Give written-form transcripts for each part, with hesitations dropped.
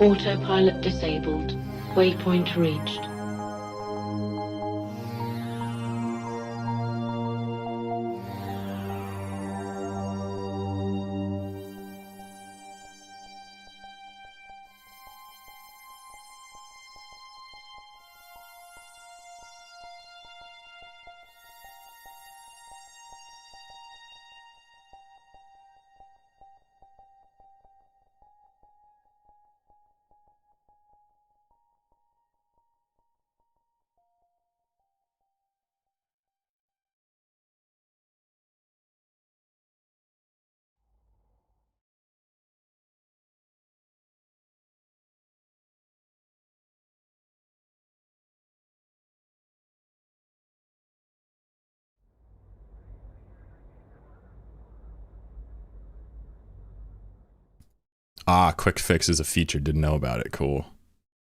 Autopilot disabled. Waypoint reached. Ah, quick fix is a feature. Didn't know about it. Cool.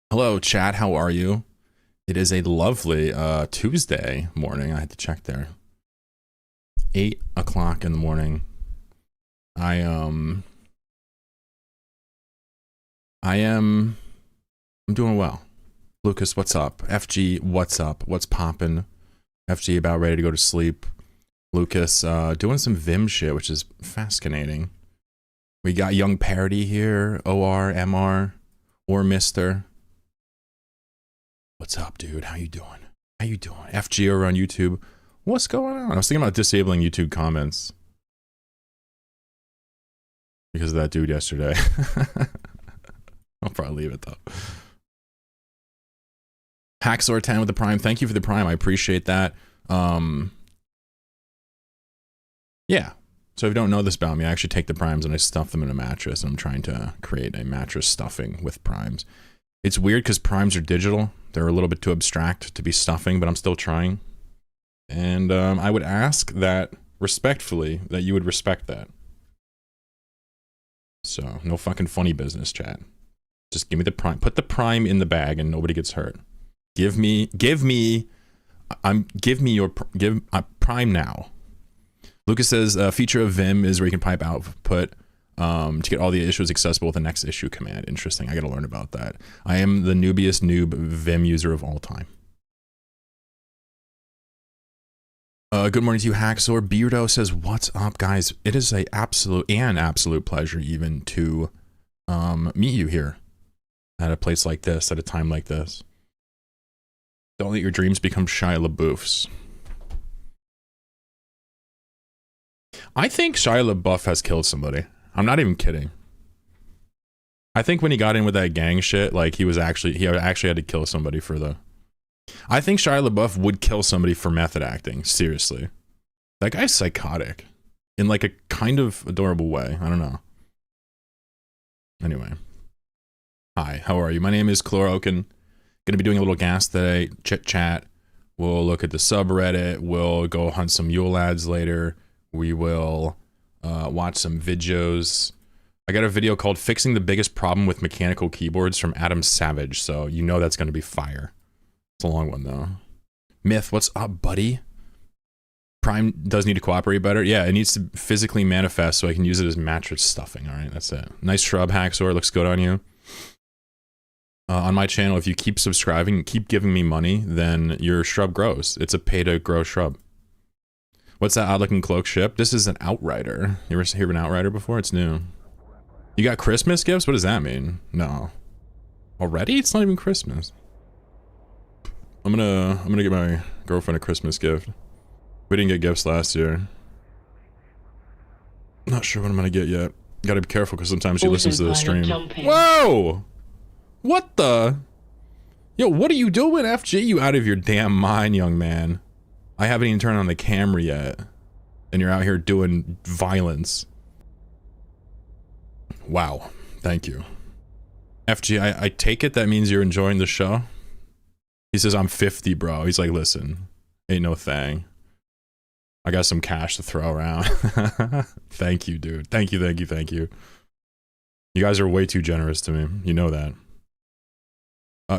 Hello, chat. How are you? It is a lovely Tuesday morning. I had to check there. 8 o'clock in the morning. I'm doing well. Lucas, what's up? FG, what's up? What's poppin'? FG about ready to go to sleep. Lucas, doing some Vim shit, which is fascinating. We got Young Parody here, OR, MR, or Mister. What's up, dude? How you doing? How you doing? FG over on YouTube. What's going on? I was thinking about disabling YouTube comments because of that dude yesterday. I'll probably leave it though. Hacksaw 10 with the Prime. Thank you for the Prime. I appreciate that. Yeah. So if you don't know this about me, I actually take the primes and I stuff them in a mattress, and I'm trying to create a mattress stuffing with primes. It's weird because primes are digital. They're a little bit too abstract to be stuffing, but I'm still trying. And I would ask that, respectfully, that you would respect that. So, no fucking funny business, chat. Just give me the prime. Put the prime in the bag and nobody gets hurt. Give me your prime now. Lucas says a feature of Vim is where you can pipe output to get all the issues accessible with the next issue command. Interesting. I got to learn about that. I am the noobiest noob Vim user of all time. Good morning to you, Hacksaw. Beardo says, what's up, guys? It is an absolute pleasure even to meet you here at a place like this, at a time like this. Don't let your dreams become Shia LaBeouf's. I think Shia LaBeouf has killed somebody. I'm not even kidding. I think when he got in with that gang shit, like he actually had to kill somebody for the... I think Shia LaBeouf would kill somebody for method acting. Seriously. That guy's psychotic. In like a kind of adorable way. I don't know. Anyway. Hi, how are you? My name is Chlorokin. Gonna be doing a little gas today. Chit chat. We'll look at the subreddit. We'll go hunt some Yioul lads later. We will watch some videos. I got a video called Fixing the Biggest Problem with Mechanical Keyboards from Adam Savage, so you know that's going to be fire. It's a long one, though. Myth, what's up, buddy? Prime does need to cooperate better. Yeah, it needs to physically manifest so I can use it as mattress stuffing. All right, that's it. Nice shrub, Hacksaw. Looks good on you. On my channel, if you keep subscribing and keep giving me money, then your shrub grows. It's a pay-to-grow shrub. What's that odd-looking cloak ship? This is an Outrider. You ever hear of an Outrider before? It's new. You got Christmas gifts? What does that mean? No. Already? It's not even Christmas. I'm gonna get my girlfriend a Christmas gift. We didn't get gifts last year. Not sure what I'm gonna get yet. Gotta be careful because sometimes she listens to the stream. Whoa! What the? Yo, what are you doing, FG? You out of your damn mind, young man. I haven't even turned on the camera yet. And you're out here doing violence. Wow. Thank you. FG, I take it that means you're enjoying the show? He says, I'm 50, bro. He's like, listen, ain't no thing. I got some cash to throw around. Thank you, dude. Thank you, thank you, thank you. You guys are way too generous to me. You know that.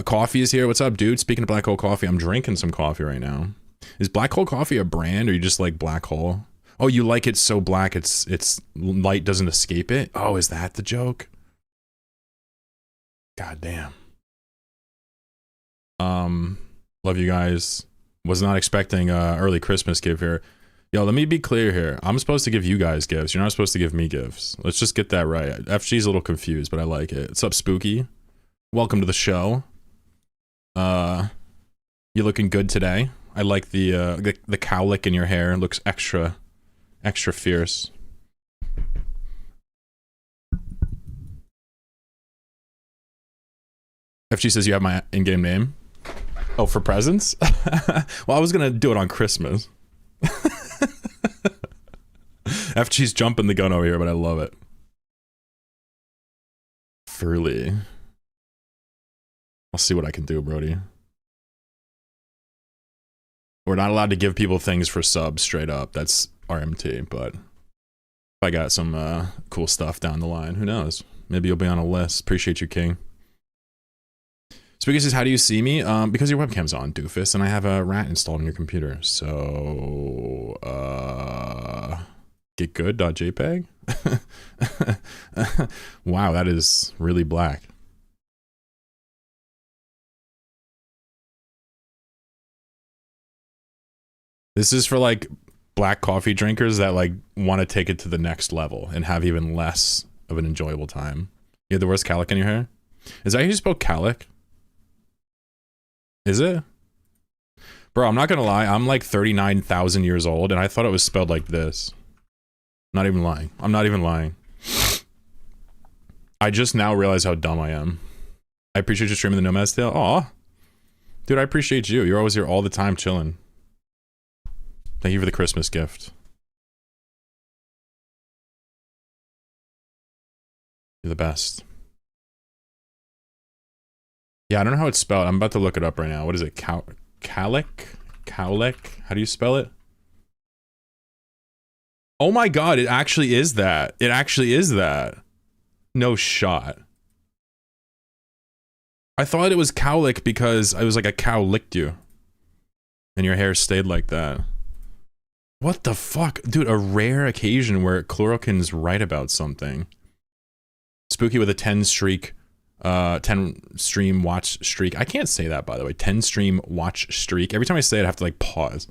Coffee is here. What's up, dude? Speaking of Black Hole Coffee, I'm drinking some coffee right now. Is Black Hole Coffee a brand, or you just like Black Hole? Oh, you like it so black it's light doesn't escape it? Oh, is that the joke? God damn. Love you guys. Was not expecting early Christmas gift here. Yo, let me be clear here. I'm supposed to give you guys gifts. You're not supposed to give me gifts. Let's just get that right. FG's a little confused, but I like it. What's up, Spooky? Welcome to the show. You looking good today? I like the cowlick in your hair. It looks extra fierce. FG says you have my in-game name. Oh, for presents? Well, I was gonna do it on Christmas. FG's jumping the gun over here, but I love it. Furley. I'll see what I can do, Brody. We're not allowed to give people things for subs straight up. That's RMT, but if I got some cool stuff down the line, who knows? Maybe you'll be on a list. Appreciate you, King. Spooky says, how do you see me? Because your webcam's on, doofus, and I have a rat installed on your computer. So, getgood.jpg? Wow, that is really black. This is for like black coffee drinkers that like want to take it to the next level and have even less of an enjoyable time. You have the worst calic in your hair? Is that how you spell calic? Is it? Bro, I'm not gonna lie, I'm like 39,000 years old and I thought it was spelled like this. Not even lying. I'm not even lying. I just now realize how dumb I am. I appreciate you streaming the Nomad's Tale. Aw. Dude, I appreciate you. You're always here all the time chilling. Thank you for the Christmas gift. You're the best. Yeah, I don't know how it's spelled. I'm about to look it up right now. What is it? Cowlick? Cowlick? How do you spell it? Oh my god, it actually is that. It actually is that. No shot. I thought it was cowlick because I was like a cow licked you. And your hair stayed like that. What the fuck? Dude, a rare occasion where Chlorokin's right about something. Spooky with a 10 streak. 10 stream watch streak. I can't say that, by the way. 10 stream watch streak. Every time I say it, I have to like pause.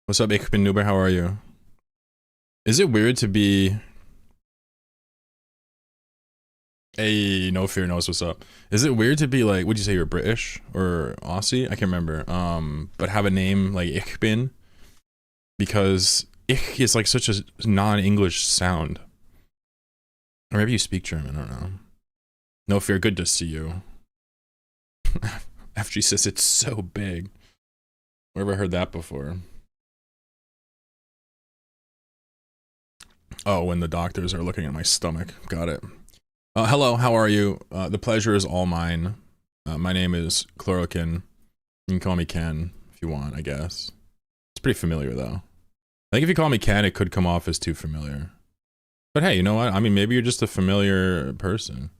What's up, Ich bin Nuber? How are you? Is it weird to be... Hey, No Fear knows what's up. Is it weird to be like, would you say you're British or Aussie? I can't remember. But have a name like Ich bin? Because Ich is like such a non-English sound. Or maybe you speak German, I don't know. No Fear, good to see you. FG says it's so big. Where have I heard that before? Oh, when the doctors are looking at my stomach. Got it. Hello, how are you? The pleasure is all mine. My name is Chlorokin. You can call me Ken if you want, I guess. It's pretty familiar, though. I think if you call me Ken, it could come off as too familiar. But hey, you know what? I mean, maybe you're just a familiar person.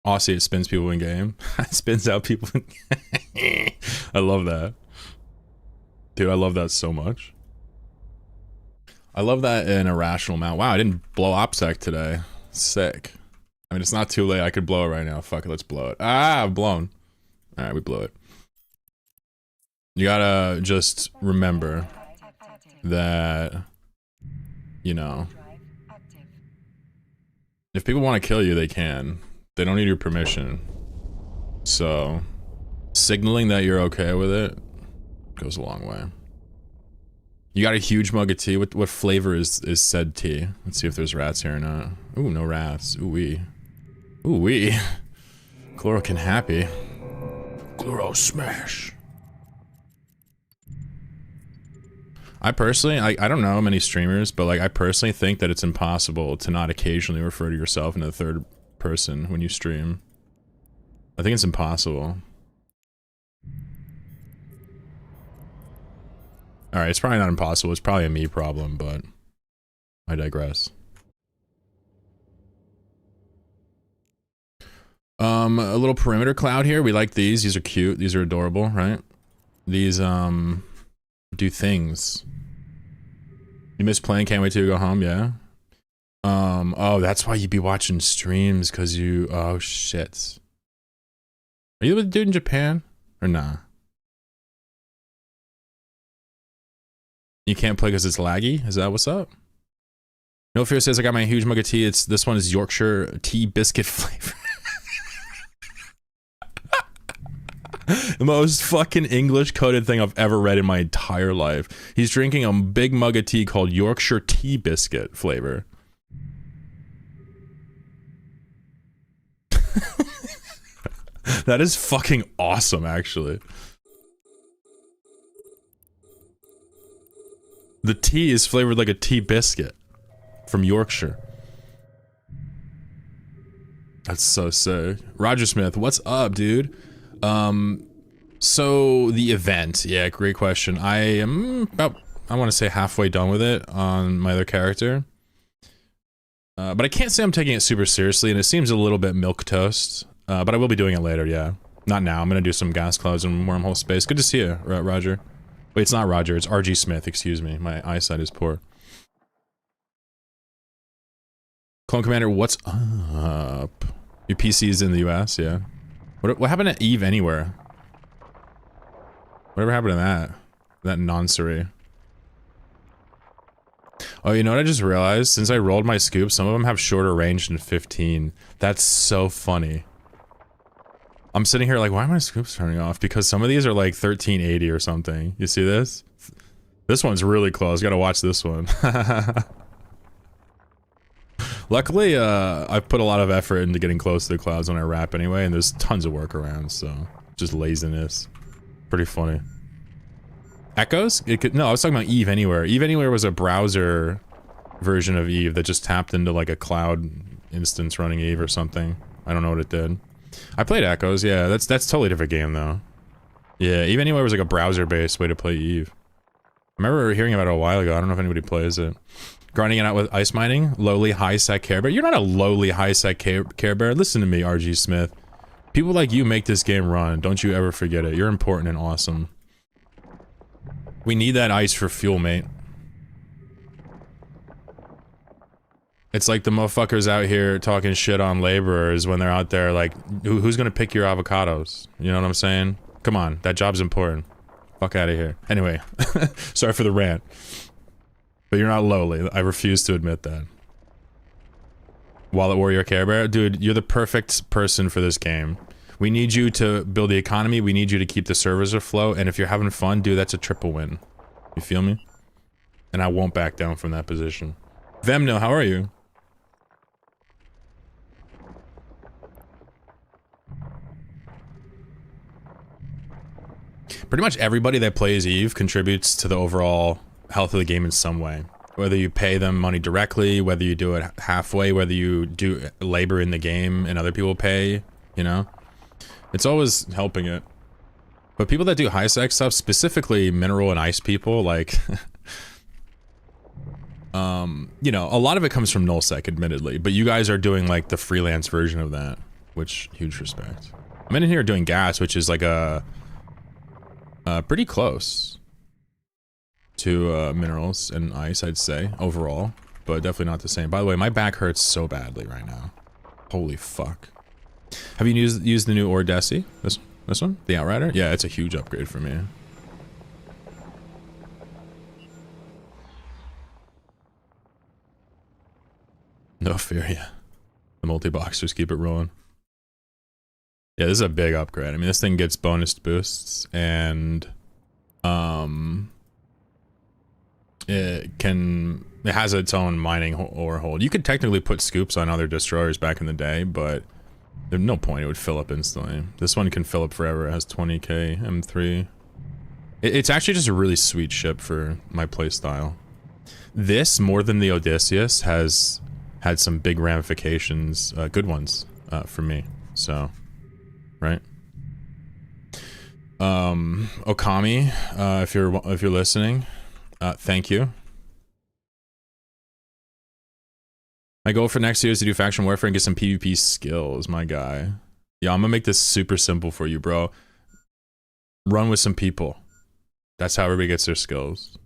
Aussie, it spins people in game. It spins out people in game. I love that. Dude, I love that so much. I love that in a rational amount. Wow, I didn't blow OPSEC today. Sick. I mean, it's not too late. I could blow it right now. Fuck it, let's blow it. Ah, I've blown. Alright, we blew it. You gotta just remember that, you know, if people want to kill you, they can. They don't need your permission. So, signaling that you're okay with it goes a long way. You got a huge mug of tea. What flavor is said tea? Let's see if there's rats here or not. Ooh, no rats. Ooh wee. Ooh wee. Chlorokin happy. Chloro smash. I personally, I don't know many streamers, but like I personally think that it's impossible to not occasionally refer to yourself in the third person when you stream. I think it's impossible. Alright, it's probably not impossible. It's probably a me problem, but I digress. A little perimeter cloud here. We like these. These are cute. These are adorable, right? These, do things. You miss playing, can't wait to go home, yeah? Oh, that's why you'd be watching streams, because you, oh shit. Are you the dude in Japan? Or nah? You can't play because it's laggy? Is that what's up? No Fear says I got my huge mug of tea. This one is Yorkshire tea biscuit flavor. The most fucking English coded thing I've ever read in my entire life. He's drinking a big mug of tea called Yorkshire tea biscuit flavor. That is fucking awesome, actually. The tea is flavored like a tea biscuit from Yorkshire. That's so sick. Roger Smith, what's up, dude? So the event, yeah, great question. I am about, I want to say halfway done with it on my other character. But I can't say I'm taking it super seriously, and it seems a little bit milquetoast. But I will be doing it later, yeah. Not now, I'm gonna do some gas clouds and wormhole space. Good to see you, Roger. Wait, it's not Roger, it's RG Smith, excuse me. My eyesight is poor. Clone Commander, what's up? Your PC's in the US, yeah. What happened to Eve Anywhere? Whatever happened to that? That noncery. Oh, you know what I just realized? Since I rolled my scoops, some of them have shorter range than 15. That's so funny. I'm sitting here like, why are my scoops turning off? Because some of these are like 1380 or something. You see this? This one's really close. Gotta watch this one. Luckily, I've put a lot of effort into getting close to the clouds when I wrap anyway, and there's tons of workarounds, so just laziness. Pretty funny. Echoes? It could, no, I was talking about Eve Anywhere. Eve Anywhere was a browser version of Eve that just tapped into like a cloud instance running Eve or something. I don't know what it did. I played Echoes, yeah, that's totally different game though. Yeah, Eve Anywhere was like a browser-based way to play Eve. I remember hearing about it a while ago, I don't know if anybody plays it. Grinding it out with ice mining, lowly high-sec Care Bear. You're not a lowly high-sec Care Bear. Listen to me, RG Smith. People like you make this game run. Don't you ever forget it. You're important and awesome. We need that ice for fuel, mate. It's like the motherfuckers out here talking shit on laborers when they're out there like, who's gonna pick your avocados? You know what I'm saying? Come on, that job's important. Fuck out of here. Anyway, sorry for the rant. But you're not lowly. I refuse to admit that. Wallet Warrior Care Bear? Dude, you're the perfect person for this game. We need you to build the economy, we need you to keep the servers afloat, and if you're having fun, dude, that's a triple win. You feel me? And I won't back down from that position. Vemno, how are you? Pretty much everybody that plays Eve contributes to the overall health of the game in some way. Whether you pay them money directly, whether you do it halfway, whether you do labor in the game and other people pay, you know? It's always helping it. But people that do high-sec stuff, specifically mineral and ice people, like... you know, a lot of it comes from nullsec, admittedly, but you guys are doing, like, the freelance version of that, which, huge respect. I'm in here doing gas, which is like a... pretty close to minerals and ice, I'd say, overall, but definitely not the same. By the way, my back hurts so badly right now. Holy fuck. Have you used the new Ordesi? This one? The Outrider? Yeah, it's a huge upgrade for me. No fear, yeah. The multi-boxers keep it rolling. Yeah, this is a big upgrade. I mean, this thing gets bonus boosts, and it has its own mining ore hold. You could technically put scoops on other destroyers back in the day, but there's no point. It would fill up instantly. This one can fill up forever. It has 20k M3. It's actually just a really sweet ship for my playstyle. This, more than the Odysseus, has had some big ramifications, good ones, for me. So, right? Okami, if you're listening, Thank you. My goal for next year is to do faction warfare and get some PvP skills, my guy. Yeah, I'm gonna make this super simple for you, bro. Run with some people. That's how everybody gets their skills.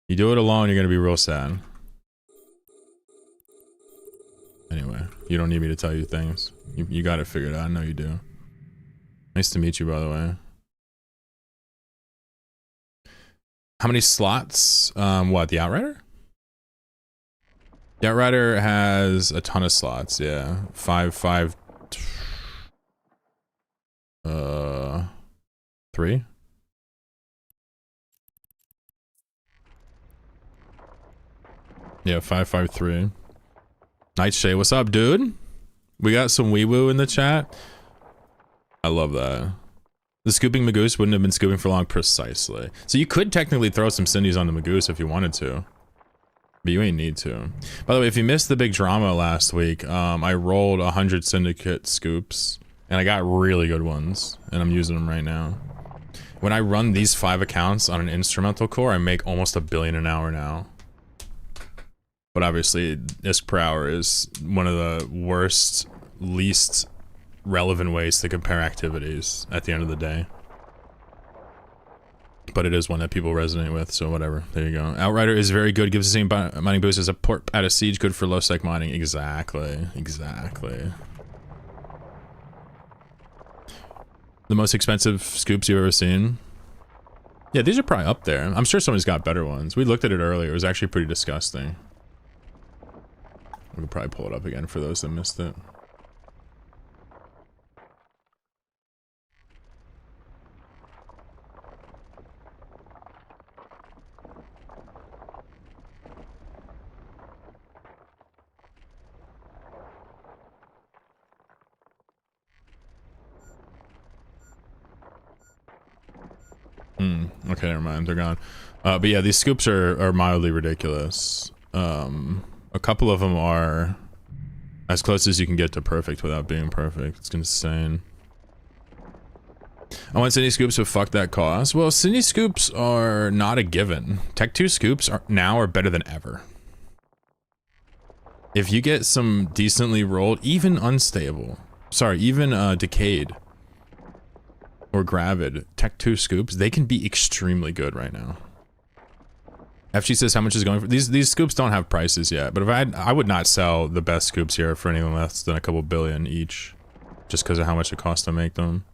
You do it alone, you're gonna be real sad. Anyway, you don't need me to tell you things. You got it figured out. I know you do. Nice to meet you, by the way. How many slots? What, the Outrider? The Outrider has a ton of slots, yeah. 3? Yeah, 553. Night Shay, what's up, dude? We got some wee woo in the chat. I love that. The scooping Magoose wouldn't have been scooping for long, precisely. So you could technically throw some Cindy's on the Magoose if you wanted to. But you ain't need to. By the way, if you missed the big drama last week, I rolled 100 Syndicate scoops. And I got really good ones. And I'm using them right now. When I run these 5 accounts on an instrumental core, I make almost $1 billion an hour now. But obviously, ISK per hour is one of the worst, least relevant ways to compare activities at the end of the day. But it is one that people resonate with, so whatever. There you go. Outrider is very good, gives the same mining boost as a port out of siege, good for low sec mining. Exactly. Exactly. The most expensive scoops you've ever seen? Yeah, these are probably up there. I'm sure somebody's got better ones. We looked at it earlier. It was actually pretty disgusting. We could probably pull it up again for those that missed it. Okay, never mind. They're gone. But yeah, these scoops are mildly ridiculous. A couple of them are as close as you can get to perfect without being perfect. It's insane. I want Cindy scoops, but fuck that cost. Well, Cindy scoops are not a given. Tech 2 scoops are better than ever. If you get some decently rolled, even unstable, sorry, even decayed or gravid Tech 2 scoops, they can be extremely good right now. FG says how much is going for these scoops don't have prices yet, but if I would not sell the best scoops here for anything less than a couple billion each, just because of how much it costs to make them.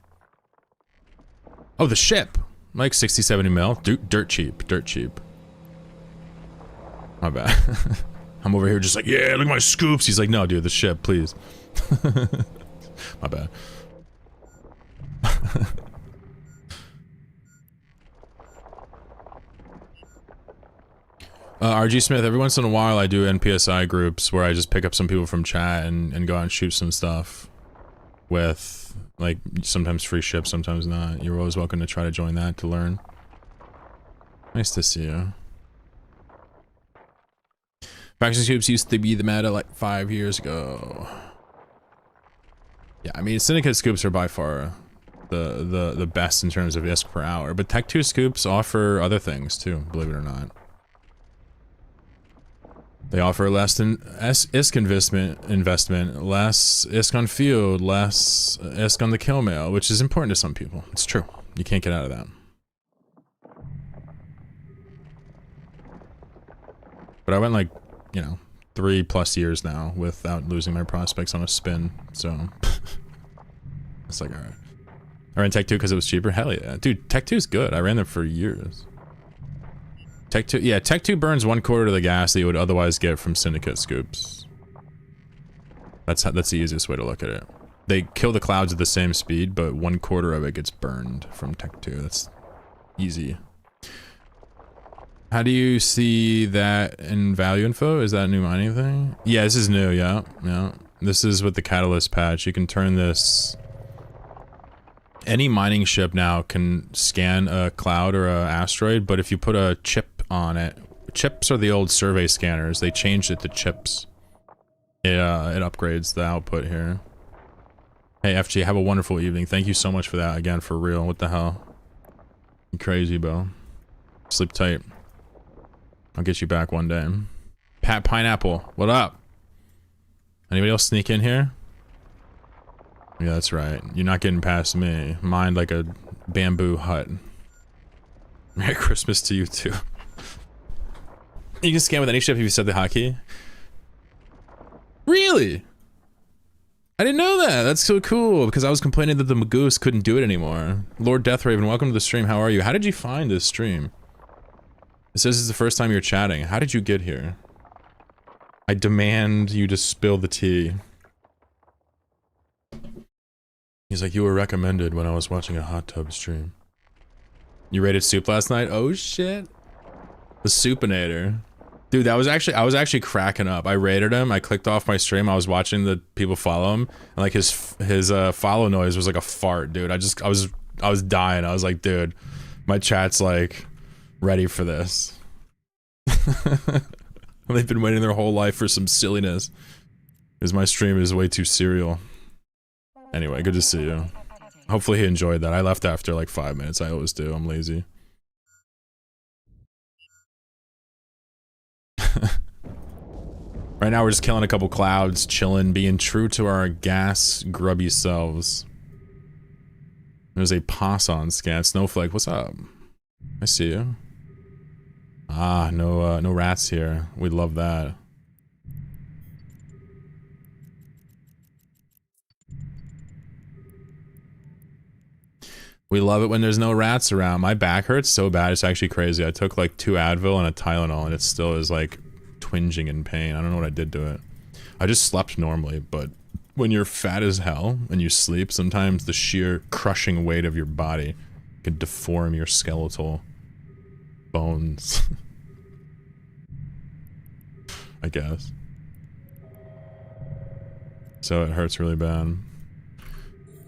Oh, the ship, like 60, 70 mil, dirt cheap, dirt cheap. My bad. I'm over here just like, yeah, look at my scoops. He's like, no, dude, the ship, please. My bad. RG Smith, every once in a while I do NPSI groups where I just pick up some people from chat and go out and shoot some stuff with, like, sometimes free ships, sometimes not. You're always welcome to try to join that to learn. Nice to see you. Faction scoops used to be the meta like 5 years ago. Yeah, I mean, Syndicate scoops are by far the best in terms of ISK per hour, but Tech 2 scoops offer other things too, believe it or not. They offer less than ISK investment, less ISK on field, less ISK on the kill mail, which is important to some people. It's true. You can't get out of that. But I went like, you know, 3+ years now without losing my prospects on a spin, so it's like, alright. I ran Tech 2 because it was cheaper? Hell yeah. Dude, Tech 2 is good. I ran them for years. Tech 2, yeah, Tech 2 burns 1/4 of the gas that you would otherwise get from Syndicate scoops. That's the easiest way to look at it. They kill the clouds at the same speed, but 1/4 of it gets burned from Tech 2. That's easy. How do you see that in value info? Is that a new mining thing? Yeah, this is new, yeah. This is with the Catalyst patch. You can turn this... Any mining ship now can scan a cloud or a asteroid, but if you put a chip on it, chips are the old survey scanners. They changed it to chips. It upgrades the output here. Hey FG, have a wonderful evening. Thank you so much for that again, for real. What the hell? You crazy, bro. Sleep tight. I'll get you back one day. Pat Pineapple, what up? Anybody else sneak in here? Yeah, that's right. You're not getting past me. Mind like a bamboo hut. Merry Christmas to you too. You can scan with any ship if you said the hotkey. Really? I didn't know that. That's so cool because I was complaining that the Magoose couldn't do it anymore. Lord Deathraven, welcome to the stream. How are you? How did you find this stream? It says it's the first time you're chatting. How did you get here? I demand you to spill the tea. He's like, you were recommended when I was watching a hot tub stream. You rated soup last night? Oh shit. The Soupinator. Dude, that was actually, I was actually cracking up. I rated him, I clicked off my stream, I was watching the people follow him, and like his follow noise was like a fart, dude. I was dying. I was like, dude, my chat's like ready for this. They've been waiting their whole life for some silliness. Because my stream is way too serial. Anyway, good to see you. Hopefully he enjoyed that. I left after like 5 minutes. I always do. I'm lazy. Right now we're just killing a couple clouds, chilling, being true to our gas grubby selves. There's a Poisson scan. Snowflake, what's up? I see you. Ah, no rats here. We'd love that. We love it when there's no rats around. My back hurts so bad, it's actually crazy. I took like 2 Advil and a Tylenol and it still is like twinging in pain. I don't know what I did to it. I just slept normally, but when you're fat as hell and you sleep, sometimes the sheer crushing weight of your body can deform your skeletal bones. I guess. So it hurts really bad.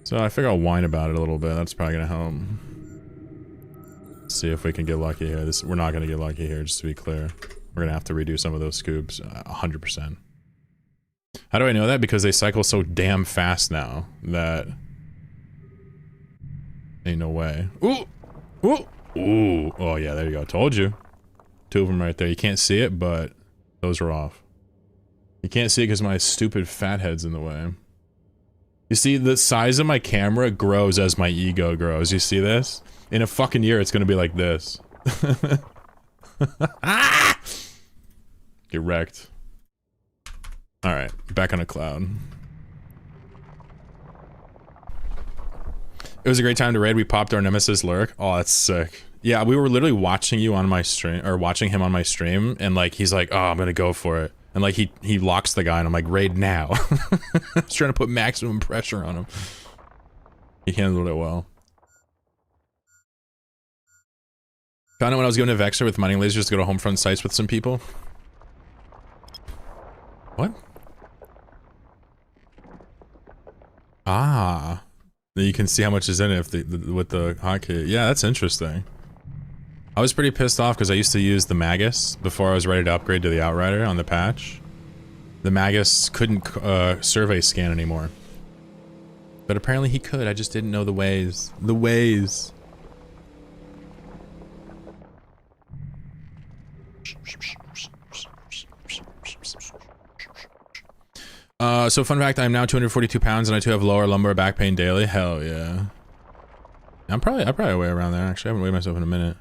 So I figure I'll whine about it a little bit. That's probably gonna help. See if we can get lucky here. We're not gonna get lucky here, just to be clear. We're gonna have to redo some of those scoops, 100%. How do I know that? Because they cycle so damn fast now that ain't no way. Ooh, ooh, ooh. Oh yeah, there you go. Told you. 2 of them right there. You can't see it, but those are off. You can't see it because my stupid fat head's in the way. You see, the size of my camera grows as my ego grows. You see this? In a fucking year, it's gonna be like this. Ah! Get wrecked. Alright, back on a cloud. It was a great time to raid. We popped our nemesis lurk. Oh, that's sick. Yeah, we were literally watching you on my stream, or watching him on my stream, and like, he's like, oh, I'm gonna go for it. And like, he locks the guy, and I'm like, raid now. I was trying to put maximum pressure on him. He handled it well. Found out when I was going to Vexor with mining lasers to go to Homefront sites with some people. What? Ah. You can see how much is in it if with the hotkey. Yeah, that's interesting. I was pretty pissed off because I used to use the Magus before I was ready to upgrade to the Outrider on the patch. The Magus couldn't survey scan anymore. But apparently he could, I just didn't know the ways. The ways. So fun fact, I'm now 242 pounds and I too have lower lumbar back pain daily. Hell yeah. I probably weigh around there actually. I haven't weighed myself in a minute.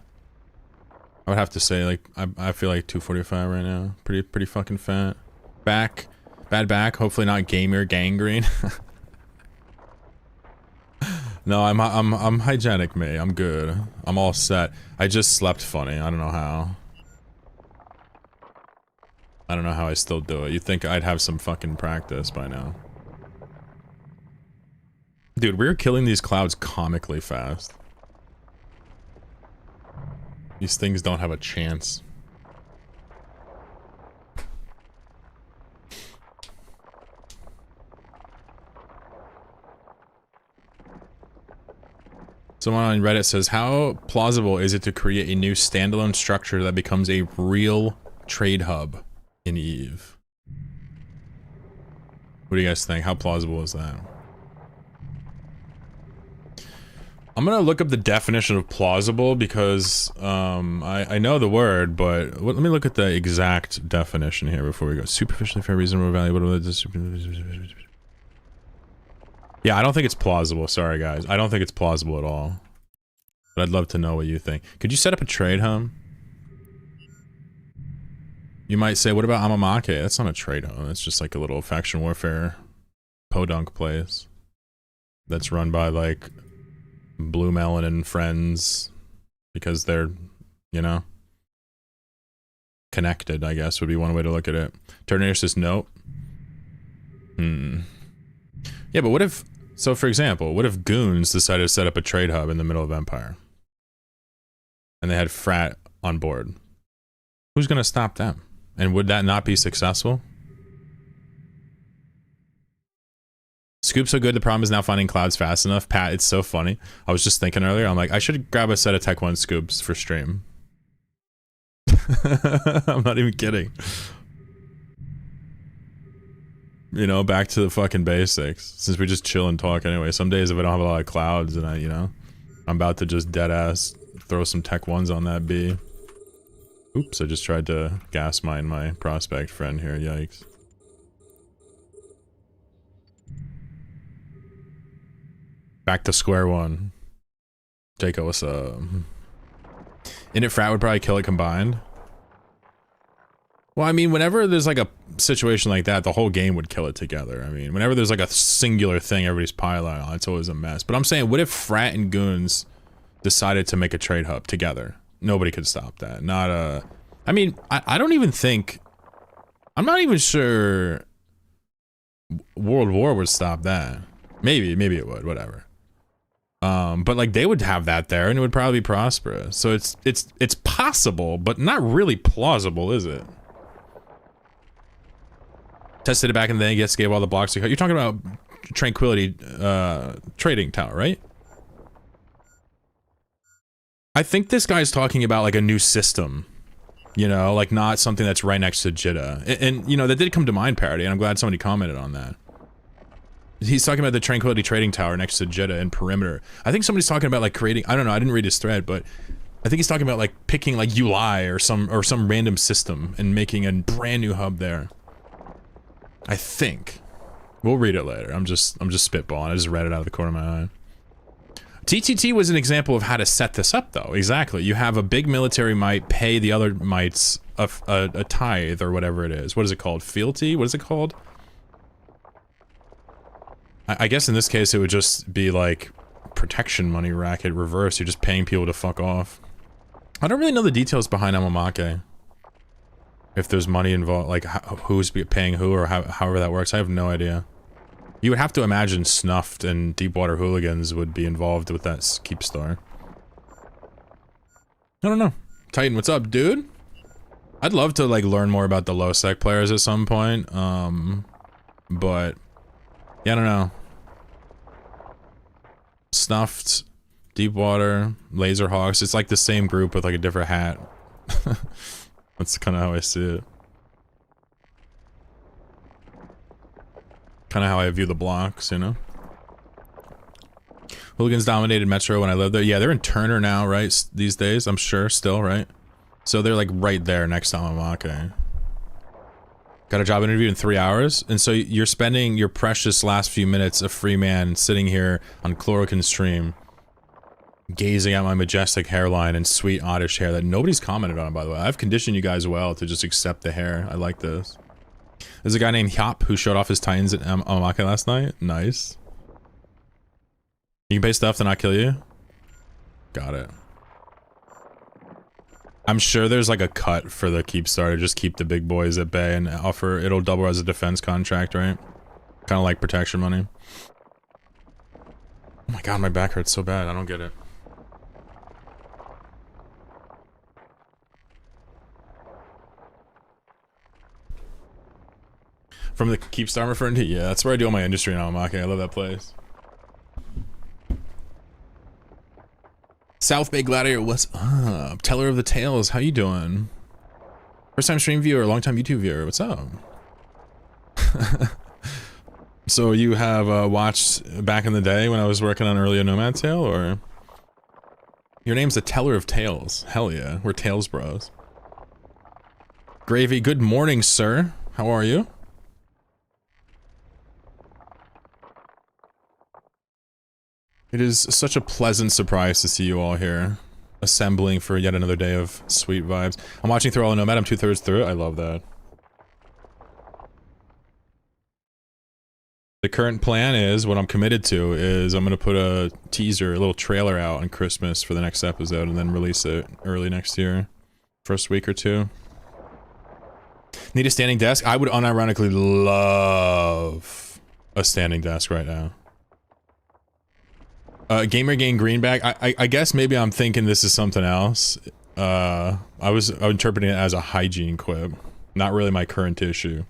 I would have to say like, I feel like 245 right now. Pretty fucking fat. Back, bad back, hopefully not gamer gangrene. No, I'm hygienic, mate. I'm good. I'm all set. I just slept funny. I don't know how. I don't know how I still do it. You'd think I'd have some fucking practice by now. Dude, we're killing these clouds comically fast. These things don't have a chance. Someone on Reddit says, how plausible is it to create a new standalone structure that becomes a real trade hub in EVE? What do you guys think? How plausible is that? I'm gonna look up the definition of plausible because I know the word, but let me look at the exact definition here before we go. Superficially fair, reasonable, valuable. Yeah, I don't think it's plausible. Sorry, guys. I don't think it's plausible at all. But I'd love to know what you think. Could you set up a trade home? You might say, what about Amamake? That's not a trade home. It's just like a little faction warfare podunk place that's run by like Blue Melon and friends because they're, you know, connected, I guess would be one way to look at it. Terminator says nope. Yeah, but what if, so for example, what if Goons decided to set up a trade hub in the middle of Empire? And they had Frat on board. Who's gonna stop them? And would that not be successful? Scoop's so good, the problem is now finding clouds fast enough. Pat, it's so funny. I was just thinking earlier, I'm like, I should grab a set of Tech 1 scoops for stream. I'm not even kidding. You know, back to the fucking basics. Since we just chill and talk anyway. Some days if I don't have a lot of clouds and you know, I'm about to just dead ass throw some Tech 1s on that B. Oops, I just tried to gas mine my prospect friend here, yikes. Back to square one. Jaco, what's up? Init Frat would probably kill it combined. Well, I mean, whenever there's like a situation like that, the whole game would kill it together. I mean, whenever there's like a singular thing everybody's piling on, it's always a mess. But I'm saying, what if Frat and Goons decided to make a trade hub together? Nobody could stop that. Not a... I mean, I don't even think... I'm not even sure World War would stop that. Maybe it would, whatever. But like they would have that there and it would probably be prosperous. So it's possible, but not really plausible, is it? Tested it back in the day, yes, gave all the blocks. You're talking about Tranquility trading tower, right? I think this guy's talking about like a new system, you know, like not something that's right next to Jitta. And you know, that did come to mind parody, and I'm glad somebody commented on that. He's talking about the Tranquility Trading Tower next to Jitta and Perimeter. I think somebody's talking about like creating, I don't know, I didn't read his thread, but I think he's talking about like picking like Yioul or some random system and making a brand new hub there. I think. We'll read it later. I'm just spitballing. I just read it out of the corner of my eye. TTT was an example of how to set this up though. Exactly. You have a big military might pay the other mites a tithe or whatever it is. What is it called? Fealty? What is it called? I guess in this case it would just be like protection money racket reverse. You're just paying people to fuck off. I don't really know the details behind Amamake. If there's money involved, like who's paying who or however that works, I have no idea. You would have to imagine Snuffed and Deepwater Hooligans would be involved with that Keep Star. I don't know. Titan, what's up, dude? I'd love to like learn more about the low sec players at some point. But yeah, I don't know. Snuffed, Deepwater, Laserhawks. It's like the same group with like a different hat. That's kind of how I see it. Kind of how I view the blocks, you know? Hooligans dominated Metro when I lived there. Yeah, they're in Turner now, right? These days, I'm sure, still, right? So they're like right there next to Amamake. Got a job interview in 3 hours, and so you're spending your precious last few minutes a free man sitting here on Chlorokin's stream, gazing at my majestic hairline and sweet oddish hair that nobody's commented on, by the way. I've conditioned you guys well to just accept the hair. I like this. There's a guy named Hyop who showed off his Titans at Amamake last night. Nice. You can pay stuff to not kill you? Got it. I'm sure there's like a cut for the Keep Star to just keep the big boys at bay and offer, it'll double as a defense contract, right? Kind of like protection money. Oh my god, my back hurts so bad, I don't get it. From the Keep Star referring to? Yeah, that's where I do all my industry in Amamake. I love that place. South Bay Gladiator, what's up? Teller of the Tales, how you doing? First time stream viewer, long time YouTube viewer, what's up? So you have watched back in the day when I was working on earlier Nomad Tale, or Your name's a teller of tales. Hell yeah, we're Tales Bros. Gravy, good morning, sir. How are you? It is such a pleasant surprise to see you all here, assembling for yet another day of sweet vibes. I'm watching through All the Nomad, I'm 2/3 through it, I love that. The current plan is, what I'm committed to, is I'm gonna put a teaser, a little trailer out on Christmas for the next episode and then release it early next year. First week or two. Need a standing desk? I would unironically love a standing desk right now. Gamer Gang Greenback, I guess maybe I'm thinking this is something else. I was interpreting it as a hygiene quip. Not really my current issue.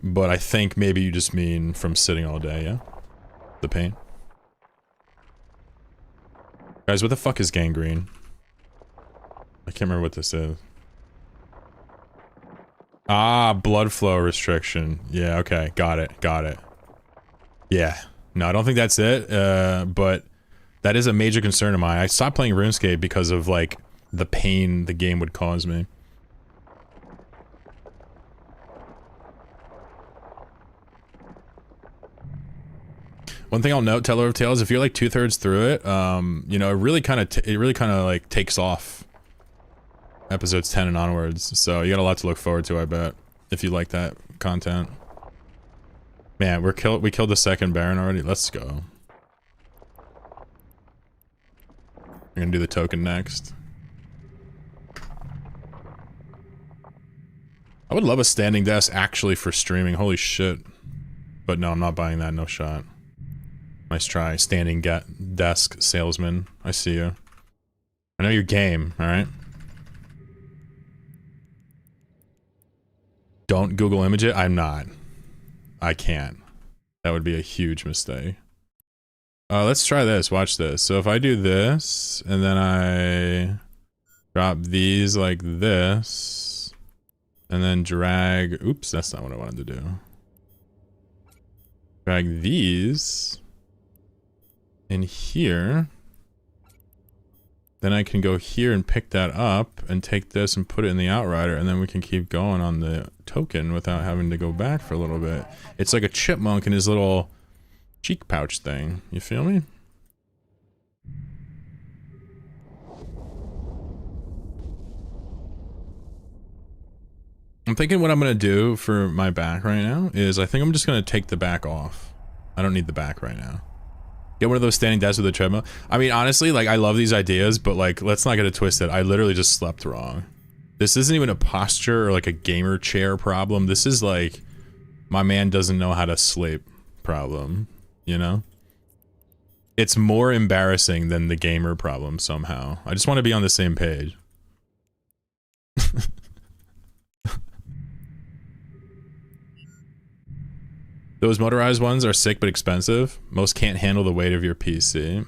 But I think maybe you just mean from sitting all day, yeah? The pain. Guys, what the fuck is gangrene? I can't remember what this is. Ah, blood flow restriction. Yeah, okay, got it, got it. Yeah. No, I don't think that's it, but that is a major concern of mine. I stopped playing RuneScape because of, like, the pain the game would cause me. One thing I'll note, Teller of Tales, if you're like 2/3 through it, you know, it really kind of like takes off episodes 10 and onwards. So you got a lot to look forward to, I bet, if you like that content. Man, we killed the second Baron already. Let's go. We're gonna do the token next. I would love a standing desk actually for streaming. Holy shit. But no, I'm not buying that. No shot. Nice try, standing desk salesman. I see you. I know your game, alright? Don't Google image it? I'm not. I can't. That would be a huge mistake. Let's try this. Watch this. So if I do this, and then I drop these like this, and then drag... Oops, that's not what I wanted to do. Drag these in here, then I can go here and pick that up and take this and put it in the Outrider, and then we can keep going on the token without having to go back for a little bit. It's like a chipmunk in his little cheek pouch thing. You feel me? I'm thinking what I'm gonna do for my back right now is I think I'm just gonna take the back off. I don't need the back right now. Get one of those standing desks with a treadmill. I mean, honestly, like, I love these ideas, but, like, let's not get it twisted. I literally just slept wrong. This isn't even a posture or, like, a gamer chair problem. This is, like, my man doesn't know how to sleep problem, you know? It's more embarrassing than the gamer problem somehow. I just want to be on the same page. Those motorized ones are sick but expensive. Most can't handle the weight of your PC.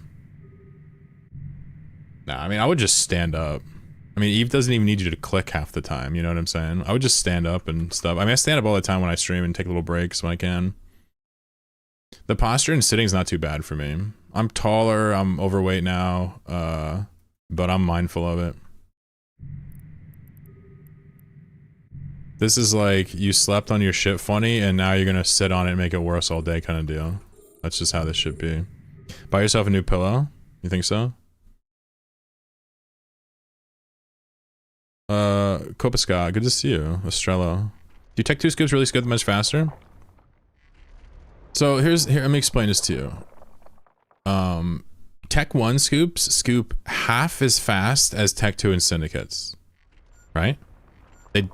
Nah, I mean, I would just stand up. I mean, Eve doesn't even need you to click half the time, you know what I'm saying? I would just stand up and stuff. I mean, I stand up all the time when I stream and take little breaks when I can. The posture and sitting is not too bad for me. I'm taller, I'm overweight now, but I'm mindful of it. This is like, you slept on your shit funny, and now you're gonna sit on it and make it worse all day kind of deal. That's just how this should be. Buy yourself a new pillow? You think so? Copisca, good to see you. Estrello. Do Tech 2 scoops really scoop much faster? So here, let me explain this to you. Tech 1 scoops scoop half as fast as Tech 2 and syndicates. Right?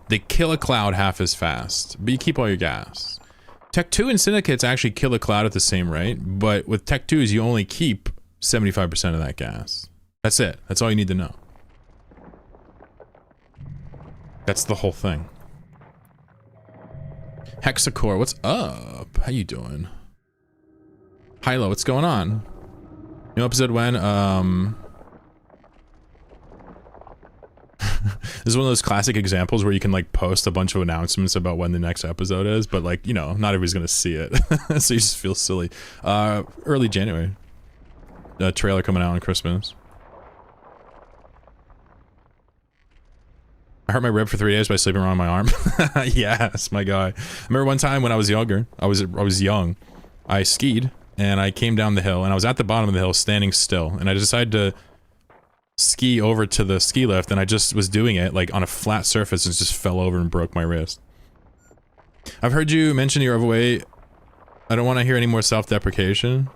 They kill a cloud half as fast, but you keep all your gas. Tech 2 and syndicates actually kill a cloud at the same rate, but with Tech 2s you only keep 75% of that gas. That's it. That's all you need to know. That's the whole thing. Hexacore, what's up? How you doing? Hilo, what's going on? New episode when? This is one of those classic examples where you can like post a bunch of announcements about when the next episode is, but like, you know, not everybody's gonna see it. So you just feel silly. Early January. A trailer coming out on Christmas. hurt my rib for 3 days by sleeping around my arm. Yes, my guy. I remember one time when I was younger, I was young, I skied, and I came down the hill, and I was at the bottom of the hill standing still, and I decided to ski over to the ski lift, and I just was doing it, like, on a flat surface, and just fell over and broke my wrist. I've heard you mention you're overweight. I don't want to hear any more self-deprecation.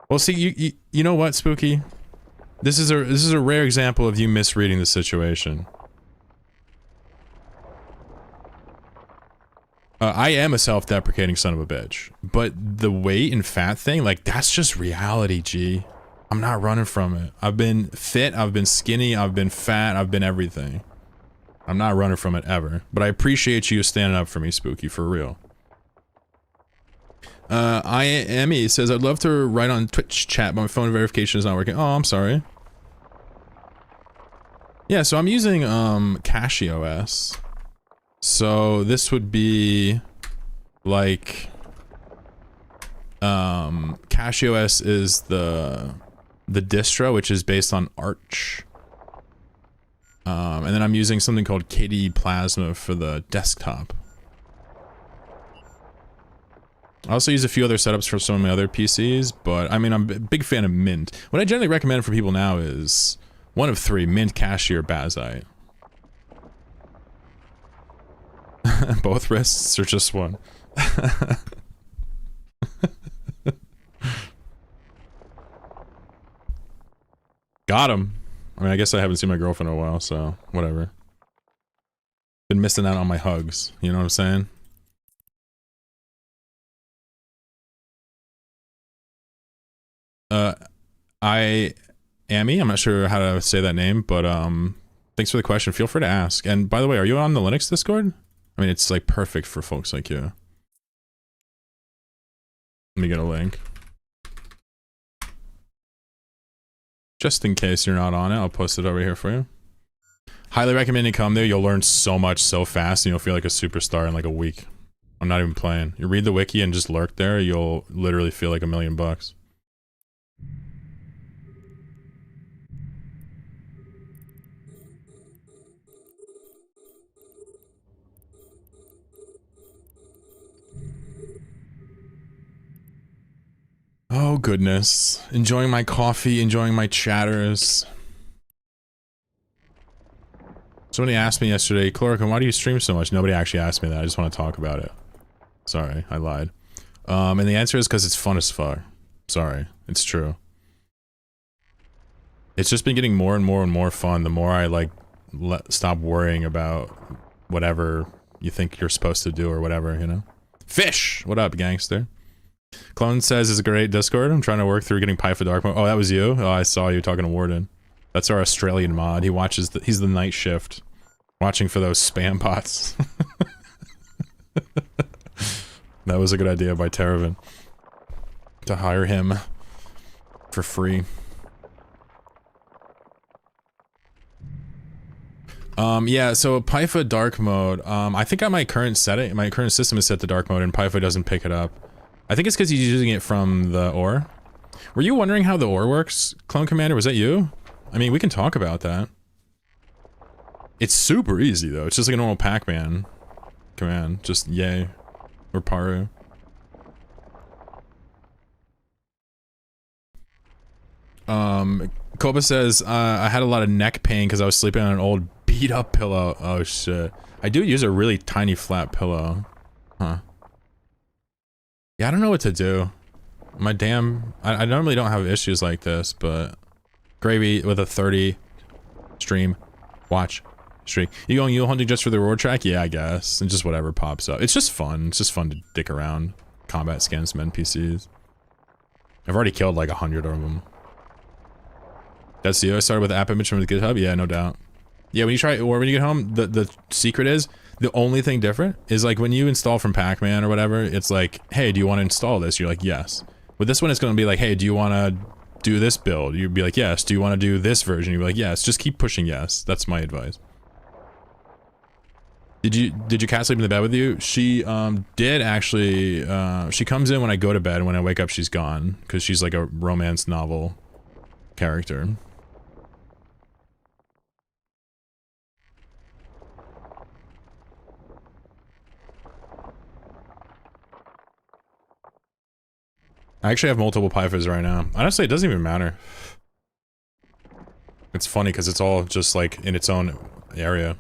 Well, see, you know what, Spooky? This is a rare example of you misreading the situation. I am a self-deprecating son of a bitch, but the weight and fat thing, like, that's just reality, G. I'm not running from it. I've been fit, I've been skinny, I've been fat, I've been everything. I'm not running from it ever, but I appreciate you standing up for me, Spooky, for real. Emmy says, I'd love to write on Twitch chat, but my phone verification is not working. Oh, I'm sorry. Yeah, so I'm using, CashOS. So this would be, like, CashOS is the distro, which is based on Arch. And then I'm using something called KDE Plasma for the desktop. I also use a few other setups for some of my other PCs, but I mean, I'm a big fan of Mint. What I generally recommend for people now is one of three: Mint, Cashy, or Bazite. Both wrists or just one? Got him. I mean, I guess I haven't seen my girlfriend in a while, so whatever. Been missing out on my hugs, you know what I'm saying? I'm not sure how to say that name, but thanks for the question. Feel free to ask. And by the way, are you on the Linux Discord? I mean, it's like perfect for folks like you. Let me get a link. Just in case you're not on it, I'll post it over here for you. Highly recommend you come there. You'll learn so much so fast, and you'll feel like a superstar in like a week. I'm not even playing. You read the wiki and just lurk there, you'll literally feel like $1,000,000. Oh goodness. Enjoying my coffee, enjoying my chatters. Somebody asked me yesterday, Chloroquine, why do you stream so much? Nobody actually asked me that, I just want to talk about it. Sorry, I lied. And the answer is because it's fun as fuck. Sorry, it's true. It's just been getting more and more and more fun the more I, like, stop worrying about whatever you think you're supposed to do or whatever, you know? Fish! What up, gangster? Clone says it's a great Discord. I'm trying to work through getting Python Dark Mode. Oh, that was you? Oh, I saw you talking to Warden. That's our Australian mod. He watches he's the night shift. Watching for those spam bots. That was a good idea by Terravan. To hire him for free. Yeah, so Python Dark Mode, I think on my current setting, my current system is set to Dark Mode and Python doesn't pick it up. I think it's because he's using it from the ore. Were you wondering how the ore works, Clone Commander? Was that you? I mean, we can talk about that. It's super easy, though. It's just like a normal Pac-Man command. Just yay. Or Paru. Koba says, I had a lot of neck pain because I was sleeping on an old beat-up pillow. Oh, shit. I do use a really tiny flat pillow. Huh. Yeah, I don't know what to do. My damn... I normally don't have issues like this, but... Gravy with a 30 stream. Watch. Streak. You going Yioul hunting just for the reward track? Yeah, I guess. And just whatever pops up. It's just fun. It's just fun to dick around. Combat scans some NPCs. I've already killed like 100 of them. That's you. I started with the app image from the GitHub? Yeah, no doubt. Yeah, when you try, or when you get home, the secret is, the only thing different is like when you install from Pac-Man or whatever, it's like, hey, do you want to install this? You're like, yes. With this one, it's going to be like, hey, do you want to do this build? You'd be like, yes. Do you want to do this version? You'd be like, yes. Just keep pushing yes. That's my advice. Did your cat sleep in the bed with you? She, did actually, she comes in when I go to bed, and when I wake up, she's gone. Because she's like a romance novel character. I actually have multiple pythons right now. Honestly, it doesn't even matter. It's funny because it's all just like in its own area.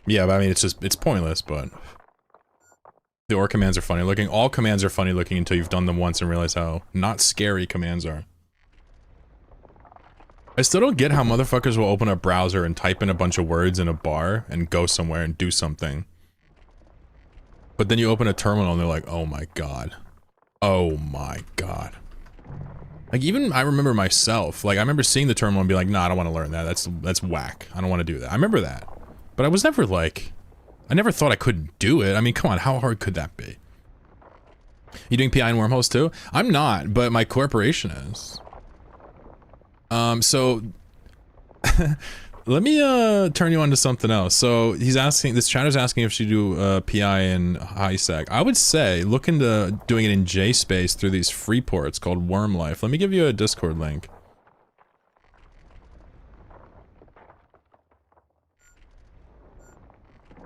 Yeah, but I mean, it's pointless, but the ore commands are funny looking. All commands are funny looking until you've done them once and realize how not scary commands are. I still don't get how motherfuckers will open a browser and type in a bunch of words in a bar and go somewhere and do something. But then you open a terminal and they're like, oh my god. Oh my god. Like, even I remember myself, like, I remember seeing the terminal and be like, nah, I don't want to learn that. That's whack. I don't want to do that. I remember that. But I was never like, I never thought I couldn't do it. I mean, come on, how hard could that be? You doing PI and wormholes too? I'm not, but my corporation is. So let me turn you on to something else. So he's asking, this chatter's asking if she do PI and high sec. I would say look into doing it in JSpace through these free ports called Worm Life. Let me give you a Discord link.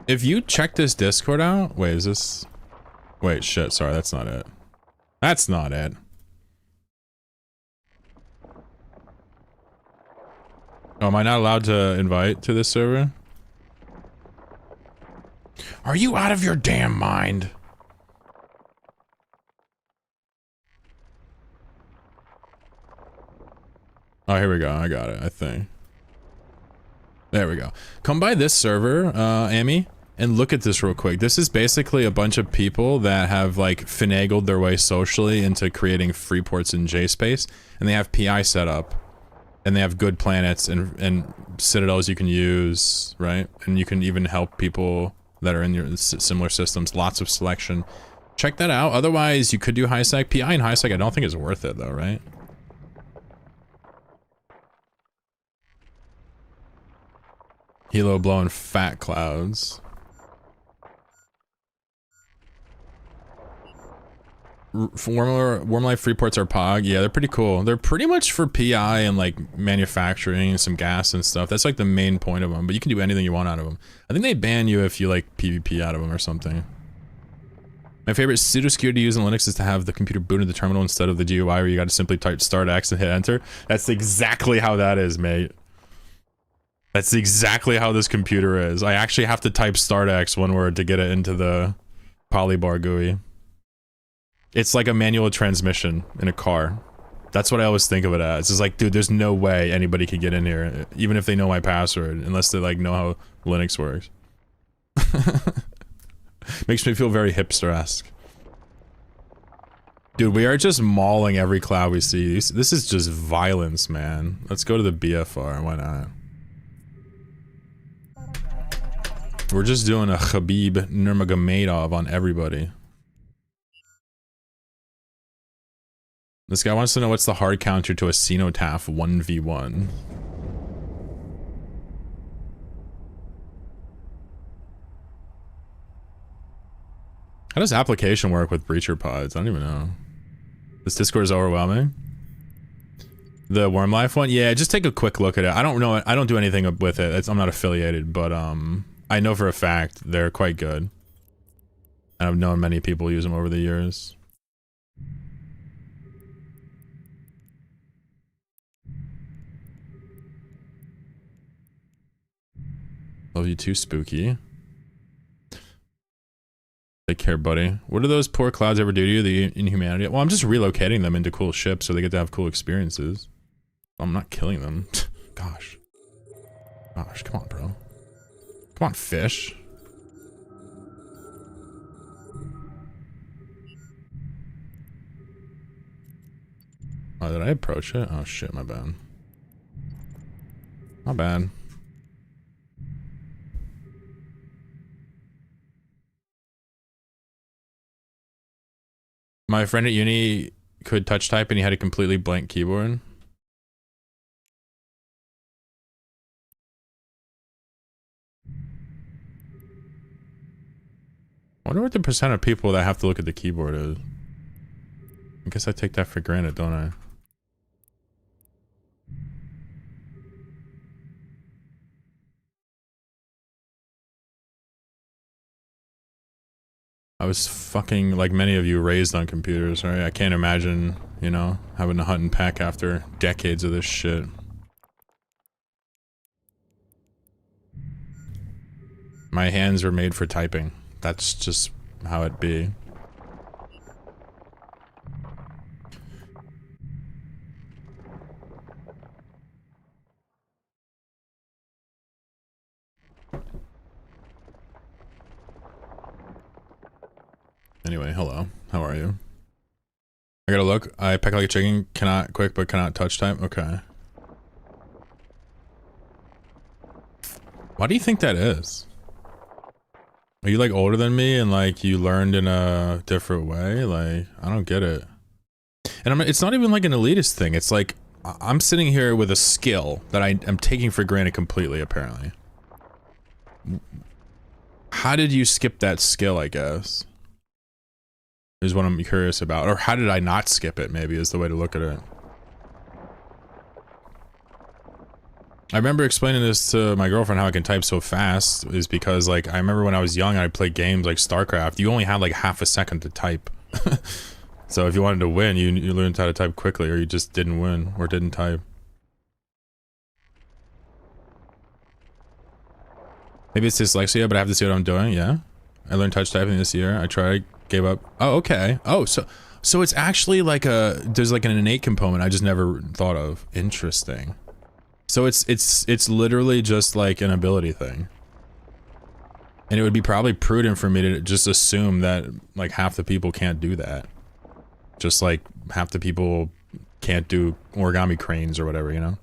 If you check this Discord out, wait, is this? Wait, shit, sorry, that's not it. That's not it. Oh, am I not allowed to invite to this server? Are you out of your damn mind? Oh, here we go. I got it, I think. There we go. Come by this server, Amy, and look at this real quick. This is basically a bunch of people that have, like, finagled their way socially into creating free ports in JSpace, and they have PI set up. And they have good planets and citadels you can use, right? And you can even help people that are in your similar systems. Lots of selection. Check that out. Otherwise, you could do high sec. PI and high sec, I don't think is worth it though, right? Helo blowing fat clouds. Worm Life free ports are POG. Yeah, they're pretty cool. They're pretty much for PI and like manufacturing and some gas and stuff. That's like the main point of them, but you can do anything you want out of them. I think they ban you if you like PvP out of them or something. My favorite pseudo-security to use in Linux is to have the computer boot into the terminal instead of the GUI where you gotta simply type start X and hit enter. That's exactly how that is, mate. That's exactly how this computer is. I actually have to type start X one word to get it into the polybar GUI. It's like a manual transmission in a car. That's what I always think of it as. It's like, dude, there's no way anybody could get in here, even if they know my password, unless they like know how Linux works. Makes me feel very hipster-esque. Dude, we are just mauling every cloud we see. This is just violence, man. Let's go to the BFR, why not? We're just doing a Khabib Nurmagomedov on everybody. This guy wants to know what's the hard counter to a Cenotaph 1v1. How does application work with breacher pods? I don't even know. This Discord is overwhelming. The Worm Life one? Yeah, just take a quick look at it. I don't know, I don't do anything with it. I'm not affiliated, but I know for a fact they're quite good. And I've known many people use them over the years. Love you too, Spooky. Take care, buddy. What do those poor clouds ever do to you, the inhumanity? Well, I'm just relocating them into cool ships so they get to have cool experiences. I'm not killing them. Gosh. Gosh, come on, bro. Come on, fish. Oh, did I approach it? Oh shit, my bad. My bad. My friend at uni could touch type and he had a completely blank keyboard. I wonder what the percent of people that have to look at the keyboard is. I guess I take that for granted, don't I? I was fucking, like many of you, raised on computers, right? I can't imagine you know, having to hunt and peck after decades of this shit. My hands were made for typing. That's just how it be. Anyway, hello. How are you? I gotta look. I peck like a chicken. Cannot quick, but cannot touch type. Okay. Why do you think that is? Are you like older than me and like you learned in a different way? Like, I don't get it. And it's not even like an elitist thing. It's like, I'm sitting here with a skill that I'm taking for granted completely, apparently. How did you skip that skill, I guess? Is what I'm curious about. Or how did I not skip it, maybe, is the way to look at it. I remember explaining this to my girlfriend how I can type so fast is because, like, I remember when I was young and I played games like StarCraft, you only had like half a second to type. So if you wanted to win, you learned how to type quickly, or you just didn't win, or didn't type. Maybe it's dyslexia, but I have to see what I'm doing, yeah? I learned touch typing this year. I tried, gave up. Oh, okay. Oh, so it's actually like there's like an innate component I just never thought of. Interesting. So it's literally just like an ability thing. And it would be probably prudent for me to just assume that like half the people can't do that. Just like half the people can't do origami cranes or whatever, you know?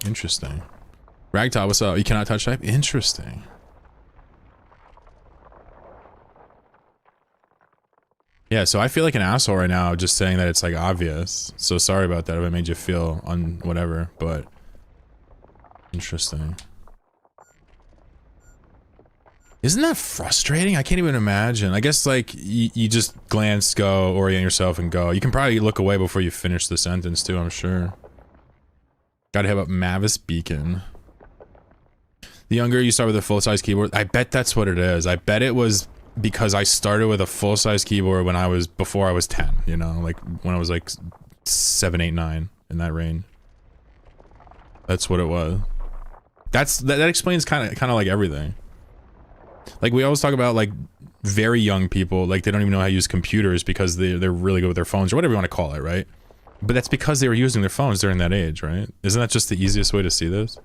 Interesting. Ragtop, what's up? You cannot touch type? Interesting. Yeah, so I feel like an asshole right now just saying that it's like obvious. So sorry about that if it made you feel on whatever, but interesting. Isn't that frustrating? I can't even imagine. I guess like you just glance, go, orient yourself and go. You can probably look away before you finish the sentence too, I'm sure. Gotta hit up Mavis Beacon. The younger you start with a full-size keyboard, I bet that's what it is. I bet it was because I started with a full-size keyboard when before I was 10, you know, like when I was like 7, 8, 9 in that range. That's what it was. That explains kind of like everything. Like we always talk about like very young people, like they don't even know how to use computers because they're really good with their phones or whatever you want to call it, right? But that's because they were using their phones during that age, right? Isn't that just the easiest way to see this?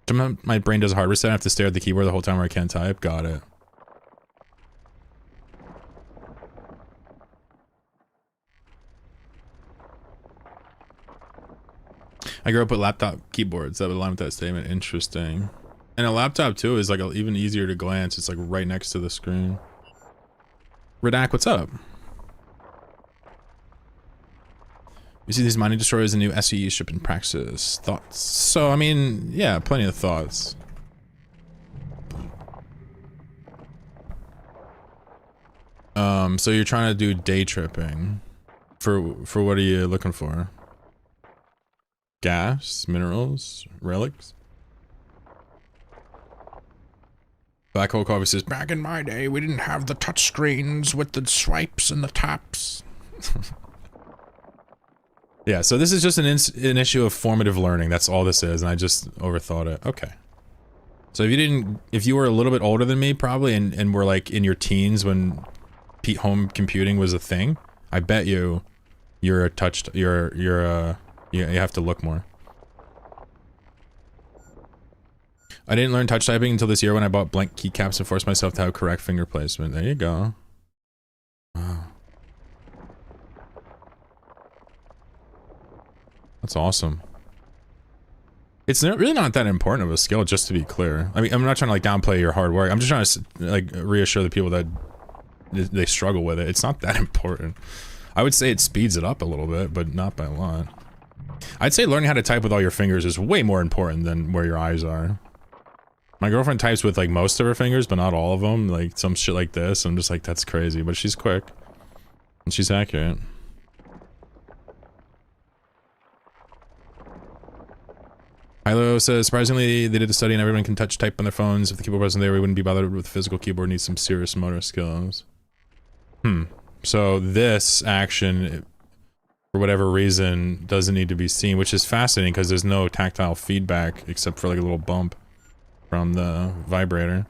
Sometimes my brain does a hard reset. I have to stare at the keyboard the whole time where I can't type. Got it. I grew up with laptop keyboards that would align with that statement. Interesting. And a laptop too is like even easier to glance. It's like right next to the screen. Redact, what's up? You see these mining destroyers and new SE ship in praxis. Thoughts? So, I mean, yeah, plenty of thoughts. So you're trying to do day tripping. For what are you looking for? Gas? Minerals? Relics? Black Hole Coffee says, back in my day, we didn't have the touch screens with the swipes and the taps. Yeah, so this is just an issue of formative learning. That's all this is, and I just overthought it. Okay. So if you were a little bit older than me, probably, and were like in your teens when home computing was a thing, I bet you you have to look more. I didn't learn touch typing until this year when I bought blank keycaps and forced myself to have correct finger placement. There you go. Wow. That's awesome. It's really not that important of a skill, just to be clear. I mean, I'm not trying to like downplay your hard work. I'm just trying to like reassure the people that they struggle with it. It's not that important. I would say it speeds it up a little bit, but not by a lot. I'd say learning how to type with all your fingers is way more important than where your eyes are. My girlfriend types with like most of her fingers, but not all of them. Like some shit like this. I'm just like, that's crazy. But she's quick. And she's accurate. Hilo says, surprisingly, they did a study and everyone can touch type on their phones. If the keyboard wasn't there, we wouldn't be bothered with physical keyboard. Needs some serious motor skills. So this action, for whatever reason, doesn't need to be seen, which is fascinating because there's no tactile feedback except for like a little bump from the vibrator.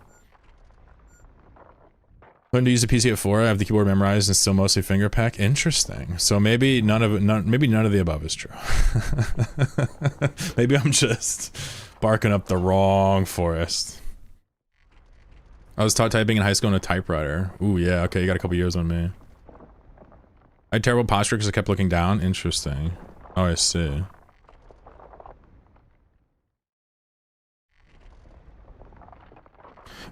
Learned to use a PC at 4. I have the keyboard memorized and still mostly finger peck. Interesting. So maybe none of the above is true. Maybe I'm just barking up the wrong forest. I was taught typing in high school on a typewriter. Ooh, yeah, okay, you got a couple years on me. I had terrible posture because I kept looking down. Interesting. Oh, I see.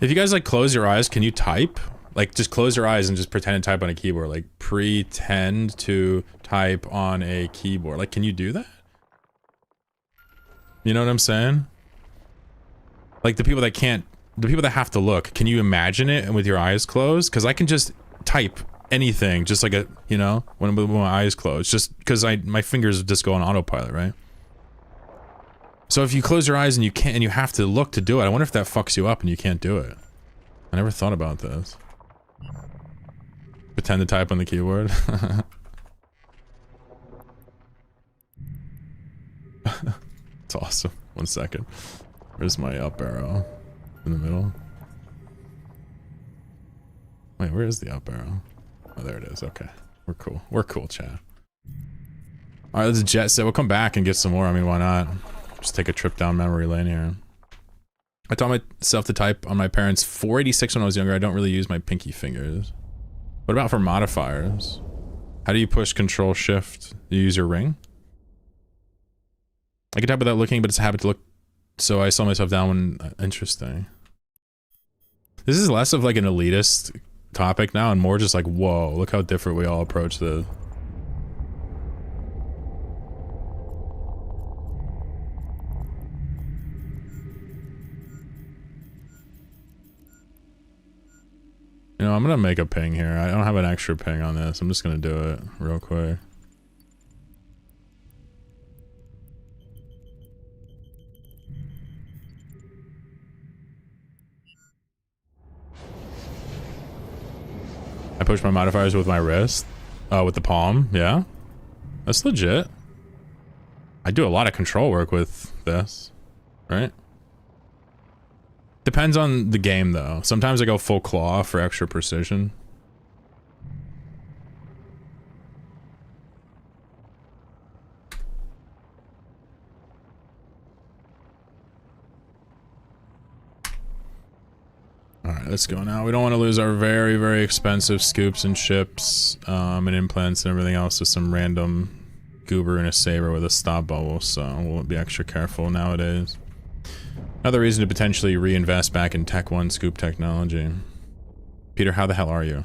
If you guys, like, close your eyes, can you type? Like, just close your eyes and just pretend to type on a keyboard. Like, pretend to type on a keyboard. Like, can you do that? You know what I'm saying? Like, the people that can't... The people that have to look, can you imagine it with your eyes closed? Because I can just type anything, just like a, you know, when my eyes closed, just because my fingers just go on autopilot, right? So if you close your eyes and you can't, and you have to look to do it, I wonder if that fucks you up and you can't do it. I never thought about this. Pretend to type on the keyboard. It's awesome. 1 second. Where's my up arrow? In the middle? Wait, where is the up arrow? Oh, there it is. Okay. We're cool. We're cool, chat. Alright, let's jet set. We'll come back and get some more. I mean, why not? Just take a trip down memory lane here. I taught myself to type on my parents' 486 when I was younger. I don't really use my pinky fingers. What about for modifiers? How do you push Control Shift? You use your ring? I can type without looking, but it's a habit to look. So I slow myself down when... Interesting. This is less of like an elitist topic now and more just like, whoa, look how different we all approach the... You know, I'm gonna make a ping here. I don't have an extra ping on this. I'm just gonna do it real quick. I push my modifiers with my wrist. With the palm, yeah. That's legit. I do a lot of control work with this, right? Depends on the game, though. Sometimes I go full claw for extra precision. Alright, let's go now. We don't want to lose our very, very expensive scoops and ships, and implants and everything else to some random goober and a saber with a stop bubble, so we'll be extra careful nowadays. Another reason to potentially reinvest back in Tech 1 scoop technology. Peter, how the hell are you?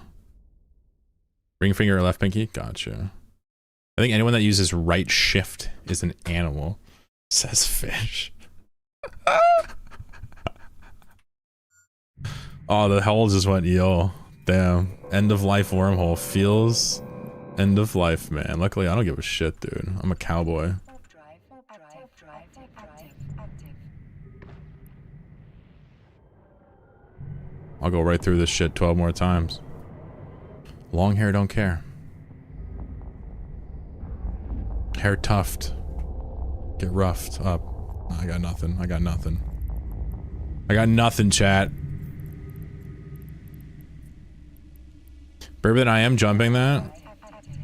Ring finger or left pinky? Gotcha. I think anyone that uses right shift is an animal, says Fish. Oh, the hell just went yo. Damn. End of life wormhole feels end of life, man. Luckily, I don't give a shit, dude. I'm a cowboy. I'll go right through this shit 12 more times. Long hair, don't care. Hair tuft. Get roughed up. I got nothing. I got nothing. I got nothing, chat. Braver than I am jumping that?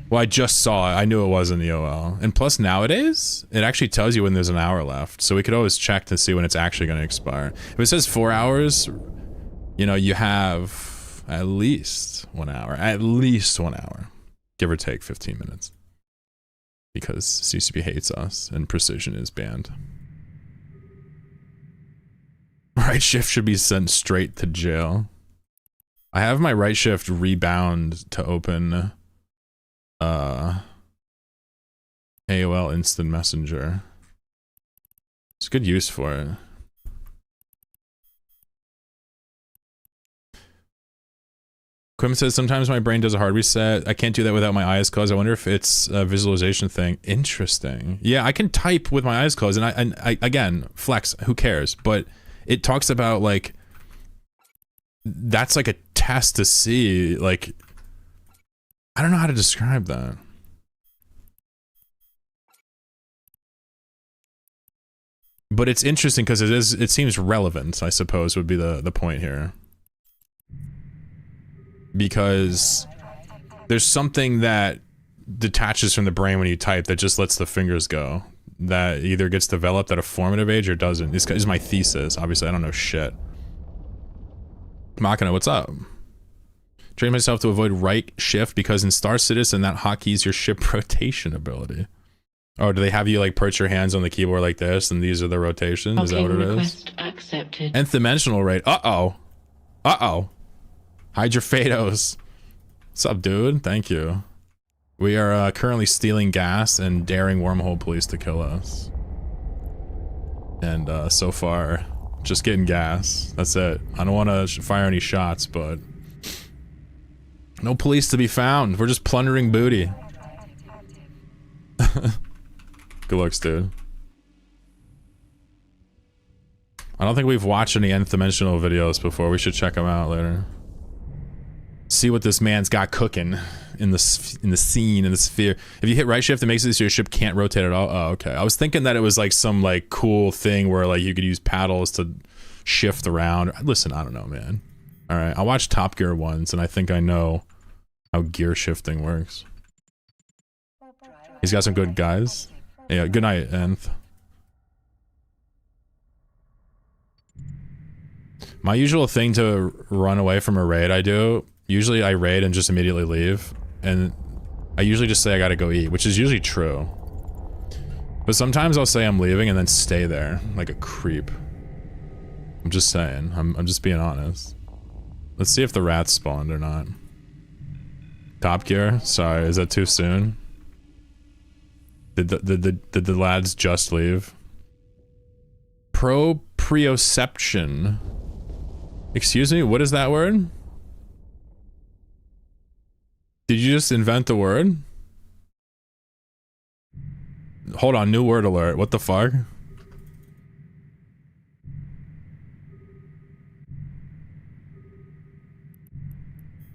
Well, I just saw it. I knew it wasn't Yioul. And plus nowadays, it actually tells you when there's an hour left. So we could always check to see when it's actually going to expire. If it says 4 hours, you know, you have at least 1 hour. At least 1 hour. Give or take 15 minutes. Because CCP hates us and precision is banned. Right shift should be sent straight to jail. I have my right shift rebound to open AOL Instant Messenger. It's good use for it. Quim says, sometimes my brain does a hard reset. I can't do that without my eyes closed. I wonder if it's a visualization thing. Interesting. Yeah, I can type with my eyes closed, and I again, flex, who cares? But it talks about, like, that's like a test to see, like, I don't know how to describe that. But it's interesting because it seems relevant, I suppose, would be the point here. Because there's something that detaches from the brain when you type that just lets the fingers go. That either gets developed at a formative age or doesn't. This is my thesis. Obviously, I don't know shit. Machina, what's up? Train myself to avoid right shift because in Star Citizen that hotkeys your ship rotation ability. Oh, do they have you like perch your hands on the keyboard like this and these are the rotations? Is that what it is? Request accepted. Nth dimensional rate. Uh-oh. Uh-oh. Hide your Fados. What's up, dude? Thank you. We are currently stealing gas and daring wormhole police to kill us. And so far, just getting gas. That's it. I don't want to fire any shots, but no police to be found. We're just plundering booty. Good looks, dude. I don't think we've watched any nth dimensional videos before. We should check them out later. See what this man's got cooking in the scene, in the sphere. If you hit right shift, it makes it so your ship can't rotate at all. Oh, okay. I was thinking that it was like some like cool thing where like you could use paddles to shift around. Listen, I don't know, man. All right, I watched Top Gear once, and I think I know how gear shifting works. He's got some good guys. Yeah, good night, Nth. My usual thing to run away from a raid I do, usually I raid and just immediately leave, and I usually just say I gotta go eat, which is usually true. But sometimes I'll say I'm leaving and then stay there, like a creep. I'm just saying, I'm just being honest. Let's see if the rats spawned or not. Top Gear? Sorry, is that too soon? Did the lads just leave? Proprioception. Excuse me, what is that word? Did you just invent the word? Hold on, new word alert. What the fuck?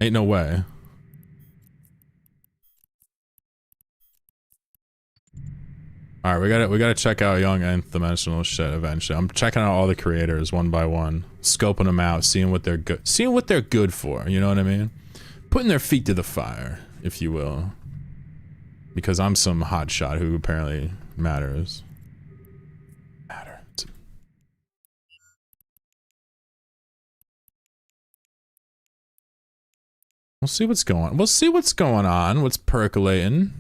Ain't no way. Alright, we gotta check out young nth dimensional shit eventually. I'm checking out all the creators one by one, scoping them out, seeing what they're good for, you know what I mean? Putting their feet to the fire, if you will. Because I'm some hotshot who apparently matters. We'll see what's going on. What's percolating.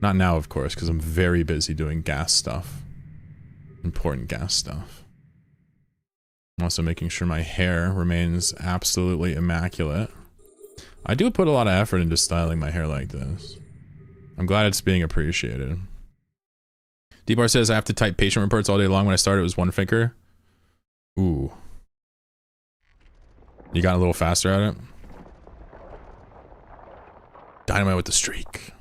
Not now, of course, because I'm very busy doing gas stuff. Important gas stuff. I'm also making sure my hair remains absolutely immaculate. I do put a lot of effort into styling my hair like this. I'm glad it's being appreciated. D-Bar says I have to type patient reports all day long. When I started, it was one finger. Ooh. You got a little faster at it? Dynamite with the streak.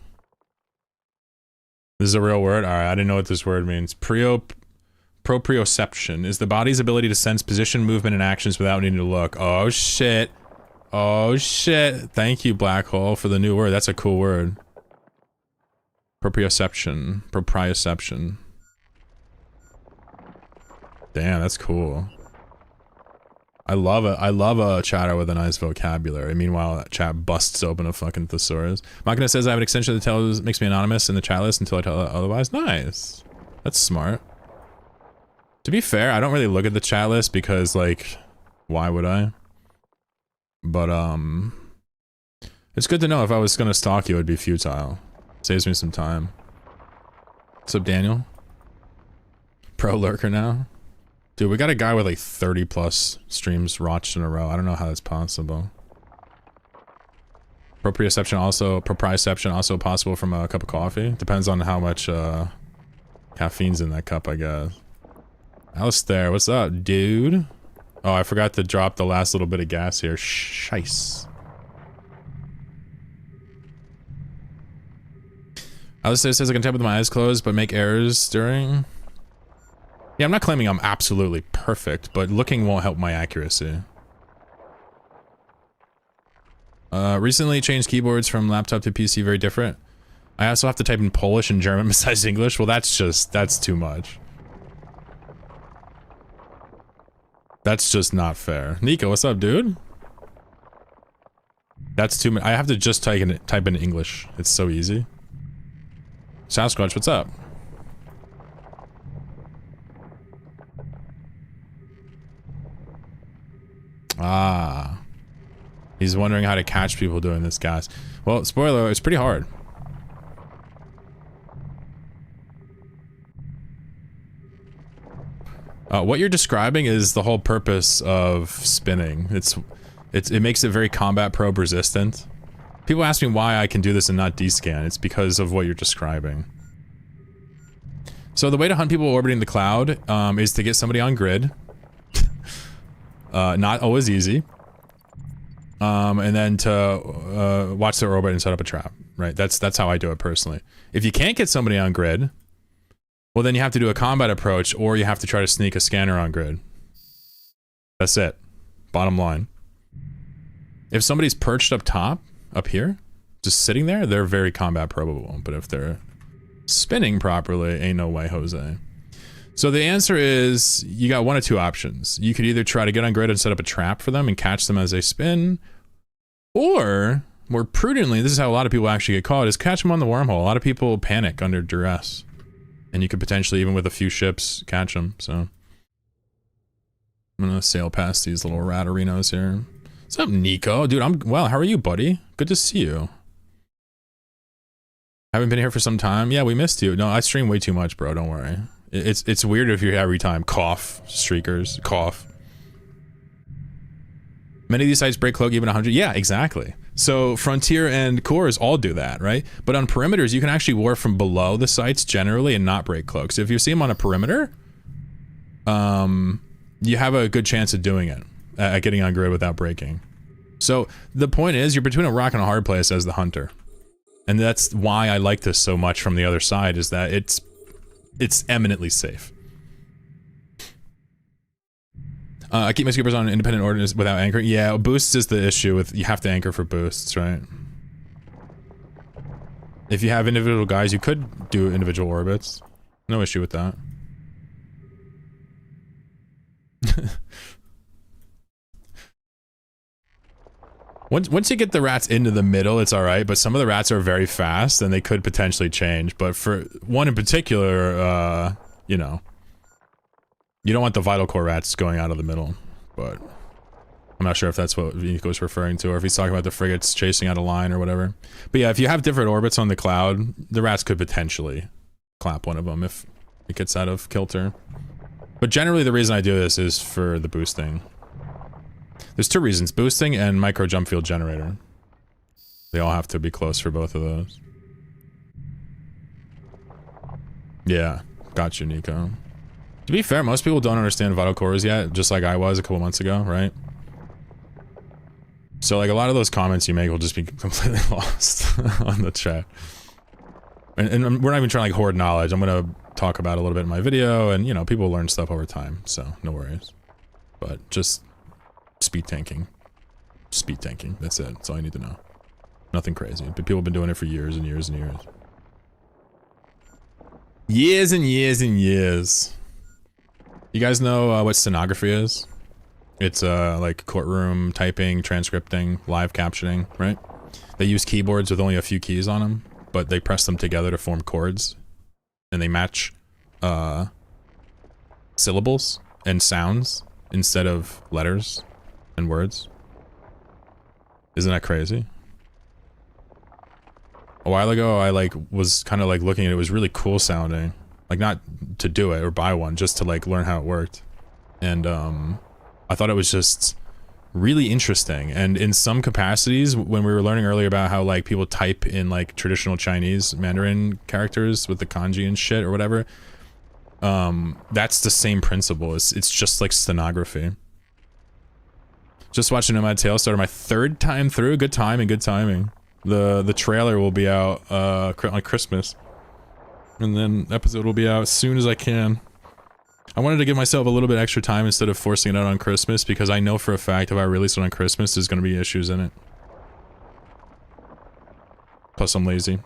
This is a real word? Alright, I didn't know what this word means. Proprioception is the body's ability to sense position, movement, and actions without needing to look. Oh shit. Oh shit. Thank you, Black Hole, for the new word. That's a cool word. Proprioception. Proprioception. Damn, that's cool. I love a chatter with a nice vocabulary. Meanwhile, that chat busts open a fucking thesaurus. Machina says I have an extension that makes me anonymous in the chat list until I tell otherwise. Nice. That's smart. To be fair, I don't really look at the chat list because, like, why would I? But, it's good to know if I was gonna stalk you, it'd be futile. Saves me some time. What's up, Daniel? Pro lurker now? Dude, we got a guy with like 30 plus streams watched in a row. I don't know how that's possible. Proprioception also possible from a cup of coffee. Depends on how much caffeine's in that cup, I guess. Alistair, what's up, dude? Oh, I forgot to drop the last little bit of gas here. Shice. Alistair says I can type with my eyes closed, but make errors during. Yeah, I'm not claiming I'm absolutely perfect, but looking won't help my accuracy. Recently changed keyboards from laptop to PC, very different. I also have to type in Polish and German besides English. Well, that's too much. That's just not fair. Nico, what's up, dude? That's too much. I have to just type in English. It's so easy. Sasquatch, what's up? Ah. He's wondering how to catch people doing this, guys. Well, spoiler, it's pretty hard. What you're describing is the whole purpose of spinning. It makes it very combat probe resistant. People ask me why I can do this and not descan. It's because of what you're describing. So the way to hunt people orbiting the cloud is to get somebody on grid. Not always easy. And then to watch their orbit and set up a trap. Right? That's how I do it personally. If you can't get somebody on grid, well then you have to do a combat approach, or you have to try to sneak a scanner on grid. That's it. Bottom line. If somebody's perched up top, up here, just sitting there, they're very combat probable. But if they're spinning properly, ain't no way, Jose. So the answer is, you got one of two options. You could either try to get on grid and set up a trap for them and catch them as they spin, or, more prudently, this is how a lot of people actually get caught, is catch them on the wormhole. A lot of people panic under duress. And you could potentially, even with a few ships, catch them, so. I'm gonna sail past these little ratterinos here. What's up, Nico? Dude, I'm well, how are you, buddy? Good to see you. Haven't been here for some time. Yeah, we missed you. No, I stream way too much, bro, don't worry. It's weird if you're here every time. Cough, streakers, cough. Many of these sites break cloak even 100. Yeah, exactly. So Frontier and Cores all do that, right? But on perimeters, you can actually warp from below the sites generally and not break cloaks. If you see them on a perimeter, you have a good chance of doing it, at getting on grid without breaking. So the point is, you're between a rock and a hard place as the hunter. And that's why I like this so much from the other side, is that it's eminently safe. I keep my scoopers on independent ordnance without anchoring. Yeah, boosts is the issue with, you have to anchor for boosts, right? If you have individual guys, you could do individual orbits. No issue with that. Once you get the rats into the middle, it's alright, but some of the rats are very fast and they could potentially change. But for one in particular, you know, you don't want the vital core rats going out of the middle, but I'm not sure if that's what Nico's referring to, or if he's talking about the frigates chasing out a line or whatever. But yeah, if you have different orbits on the cloud, the rats could potentially clap one of them if it gets out of kilter. But generally the reason I do this is for the boosting. There's two reasons, boosting and micro jump field generator. They all have to be close for both of those. Yeah, got you, Nico. To be fair, most people don't understand vital cores yet, just like I was a couple months ago, right? So like a lot of those comments you make will just be completely lost on the chat. And we're not even trying to like hoard knowledge. I'm gonna talk about it a little bit in my video, and you know, people learn stuff over time, so no worries. But just speed tanking. Speed tanking, that's it. That's all you need to know. Nothing crazy, but people have been doing it for years and years and years. Years and years and years. You guys know what stenography is? It's like courtroom typing, transcripting, live captioning, right? They use keyboards with only a few keys on them, but they press them together to form chords, and they match syllables and sounds instead of letters and words. Isn't that crazy? A while ago, I like was kind of like looking at it, it was really cool sounding. Like not to do it or buy one, just to like learn how it worked. And I thought it was just really interesting. And in some capacities, when we were learning earlier about how like people type in like traditional Chinese Mandarin characters with the kanji and shit or whatever, that's the same principle. It's just like stenography. Just watching Nomad Tales started my third time through. Good timing, good timing. The trailer will be out on Christmas. And then episode will be out as soon as I can. I wanted to give myself a little bit extra time instead of forcing it out on Christmas, because I know for a fact if I release it on Christmas, there's going to be issues in it. Plus I'm lazy.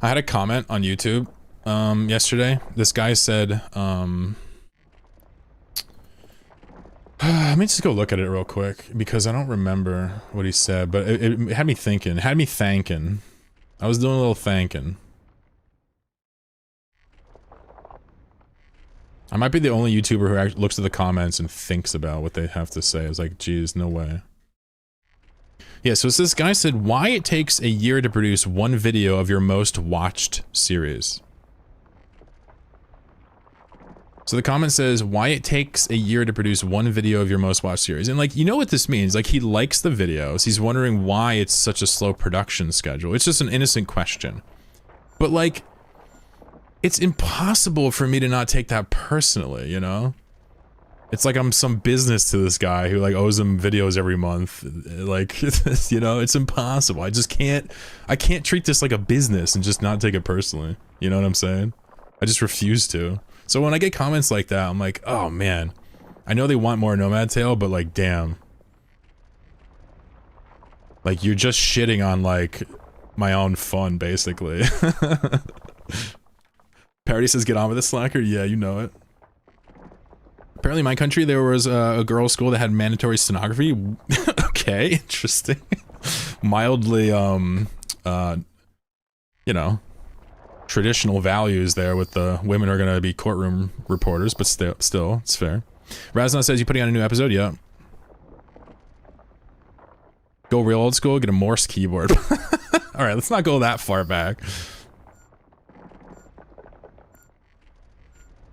I had a comment on YouTube yesterday. This guy said, let me just go look at it real quick because I don't remember what he said, but it had me thinking, had me thanking. I was doing a little thanking. I might be the only YouTuber who actually looks at the comments and thinks about what they have to say. I was like, geez, no way. Yeah, so this guy said, why it takes a year to produce one video of your most watched series. So the comment says, why it takes a year to produce one video of your most watched series. And like, you know what this means? Like, he likes the videos. He's wondering why it's such a slow production schedule. It's just an innocent question. But like, it's impossible for me to not take that personally, you know? It's like I'm some business to this guy who like owes him videos every month. Like, you know, it's impossible. I can't treat this like a business and just not take it personally. You know what I'm saying? I just refuse to. So when I get comments like that, I'm like, oh man, I know they want more Nomad Tale, but like, damn. Like, you're just shitting on like my own fun, basically. Parody says, get on with it, Slacker. Yeah, you know it. Apparently in my country, there was a girls' school that had mandatory stenography. Okay, interesting. Mildly, you know, traditional values there with the women are gonna be courtroom reporters, but still, it's fair. Razna says, you putting on a new episode? Yeah. Go real old school, get a Morse keyboard. Alright, let's not go that far back.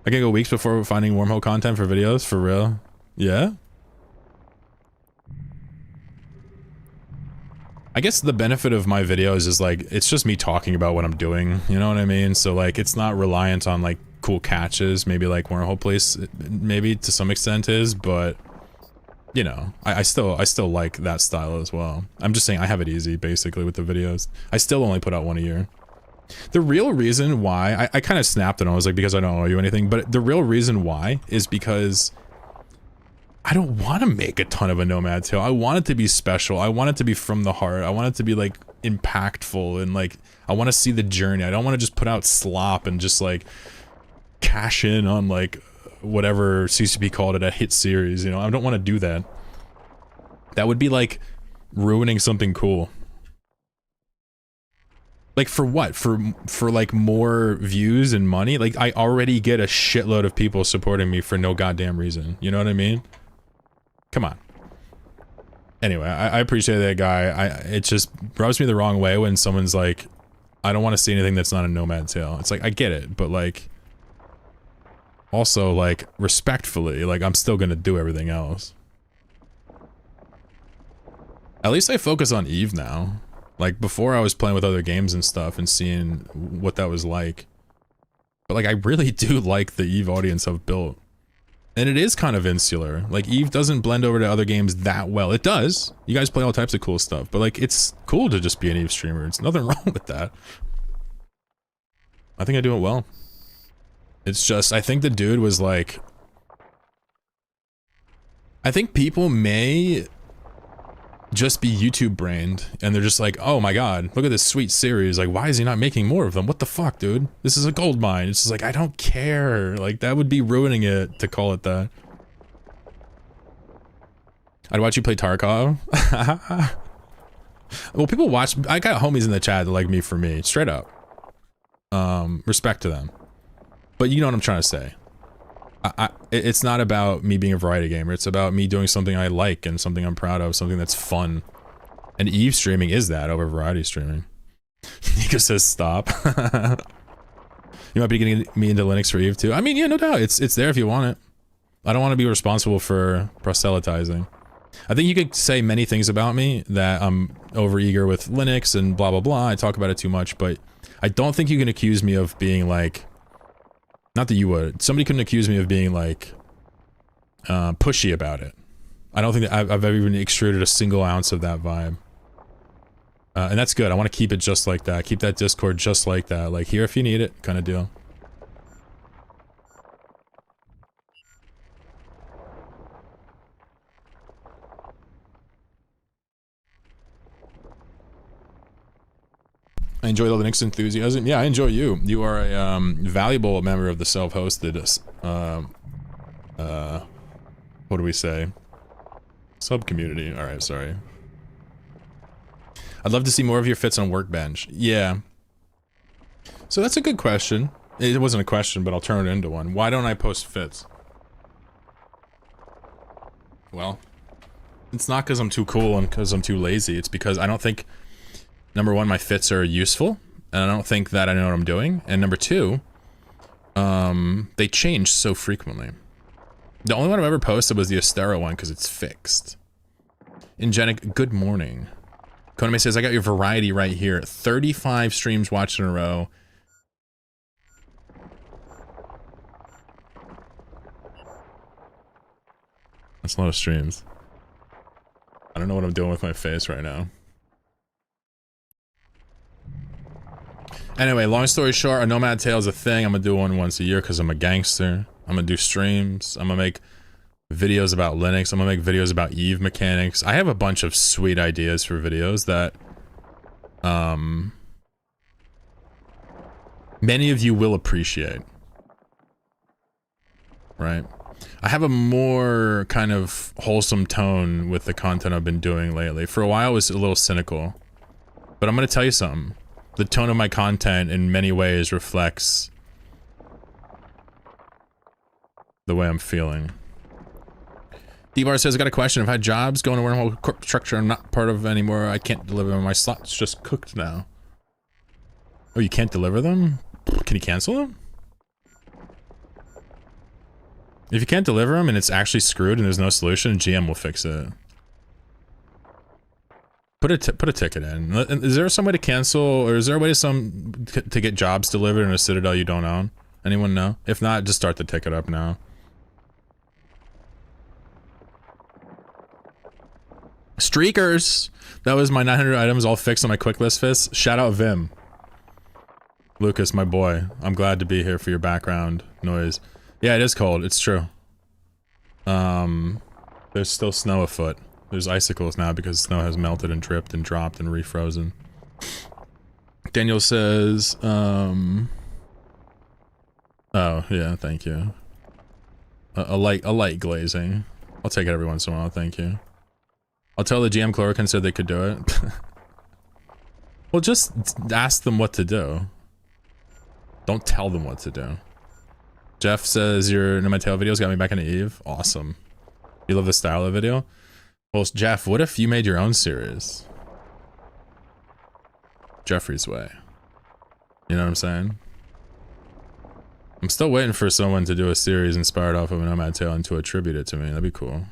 I can go weeks before finding wormhole content for videos, for real. Yeah? I guess the benefit of my videos is like, it's just me talking about what I'm doing, you know what I mean? So like, it's not reliant on like cool catches, maybe like Wormhole Place, maybe to some extent is, but you know, I still like that style as well. I'm just saying I have it easy basically with the videos. I still only put out one a year. The real reason why, I kind of snapped and I was like, because I don't owe you anything, but the real reason why is because I don't want to make a ton of a Nomad Tale. I want it to be special. I want it to be from the heart. I want it to be like impactful and like, I want to see the journey. I don't want to just put out slop and just like cash in on like whatever CCP called it, a hit series, you know? I don't want to do that. That would be like ruining something cool. Like for what? For like more views and money? Like I already get a shitload of people supporting me for no goddamn reason. You know what I mean? Come on. Anyway, I appreciate that guy. It just rubs me the wrong way when someone's like, I don't want to see anything that's not a Nomad Tale. It's like, I get it, but like, also like, respectfully, like I'm still gonna do everything else. At least I focus on Eve now. Like, before I was playing with other games and stuff and seeing what that was like. But like, I really do like the Eve audience I've built. And it is kind of insular. Like, Eve doesn't blend over to other games that well. It does. You guys play all types of cool stuff. But like, it's cool to just be an Eve streamer. It's nothing wrong with that. I think I do it well. It's just, I think the dude was like... I think people may just be YouTube brained and they're just like, oh my god, look at this sweet series, like why is he not making more of them? What the fuck, dude? This is a gold mine. It's just like, I don't care. Like that would be ruining it to call it that. I'd watch you play Tarkov. Well, people watch, I got homies in the chat that like me for me, straight up. Respect to them. But you know what I'm trying to say. It's not about me being a variety gamer, it's about me doing something I like and something I'm proud of, something that's fun. And Eve streaming is that over variety streaming. Nico says stop. You might be getting me into Linux for Eve too. I mean, yeah, no doubt, it's there if you want it. I don't want to be responsible for proselytizing. I think you could say many things about me, that I'm overeager with Linux and blah blah blah, I talk about it too much, but I don't think you can accuse me of being like, not that you would. Somebody couldn't accuse me of being like pushy about it. I don't think that I've ever even extruded a single ounce of that vibe. And that's good. I want to keep it just like that. Keep that Discord just like that. Like, here if you need it kind of deal. enjoy the Linux enthusiasm. Yeah, I enjoy you. You are a valuable member of the self-hosted, what do we say? Sub-community. Alright, sorry. I'd love to see more of your fits on Workbench. Yeah. So that's a good question. It wasn't a question, but I'll turn it into one. Why don't I post fits? Well, it's not because I'm too cool and because I'm too lazy. It's because I don't think, number one, my fits are useful, and I don't think that I know what I'm doing. And number two, they change so frequently. The only one I've ever posted was the Astera one because it's fixed. Ingenic, good morning. Konami says, I got your variety right here. 35 streams watched in a row. That's a lot of streams. I don't know what I'm doing with my face right now. Anyway, long story short, a Nomad Tale is a thing. I'm gonna do one once a year because I'm a gangster. I'm gonna do streams. I'm gonna make videos about Linux. I'm gonna make videos about Eve mechanics. I have a bunch of sweet ideas for videos that many of you will appreciate. Right? I have a more kind of wholesome tone with the content I've been doing lately. For a while it was a little cynical. But I'm gonna tell you something. The tone of my content in many ways reflects the way I'm feeling. D-Bar says, I got a question. I've had jobs going to wormhole corp structure I'm not part of anymore. I can't deliver them. My slot's just cooked now. Oh, you can't deliver them? Can you cancel them? If you can't deliver them and it's actually screwed and there's no solution, GM will fix it. Put a ticket in. Is there some way to cancel, or is there a way to get jobs delivered in a Citadel you don't own? Anyone know? If not, just start the ticket up now. Streakers! That was my 900 items all fixed on my quick list fist. Shout out Vim. Lucas, my boy. I'm glad to be here for your background noise. Yeah, it is cold. It's true. There's still snow afoot. There's icicles now because snow has melted and dripped and dropped and refrozen. Daniel says, oh, yeah, thank you. A light glazing. I'll take it every once in a while, thank you. I'll tell the GM Chlorokin said they could do it. Well, just ask them what to do. Don't tell them what to do. Jeff says your No My Tail videos got me back into Eve. Awesome. You love the style of video? Well, Jeff, what if you made your own series? Jeffrey's Way. You know what I'm saying? I'm still waiting for someone to do a series inspired off of a Nomad Tale and to attribute it to me. That'd be cool.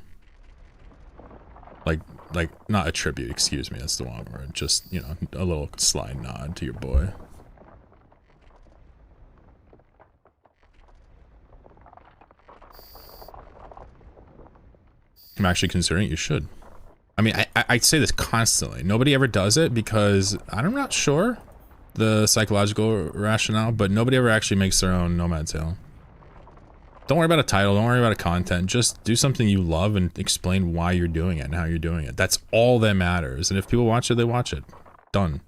Like, not attribute, excuse me, that's the wrong word. Just, you know, a little sly nod to your boy. I'm actually considering you should. I mean, I say this constantly. Nobody ever does it because I'm not sure the psychological rationale, but nobody ever actually makes their own Nomad Tale. Don't worry about a title, don't worry about a content. Just do something you love and explain why you're doing it and how you're doing it. That's all that matters. And if people watch it, they watch it. Done.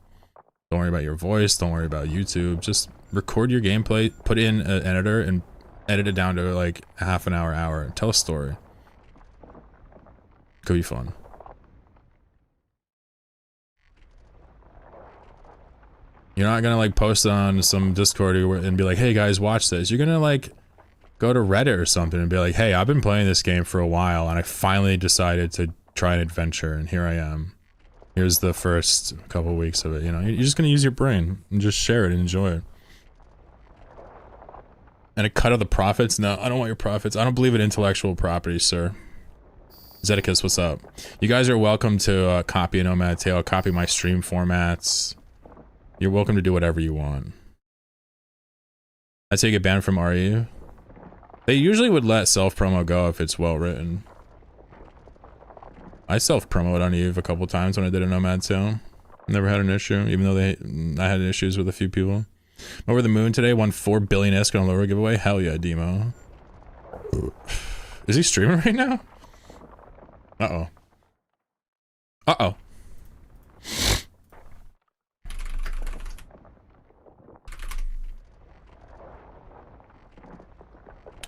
Don't worry about your voice, don't worry about YouTube. Just record your gameplay, put in an editor, and edit it down to like a half an hour. Tell a story. Could be fun. You're not gonna like post on some Discord and be like, hey guys, watch this. You're gonna like go to Reddit or something and be like, hey, I've been playing this game for a while and I finally decided to try an adventure and here I am. Here's the first couple weeks of it, you know? You're just gonna use your brain and just share it and enjoy it. And a cut of the profits? No, I don't want your profits. I don't believe in intellectual property, sir. Zeticus, what's up? You guys are welcome to copy a Nomad Tale, copy my stream formats. You're welcome to do whatever you want. I'd say get banned from RE. They usually would let self-promo go if it's well written. I self-promoted on Eve a couple times when I did a Nomad Tale. Never had an issue, even though I had issues with a few people. I'm over the moon today, won 4 billion ISK on a lower giveaway. Hell yeah, Demo. Is he streaming right now? Uh-oh. Uh-oh.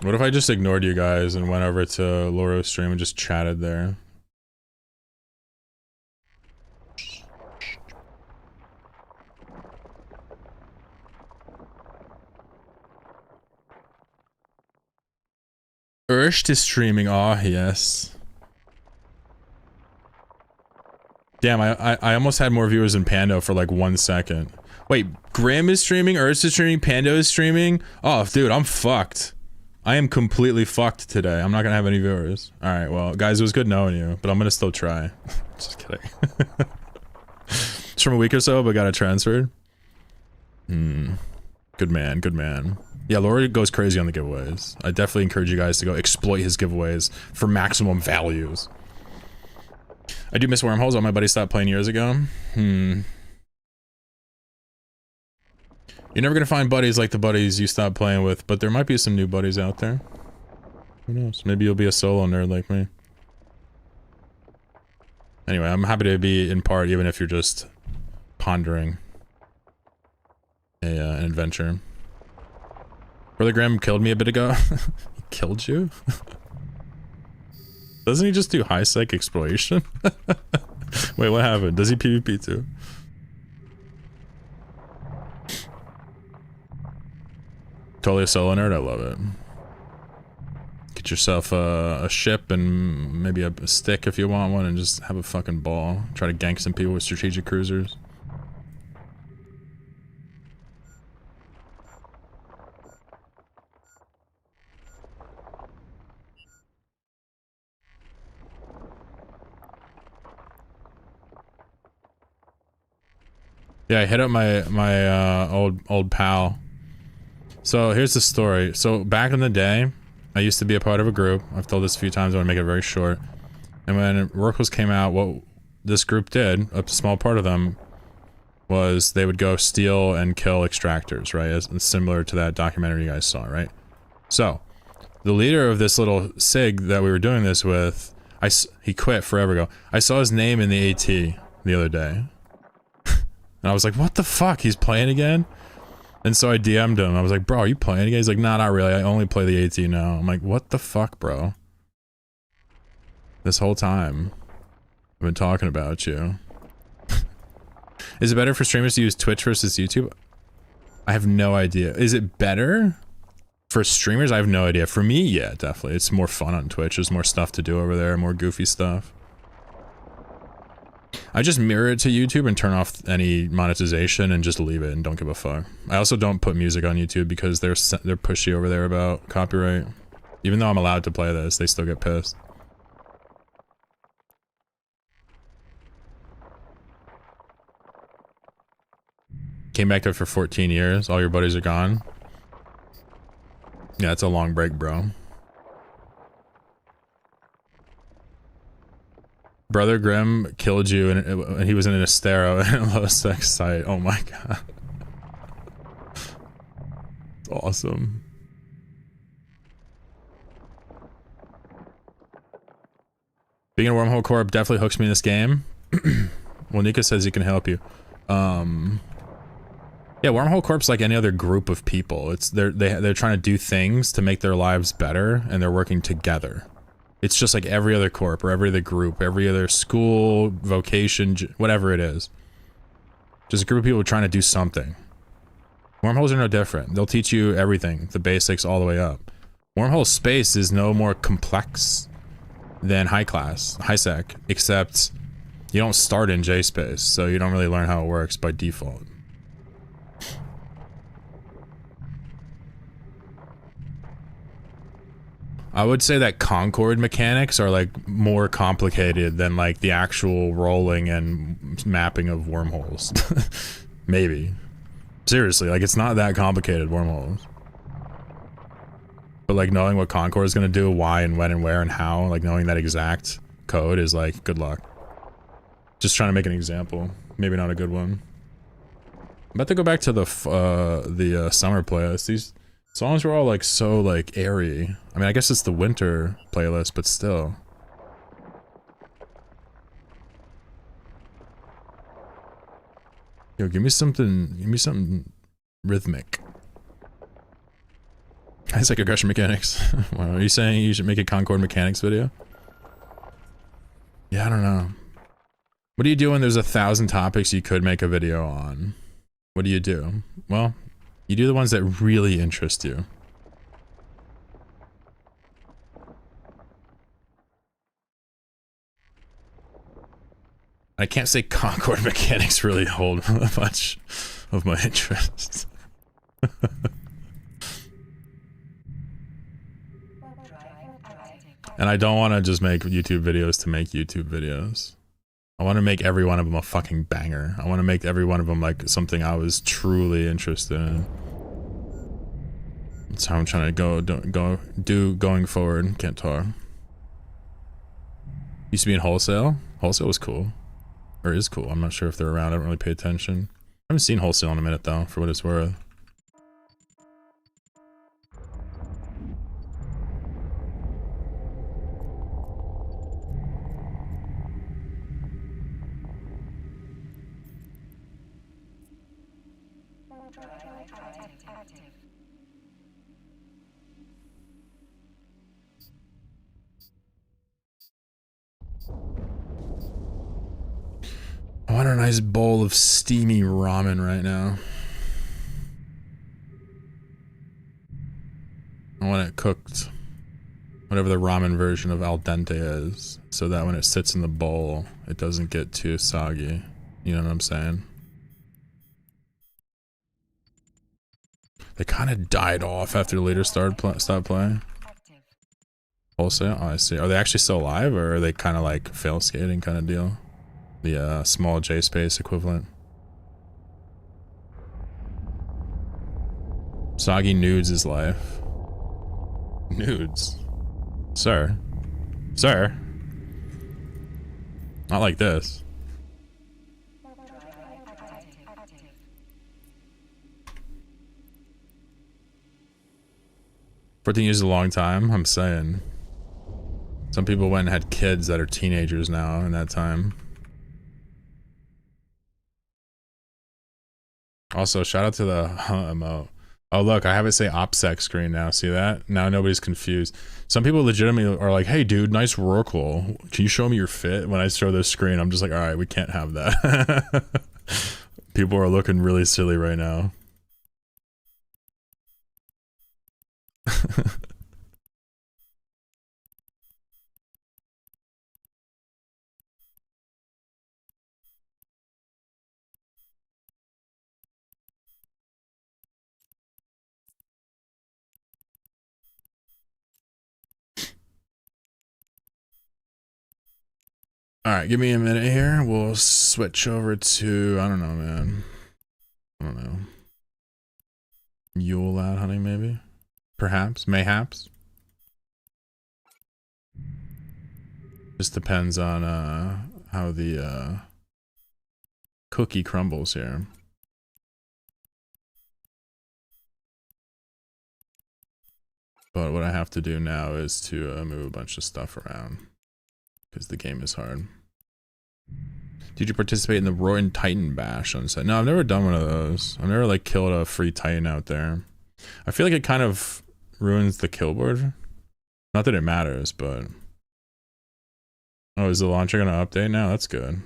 What if I just ignored you guys and went over to Loro's stream and just chatted there? Ursht is streaming. Oh, yes. Damn, I almost had more viewers than Pando for like 1 second. Wait, Grim is streaming, Ursht is streaming, Pando is streaming? Oh, dude, I'm fucked. I am completely fucked today. I'm not gonna have any viewers. Alright, well, guys, it was good knowing you, but I'm gonna still try. Just kidding. It's from a week or so, but got it transferred. Good man, good man. Yeah, Laura goes crazy on the giveaways. I definitely encourage you guys to go exploit his giveaways for maximum values. I do miss wormholes. All my buddies stopped playing years ago. You're never gonna find buddies like the buddies you stopped playing with, but there might be some new buddies out there. Who knows? Maybe you'll be a solo nerd like me. Anyway, I'm happy to be in part, even if you're just pondering an adventure. Brother Graham killed me a bit ago. He killed you? Doesn't he just do high sec exploration? Wait, what happened? Does he PvP too? Totally a solo nerd, I love it. Get yourself a ship and maybe a stick if you want one and just have a fucking ball. Try to gank some people with strategic cruisers. Yeah, I hit up my old pal. So here's the story. So back in the day, I used to be a part of a group. I've told this a few times. I want to make it very short. And when Rorquals came out, what this group did, a small part of them, was they would go steal and kill extractors, right? As similar to that documentary you guys saw, right? So the leader of this little SIG that we were doing this with, he quit forever ago. I saw his name in the AT the other day. And I was like, what the fuck? He's playing again? And so I DM'd him. I was like, bro, are you playing again? He's like, nah, not really. I only play the AT now. I'm like, what the fuck, bro? This whole time, I've been talking about you. Is it better for streamers to use Twitch versus YouTube? I have no idea. Is it better for streamers? I have no idea. For me, yeah, definitely. It's more fun on Twitch. There's more stuff to do over there, more goofy stuff. I just mirror it to YouTube and turn off any monetization and just leave it and don't give a fuck. I also don't put music on YouTube because they're pushy over there about copyright. Even though I'm allowed to play this, they still get pissed. Came back to it for 14 years. All your buddies are gone. Yeah, it's a long break, bro. Brother Grimm killed you and he was in an Estero in a low sex site. Oh my god. It's awesome. Being a wormhole corp definitely hooks me in this game. Well, Nika says he can help you. Yeah, Wormhole Corp's like any other group of people. It's they're trying to do things to make their lives better, and they're working together. It's just like every other corp or every other group, every other school, vocation, whatever it is. Just a group of people trying to do something. Wormholes are no different. They'll teach you everything, the basics all the way up. Wormhole space is no more complex than high sec, except you don't start in JSpace, so you don't really learn how it works by default. I would say that Concord mechanics are like more complicated than like the actual rolling and mapping of wormholes. Maybe. Seriously, like it's not that complicated, wormholes. But like knowing what Concord is gonna do, why and when and where and how, like knowing that exact code is like, good luck. Just trying to make an example. Maybe not a good one. I'm about to go back to the summer playlist. These songs were all like so like airy. I mean, I guess it's the winter playlist, but still. Yo, give me something rhythmic. I like aggression mechanics. Well, are you saying you should make a Concord mechanics video? Yeah, I don't know. What do you do when there's 1,000 topics you could make a video on? What do you do? Well, you do the ones that really interest you. I can't say Concord mechanics really hold much of my interest. And I don't want to just make YouTube videos to make YouTube videos. I want to make every one of them a fucking banger. I want to make every one of them like something I was truly interested in. That's how I'm trying to do going forward. Can't talk. Used to be in Wholesale. Wholesale was cool. Or is cool. I'm not sure if they're around. I don't really pay attention. I haven't seen Wholesale in a minute though, for what it's worth. I want a nice bowl of steamy ramen right now. I want it cooked, whatever the ramen version of al dente is, so that when it sits in the bowl, it doesn't get too soggy. You know what I'm saying? They kind of died off after later stopped playing. Wholesale? Oh, I see. Are they actually still alive, or are they kind of like fail skating kind of deal? The small J space equivalent. Soggy nudes is life. Nudes? Sir? Sir? Not like this. $14 years is a long time, I'm saying. Some people went and had kids that are teenagers now in that time. Also, shout out to the emote. Oh look, I have it say OPSEC screen now, see that? Now nobody's confused. Some people legitimately are like, hey dude, nice Rorqual. Can you show me your fit? When I show this screen, I'm just like, alright, we can't have that. People are looking really silly right now. Alright, give me a minute here. We'll switch over to, I don't know, man. I don't know. Yioul LAD Hunting, maybe? Perhaps? Mayhaps? Just depends on how the cookie crumbles here. But what I have to do now is to move a bunch of stuff around. Because the game is hard. Did you participate in the Roaring Titan Bash on set? No, I've never done one of those. I've never like killed a free Titan out there. I feel like it kind of ruins the kill board. Not that it matters, but... Oh, is the launcher gonna update now? That's good.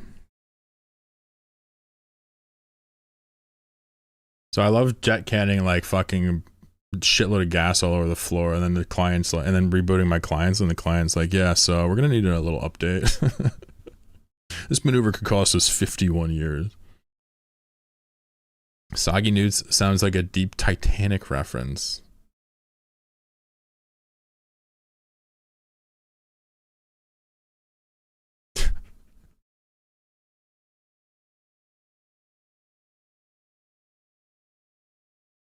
So I love jet canning like fucking shitload of gas all over the floor, and then the clients and then rebooting my clients, and the client's like, yeah, so we're gonna need a little update. This maneuver could cost us 51 years. Soggy Nudes sounds like a deep Titanic reference.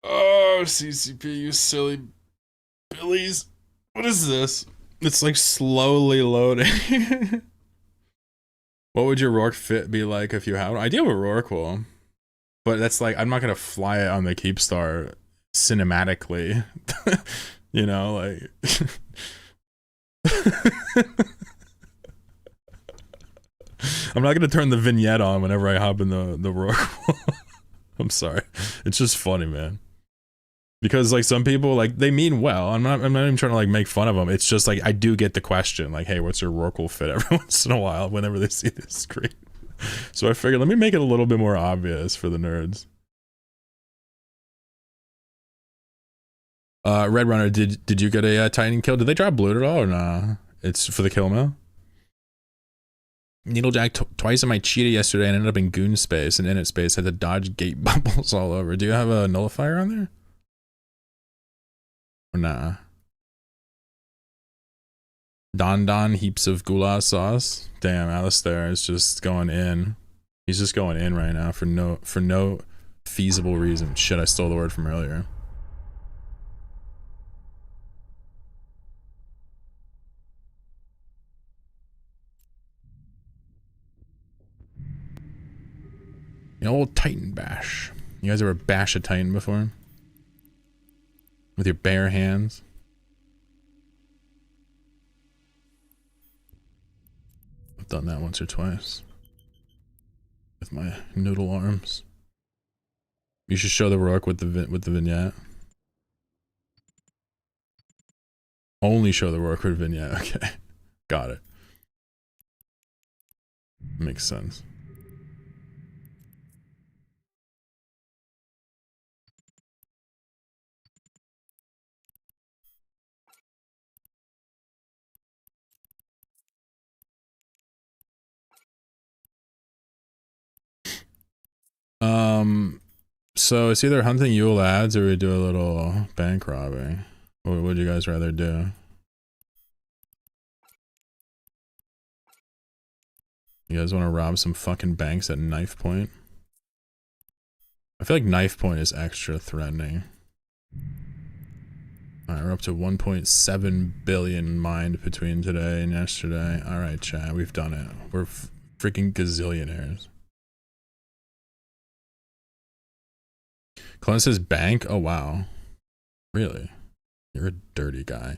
Oh, CCP, you silly billies. What is this? It's like slowly loading. What would your Rourke fit be like if you had one? I do have a Rorqual, but that's like, I'm not gonna fly it on the Keepstar cinematically. You know, like... I'm not gonna turn the vignette on whenever I hop in the Rorqual. I'm sorry. It's just funny, man. Because like some people, like, they mean well. I'm not even trying to like make fun of them. It's just like I do get the question like, hey, what's your Rorqual fit every once in a while whenever they see this screen. So I figured let me make it a little bit more obvious for the nerds. Red Runner, did you get a Titan kill? Did they drop Blood at all or nah? It's for the kill mill. Needlejack twice in my cheetah yesterday and ended up in goon space and init space. Had to dodge gate bubbles all over. Do you have a nullifier on there? Or nah? Don heaps of goulash sauce. Damn, Alistair is just going in. He's just going in right now for no feasible reason. Shit, I stole the word from earlier. An old Titan bash. You guys ever bash a Titan before? With your bare hands? I've done that once or twice. With my noodle arms. You should show the Rourke with the vignette. Only show the Rourke with vignette. Okay. Got it. Makes sense. So it's either hunting Yioul lads or we do a little bank robbing. What would you guys rather do? You guys want to rob some fucking banks at knife point? I feel like knife point is extra threatening. Alright, we're up to 1.7 billion mined between today and yesterday. Alright, chat, we've done it. We're freaking gazillionaires. Clone says bank? Oh wow. Really? You're a dirty guy.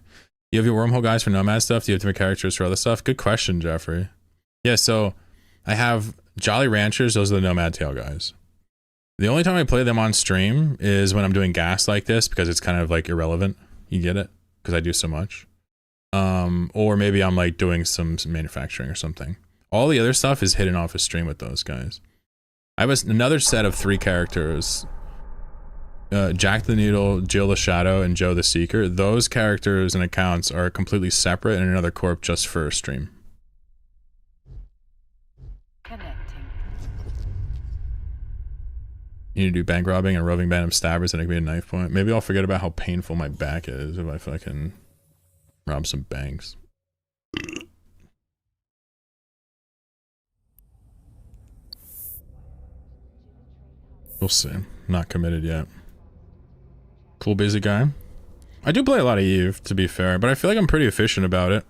You have your wormhole guys for nomad stuff? Do you have different characters for other stuff? Good question, Jeffrey. Yeah, so I have Jolly Ranchers, those are the nomad tail guys. The only time I play them on stream is when I'm doing gas like this because it's kind of like irrelevant. You get it? Because I do so much. Or maybe I'm like doing some manufacturing or something. All the other stuff is hidden off a stream with those guys. I have another set of 3 characters. Jack the Needle, Jill the Shadow, and Joe the Seeker. Those characters and accounts are completely separate in another corp just for a stream. Connecting. You need to do bank robbing and roving band of stabbers and it can be a knife point. Maybe I'll forget about how painful my back is if I fucking rob some banks. We'll see. Not committed yet. Cool busy guy. I do play a lot of Eve, to be fair, but I feel like I'm pretty efficient about it.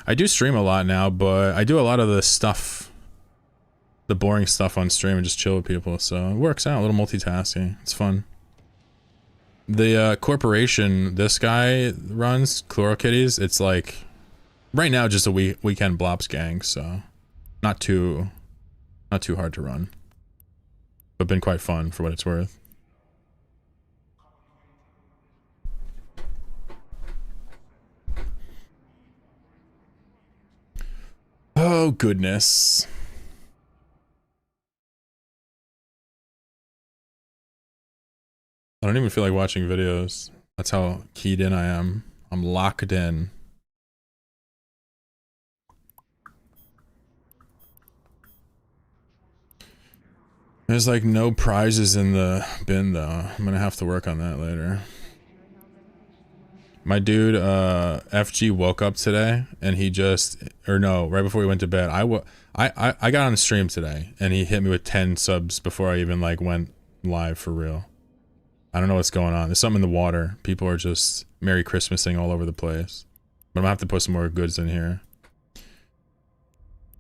I do stream a lot now, but I do a lot of the stuff, the boring stuff on stream and just chill with people, so it works out. A little multitasking. It's fun. The corporation this guy runs, ChloroKitties, it's like right now just a weekend Blops gang, so not too hard to run, but been quite fun for what it's worth. Oh goodness. I don't even feel like watching videos. That's how keyed in I am. I'm locked in. There's like no prizes in the bin though. I'm gonna have to work on that later. My dude, FG woke up today and he just, or no, right before we went to bed, I got on the stream today and he hit me with 10 subs before I even like went live for real. I don't know what's going on. There's something in the water. People are just Merry Christmasing all over the place. But I'm gonna have to put some more goods in here.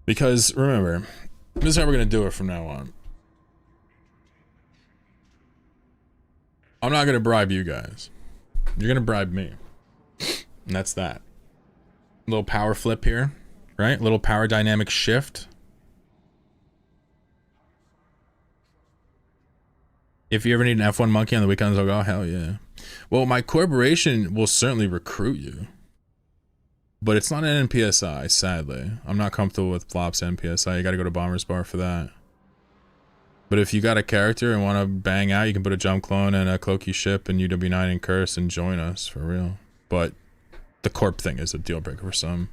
Because remember, this is how we're gonna do it from now on. I'm not gonna bribe you guys. You're gonna bribe me. And that's that. Little power flip here, right? Little power dynamic shift. If you ever need an F1 monkey on the weekends, I'll go, hell yeah. Well, my corporation will certainly recruit you. But it's not an NPSI, sadly. I'm not comfortable with flops NPSI. You gotta go to Bomber's Bar for that. But if you got a character and want to bang out, you can put a jump clone and a cloaky ship and UW9 and curse and join us, for real. But the corp thing is a deal breaker for some.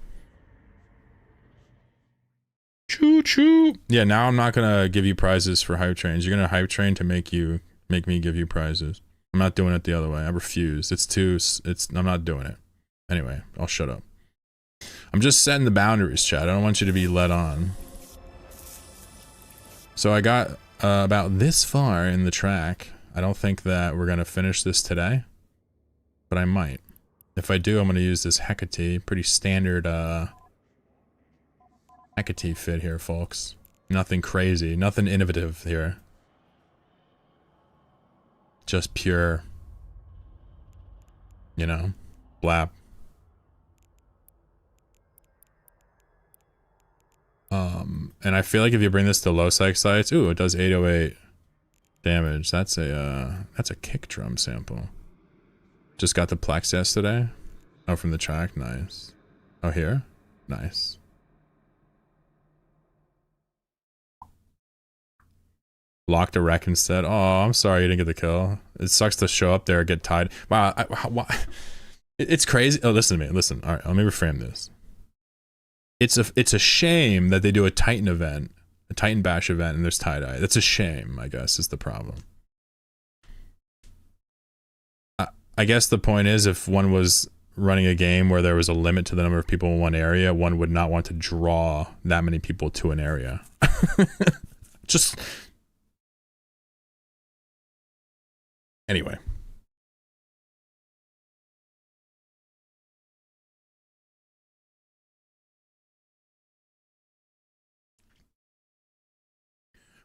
Choo choo. Yeah, now I'm not gonna give you prizes for hype trains. You're gonna hype train to make me give you prizes. I'm not doing it the other way. I refuse. I'm not doing it. Anyway, I'll shut up. I'm just setting the boundaries, chat. I don't want you to be led on. So I got about this far in the track. I don't think that we're gonna finish this today, but I might. If I do, I'm gonna use this Hecate, pretty standard Hecate fit here, folks. Nothing crazy, nothing innovative here. Just pure, you know, blap. And I feel like if you bring this to low psych sites, ooh, it does 808 damage. That's a kick drum sample. Just got the Plex yesterday. Oh, from the track, nice. Oh, here? Nice. Locked a wreck instead. Oh, I'm sorry you didn't get the kill. It sucks to show up there and get tied. Wow, it's crazy. Oh, listen to me, listen. All right, let me reframe this. It's a shame that they do a Titan event, a Titan Bash event, and there's tie-dye. That's a shame, I guess, is the problem. I guess the point is, if one was running a game where there was a limit to the number of people in one area, one would not want to draw that many people to an area. Just... Anyway.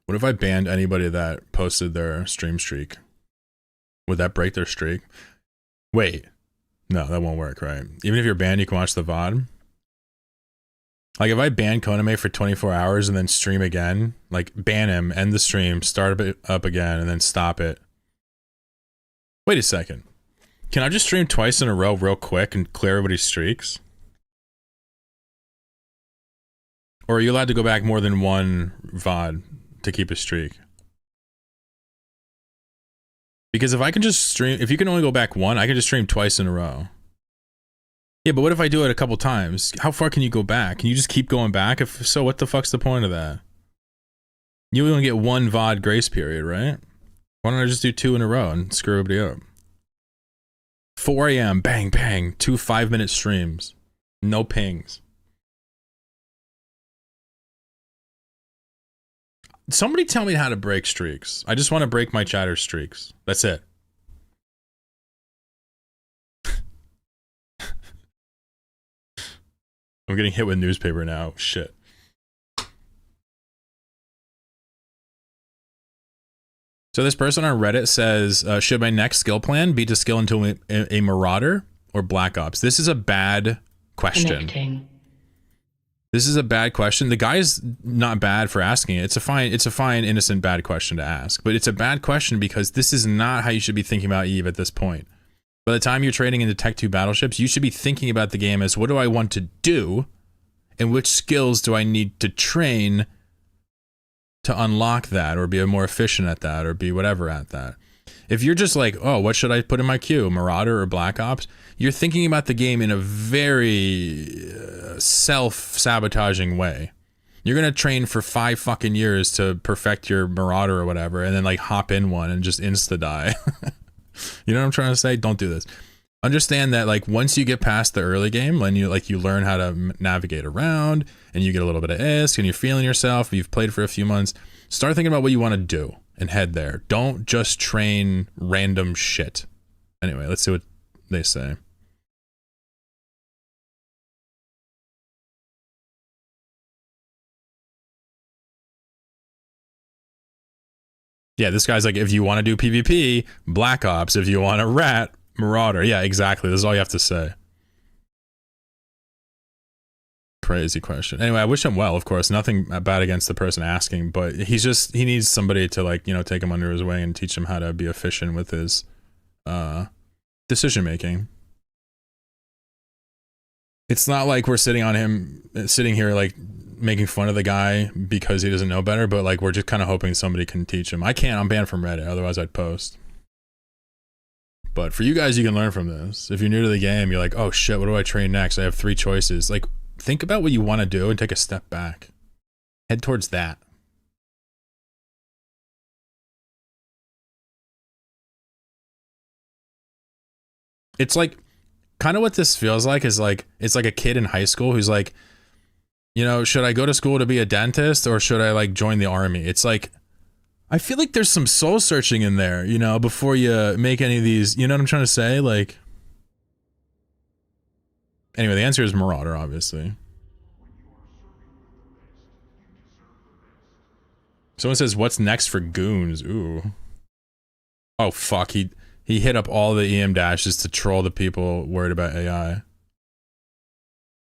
What if I banned anybody that posted their stream streak? Would that break their streak? Wait. No, that won't work, right? Even if you're banned, you can watch the VOD? Like, if I ban Koname for 24 hours and then stream again, like, ban him, end the stream, start it up again, and then stop it. Wait a second. Can I just stream twice in a row real quick and clear everybody's streaks? Or are you allowed to go back more than one VOD to keep a streak? Because if I can just stream, if you can only go back one, I can just stream twice in a row. Yeah, but what if I do it a couple times? How far can you go back? Can you just keep going back? If so, what the fuck's the point of that? You only get one VOD grace period, right? Why don't I just do 2 in a row and screw everybody up? 4 a.m., bang, bang, 2 5-minute streams. No pings. Somebody tell me how to break streaks. I just want to break my chatter streaks. That's it. I'm getting hit with newspaper now. Shit. So this person on Reddit says, should my next skill plan be to skill into a Marauder or Black Ops? This is a bad question. Connecting. This is a bad question. The guy's not bad for asking it. It's a fine, innocent, bad question to ask. But it's a bad question because this is not how you should be thinking about EVE at this point. By the time you're trading into Tech 2 battleships, you should be thinking about the game as, what do I want to do? And which skills do I need to train to unlock that, or be more efficient at that, or be whatever at that. If you're just like, oh, what should I put in my queue, Marauder or Black Ops? You're thinking about the game in a very self-sabotaging way. You're gonna train for 5 fucking years to perfect your Marauder or whatever, and then like hop in one and just insta-die. You know what I'm trying to say? Don't do this. Understand that like once you get past the early game, when you learn how to navigate around and you get a little bit of ISK and you're feeling yourself, you've played for a few months, start thinking about what you want to do and head there. Don't just train random shit. Anyway, let's see what they say. Yeah, this guy's like, if you want to do PvP, Black Ops. If you want to rat, Marauder. Yeah, exactly. This is all you have to say. Crazy question. Anyway, I wish him well, of course. Nothing bad against the person asking, but he needs somebody to like, you know, take him under his wing and teach him how to be efficient with his decision making. It's not like we're sitting here like making fun of the guy because he doesn't know better, but like we're just kind of hoping somebody can teach him. I can't, I'm banned from Reddit, otherwise I'd post. But for you guys, you can learn from this. If you're new to the game, you're like, oh shit, what do I train next? I have 3 choices. Like, think about what you want to do and take a step back. Head towards that. It's like, kind of what this feels like is like, it's like a kid in high school who's like, you know, should I go to school to be a dentist or should I like join the army? It's like, I feel like there's some soul searching in there, you know, before you make any of these, you know what I'm trying to say? Like, anyway, the answer is Marauder, obviously. Someone says, what's next for goons? Ooh. Oh, fuck. He hit up all the EM dashes to troll the people worried about AI.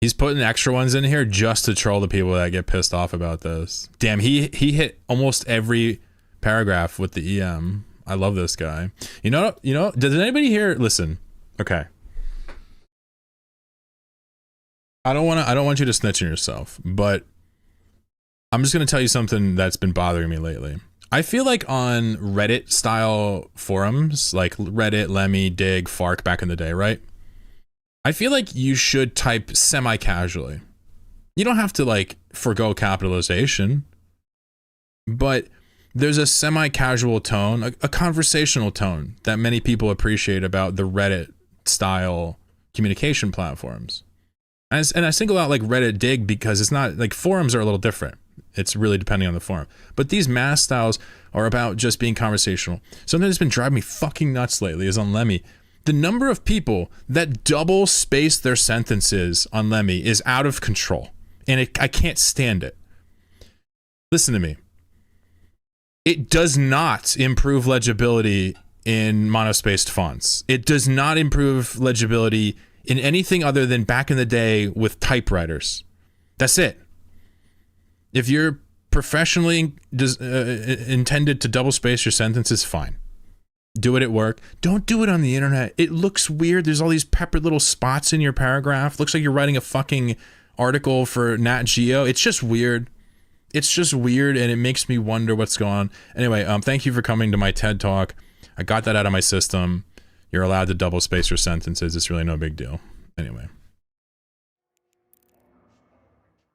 He's putting extra ones in here just to troll the people that get pissed off about this. Damn, he hit almost every paragraph with the EM. I love this guy. You know, does anybody here listen? Okay. I don't want you to snitch on yourself, but I'm just going to tell you something that's been bothering me lately. I feel like on Reddit style forums, like Reddit, Lemmy, Dig, Fark back in the day, right? I feel like you should type semi-casually. You don't have to like forgo capitalization, but there's a semi-casual tone, a conversational tone that many people appreciate about the Reddit style communication platforms. And I single out like Reddit Dig because it's not like forums are a little different. It's really depending on the forum. But these mass styles are about just being conversational. Something that's been driving me fucking nuts lately is on Lemmy. The number of people that double space their sentences on Lemmy is out of control. And I can't stand it. Listen to me. It does not improve legibility in monospaced fonts. It does not improve legibility in anything other than back in the day with typewriters. That's it. If you're professionally intended to double space your sentences, fine. Do it at work. Don't do it on the internet. It looks weird. There's all these peppered little spots in your paragraph. Looks like you're writing a fucking article for Nat Geo. It's just weird. It's just weird, and it makes me wonder what's going on. Anyway, thank you for coming to my TED Talk. I got that out of my system. You're allowed to double space your sentences. It's really no big deal. Anyway.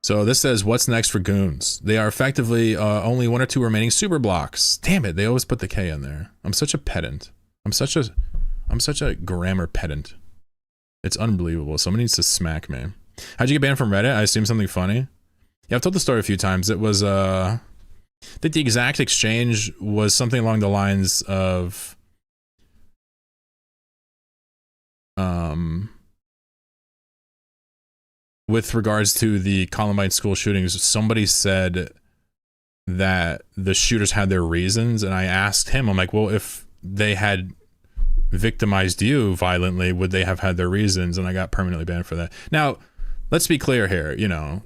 So this says, what's next for goons? They are effectively only 1 or 2 remaining super blocks. Damn it, they always put the K in there. I'm such a pedant. I'm such a grammar pedant. It's unbelievable. Someone needs to smack me. How'd you get banned from Reddit? I assume something funny. Yeah, I've told the story a few times. It was, I think the exact exchange was something along the lines of, with regards to the Columbine school shootings, somebody said that the shooters had their reasons, and I asked him, I'm like, well, if they had victimized you violently, would they have had their reasons? And I got permanently banned for that. Now, let's be clear here, you know,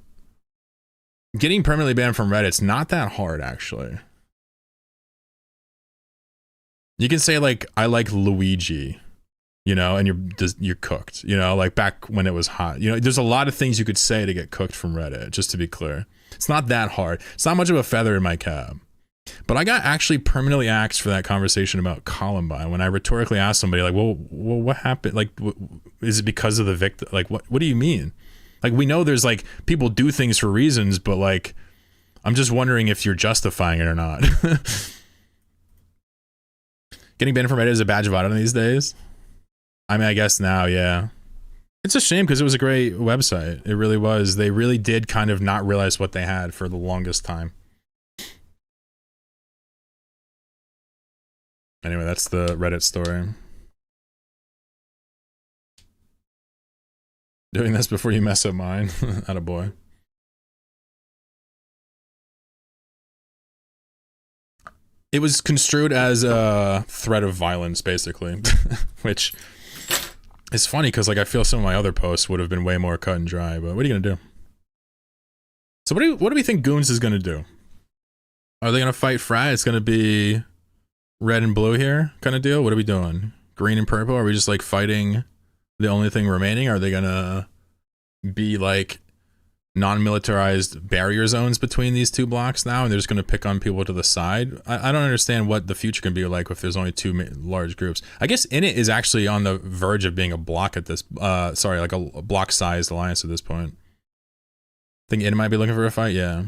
getting permanently banned from Reddit's not that hard, actually. You can say, like, I like Luigi, you know, and you're cooked, you know, like back when it was hot. You know, there's a lot of things you could say to get cooked from Reddit, just to be clear. It's not that hard. It's not much of a feather in my cap. But I got actually permanently axed for that conversation about Columbine when I rhetorically asked somebody, like, well, what happened? Like, is it because of the victim? Like, what do you mean? Like, we know there's, like, people do things for reasons, but, like, I'm just wondering if you're justifying it or not. Getting banned from Reddit is a badge of honor these days. I mean, I guess now, yeah. It's a shame because it was a great website. It really was. They really did kind of not realize what they had for the longest time. Anyway, that's the Reddit story. Doing this before you mess up mine. Attaboy. It was construed as a threat of violence, basically, which is funny because, like, I feel some of my other posts would have been way more cut and dry. But what are you gonna do? So what do we think Goons is gonna do? Are they gonna fight Frat? It's gonna be red and blue here, kind of deal. What are we doing? Green and purple? Are we just like fighting the only thing remaining? Are they gonna be like non-militarized barrier zones between these two blocks now, and they're just going to pick on people to the side? I don't understand what the future can be like if there's only two large groups. I guess Init is actually on the verge of being a block at this, sorry, like a block-sized alliance at this point. Think Init might be looking for a fight? Yeah.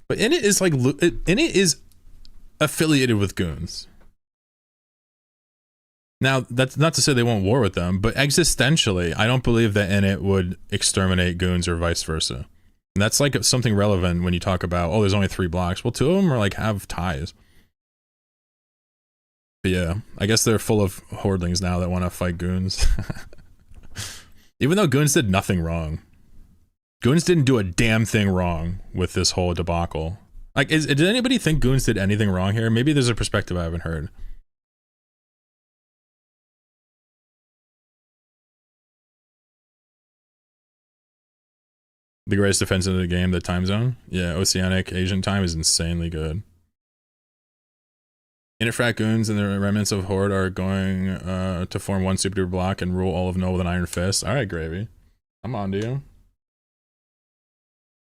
But Init is like, Init is affiliated with goons. Now, that's not to say they won't war with them, but existentially, I don't believe that Init would exterminate goons or vice versa. And that's like something relevant when you talk about, oh, there's only 3 blocks. Well, 2 of them are like have ties. But yeah, I guess they're full of hordlings now that want to fight goons. Even though goons did nothing wrong. Goons didn't do a damn thing wrong with this whole debacle. Like, did anybody think goons did anything wrong here? Maybe there's a perspective I haven't heard. The greatest defense in the game, the time zone? Yeah, Oceanic Asian time is insanely good. Inifrat goons and the remnants of Horde are going to form one super duper block and rule all of Null with an iron fist. Alright, Gravy. I'm on to you.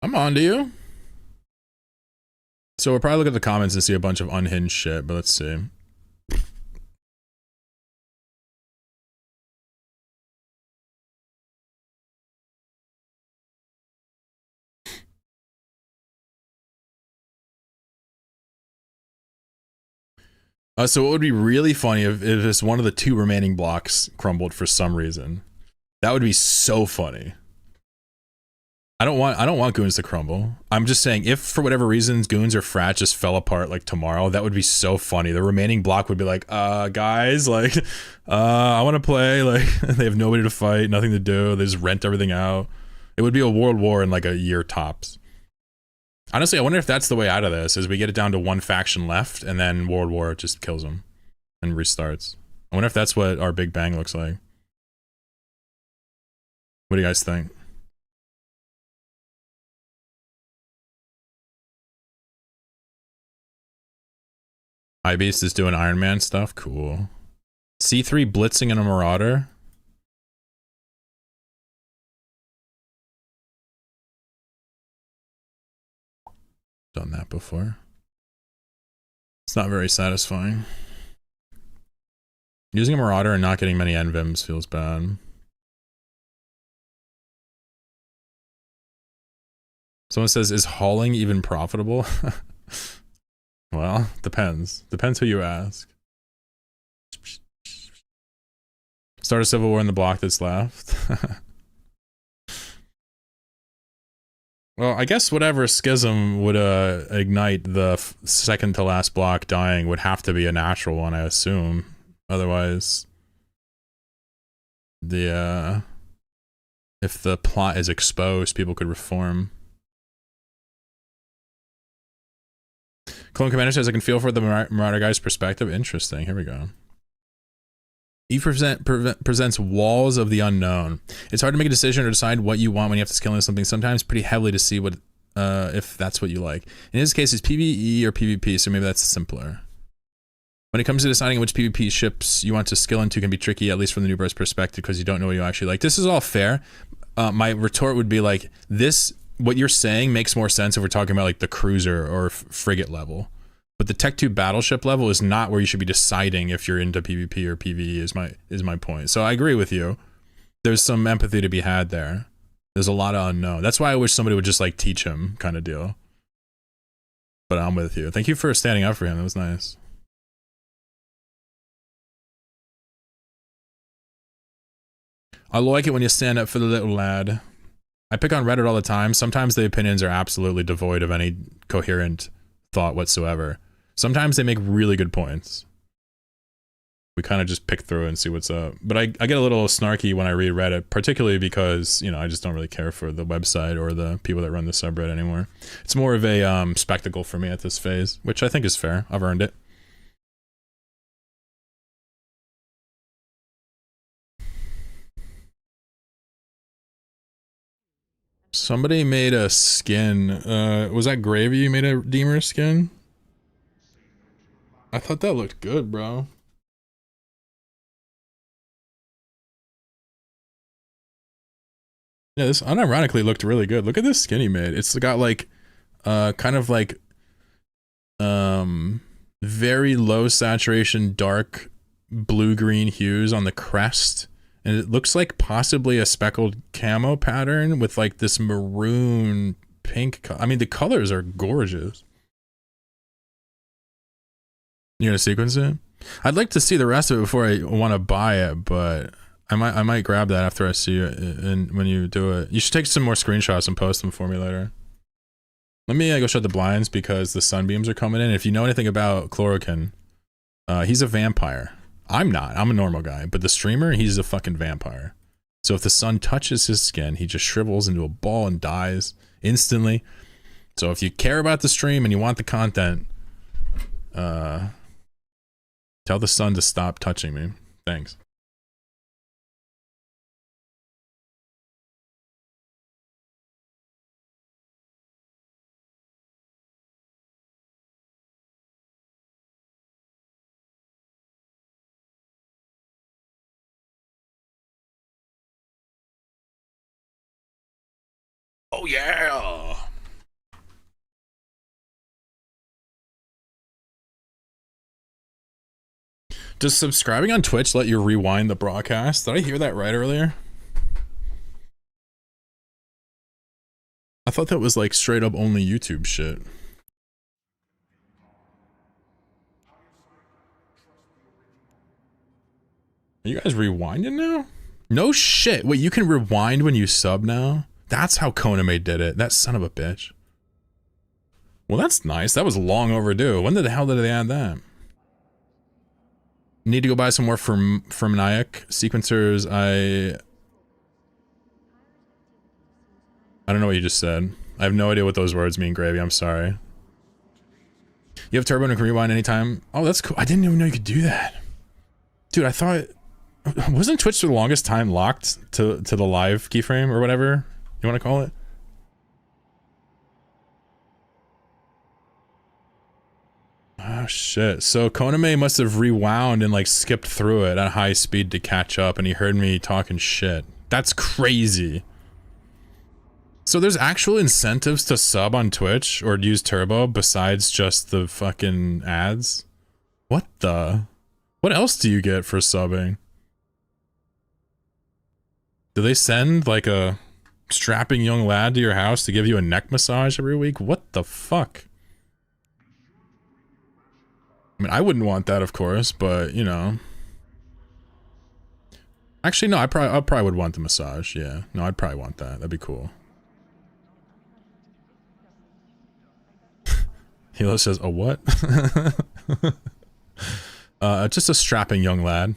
I'm on to you. So we'll probably look at the comments and see a bunch of unhinged shit, but let's see. So it would be really funny if it's one of the 2 remaining blocks crumbled for some reason. That would be so funny. I don't want goons to crumble. I'm just saying, if for whatever reasons goons or frat just fell apart like tomorrow, that would be so funny. The remaining block would be like, guys, like, I want to play. Like, they have nobody to fight, nothing to do. They just rent everything out. It would be a world war in like a year tops. Honestly, I wonder if that's the way out of this, is we get it down to 1 faction left, and then World War just kills them and restarts. I wonder if that's what our Big Bang looks like. What do you guys think? Beast is doing Iron Man stuff? Cool. C3 blitzing and a Marauder? Done that before. It's not very satisfying. Using a Marauder and not getting many Envims feels bad. Someone says, is hauling even profitable? Well, depends. Depends who you ask. Start a civil war in the block that's left. Well, I guess whatever schism would ignite the second to last block dying would have to be a natural one, I assume. Otherwise, if the plot is exposed, people could reform. Clone Commander says, I can feel for the Marauder guy's perspective. Interesting. Here we go. Eve presents walls of the unknown. It's hard to make a decision or decide what you want when you have to scale into something, sometimes pretty heavily, to see what if that's what you like. In his case, it's PvE or PvP, so maybe that's simpler. When it comes to deciding which PvP ships you want to skill into can be tricky, at least from the new bird's perspective, because you don't know what you actually like. This is all fair. My retort would be like, what you're saying makes more sense if we're talking about like the cruiser or frigate level. But the Tech 2 battleship level is not where you should be deciding if you're into PvP or PvE, is my point. So I agree with you. There's some empathy to be had there. There's a lot of unknown. That's why I wish somebody would just like teach him, kind of deal. But I'm with you. Thank you for standing up for him. That was nice. I like it when you stand up for the little lad. I pick on Reddit all the time. Sometimes the opinions are absolutely devoid of any coherent thought whatsoever. Sometimes they make really good points. We kind of just pick through and see what's up. But I get a little snarky when I read Reddit, particularly because, you know, I just don't really care for the website or the people that run the subreddit anymore. It's more of a spectacle for me at this phase, which I think is fair. I've earned it. Somebody made a skin. Was that Gravy you made a Deemer skin? I thought that looked good, bro. Yeah, this unironically looked really good. Look at this skin he made. It's got like kind of like very low saturation dark blue-green hues on the crest, and it looks like possibly a speckled camo pattern with like this maroon pink I mean, the colors are gorgeous. You gonna sequence it? I'd like to see the rest of it before I want to buy it, but I might grab that after I see it. And when you do it, you should take some more screenshots and post them for me later. Let me go shut the blinds because the sunbeams are coming in. If you know anything about Chlorokin, he's a vampire. I'm not. I'm a normal guy, but the streamer, he's a fucking vampire. So if the sun touches his skin, he just shrivels into a ball and dies instantly. So if you care about the stream and you want the content, tell the sun to stop touching me. Thanks. Oh yeah. Does subscribing on Twitch let you rewind the broadcast? Did I hear that right earlier? I thought that was like straight up only YouTube shit. Are you guys rewinding now? No shit. Wait, you can rewind when you sub now? That's how Konami did it. That son of a bitch. Well, that's nice. That was long overdue. When the hell did they add that? Need to go buy some more from Nyack sequencers. I don't know what you just said. I have no idea what those words mean, Gravy. I'm sorry. You have turbo and can rewind anytime? Oh, that's cool. I didn't even know you could do that. Dude, I thought... Wasn't Twitch for the longest time locked to the live keyframe or whatever you want to call it? Oh shit. So Konami must have rewound and like skipped through it at high speed to catch up, and he heard me talking shit. That's crazy. So there's actual incentives to sub on Twitch or use turbo besides just the fucking ads? What the? What else do you get for subbing? Do they send like a strapping young lad to your house to give you a neck massage every week? What the fuck? I mean, I wouldn't want that, of course, but you know. Actually, no, I probably would want the massage. Yeah, no, I'd probably want that. That'd be cool. Hilo says, a what? Just a strapping young lad.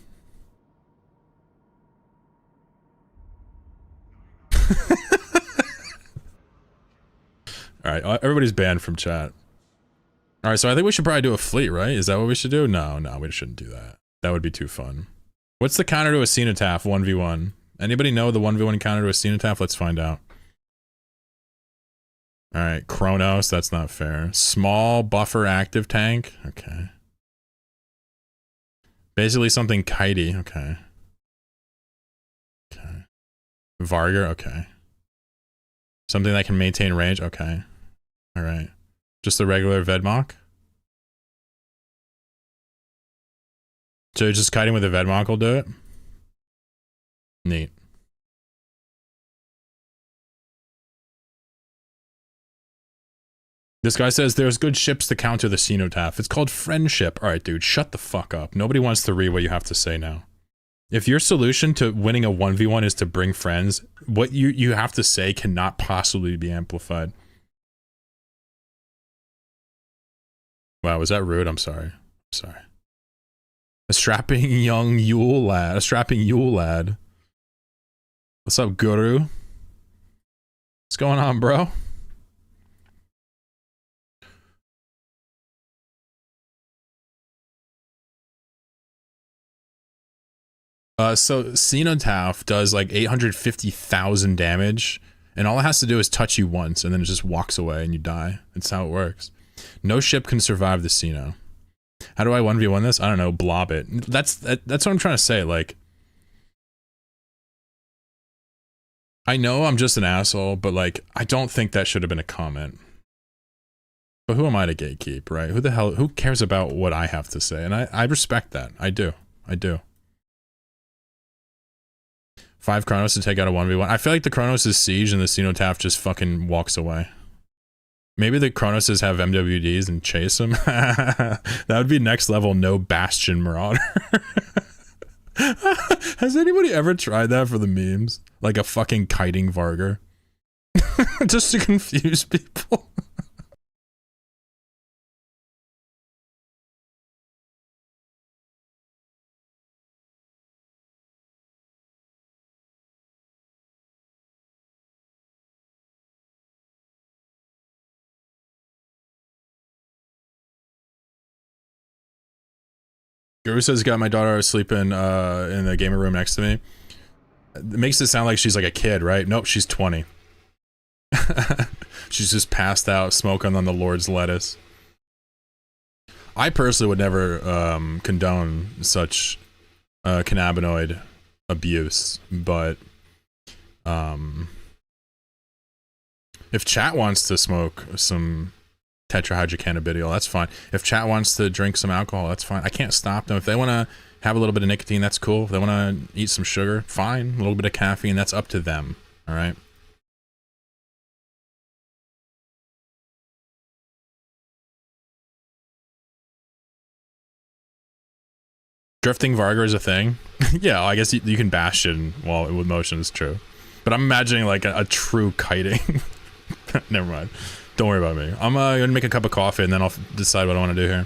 Alright, everybody's banned from chat. Alright, so I think we should probably do a fleet, right? Is that what we should do? No, we shouldn't do that. That would be too fun. What's the counter to a cenotaph 1v1? Anybody know the 1v1 counter to a cenotaph? Let's find out. Alright, Chronos, that's not fair. Small buffer active tank? Okay. Basically something kitey, okay. Okay. Varger, okay. Something that can maintain range, okay. Alright. Just the regular Vedmok? So just kiting with a Vedmok will do it? Neat. This guy says there's good ships to counter the cenotaph. It's called friendship. Alright, dude, shut the fuck up. Nobody wants to read what you have to say now. If your solution to winning a 1v1 is to bring friends, what you have to say cannot possibly be amplified. Wow, was that rude? I'm sorry. I'm sorry. A strapping young Yioul lad. A strapping Yioul lad. What's up, Guru? What's going on, bro? So Cenotaph does like 850,000 damage, and all it has to do is touch you once, and then it just walks away and you die. That's how it works. No ship can survive the Ceno. How do I 1v1 this? I don't know, blob it. That's what I'm trying to say, like, I know I'm just an asshole, but like, I don't think that should have been a comment. But who am I to gatekeep, right? Who the hell, who cares about what I have to say? And I respect that. I do. 5 Chronos to take out a 1v1. I feel like the Chronos is siege and the Cenotaph just fucking walks away. Maybe the Cronoses have MWDs and chase them. That would be next level no Bastion Marauder. Has anybody ever tried that for the memes? Like a fucking kiting Varger? Just to confuse people. Guru says got my daughter sleeping in the gamer room next to me. It makes it sound like she's like a kid, right? Nope, she's 20. She's just passed out, smoking on the Lord's lettuce. I personally would never condone such cannabinoid abuse, but if chat wants to smoke some tetrahydrocannabidiol, that's fine. If chat wants to drink some alcohol, that's fine. I can't stop them. If they want to have a little bit of nicotine, that's cool. If they want to eat some sugar, fine. A little bit of caffeine, that's up to them. All right. Drifting Varger is a thing. Yeah, I guess you can bash it while with motion is true. But I'm imagining like a true kiting. Never mind. Don't worry about me. I'm gonna make a cup of coffee and then I'll decide what I want to do here.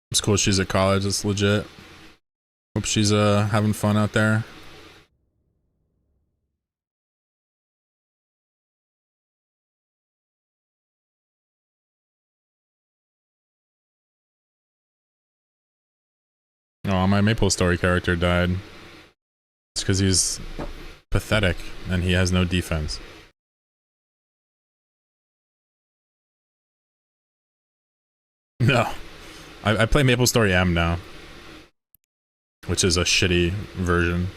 It's cool she's at college, it's legit. Hope she's having fun out there. Oh, my Maple Story character died. It's because he's pathetic and he has no defense. No. I play Maple Story M now. Which is a shitty version.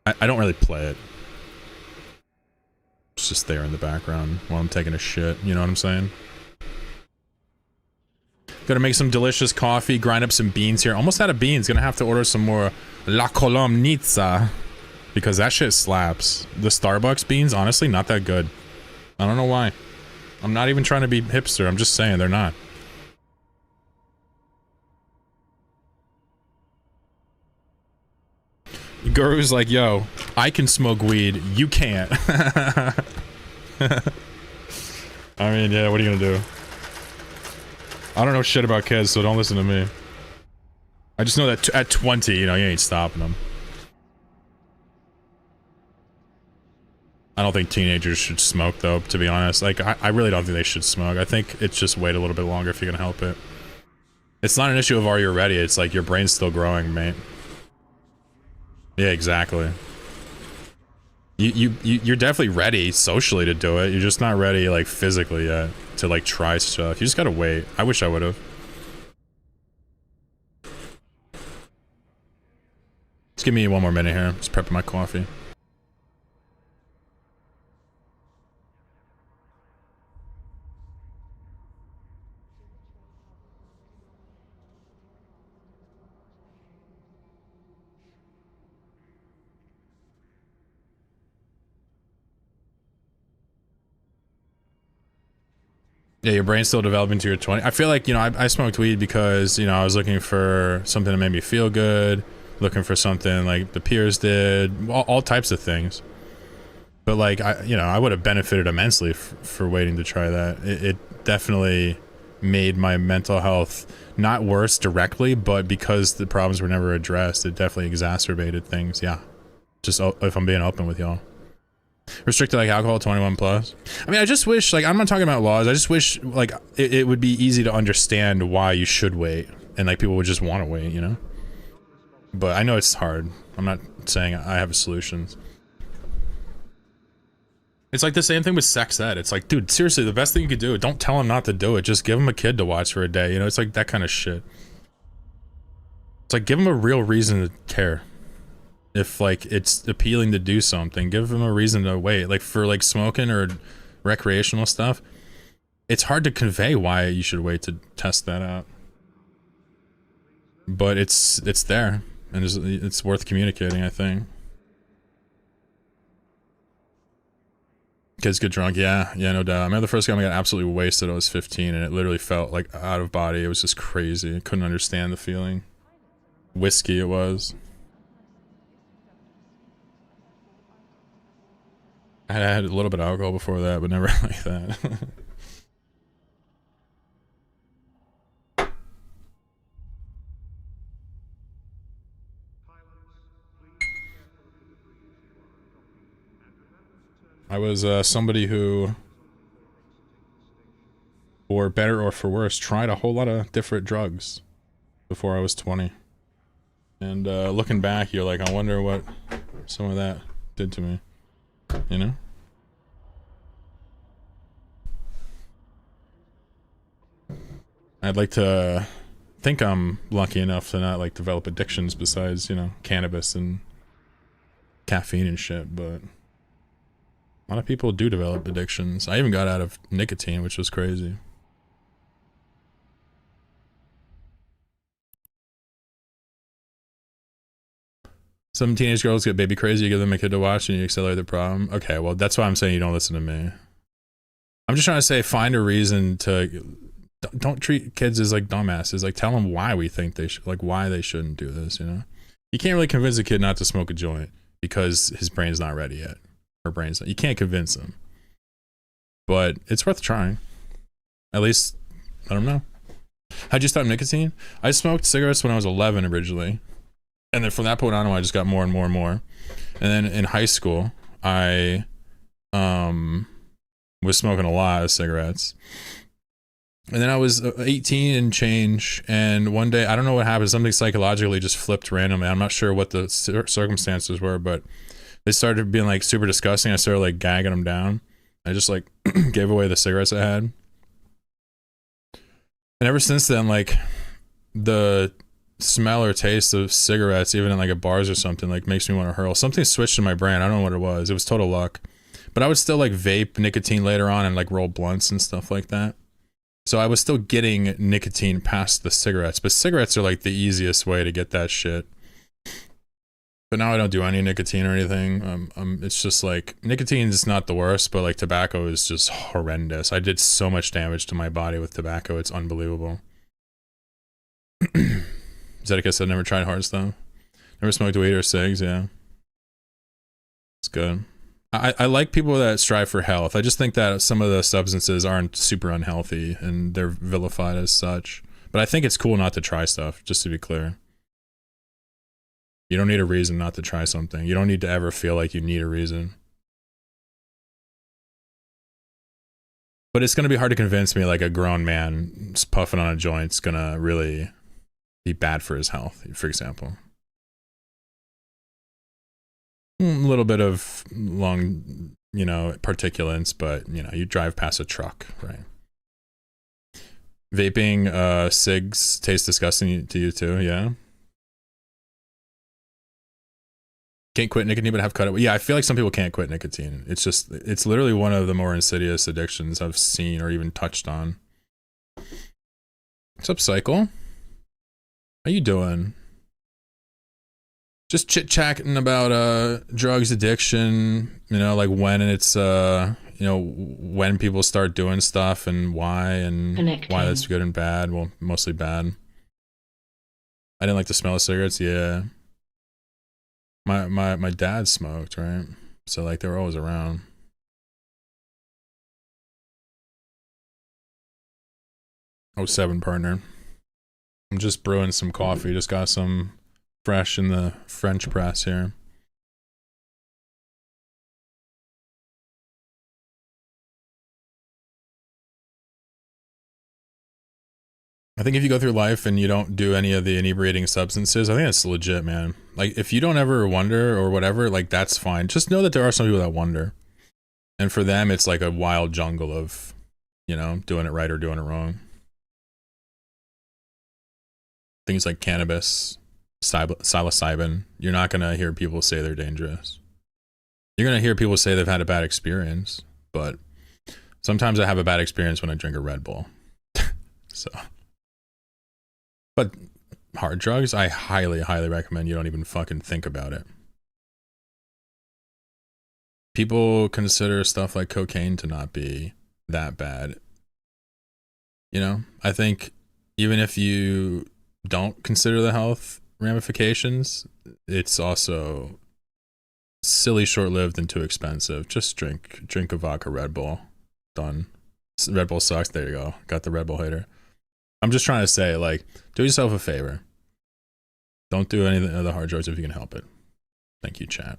I don't really play it. It's just there in the background while I'm taking a shit, you know what I'm saying? Gonna make some delicious coffee, grind up some beans here. Almost out of beans, gonna have to order some more La Colomnitza. Because that shit slaps. The Starbucks beans, honestly, not that good. I don't know why. I'm not even trying to be hipster, I'm just saying they're not. Guru's like, yo, I can smoke weed, you can't. I mean, yeah, what are you gonna do? I don't know shit about kids, so don't listen to me. I just know that at 20, you know, you ain't stopping them. I don't think teenagers should smoke, though, to be honest. Like, I really don't think they should smoke. I think it's just wait a little bit longer if you can help it. It's not an issue of are you ready, it's like your brain's still growing, mate. Yeah, exactly. You're definitely ready socially to do it. You're just not ready, like, physically yet to, like, try stuff. You just gotta wait. I wish I would've. Just give me one more minute here. Just prepping my coffee. Yeah, your brain's still developing to your 20. I feel like, you know, I smoked weed because, you know, I was looking for something that made me feel good, looking for something like the peers did, all types of things. But like, you know, I would have benefited immensely for waiting to try that. It definitely made my mental health not worse directly, but because the problems were never addressed, it definitely exacerbated things. Yeah. Just if I'm being open with y'all. Restricted like alcohol 21 plus. I mean, I just wish, like, I'm not talking about laws. I just wish, like, it would be easy to understand why you should wait. And, like, people would just want to wait, you know? But I know it's hard. I'm not saying I have solutions. It's like the same thing with sex ed. It's like, dude, seriously, the best thing you could do, don't tell him not to do it. Just give him a kid to watch for a day. You know, it's like that kind of shit. It's like, give him a real reason to care. If like it's appealing to do something, give him a reason to wait. Like for like smoking or recreational stuff, it's hard to convey why you should wait to test that out. But it's there, and it's worth communicating, I think. Kids get drunk, yeah, no doubt. I remember the first time I got absolutely wasted, I was 15, and it literally felt like out of body. It was just crazy. I couldn't understand the feeling. Whiskey it was. I had a little bit of alcohol before that, but never like that. I was somebody who, for better or for worse, tried a whole lot of different drugs before I was 20. And looking back, you're like, I wonder what some of that did to me, you know? I'd like to think I'm lucky enough to not like develop addictions besides, you know, cannabis and caffeine and shit, but a lot of people do develop addictions. I even got out of nicotine, which was crazy. Some teenage girls get baby crazy, you give them a kid to watch and you accelerate the problem. Okay, well, that's why I'm saying you don't listen to me. I'm just trying to say, find a reason to... Don't treat kids as, like, dumbasses. Like, tell them why we think they should... Like, why they shouldn't do this, you know? You can't really convince a kid not to smoke a joint because his brain's not ready yet. Her brain's not... You can't convince him. But it's worth trying. At least, I don't know. How'd you stop nicotine? I smoked cigarettes when I was 11 originally. And then from that point on, I just got more and more and more. And then in high school, I was smoking a lot of cigarettes. And then I was 18 and change, and one day, I don't know what happened, something psychologically just flipped randomly. I'm not sure what the circumstances were, but they started being like super disgusting. I started like gagging them down. I just like gave away the cigarettes I had. And ever since then, like the smell or taste of cigarettes, even in like at bars or something, like makes me want to hurl. Something switched in my brain. I don't know what it was. It was total luck. But I would still like vape nicotine later on and like roll blunts and stuff like that. So I was still getting nicotine past the cigarettes, but cigarettes are like the easiest way to get that shit. But now I don't do any nicotine or anything. It's just like, nicotine is not the worst, but like tobacco is just horrendous. I did so much damage to my body with tobacco. It's unbelievable. Zedekiah said never tried hard stuff. Never smoked weed or cigs, yeah. It's good. I like people that strive for health. I just think that some of the substances aren't super unhealthy and they're vilified as such. But I think it's cool not to try stuff, just to be clear. You don't need a reason not to try something. You don't need to ever feel like you need a reason. But it's going to be hard to convince me like a grown man puffing on a joint's going to really be bad for his health, for example. A little bit of long, you know, particulates, but, you know, you drive past a truck, right? Vaping, cigs taste disgusting to you too, yeah? Can't quit nicotine, but have cut it. Yeah, I feel like some people can't quit nicotine. It's just, it's literally one of the more insidious addictions I've seen or even touched on. What's up, Cycle? How you doing? Just chit-chatting about drugs addiction, you know, like when it's you know, when people start doing stuff and why why that's good and bad. Well, mostly bad. I didn't like the smell of cigarettes, yeah. My dad smoked, right? So like they were always around. Oh, 07 partner. I'm just brewing some coffee, just got some fresh in the French press here. I think if you go through life and you don't do any of the inebriating substances, I think that's legit, man. Like, if you don't ever wonder or whatever, like, that's fine. Just know that there are some people that wonder. And for them, it's like a wild jungle of, you know, doing it right or doing it wrong. Things like cannabis, psilocybin, you're not going to hear people say they're dangerous. You're going to hear people say they've had a bad experience, but sometimes I have a bad experience when I drink a Red Bull. So, but hard drugs, I highly, highly recommend you don't even fucking think about it. People consider stuff like cocaine to not be that bad. You know, I think even if you don't consider the health ramifications, it's also silly, short-lived, and too expensive. Just drink a vodka Red Bull. Done. Red Bull sucks. There you go. Got the Red Bull hater. I'm just trying to say, like, do yourself a favor. Don't do anything of the hard drugs if you can help it. Thank you, chat.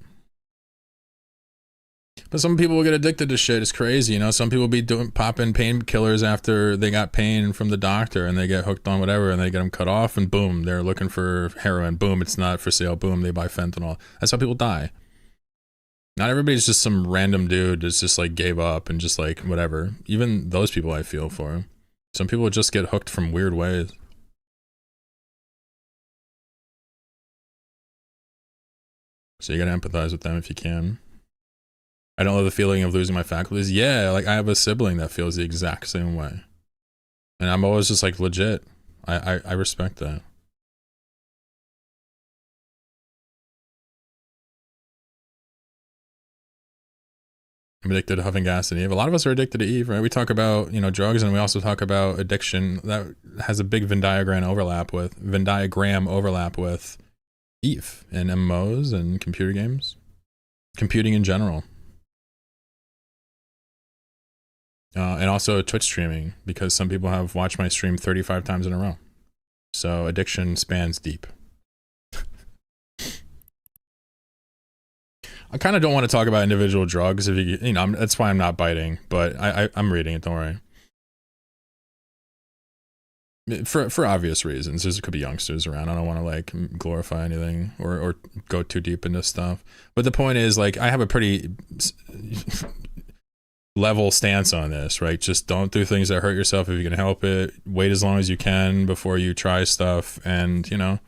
But some people will get addicted to shit. It's crazy, you know. Some people be popping painkillers after they got pain from the doctor, and they get hooked on whatever, and they get them cut off, and boom, they're looking for heroin. Boom, it's not for sale. Boom, they buy fentanyl. That's how people die. Not everybody's just some random dude that's just like gave up and just like whatever. Even those people I feel for. Some people just get hooked from weird ways. So you gotta empathize with them if you can. I don't love the feeling of losing my faculties. Yeah, like I have a sibling that feels the exact same way. And I'm always just like, legit. I respect that. I'm addicted to huffing gas and Eve. A lot of us are addicted to Eve, right? We talk about, you know, drugs, and we also talk about addiction. That has a big Venn diagram overlap with Eve and MMOs and computer games. Computing in general. And also Twitch streaming, because some people have watched my stream 35 times in a row. So addiction spans deep. I kind of don't want to talk about individual drugs, if you know, that's why I'm not biting, but I'm reading it, don't worry. For obvious reasons. There could be youngsters around. I don't want to like glorify anything or go too deep into stuff. But the point is, like, I have a pretty level stance on this, right? Just don't do things that hurt yourself if you can help it. Wait as long as you can before you try stuff, and, you know,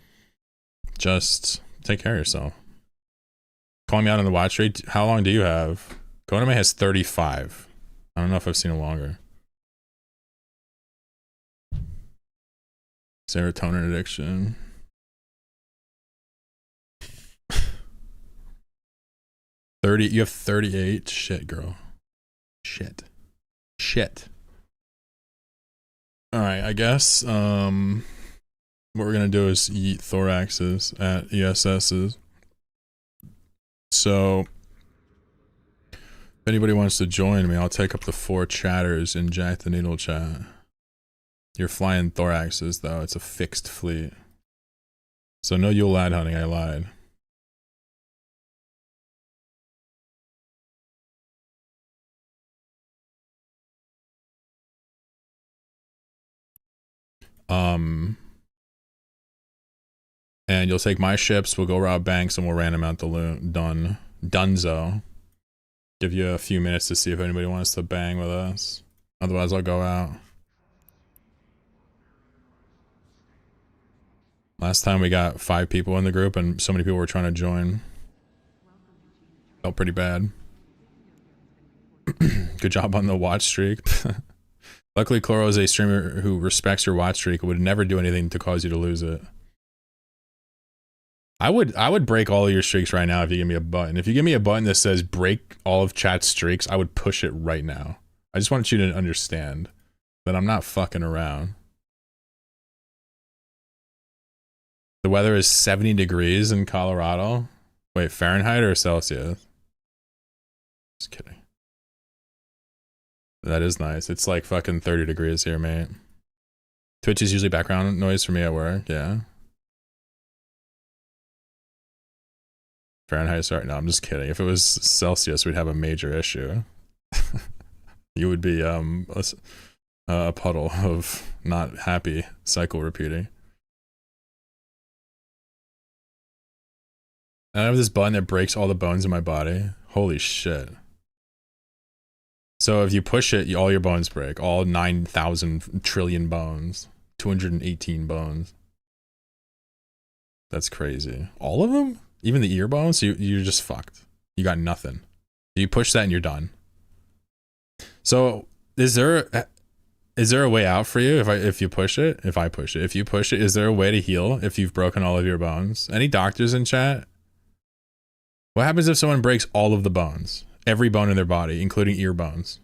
just take care of yourself. Calling me out on the watch rate. How long do you have? Konami has 35. I don't know if I've seen it longer. Serotonin addiction. You have 38. Shit, girl. Shit. All right, I guess what we're gonna do is eat thoraxes at ESS's. So if anybody wants to join me, I'll take up the 4 chatters in Jack the Needle chat. You're flying thoraxes though, it's a fixed fleet. So no Yioul LAD hunting, I lied. And you'll take my ships, we'll go rob banks, and we'll random out the loot. Dunzo. Give you a few minutes to see if anybody wants to bang with us. Otherwise, I'll go out. Last time we got 5 people in the group, and so many people were trying to join. Felt pretty bad. Good job on the watch streak. Luckily, Chloro is a streamer who respects your watch streak and would never do anything to cause you to lose it. I would break all of your streaks right now if you give me a button. If you give me a button that says break all of chat's streaks, I would push it right now. I just want you to understand that I'm not fucking around. The weather is 70 degrees in Colorado. Wait, Fahrenheit or Celsius? Just kidding. That is nice. It's like fucking 30 degrees here, mate. Twitch is usually background noise for me at work, yeah. Fahrenheit, sorry. No, I'm just kidding. If it was Celsius, we'd have a major issue. You would be a a puddle of not happy cycle repeating. I have this button that breaks all the bones in my body. Holy shit. So if you push it, all your bones break. All 9,000 trillion bones. 218 bones. That's crazy. All of them? Even the ear bones? You're just fucked. You got nothing. You push that and you're done. So is there a way out for you if you push it? If I push it. If you push it, is there a way to heal if you've broken all of your bones? Any doctors in chat? What happens if someone breaks all of the bones? Every bone in their body, including ear bones.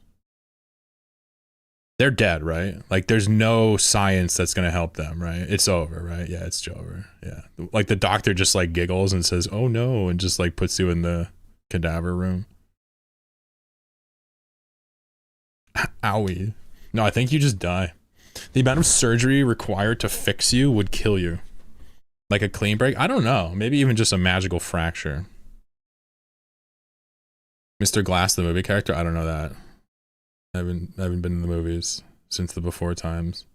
They're dead, right? Like there's no science that's gonna help them, right? It's over, right? Yeah, it's over. Yeah. Like the doctor just like giggles and says, "Oh no," and just like puts you in the cadaver room. Owie. No, I think you just die. The amount of surgery required to fix you would kill you. Like a clean break? I don't know. Maybe even just a magical fracture. Mr. Glass, the movie character? I don't know that. I haven't been in the movies since the before times.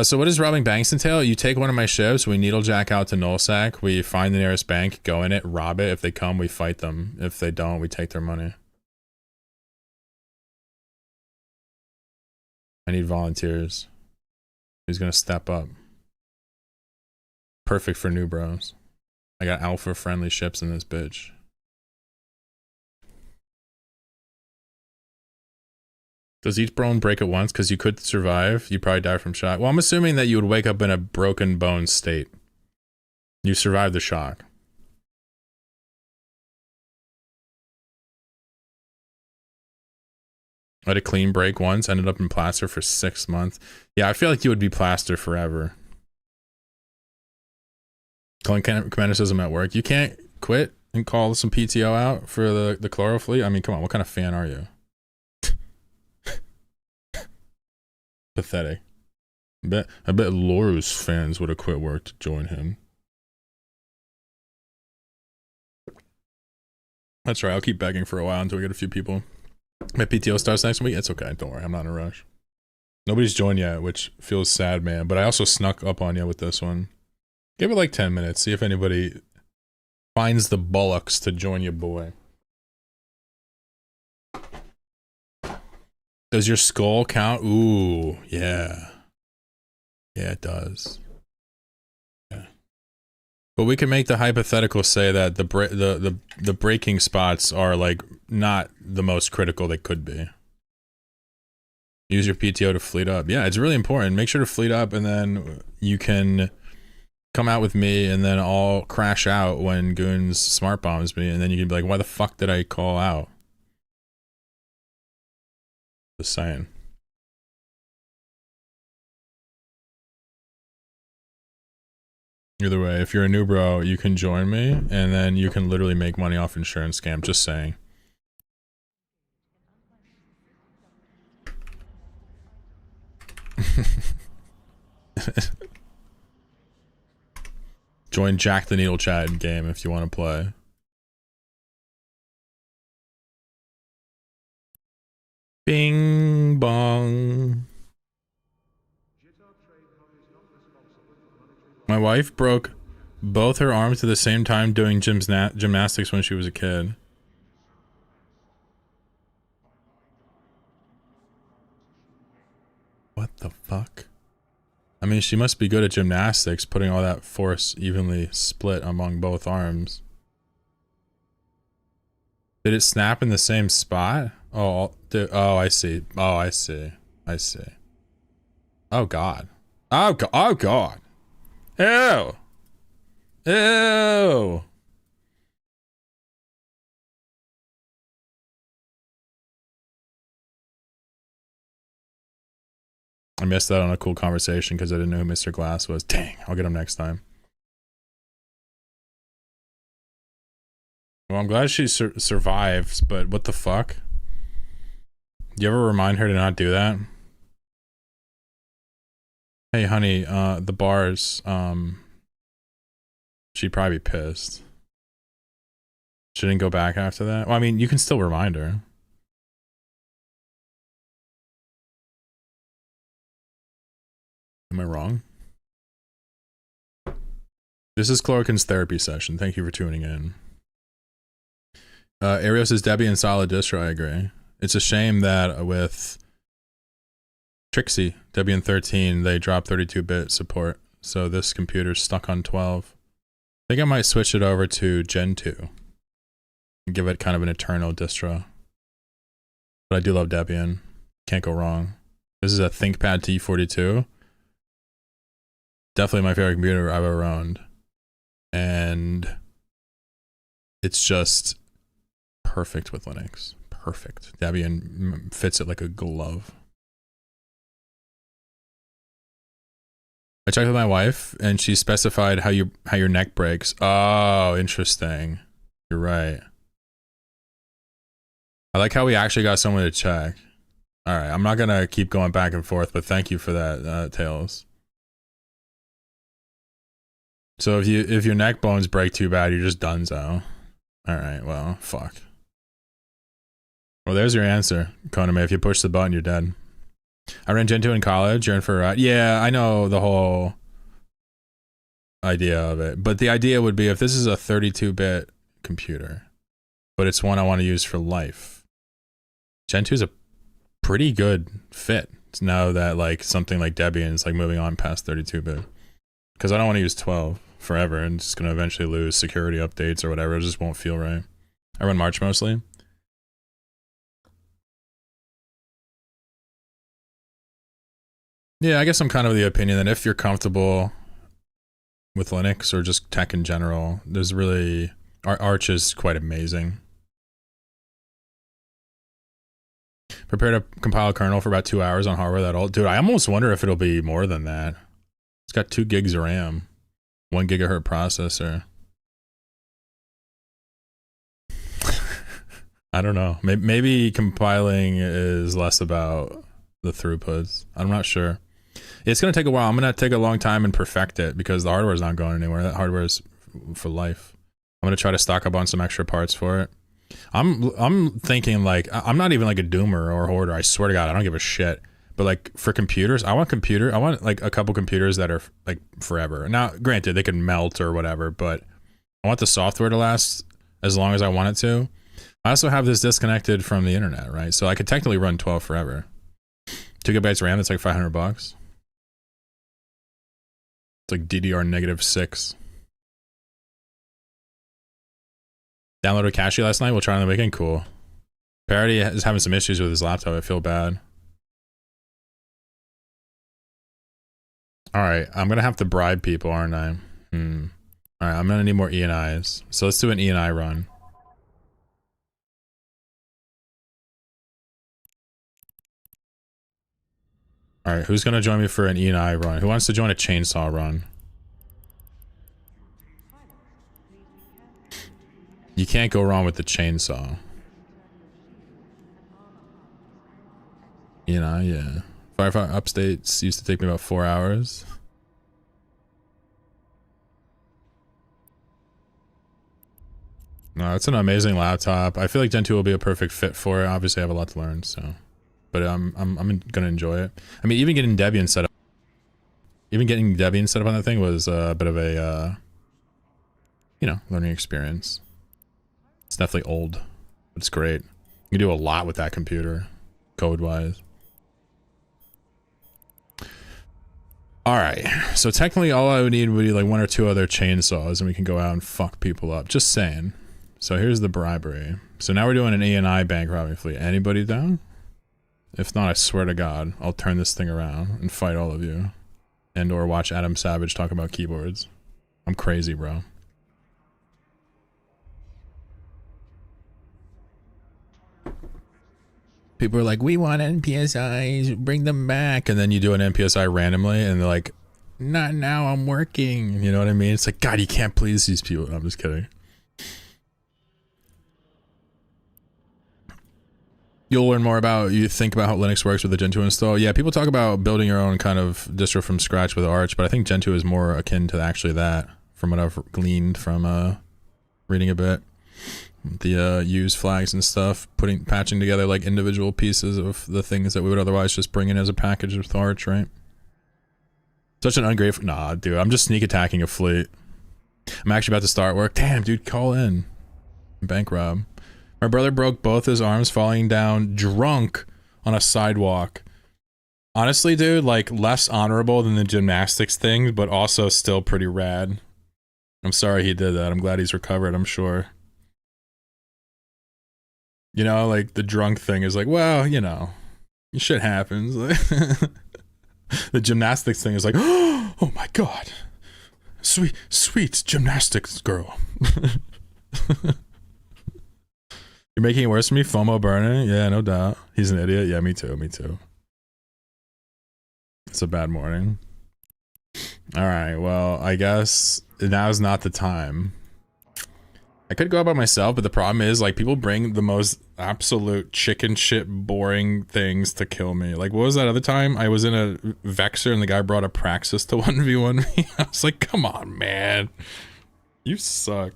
So what does robbing banks entail? You take one of my ships, we needlejack out to Nullsack, we find the nearest bank, go in it, rob it. If they come, we fight them. If they don't, we take their money. I need volunteers. Who's gonna step up? Perfect for new bros. I got alpha friendly ships in this bitch. Does each bone break at once? Because you could survive. You'd probably die from shock. Well, I'm assuming that you would wake up in a broken bone state. You survived the shock. I had a clean break once, ended up in plaster for 6 months. Yeah, I feel like you would be plaster forever. Calling Commander says I'm at work. You can't quit and call some PTO out for the Chloro fleet? I mean, come on, what kind of fan are you? Pathetic. I bet Loru's fans would have quit work to join him. That's right, I'll keep begging for a while until we get a few people. My PTO starts next week. It's okay, don't worry, I'm not in a rush. Nobody's joined yet, which feels sad, man. But I also snuck up on you with this one. Give it like 10 minutes, see if anybody finds the bullocks to join your boy. Does your skull count? Ooh, yeah. Yeah, it does. Yeah. But we can make the hypothetical say that the breaking spots are like not the most critical they could be. Use your PTO to fleet up. Yeah, it's really important. Make sure to fleet up, and then you can come out with me, and then I'll crash out when Goons smart bombs me, and then you can be like, why the fuck did I call out? Just saying. Either way, if you're a new bro, you can join me, and then you can literally make money off insurance scam. Just saying. Join Jack the Needle chat game if you want to play. Bing bong. My wife broke both her arms at the same time doing gymnastics when she was a kid. What the fuck? I mean, she must be good at gymnastics, putting all that force evenly split among both arms. Did it snap in the same spot? Oh, I see. Oh, I see. I see. Oh god. Oh god. Oh god. Ew. Ew. I missed out on a cool conversation because I didn't know who Mr. Glass was. Dang, I'll get him next time. Well, I'm glad she survives, but what the fuck? You ever remind her to not do that? Hey, honey, the bars, she'd probably be pissed. She didn't go back after that? Well, I mean, you can still remind her. Am I wrong? This is Chlorokin's therapy session. Thank you for tuning in. Ariel says Debian solid distro. I agree. It's a shame that with Trixie, Debian 13, they dropped 32-bit support. So this computer's stuck on 12. I think I might switch it over to Gen 2. And give it kind of an eternal distro. But I do love Debian. Can't go wrong. This is a ThinkPad T42. Definitely my favorite computer I've ever owned. And it's just perfect with Linux. Perfect. Debian fits it like a glove. I checked with my wife and she specified how your neck breaks. Oh, interesting. You're right. I like how we actually got someone to check. All right, I'm not gonna keep going back and forth, but thank you for that, Tails. So if your neck bones break too bad, you're just donezo. All right, well, fuck. Well, there's your answer, Konami. If you push the button, you're dead. I ran Gen 2 in college. You're in for a ride. Yeah, I know the whole idea of it, but the idea would be if this is a 32-bit computer, but it's one I want to use for life. Gen 2 is a pretty good fit now that like something like Debian is like moving on past 32-bit. Because I don't want to use 12 forever and just gonna eventually lose security updates or whatever. It just won't feel right. I run March mostly. Yeah, I guess I'm kind of the opinion that if you're comfortable with Linux or just tech in general, there's really Arch is quite amazing. Prepare to compile a kernel for about 2 hours on hardware that old. Dude, I almost wonder if it'll be more than that. It's got 2 gigs of RAM, 1 gigahertz processor. I don't know. Maybe compiling is less about the throughputs. I'm not sure. It's going to take a while. I'm going to take a long time and perfect it because the hardware is not going anywhere. That hardware is for life. I'm going to try to stock up on some extra parts for it. I'm thinking like, I'm not even like a doomer or a hoarder. I swear to God, I don't give a shit. But like for computers, I want like a couple computers that are like forever. Now, granted, they can melt or whatever, but I want the software to last as long as I want it to. I also have this disconnected from the internet, right? So I could technically run 12 forever. 2 gigabytes RAM, that's like $500. It's like DDR-6. Downloaded Cache last night. We'll try on the weekend. Cool. Parody is having some issues with his laptop. I feel bad. All right, I'm gonna have to bribe people, aren't I? All right, I'm gonna need more E&Is. So let's do an E&I run. All right, who's gonna join me for an E&I run? Who wants to join a chainsaw run? You can't go wrong with the chainsaw. E&I, yeah. Firefighter updates used to take me about 4 hours. No, it's an amazing laptop. I feel like Gen 2 will be a perfect fit for it. Obviously, I have a lot to learn, so. But I'm gonna enjoy it. I mean, even getting Debian set up. Even getting Debian set up on that thing was a bit of a, you know, learning experience. It's definitely old, but it's great. You can do a lot with that computer, code-wise. Alright, so technically all I would need would be like 1 or 2 other chainsaws and we can go out and fuck people up. Just saying. So here's the bribery. So now we're doing an E&I bank robbing fleet. Anybody down? If not, I swear to God, I'll turn this thing around and fight all of you. And or watch Adam Savage talk about keyboards. I'm crazy, bro. People are like, we want NPSIs, bring them back. And then you do an NPSI randomly and they're like, not now, I'm working. You know what I mean? It's like, God, you can't please these people. I'm just kidding. You'll learn more about, you think about how Linux works with the Gen 2 install. Yeah, people talk about building your own kind of distro from scratch with Arch, but I think Gen 2 is more akin to actually that, from what I've gleaned from reading a bit. The use flags and stuff, patching together like individual pieces of the things that we would otherwise just bring in as a package with Arch, right? Such an ungrateful. Nah, dude, I'm just sneak attacking a fleet. I'm actually about to start work. Damn, dude, call in. Bank rob. My brother broke both his arms falling down drunk on a sidewalk. Honestly, dude, like, less honorable than the gymnastics thing, but also still pretty rad. I'm sorry he did that. I'm glad he's recovered, I'm sure. You know, like, the drunk thing is like, well, you know, shit happens. The gymnastics thing is like, oh my god. Sweet, sweet gymnastics girl. You're making it worse for me? FOMO burning? Yeah, no doubt. He's an idiot? Yeah, me too, me too. It's a bad morning. Alright, well, I guess now's not the time. I could go out by myself, but the problem is, like, people bring the most absolute chicken shit boring things to kill me. Like, what was that other time? I was in a Vexer and the guy brought a Praxis to 1v1 me. I was like, come on, man. You suck.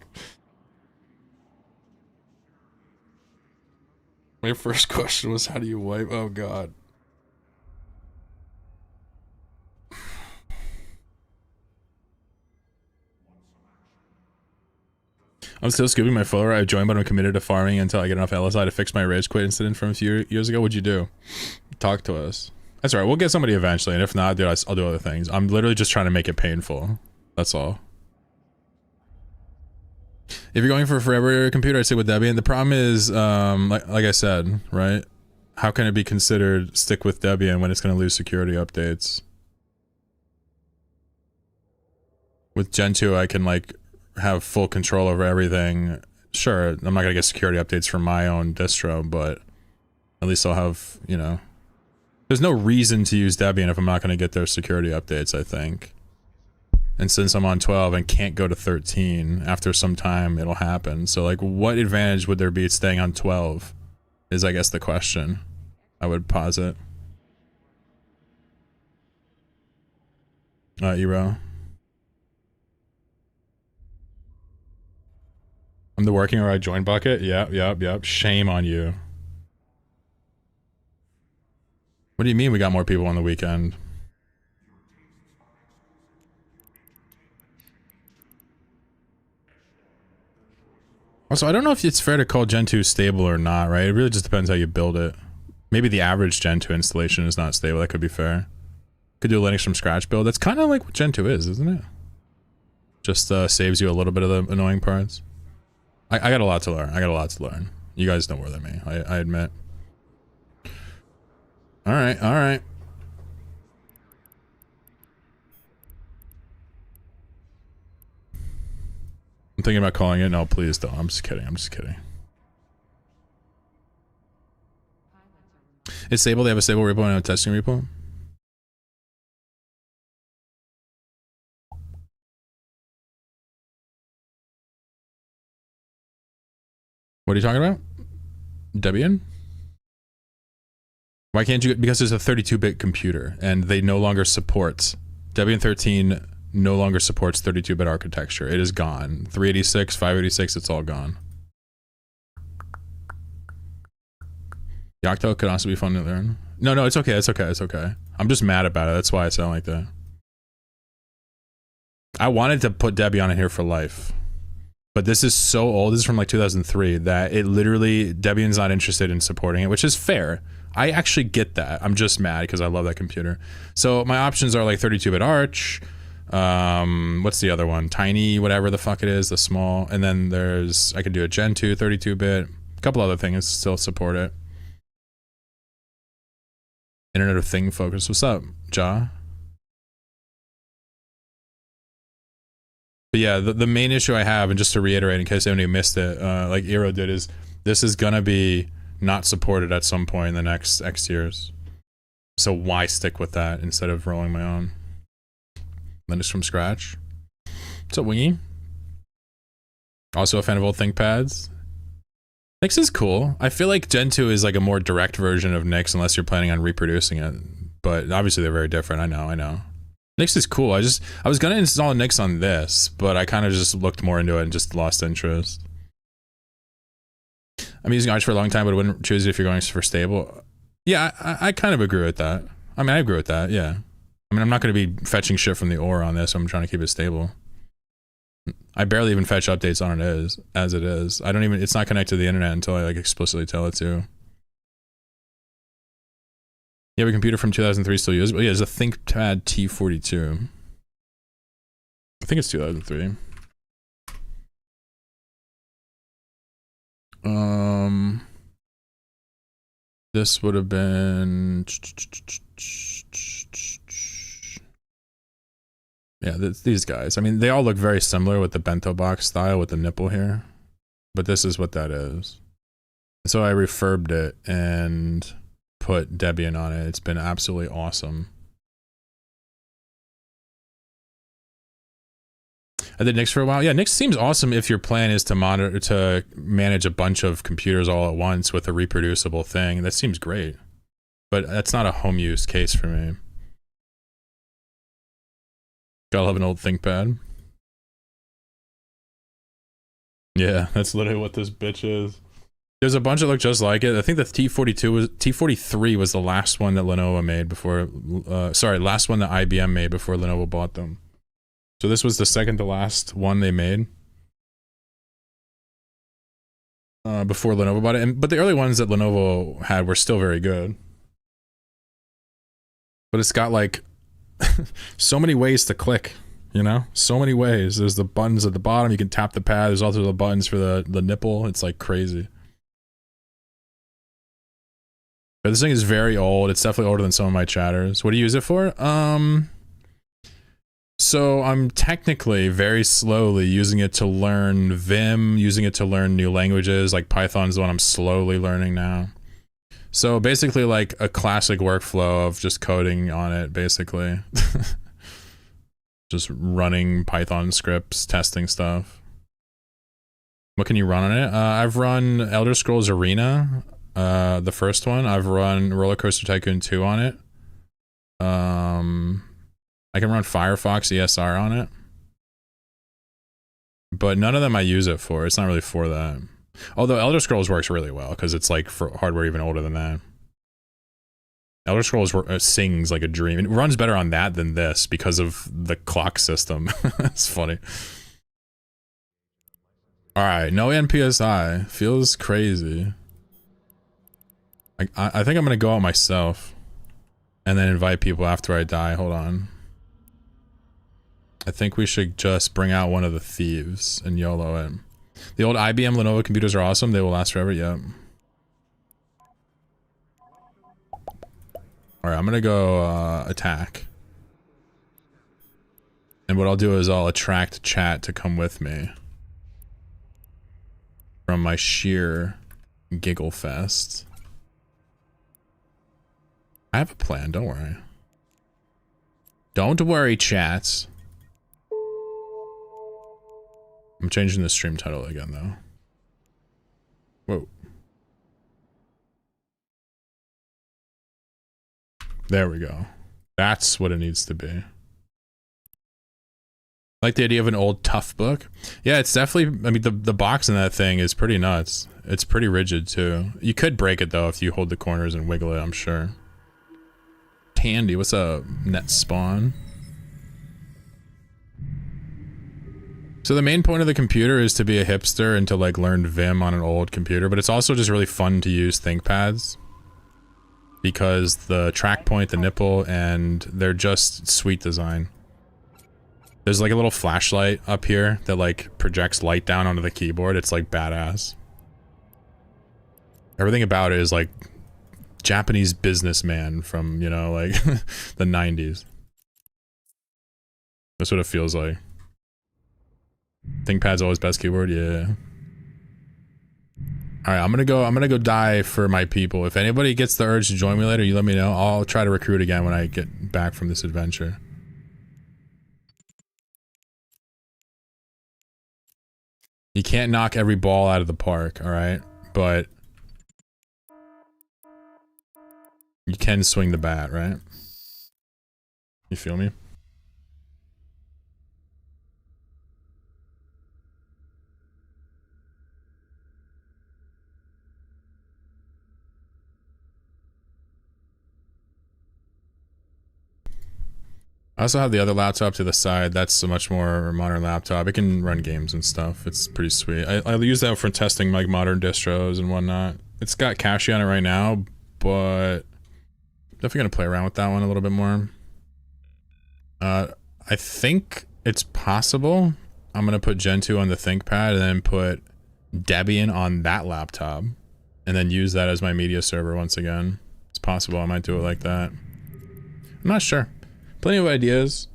My first question was, how do you wipe? Oh, God. I'm still scooping my Fuller. I joined, but I'm committed to farming until I get enough LSI to fix my rage quit incident from a few years ago. What'd you do? Talk to us. That's all right. We'll get somebody eventually, and if not, dude, I'll do other things. I'm literally just trying to make it painful. That's all. If you're going for a forever computer, I'd say with Debian. The problem is, like I said, right? How can it be considered stick with Debian when it's going to lose security updates? With Gen 2, I can, like, have full control over everything. Sure, I'm not gonna get security updates from my own distro, but at least I'll have, you know, there's no reason to use Debian if I'm not gonna get their security updates, I think. And since I'm on 12 and can't go to 13, after some time it'll happen. So, like, what advantage would there be staying on 12 is, I guess, the question I would posit. Ero. I'm the working or I join bucket? Yep. Shame on you. What do you mean we got more people on the weekend? Also, I don't know if it's fair to call Gen 2 stable or not, right? It really just depends how you build it. Maybe the average Gen 2 installation is not stable. That could be fair. Could do a Linux from scratch build. That's kind of like what Gen 2 is, isn't it? Just saves you a little bit of the annoying parts. I got a lot to learn. You guys know more than me, I admit. Alright. I'm thinking about calling it. No, please don't. I'm just kidding. It's stable. They have a stable repo and a testing repo. What are you talking about? Debian? Why can't you? Because it's a 32-bit computer and they no longer support. Debian 13 no longer supports 32-bit architecture. It is gone. 386, 586, it's all gone. Yocto could also be fun to learn. No, it's okay. I'm just mad about it. That's why I sound like that. I wanted to put Debian in here for life. But this is so old, this is from like 2003, that it literally, Debian's not interested in supporting it, which is fair. I actually get that. I'm just mad because I love that computer. So my options are like 32-bit Arch, what's the other one? Tiny, whatever the fuck it is, the small, and then there's, I could do a Gen 2 32-bit, a couple other things still support it. Internet of Thing focus. What's up, Ja? But yeah, the main issue I have, and just to reiterate in case anybody missed it, like Eero did, is this is gonna be not supported at some point in the next X years. So why stick with that instead of rolling my own? Linux from scratch. What's up, Wingy? Also a fan of old ThinkPads. Nix is cool. I feel like Gen 2 is like a more direct version of Nix unless you're planning on reproducing it. But obviously they're very different, I know. Nix is cool. I was gonna install Nix on this, but I kind of just looked more into it and just lost interest. I'm using Arch for a long time, but I wouldn't choose it if you're going for stable. Yeah, I kind of agree with that. I mean, I agree with that, yeah. I mean, I'm not going to be fetching shit from the ore on this. I'm trying to keep it stable. I barely even fetch updates on it as it is. I don't even, it's not connected to the internet until I like explicitly tell it to. You have a computer from 2003 still usable? Yeah, it's a ThinkPad T42. I think it's 2003. This would have been, yeah, these guys. I mean, they all look very similar with the bento box style with the nipple here, but this is what that is. So I refurbed it and put Debian on it. It's been absolutely awesome. I did Nix for a while. Yeah, Nix seems awesome if your plan is to manage a bunch of computers all at once with a reproducible thing. That seems great. But that's not a home use case for me. Gotta love an old ThinkPad. Yeah, that's literally what this bitch is. There's a bunch that look just like it. I think the T43 was the last one that Lenovo made before, sorry, last one that IBM made before Lenovo bought them. So this was the second to last one they made before Lenovo bought it. But the early ones that Lenovo had were still very good. But it's got like so many ways to click, you know? So many ways. There's the buttons at the bottom. You can tap the pad. There's also the buttons for the nipple. It's like crazy. But this thing is very old. It's definitely older than some of my chatters. What do you use it for? So I'm technically very slowly using it to learn Vim, using it to learn new languages, like Python's the one I'm slowly learning now. So basically like a classic workflow of just coding on it, basically. Just running Python scripts, testing stuff. What can you run on it? I've run Elder Scrolls Arena, the first one. I've run Roller Coaster Tycoon 2 on it. I can run Firefox ESR on it. But none of them I use it for. It's not really for that. Although Elder Scrolls works really well, because it's like for hardware even older than that. Elder Scrolls sings like a dream. It runs better on that than this because of the clock system. It's funny. Alright, no NPSI. Feels crazy. I think I'm gonna go out myself. And then invite people after I die. Hold on. I think we should just bring out one of the thieves and YOLO it. The old IBM Lenovo computers are awesome. They will last forever. Yep. Alright, I'm gonna go attack. And what I'll do is I'll attract chat to come with me. From my sheer giggle fest. I have a plan, don't worry. Don't worry, chats. I'm changing the stream title again, though. Whoa. There we go. That's what it needs to be. I like the idea of an old tough book. Yeah, it's definitely, I mean, the box in that thing is pretty nuts. It's pretty rigid, too. You could break it, though, if you hold the corners and wiggle it, I'm sure. Tandy, what's up? Net spawn. So the main point of the computer is to be a hipster and to like learn Vim on an old computer, but it's also just really fun to use ThinkPads because the track point, the nipple, and they're just sweet design. There's like a little flashlight up here that like projects light down onto the keyboard. It's like badass. Everything about it is like Japanese businessman from, you know, like the 90s. That's what it feels like. ThinkPad's always best keyboard, yeah. Alright, I'm gonna go die for my people. If anybody gets the urge to join me later, you let me know. I'll try to recruit again when I get back from this adventure. You can't knock every ball out of the park, alright? But you can swing the bat, right? You feel me? I also have the other laptop to the side. That's a much more modern laptop. It can run games and stuff. It's pretty sweet. I use that for testing like modern distros and whatnot. It's got cache on it right now, but definitely gonna play around with that one a little bit more. I think it's possible. I'm gonna put Gen 2 on the ThinkPad and then put Debian on that laptop and then use that as my media server once again. It's possible I might do it like that. I'm not sure. Plenty of ideas.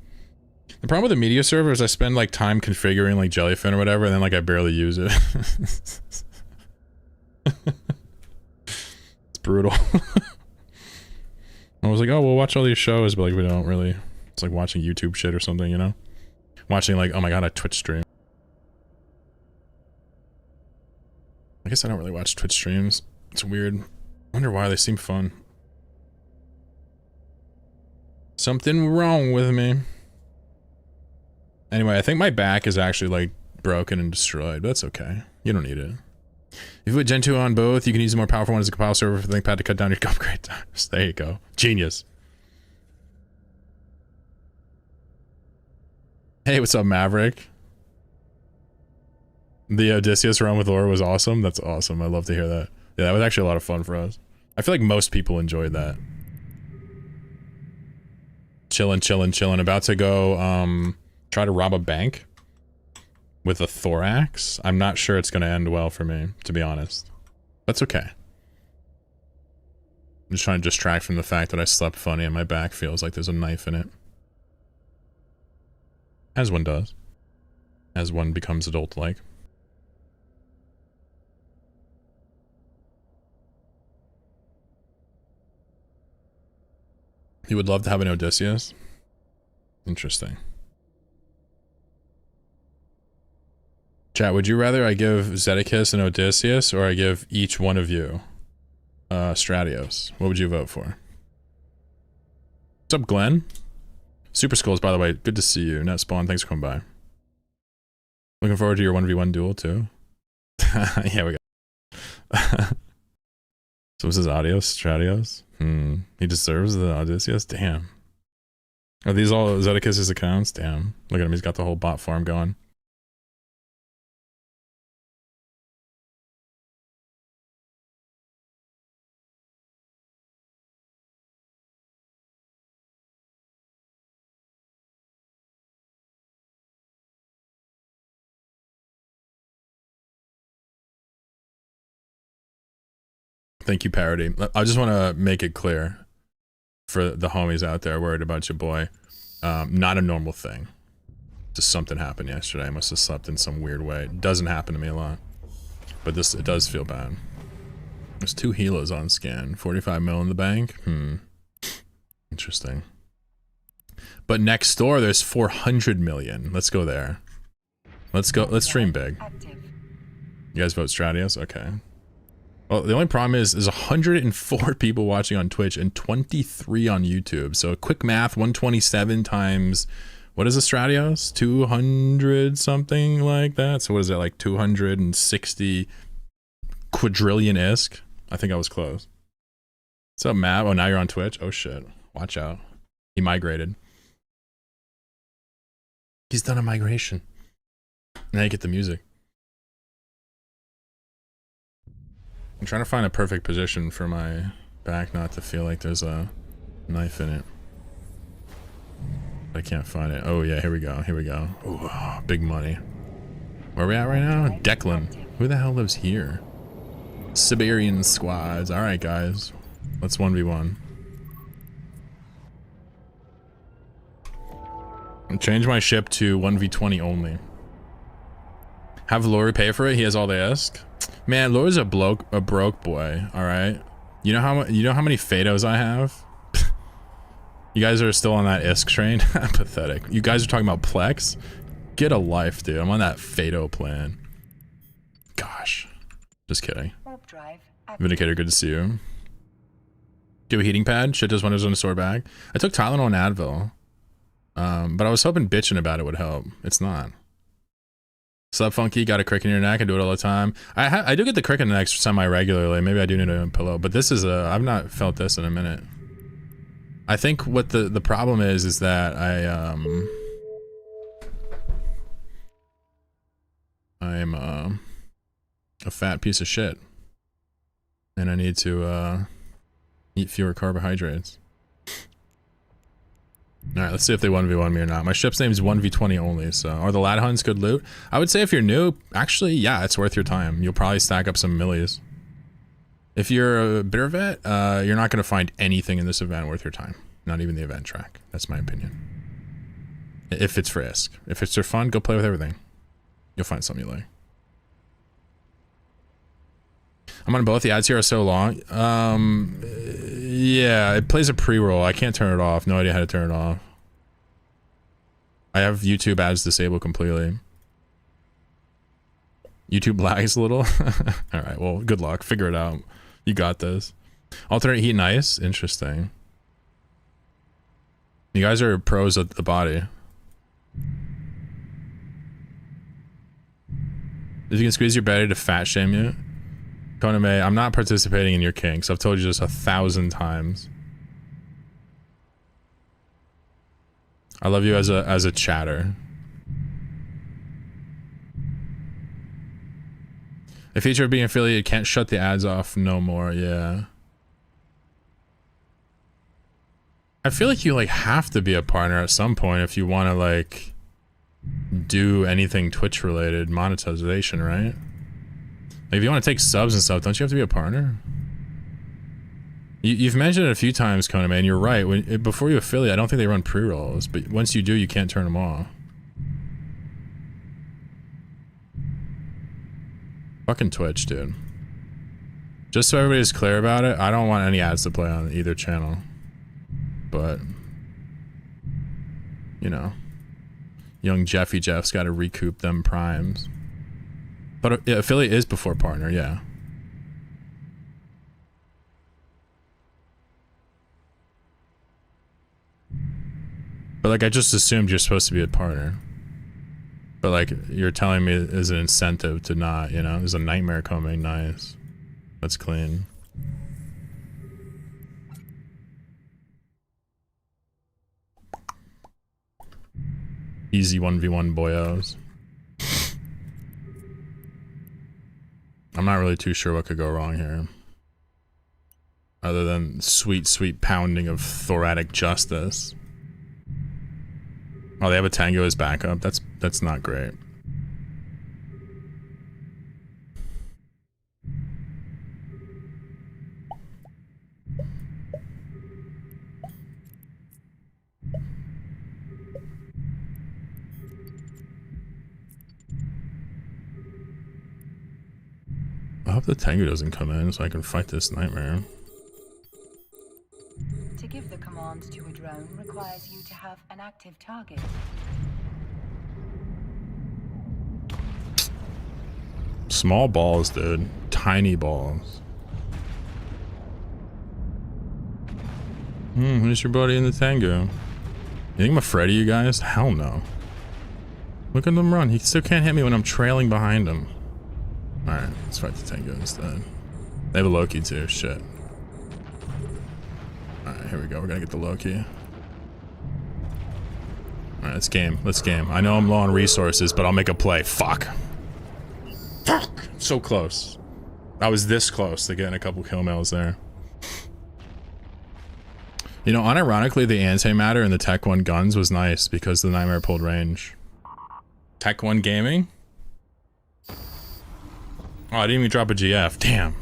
The problem with the media server is I spend like time configuring like Jellyfin or whatever and then like I barely use it. It's brutal. I was like, oh, we'll watch all these shows, but like we don't really. It's like watching YouTube shit or something, you know? Watching like, oh my god, a Twitch stream. I guess I don't really watch Twitch streams. It's weird. I wonder why they seem fun. Something wrong with me. Anyway, I think my back is actually like broken and destroyed, but that's okay. You don't need it. If you put Gen 2 on both, you can use a more powerful one as a compile server for ThinkPad to cut down your upgrade times. There you go. Genius. Hey, what's up, Maverick? The Odysseus run with Laura was awesome. That's awesome. I love to hear that. Yeah, that was actually a lot of fun for us. I feel like most people enjoyed that. Chillin', chillin', chillin'. About to go, try to rob a bank with a thorax. I'm not sure it's gonna end well for me, to be honest. That's okay. I'm just trying to distract from the fact that I slept funny and my back feels like there's a knife in it. As one does. As one becomes adult-like. You would love to have an Odysseus? Interesting. Chat, would you rather I give Zedekis and Odysseus, or I give each one of you Stratios? What would you vote for? What's up, Glenn? Super Skulls, by the way, good to see you. Net Spawn, thanks for coming by. Looking forward to your 1v1 duel, too. Yeah, we got So this is Audios, Stratios? He deserves the Odysseus? Damn. Are these all Zedekis' accounts? Damn. Look at him, he's got the whole bot farm going. Thank you, Parody. I just want to make it clear for the homies out there worried about your boy. Not a normal thing. Just something happened yesterday. I must have slept in some weird way. It doesn't happen to me a lot. But it does feel bad. There's 2 helos on scan. 45 mil in the bank? Interesting. But next door, there's 400 million. Let's go there. Let's go. Let's stream big. You guys vote Stratios? Okay. Well, the only problem is there's 104 people watching on Twitch and 23 on YouTube. So quick math, 127 times, what is the Stratios? 200 something like that. So what is that, like 260 quadrillion ISK? I think I was close. What's up, Matt? Oh, now you're on Twitch? Oh shit. Watch out. He migrated. He's done a migration. Now you get the music. I'm trying to find a perfect position for my back not to feel like there's a knife in it. I can't find it. Oh yeah, here we go, here we go. Ooh, big money. Where are we at right now? Declan. Who the hell lives here? Siberian squads. Alright guys, let's 1v1. I'll change my ship to 1v20 only. Have Lori pay for it? He has all the ISK. Man, Lori's a broke boy. All right. You know how many Fados I have? You guys are still on that ISK train. Pathetic. You guys are talking about Plex. Get a life, dude. I'm on that Fado plan. Gosh. Just kidding. Vindicator, good to see you. Do a heating pad. Shit does wonders on a sore back. I took Tylenol and Advil. But I was hoping bitching about it would help. It's not. Slept funky, got a crick in your neck, I do it all the time. I do get the crick in the neck semi-regularly. Maybe I do need a pillow, but this is I've not felt this in a minute. I think what the problem is that I'm a fat piece of shit, and I need to eat fewer carbohydrates. All right, let's see if they 1v1 me or not. My ship's name is 1v20 only, so are the lad hunts good loot? I would say if you're new, actually, yeah, it's worth your time. You'll probably stack up some millies. If you're a bitter vet, you're not going to find anything in this event worth your time. Not even the event track. That's my opinion. If it's for ISK. If it's for fun, go play with everything. You'll find something you like. I'm on both. The ads here are so long. Yeah, it plays a pre-roll. I can't turn it off. No idea how to turn it off. I have YouTube ads disabled completely. YouTube lags a little. Alright, well, good luck. Figure it out. You got this. Alternate heat and ice? Interesting. You guys are pros at the body. If you can squeeze your belly to fat shame you. Koname, I'm not participating in your kinks. I've told you this 1,000 times. I love you as a chatter. A feature of being affiliated can't shut the ads off no more, yeah. I feel like you like have to be a partner at some point if you want to like do anything Twitch related monetization, right? Like if you want to take subs and stuff, don't you have to be a partner? You've mentioned it a few times, Conan, man. You're right. Before you affiliate, I don't think they run pre-rolls, but once you do, you can't turn them off. Fucking Twitch, dude. Just so everybody's clear about it, I don't want any ads to play on either channel. But, you know, young Jeffy Jeff's got to recoup them primes. But affiliate is before partner, yeah. But like, I just assumed you're supposed to be a partner. But like, you're telling me there's an incentive to not, you know? There's a nightmare coming, nice. That's clean. Easy 1v1 boyos. I'm not really too sure what could go wrong here. Other than sweet, sweet pounding of thoracic justice. Oh, they have a Tango as backup. That's not great. I hope the Tango doesn't come in so I can fight this nightmare. To give the command to a drone requires you to have an active target. Small balls, dude. Tiny balls. Who's your buddy in the Tango? You think I'm afraid of you guys? Hell no. Look at them run. He still can't hit me when I'm trailing behind him. Alright, let's fight the Tango instead. They have a Loki too, shit. Alright, here we go. We're gonna get the Loki. Alright, let's game. Let's game. I know I'm low on resources, but I'll make a play. Fuck. Fuck! So close. I was this close to getting a couple kill mails there. You know, unironically, the antimatter in the Tech 1 guns was nice because the Nightmare pulled range. Tech 1 gaming? Oh, I didn't even drop a GF. Damn.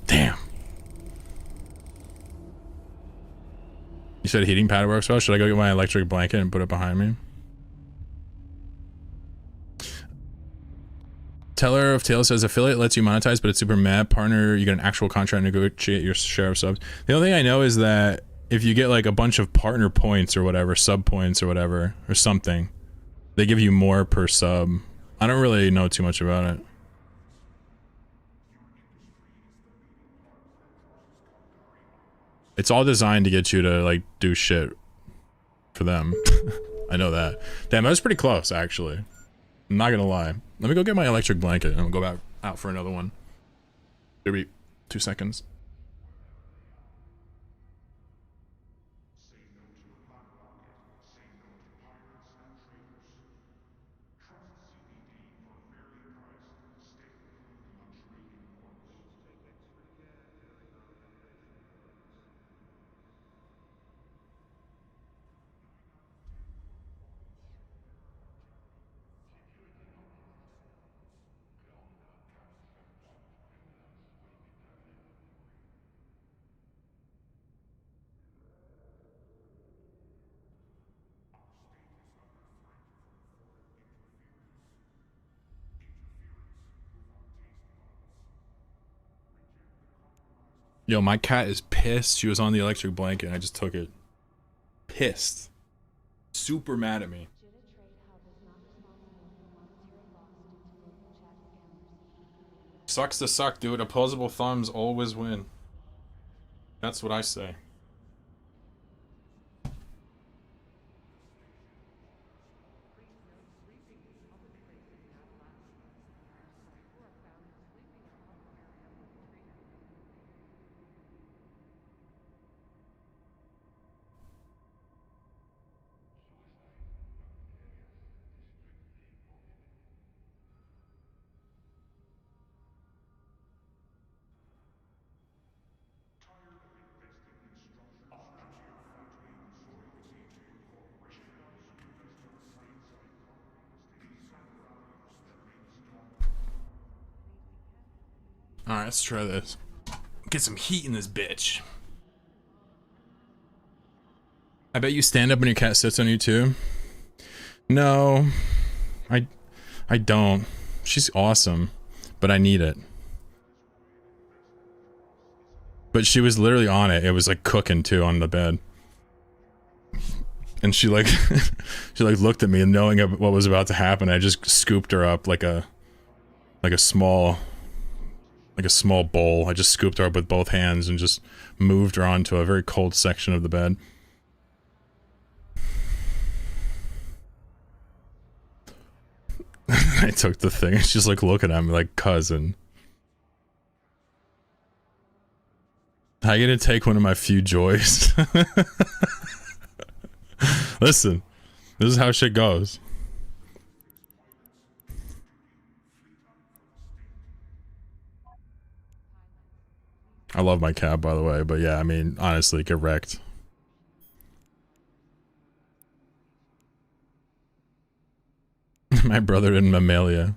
Damn. You said heating pad works well? Should I go get my electric blanket and put it behind me? Teller of Tales says affiliate lets you monetize, but it's super mad. Partner, you get an actual contract to negotiate your share of subs. The only thing I know is that if you get like a bunch of partner points or whatever, sub points or whatever, or something, they give you more per sub. I don't really know too much about it. It's all designed to get you to like do shit for them. I know that. Damn, that was pretty close actually. I'm not gonna lie. Let me go get my electric blanket and I'll go back out for another one. Maybe 2 seconds. Yo, my cat is pissed. She was on the electric blanket and I just took it. Pissed. Super mad at me. Sucks to suck, dude. Opposable thumbs always win. That's what I say. Alright, let's try this. Get some heat in this bitch. I bet you stand up and your cat sits on you too. No, I don't. She's awesome, but I need it. But she was literally on it. It was like cooking too on the bed. And she like, she like looked at me and knowing what was about to happen, I just scooped her up like a small bowl. I just scooped her up with both hands and just moved her onto a very cold section of the bed. I took the thing and she's like looking at me like, cousin. How you gonna take one of my few joys? Listen, this is how shit goes. I love my cat, by the way, but yeah, I mean, honestly, get wrecked. My brother in Mammalia.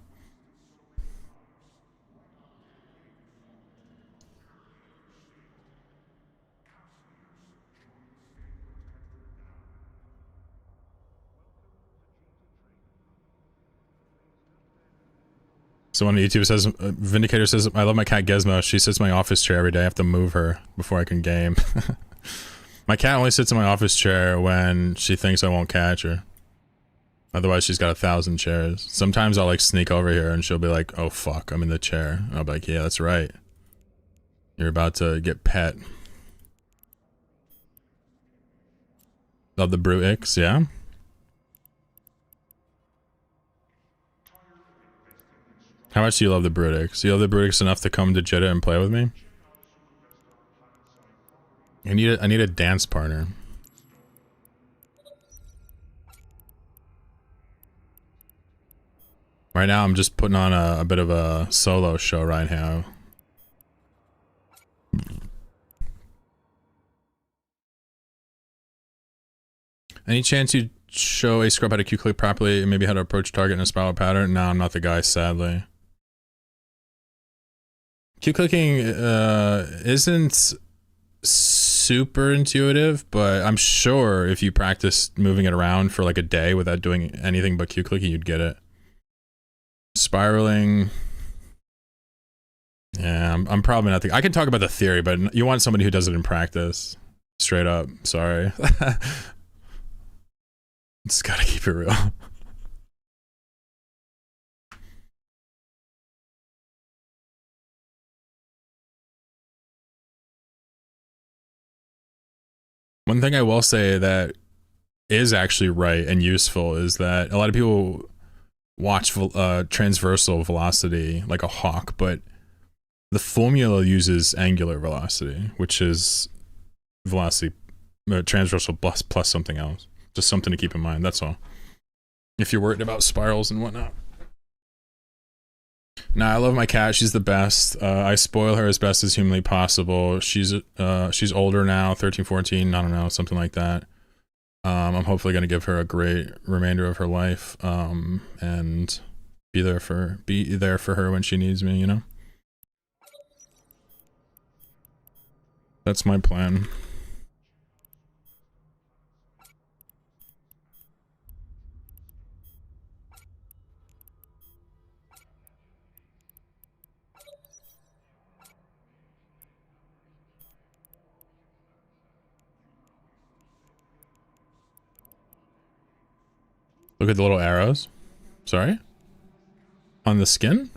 Someone on YouTube says, Vindicator says, I love my cat Gizmo. She sits in my office chair every day. I have to move her before I can game. My cat only sits in my office chair when she thinks I won't catch her. Otherwise, she's got 1,000 chairs. Sometimes I'll like sneak over here and she'll be like, oh fuck, I'm in the chair. And I'll be like, yeah, that's right. You're about to get pet. Love the Brute Ix, yeah? How much do you love the Brute Ix? Do you love the Brute Ix enough to come to Jeddah and play with me? I need a dance partner. Right now, I'm just putting on a bit of a solo show right now. Any chance you'd show a scrub how to Q-click properly and maybe how to approach target in a spiral pattern? No, I'm not the guy, sadly. Q-clicking isn't super intuitive, but I'm sure if you practice moving it around for like a day without doing anything but Q-clicking, you'd get it. Spiraling. Yeah, I'm probably not the... I can talk about the theory, but you want somebody who does it in practice. Straight up. Sorry. Just gotta keep it real. One thing I will say that is actually right and useful is that a lot of people watch transversal velocity like a hawk, but the formula uses angular velocity, which is velocity transversal plus something else. Just something to keep in mind, that's all. If you're worried about spirals and whatnot. Nah, I love my cat. She's the best. I spoil her as best as humanly possible. She's older now, 13, 14, I don't know, something like that. I'm hopefully going to give her a great remainder of her life, and be there for her when she needs me, you know? That's my plan. Look at the little arrows. Sorry? On the skin?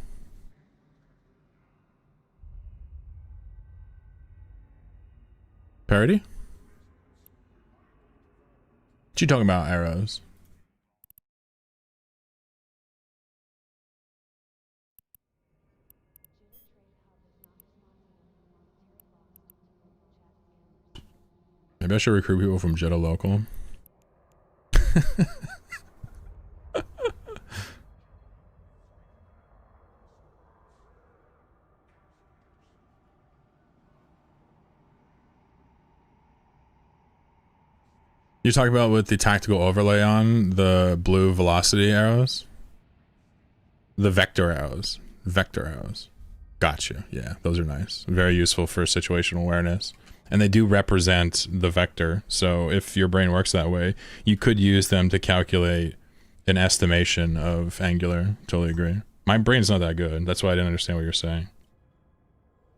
Parody? What you talking about, arrows? Maybe I should recruit people from Jeddah Local. You're talking about with the tactical overlay on the blue velocity arrows? The vector arrows. Vector arrows. Gotcha. Yeah, those are nice. Very useful for situational awareness. And they do represent the vector. So if your brain works that way, you could use them to calculate an estimation of angular. Totally agree. My brain's not that good. That's why I didn't understand what you're saying.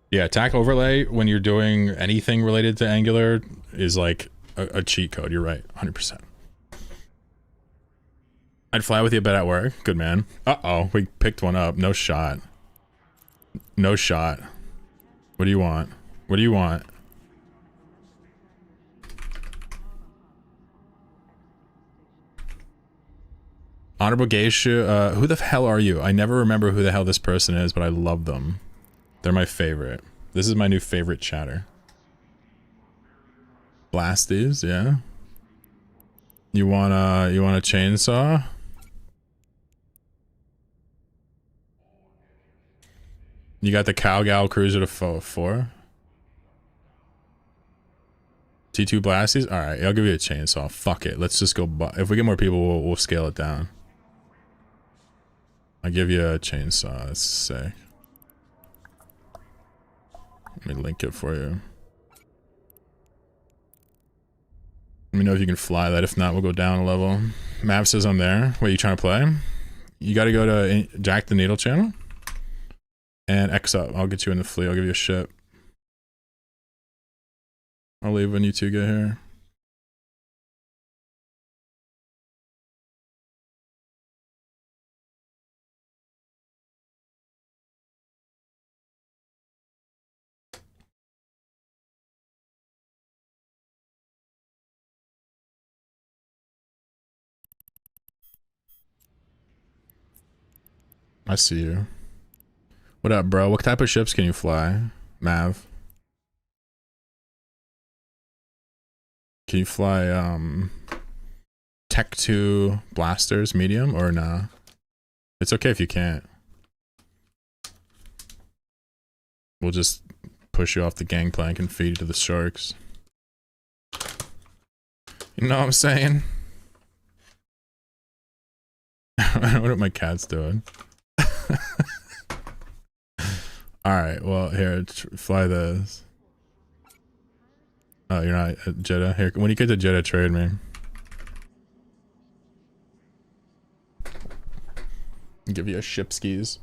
Yeah, attack overlay when you're doing anything related to angular is like a cheat code. You're right. 100%. I'd fly with you a bit at work. Good man. Uh-oh. We picked one up. No shot. No shot. What do you want? What do you want? Honorable Geisha, who the hell are you? I never remember who the hell this person is, but I love them. They're my favorite. This is my new favorite chatter. Blasties, yeah. You want a chainsaw? You got the Cowgal Cruiser to 4? T2 Blasties? Alright, I'll give you a chainsaw. Fuck it. Let's just go. If we get more people, we'll scale it down. I'll give you a chainsaw. That's sick. Let me link it for you. Let me know if you can fly that. If not, we'll go down a level. Mav says I'm there. Wait, you trying to play? You gotta go to Jack the Needle channel. And X up. I'll get you in the fleet. I'll give you a ship. I'll leave when you two get here. I see you. What up, bro? What type of ships can you fly, Mav? Can you fly, Tech 2 blasters, medium, or nah? It's okay if you can't. We'll just push you off the gangplank and feed you to the sharks. You know what I'm saying? I don't know what my cat's doing. Alright, well, here, fly this. Oh, you're not at Jeddah? Here, when you get to Jeddah, trade me. I'll give you a ship skis.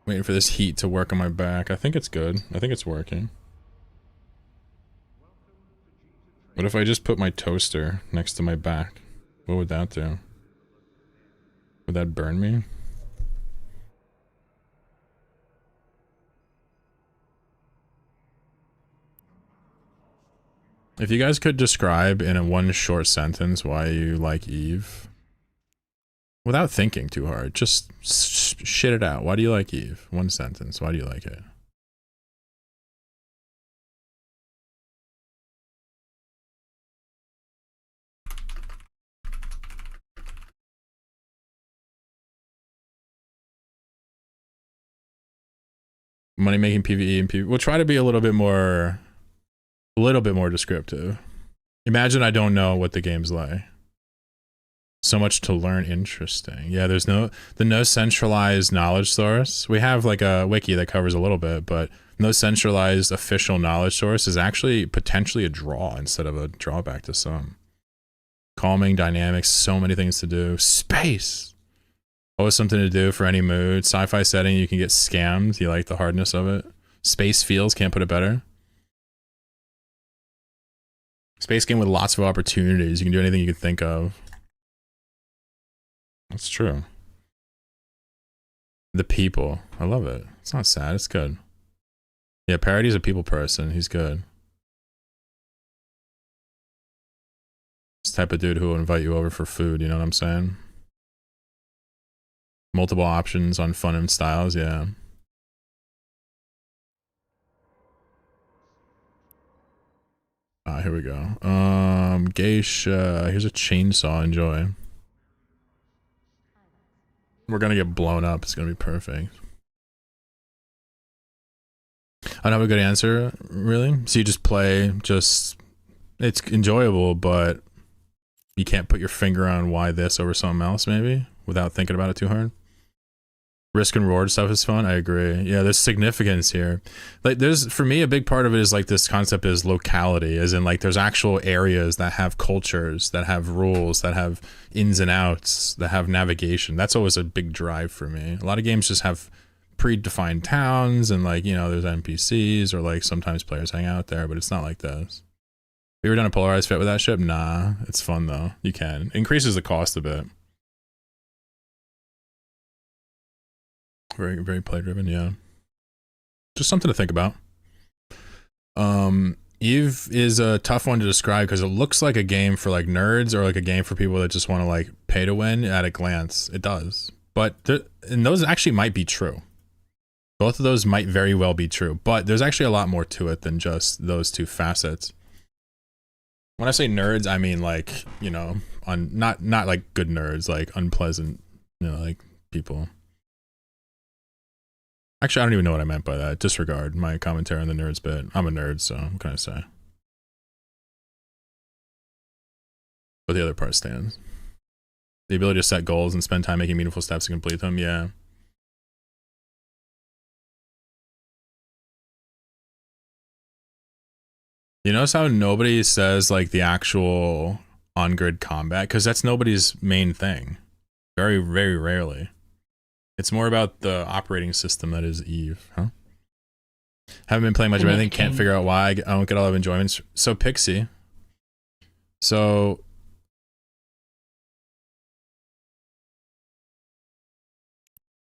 Waiting for this heat to work on my back. I think it's good. I think it's working. What if I just put my toaster next to my back? What would that do? Would that burn me? If you guys could describe in a one short sentence why you like Eve, without thinking too hard, just shit it out. Why do you like Eve? One sentence. Why do you like it? Money making PvE and PvE. We'll try to be a little bit more descriptive. Imagine I don't know what the game's like. So much to learn. Interesting. Yeah, there's no centralized knowledge source. We have like a wiki that covers a little bit, but no centralized official knowledge source is actually potentially a draw instead of a drawback to some. Calming dynamics, so many things to do. Space. Always something to do for any mood. Sci-fi setting, you can get scammed. You like the hardness of it. Space feels, can't put it better. Space game with lots of opportunities. You can do anything you can think of. That's true. The people. I love it. It's not sad. It's good. Yeah, Parody's a people person. He's good. This type of dude who will invite you over for food, you know what I'm saying? Multiple options on fun and styles, yeah. Here we go. Geisha. Here's a chainsaw. Enjoy. We're gonna get blown up. It's gonna be perfect. I don't have a good answer, really. So you just play, it's enjoyable, but you can't put your finger on why this over something else, maybe, without thinking about it too hard. Risk and reward stuff is fun. I agree. Yeah, there's significance here. Like, for me, a big part of it is like this concept is locality, as in like there's actual areas that have cultures, that have rules, that have ins and outs, that have navigation. That's always a big drive for me. A lot of games just have predefined towns and like, you know, there's NPCs or like sometimes players hang out there, but it's not like this. Have you ever done a polarized fit with that ship? Nah, it's fun though. You can. It increases the cost a bit. Very, very play driven, yeah. Just something to think about. Eve is a tough one to describe because it looks like a game for like nerds or like a game for people that just want to like pay to win at a glance. It does. But and those actually might be true. Both of those might very well be true, but there's actually a lot more to it than just those two facets. When I say nerds, I mean like, you know, not like good nerds, like unpleasant, you know, like people. Actually, I don't even know what I meant by that. Disregard my commentary on the nerds bit. I'm a nerd, so what can I say? But the other part stands. The ability to set goals and spend time making meaningful steps to complete them, yeah. You notice how nobody says like the actual on-grid combat? Because that's nobody's main thing. Very, very rarely. It's more about the operating system that is Eve, huh? Haven't been playing much of anything, can't figure out why I don't get a lot of enjoyment. So Pixie. So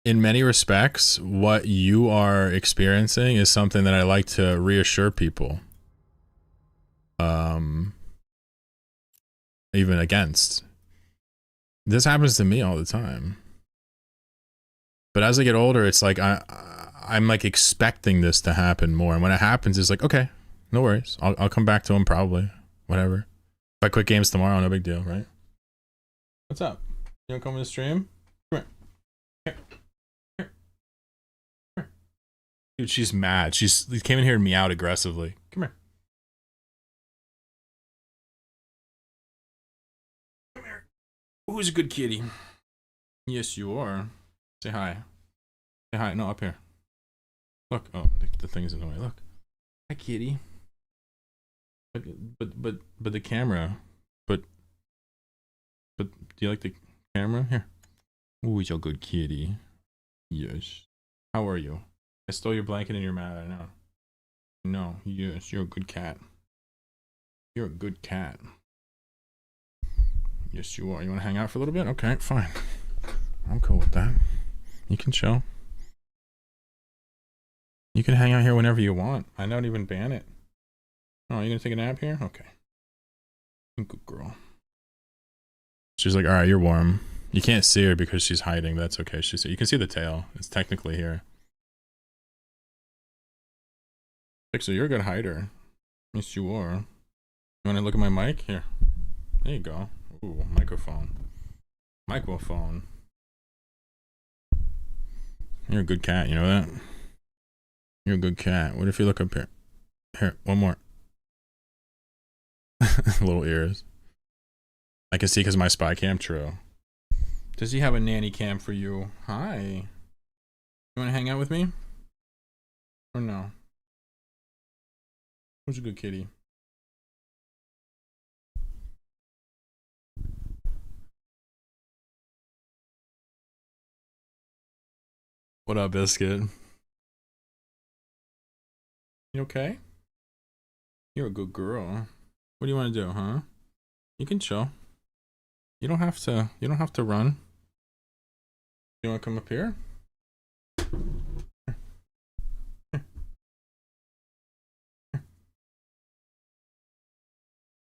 in many respects, what you are experiencing is something that I like to reassure people. Even against. This happens to me all the time. But as I get older, it's like I'm like expecting this to happen more. And when it happens, it's like, okay, no worries. I'll come back to them probably. Whatever. If I quit games tomorrow, no big deal, right? What's up? You don't come to the stream? Come here. Here. Dude, she's mad. She came in here and meowed aggressively. Come here. Come here. Who's a good kitty? Yes, you are. Say hi. Say hi. No, up here. Look. Oh, the thing is in the way. Look. Hi, kitty. But the camera. But do you like the camera? Here. Ooh, you're a good kitty. Yes. How are you? I stole your blanket and you're mad. I know. No. Yes, you're a good cat. You're a good cat. Yes, you are. You want to hang out for a little bit? Okay, fine. I'm cool with that. You can chill. You can hang out here whenever you want. I don't even ban it. Oh, you gonna take a nap here? Okay. Good girl. She's like, all right, you're warm. You can't see her because she's hiding. That's okay. You can see the tail. It's technically here. So you're a good hider. Yes, you are. You want to look at my mic? Here. There you go. Ooh, microphone. Microphone. You're a good cat, you know that? You're a good cat. What if you look up here? Here, one more. Little ears. I can see because my spy cam, true. Does he have a nanny cam for you? Hi. You want to hang out with me? Or no? Who's a good kitty? What up, Biscuit? You okay? You're a good girl. What do you want to do, huh? You can chill. You don't have to run. You want to come up here?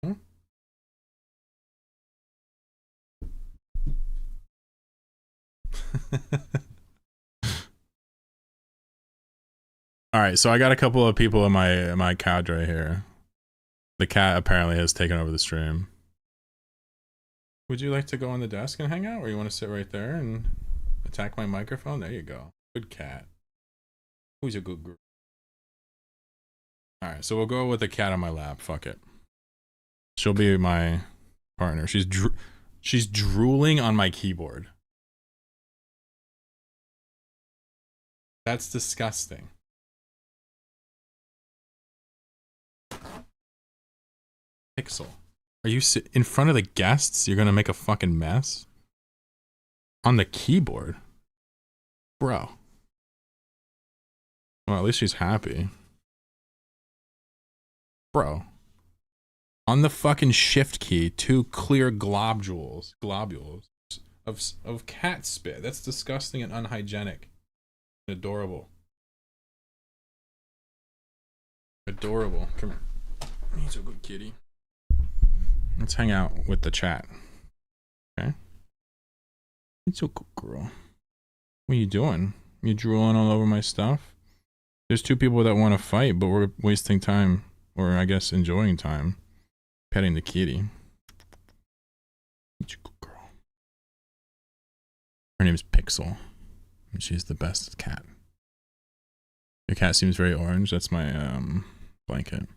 Hmm? All right, so I got a couple of people in my cadre here. The cat apparently has taken over the stream. Would you like to go on the desk and hang out, or you want to sit right there and attack my microphone? There you go. Good cat. Who's a good girl? All right, so we'll go with the cat on my lap. Fuck it. She'll be my partner. She's drooling on my keyboard. That's disgusting. Pixel. Are you in front of the guests? You're gonna make a fucking mess? On the keyboard? Bro. Well, at least she's happy. Bro. On the fucking shift key, 2 clear globules of cat spit. That's disgusting and unhygienic. Adorable. Adorable. Come here. He's a good kitty. Let's hang out with the chat. Okay? It's a good girl. What are you doing? You drooling all over my stuff? There's 2 people that want to fight, but we're wasting time, or I guess enjoying time, petting the kitty. It's a good girl. Her name is Pixel, and she's the best cat. Your cat seems very orange. That's my blanket.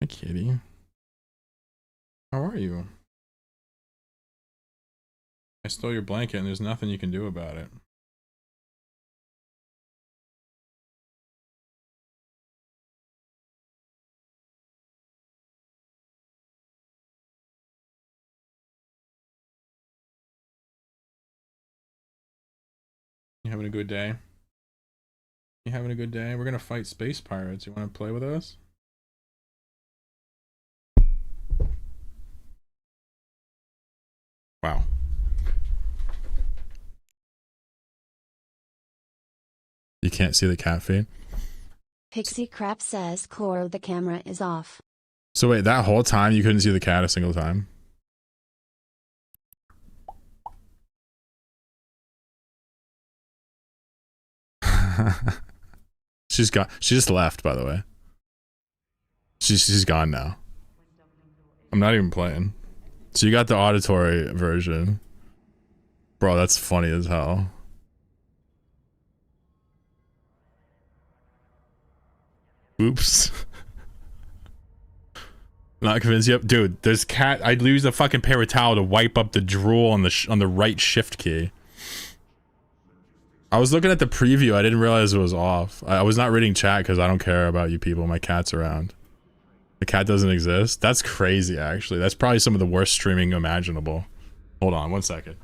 Hi, kitty. How are you? I stole your blanket and there's nothing you can do about it. You having a good day? You having a good day? We're gonna fight space pirates. You wanna play with us? Wow. You can't see the cat feed? Pixie Crap says, Cloro, the camera is off. So wait, that whole time you couldn't see the cat a single time? She just left, by the way. She's gone now. I'm not even playing. So you got the auditory version. Bro, that's funny as hell. Oops. Not convinced yet, dude. There's cat. I'd use a fucking paper towel to wipe up the drool on the right shift key. I was looking at the preview. I didn't realize it was off. I was not reading chat because I don't care about you people. My cat's around. The cat doesn't exist. That's crazy. Actually, that's probably some of the worst streaming imaginable. Hold on, 1 second.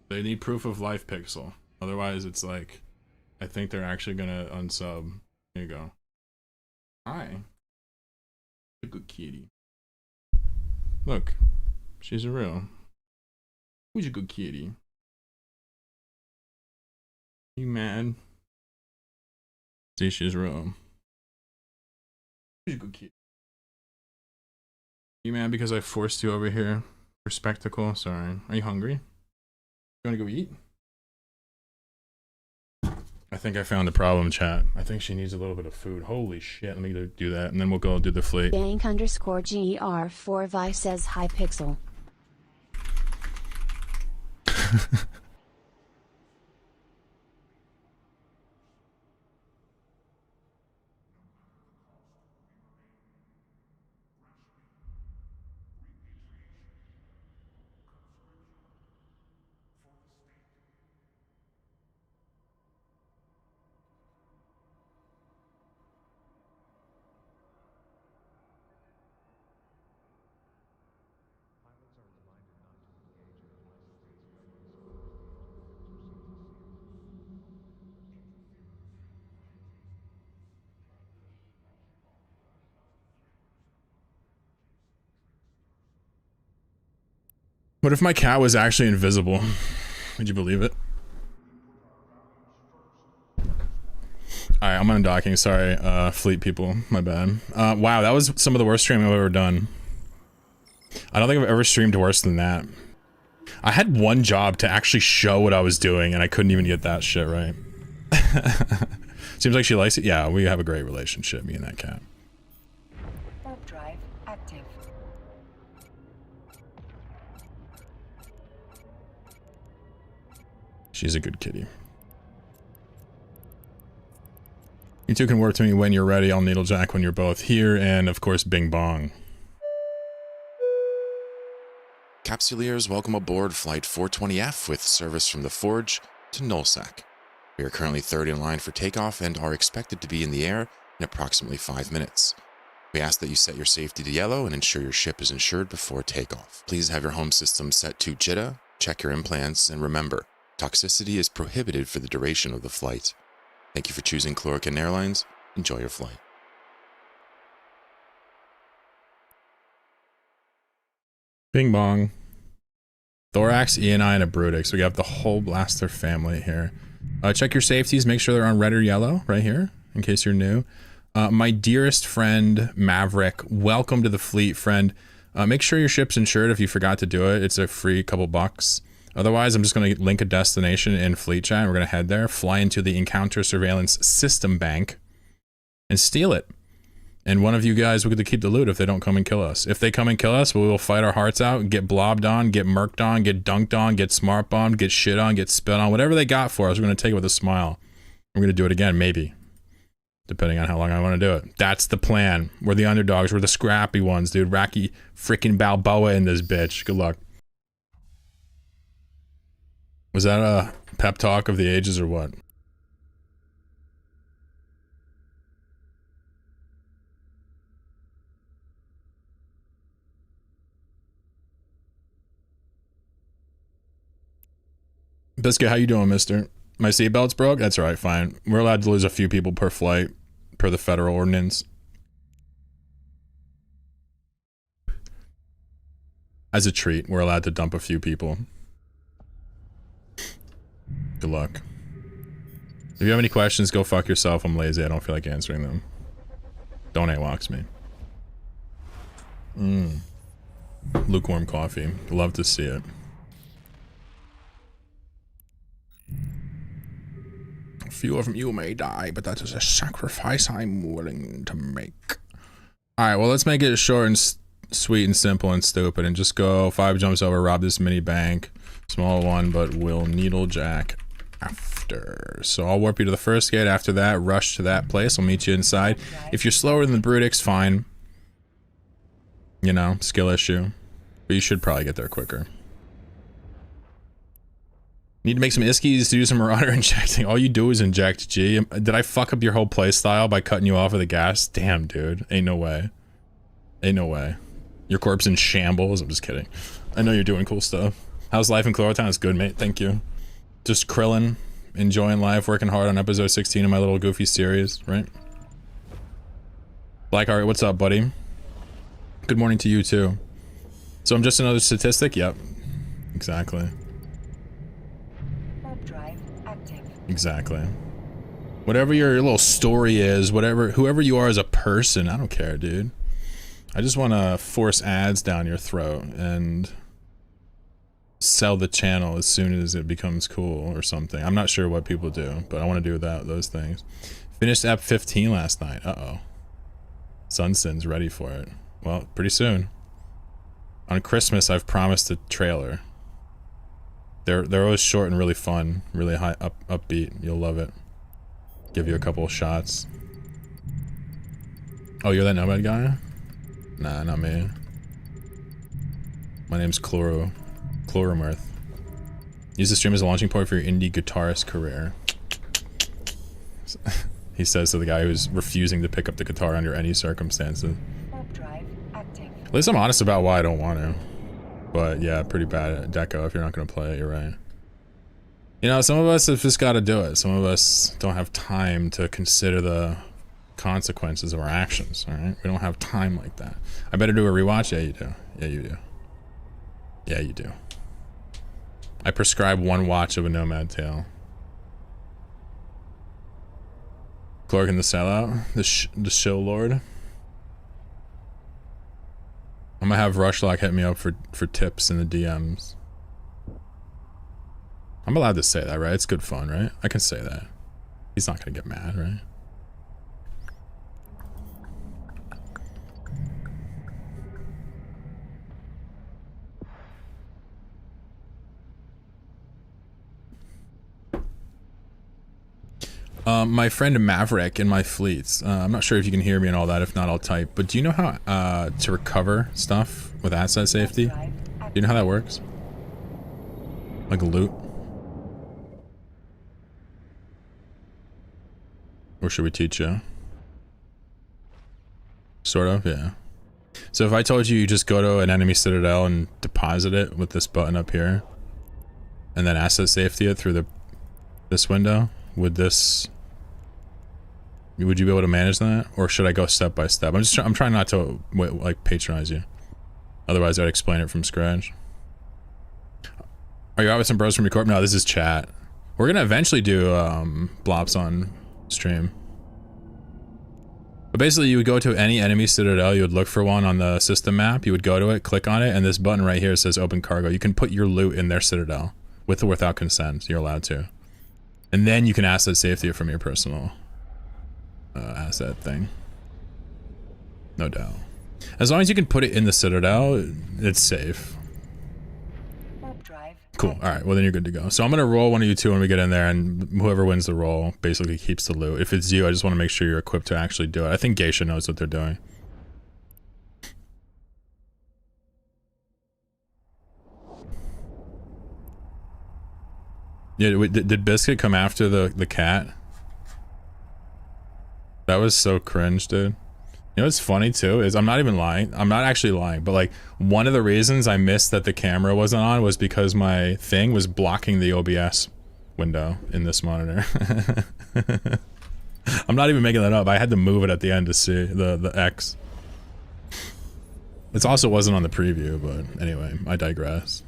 They need proof of life, Pixel. Otherwise, it's like, I think they're actually gonna unsub. Here you go. Hi. A good kitty. Look, she's a real. Who's a good kitty? You mad? See, she's real. Who's a good kitty? You mad because I forced you over here for spectacle? Sorry. Are you hungry? You wanna go eat? I think I found the problem, chat. I think she needs a little bit of food. Holy shit, let me do that, and then we'll go do the fleet. Dank_GR4Vi says, hi Pixel. What if my cat was actually invisible? Would you believe it? Alright, I'm undocking. Sorry, fleet people. My bad. Wow, that was some of the worst streaming I've ever done. I don't think I've ever streamed worse than that. I had one job to actually show what I was doing, and I couldn't even get that shit right. Seems like she likes it. Yeah, we have a great relationship, me and that cat. Warp drive active. She's a good kitty. You two can work to me when you're ready. I'll needle jack when you're both here, and of course, bing bong. Capsuleers, welcome aboard Flight 420F with service from the Forge to Nullsec. We are currently third in line for takeoff and are expected to be in the air in approximately 5 minutes. We ask that you set your safety to yellow and ensure your ship is insured before takeoff. Please have your home system set to JITA, check your implants, and remember, toxicity is prohibited for the duration of the flight. Thank you for choosing Chlorokin Airlines. Enjoy your flight. Bing bong. Thorax, ENI, and a Brutix. We got the whole Blaster family here. Check your safeties. Make sure they're on red or yellow right here, in case you're new. My dearest friend, Maverick, welcome to the fleet, friend. Make sure your ship's insured if you forgot to do it. It's a free couple bucks. Otherwise, I'm just going to link a destination in fleet chat. And we're going to head there, fly into the Encounter Surveillance System Bank, and steal it. And one of you guys will get to keep the loot if they don't come and kill us. If they come and kill us, we will fight our hearts out, get blobbed on, get murked on, get dunked on, get smart bombed, get shit on, get spit on. Whatever they got for us, we're going to take it with a smile. We're going to do it again, maybe. Depending on how long I want to do it. That's the plan. We're the underdogs. We're the scrappy ones, dude. Rocky freaking Balboa in this bitch. Good luck. Was that a pep talk of the ages or what? Biscuit, how you doing, mister? My seatbelt's broke? That's alright, fine. We're allowed to lose a few people per flight, per the federal ordinance. As a treat, we're allowed to dump a few people. Good luck. If you have any questions, go fuck yourself. I'm lazy. I don't feel like answering them. Don't AWOX me. Lukewarm coffee. Love to see it. A few of you may die, but that is a sacrifice I'm willing to make. Alright, well, let's make it short and sweet and simple and stupid and just go 5 jumps over, rob this mini bank. Small one, but we'll needle jack after. So I'll warp you to the first gate. After that, rush to that place. I'll meet you inside. If you're slower than the Brutix, fine. You know, skill issue. But you should probably get there quicker. Need to make some iskies to do some marauder injecting. All you do is inject, G. Did I fuck up your whole playstyle by cutting you off with the gas? Damn, dude. Ain't no way. Ain't no way. Your corpse in shambles. I'm just kidding. I know you're doing cool stuff. How's life in Chlorotown? It's good, mate. Thank you. Just krillin', enjoying life, working hard on episode 16 of my little goofy series, right? Blackheart, what's up, buddy? Good morning to you, too. So I'm just another statistic? Yep. Exactly. Exactly. Whatever your little story is, whoever you are as a person, I don't care, dude. I just want to force ads down your throat and sell the channel as soon as it becomes cool or something. I'm not sure what people do, but I want to do those things. Finished Ep 15 last night. Uh-oh. Sunsin's ready for it. Well, pretty soon. On Christmas, I've promised a trailer. They're always short and really fun, really high upbeat. You'll love it. Give you a couple of shots. Oh, you're that Nomad guy? Nah, not me. My name's Chloromirth. Use the stream as a launching point for your indie guitarist career. He says to the guy who's refusing to pick up the guitar under any circumstances. At least I'm honest about why I don't want to. But yeah, pretty bad at deco if you're not going to play it, you're right. You know, some of us have just got to do it. Some of us don't have time to consider the consequences of our actions, alright? We don't have time like that. I better do a rewatch? Yeah, you do. Yeah, you do. Yeah, you do. I prescribe 1 watch of a Nomad Tail. Clark and the sellout, the show lord. I'm gonna have Rushlock hit me up for tips in the DMs. I'm allowed to say that, right? It's good fun, right? I can say that. He's not gonna get mad, right? My friend Maverick in my fleets. I'm not sure if you can hear me and all that. If not, I'll type. But do you know how to recover stuff with asset safety? Do you know how that works? Like loot? Or should we teach you? Sort of, yeah. So if I told you just go to an enemy citadel and deposit it with this button up here, and then asset safety it through this window, would you be able to manage that, or should I go step by step? I'm trying not to like patronize you. Otherwise, I'd explain it from scratch. Are you out with some bros from your corp? No, this is chat. We're gonna eventually do blops on stream. But basically, you would go to any enemy citadel. You would look for one on the system map. You would go to it, click on it, and this button right here says open cargo. You can put your loot in their citadel with or without consent. You're allowed to, and then you can asset safety it from your personal asset thing. No doubt. As long as you can put it in the citadel, it's safe. Cool. Alright, well then you're good to go. So I'm gonna roll one of you two when we get in there, and whoever wins the roll basically keeps the loot. If it's you, I just want to make sure you're equipped to actually do it. I think Geisha knows what they're doing. Yeah, did Biscuit come after the cat? That was so cringe, dude. You know what's funny too is I'm not even lying. I'm not actually lying, but like one of the reasons I missed that the camera wasn't on was because my thing was blocking the OBS window in this monitor. I'm not even making that up. I had to move it at the end to see the X. It also wasn't on the preview, but anyway, I digress.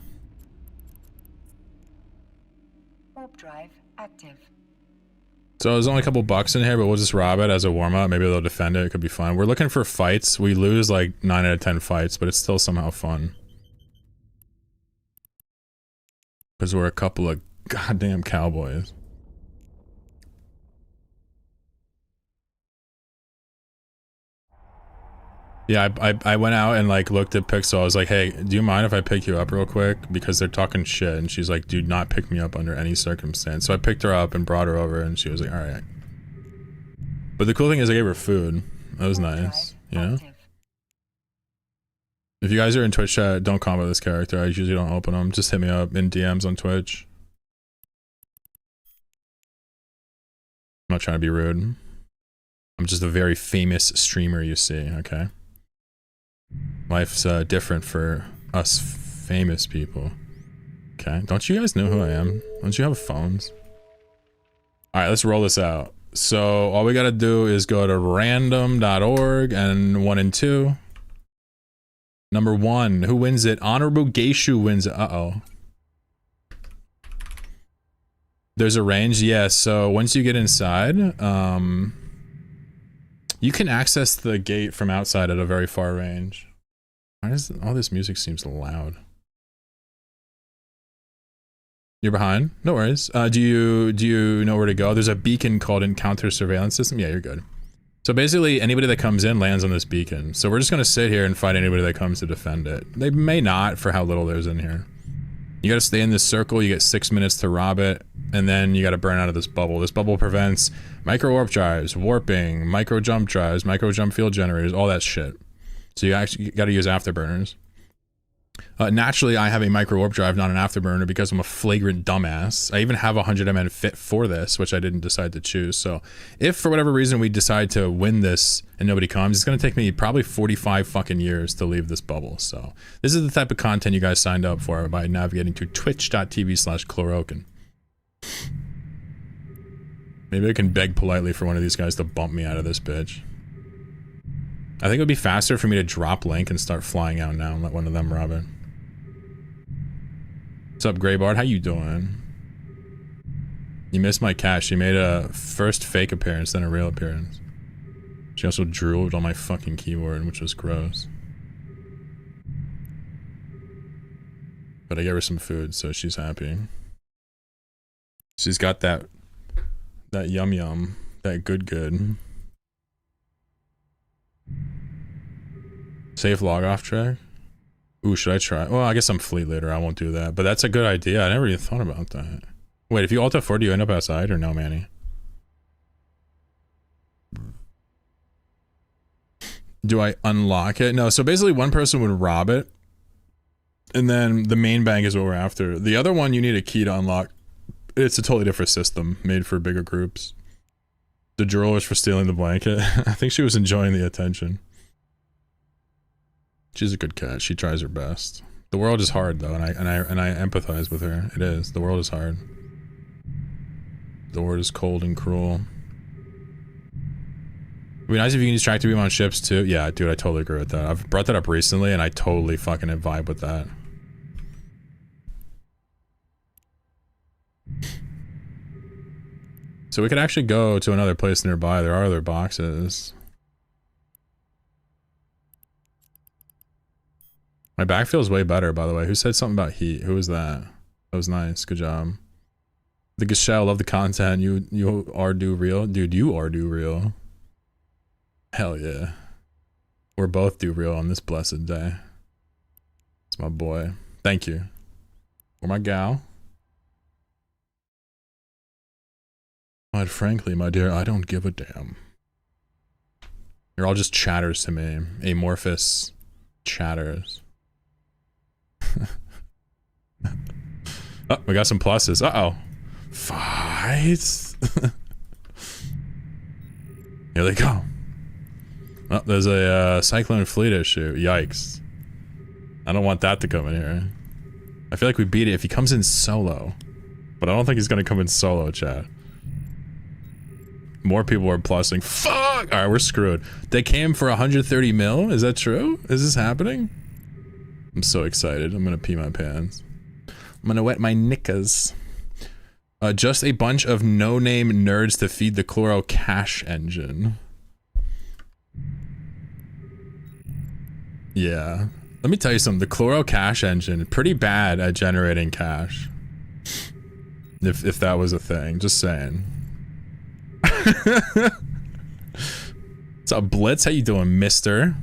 Warp drive active. So there's only a couple bucks in here, but we'll just rob it as a warm-up. Maybe they'll defend it. It could be fun. We're looking for fights. We lose like 9 out of 10 fights, but it's still somehow fun. Because we're a couple of goddamn cowboys. Yeah, I went out and like looked at Pixel. I was like, hey, do you mind if I pick you up real quick? Because they're talking shit. And she's like, do not pick me up under any circumstance. So I picked her up and brought her over, and she was like, all right. But the cool thing is I gave her food. That was nice, you know? If you guys are in Twitch chat, don't comment this character. I usually don't open them. Just hit me up in DMs on Twitch. I'm not trying to be rude. I'm just a very famous streamer, you see, okay? Life's different for us famous people. Okay, don't you guys know who I am? Don't you have phones? Alright, let's roll this out. So all we gotta do is go to random.org and 1 and 2. Number 1, who wins it? Honorable Geishu wins it. Uh-oh. There's a range, yes. So once you get inside, you can access the gate from outside at a very far range. Why does all this music seems loud? You're behind? No worries. Do you know where to go? There's a beacon called Encounter Surveillance System. Yeah, you're good. So basically, anybody that comes in lands on this beacon. So we're just gonna sit here and fight anybody that comes to defend it. They may not for how little there's in here. You gotta stay in this circle, you get 6 minutes to rob it, and then you gotta burn out of this bubble. This bubble prevents micro warp drives, warping, micro jump drives, micro jump field generators, all that shit. So you actually gotta use afterburners. Naturally, I have a micro warp drive, not an afterburner, because I'm a flagrant dumbass. I even have a 100 MN fit for this, which I didn't decide to choose. So if for whatever reason we decide to win this and nobody comes, it's gonna take me probably 45 fucking years to leave this bubble. So this is the type of content you guys signed up for by navigating to twitch.tv/Chlorokin. Maybe I can beg politely for one of these guys to bump me out of this bitch. I think it would be faster for me to drop Link and start flying out now and let one of them rob it. What's up, Graybard? How you doing? You missed my cat. She made a first fake appearance, then a real appearance. She also drooled on my fucking keyboard, which was gross. But I gave her some food, so she's happy. She's got that yum yum, that good. Save log off track? Ooh, should I try? Well, I guess I'm fleet later. I won't do that. But that's a good idea. I never even thought about that. Wait, if you alt F4, do you end up outside or no, Manny? Do I unlock it? No, so basically one person would rob it. And then the main bank is what we're after. The other one, you need a key to unlock. It's a totally different system, made for bigger groups. The drool was for stealing the blanket. I think she was enjoying the attention. She's a good cat. She tries her best. The world is hard though, and I empathize with her. It is. The world is hard. The world is cold and cruel. It'd be nice if you can use tractor beam on ships too. Yeah, dude, I totally agree with that. I've brought that up recently, and I totally fucking vibe with that. So we could actually go to another place nearby. There are other boxes. My back feels way better, by the way. Who said something about heat? Who was that? That was nice. Good job. The Gashel, love the content. You are do real. Dude, you are do real. Hell yeah. We're both do real on this blessed day. It's my boy. Thank you. Or my gal. But frankly, my dear, I don't give a damn. You're all just chatters to me. Amorphous chatters. Oh, we got some pluses. Uh-oh. Fights. Here they go. Oh, there's a Cyclone Fleet issue. Yikes. I don't want that to come in here. I feel like we beat it if he comes in solo. But I don't think he's gonna come in solo, chat. More people are plussing. Fuck! Alright, we're screwed. They came for 130 mil? Is that true? Is this happening? I'm so excited. I'm gonna pee my pants. I'm gonna wet my knickers. Just a bunch of no-name nerds to feed the Chloro cash engine. Yeah. Let me tell you something. The Chloro cash engine, pretty bad at generating cash. If that was a thing. Just saying. What's up, Blitz? How you doing, mister?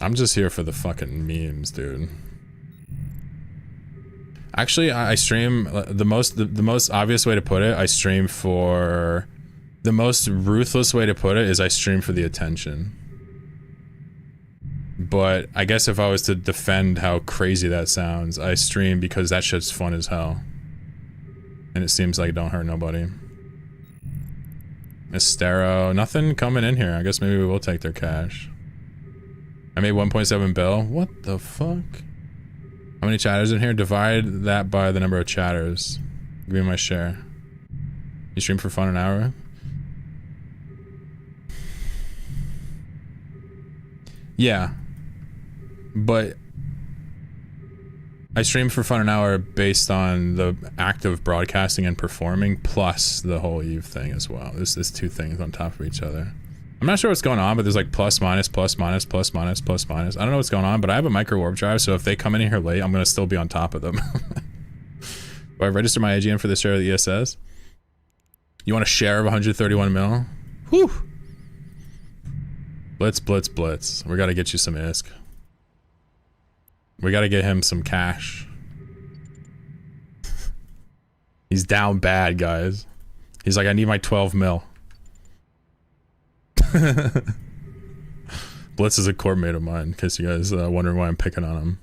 I'm just here for the fucking memes, dude. Actually, I stream the most obvious way to put it. I stream for the most ruthless way to put it is I stream for the attention. But I guess if I was to defend how crazy that sounds, I stream because that shit's fun as hell. And it seems like it don't hurt nobody. Estero, nothing coming in here. I guess maybe we will take their cash. I made 1.7 bill. What the fuck? How many chatters in here? Divide that by the number of chatters. Give me my share. You stream for fun an hour? Yeah. But I stream for fun an hour based on the act of broadcasting and performing plus the whole Eve thing as well. There's two things on top of each other. I'm not sure what's going on, but there's like plus minus, plus minus, plus minus, plus minus. I don't know what's going on, but I have a micro warp drive, so if they come in here late, I'm gonna still be on top of them. Do I register my AGM for the share of the ESS? You want a share of 131 mil? Whew! Blitz, blitz, blitz. We gotta get you some ISK. We gotta get him some cash. He's down bad, guys. He's like, I need my 12 mil. Blitz is a core mate of mine, in case you guys wondering why I'm picking on him.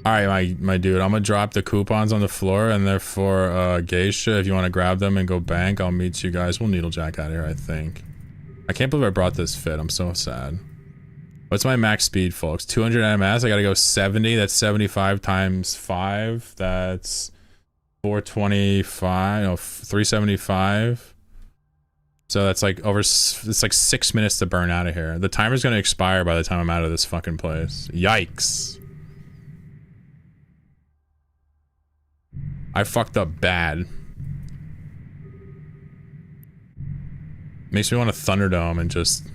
Alright, my dude, I'm gonna drop the coupons on the floor, and they're for Geisha. If you want to grab them and go bank, I'll meet you guys. We'll needlejack out of here, I think. I can't believe I brought this fit. I'm so sad. What's my max speed, folks? 200 ms. I gotta go 70. That's 75 times 5. That's 425. No, 375. So that's like it's like 6 minutes to burn out of here. The timer's gonna expire by the time I'm out of this fucking place. Yikes. I fucked up bad. Makes me want to Thunderdome and just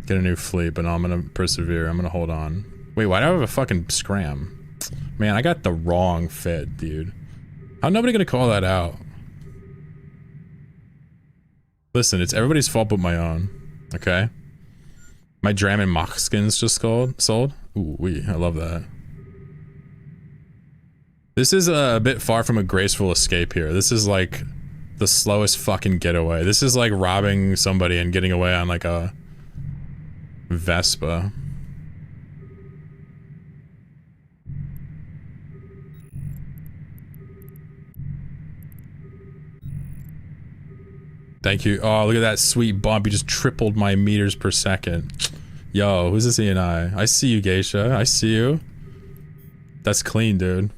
get a new fleet, but no, I'm gonna persevere. I'm gonna hold on. Wait, why do I have a fucking scram? Man, I got the wrong fit, dude. How nobody gonna call that out? Listen, it's everybody's fault but my own. Okay? My Dramin mock skins just sold. Ooh, I love that. This is a bit far from a graceful escape here. This is like the slowest fucking getaway. This is like robbing somebody and getting away on like a Vespa. Thank you. Oh, look at that sweet bump. You just tripled my meters per second. Yo, who's this E&I? I see you, Geisha. I see you. That's clean, dude.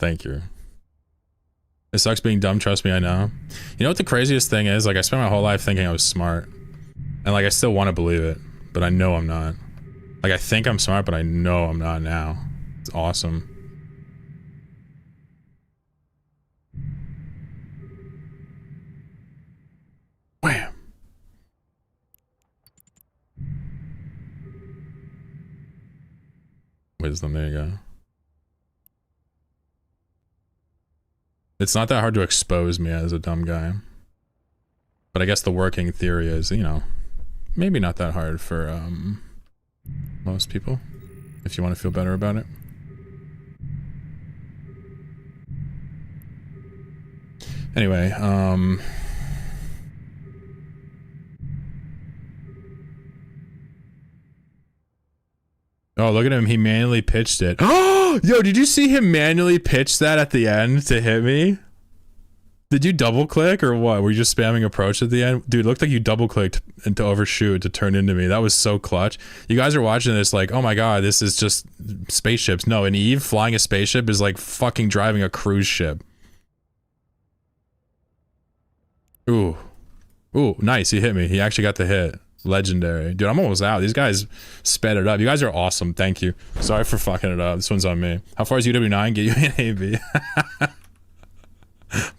Thank you. It sucks being dumb, trust me, I know. You know what the craziest thing is? Like, I spent my whole life thinking I was smart. And like, I still want to believe it. But I know I'm not. Like, I think I'm smart, but I know I'm not now. It's awesome. Wham! Wisdom, there you go. It's not that hard to expose me as a dumb guy. But I guess the working theory is, you know, maybe not that hard for, most people. If you want to feel better about it. Anyway, oh, look at him. He manually pitched it. Oh, yo, did you see him manually pitch that at the end to hit me? Did you double click or what? Were you just spamming approach at the end? Dude, it looked like you double clicked and to overshoot to turn into me. That was so clutch. You guys are watching this like, oh my god, this is just spaceships. No, an Eve flying a spaceship is like fucking driving a cruise ship. Ooh. Ooh, nice. He hit me. He actually got the hit. Legendary. Dude, I'm almost out. These guys sped it up. You guys are awesome. Thank you. Sorry for fucking it up. This one's on me. How far is UW9? Get you an AB.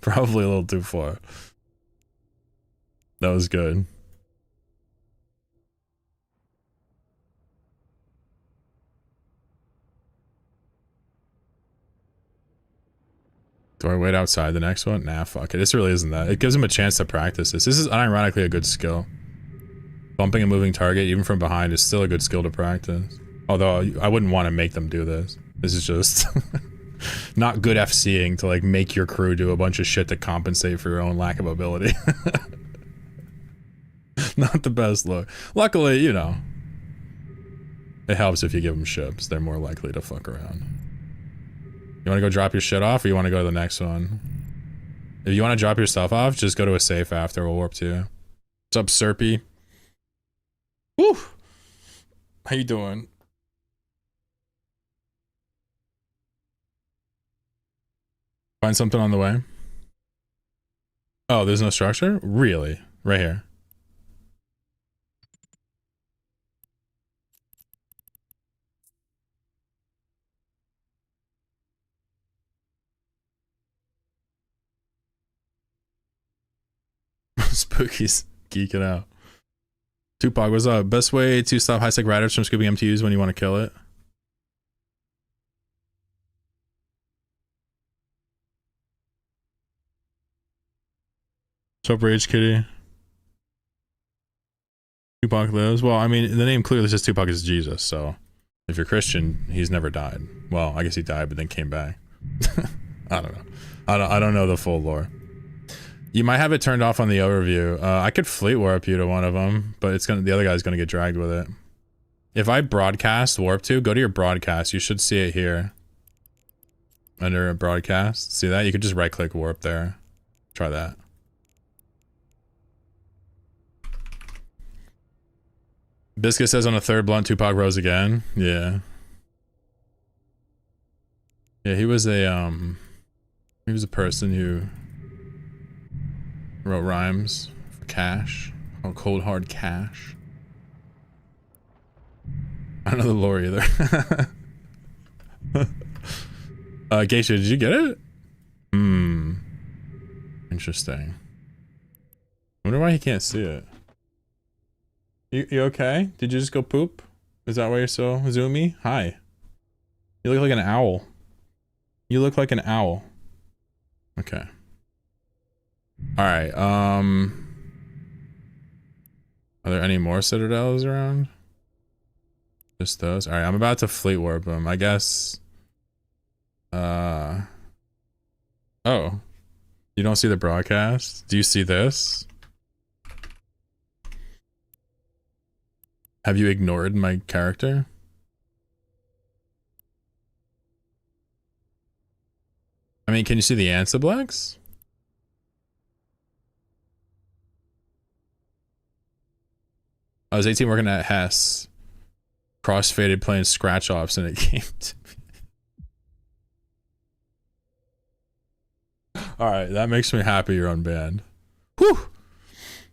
Probably a little too far. That was good. Do I wait outside the next one? Nah, fuck it. This really isn't that. It gives him a chance to practice this. This is unironically a good skill. Bumping a moving target, even from behind, is still a good skill to practice. Although, I wouldn't want to make them do this. This is just not good FCing to, like, make your crew do a bunch of shit to compensate for your own lack of ability. Not the best look. Luckily, you know, it helps if you give them ships. They're more likely to fuck around. You want to go drop your shit off, or you want to go to the next one? If you want to drop your stuff off, just go to a safe after. We'll warp to you. What's up, Serpy? Woo! How you doing? Find something on the way? Oh, there's no structure? Really? Right here. Spooky's geeking out. Tupac, what's up? Best way to stop high-sec riders from scooping MTUs when you want to kill it? What's up, Rage Kitty? Tupac lives? Well, I mean, the name clearly says Tupac is Jesus, so if you're Christian, he's never died. Well, I guess he died, but then came back. I don't know. I don't know the full lore. You might have it turned off on the overview. I could fleet warp you to one of them, but it's gonna, the other guy's gonna get dragged with it. If I broadcast warp to, go to your broadcast. You should see it here. Under broadcast. See that? You could just right click warp there. Try that. Biscuit says on a third blunt, Tupac rose again. Yeah. Yeah, he was a, He was a person who wrote rhymes for cash. Oh, cold hard cash. I don't know the lore either. Geisha, did you get it? Interesting. I wonder why he can't see it. You okay? Did you just go poop? Is that why you're so zoomy? Hi. You look like an owl. You look like an owl. Okay. Alright, are there any more citadels around? Just those? Alright, I'm about to fleet warp them. I guess... Oh. You don't see the broadcast? Do you see this? Have you ignored my character? I mean, can you see the Ansiblex? I was 18 working at Hess. Crossfaded playing scratch offs and it came to me. Alright, that makes me happy you're unbanned. Whew!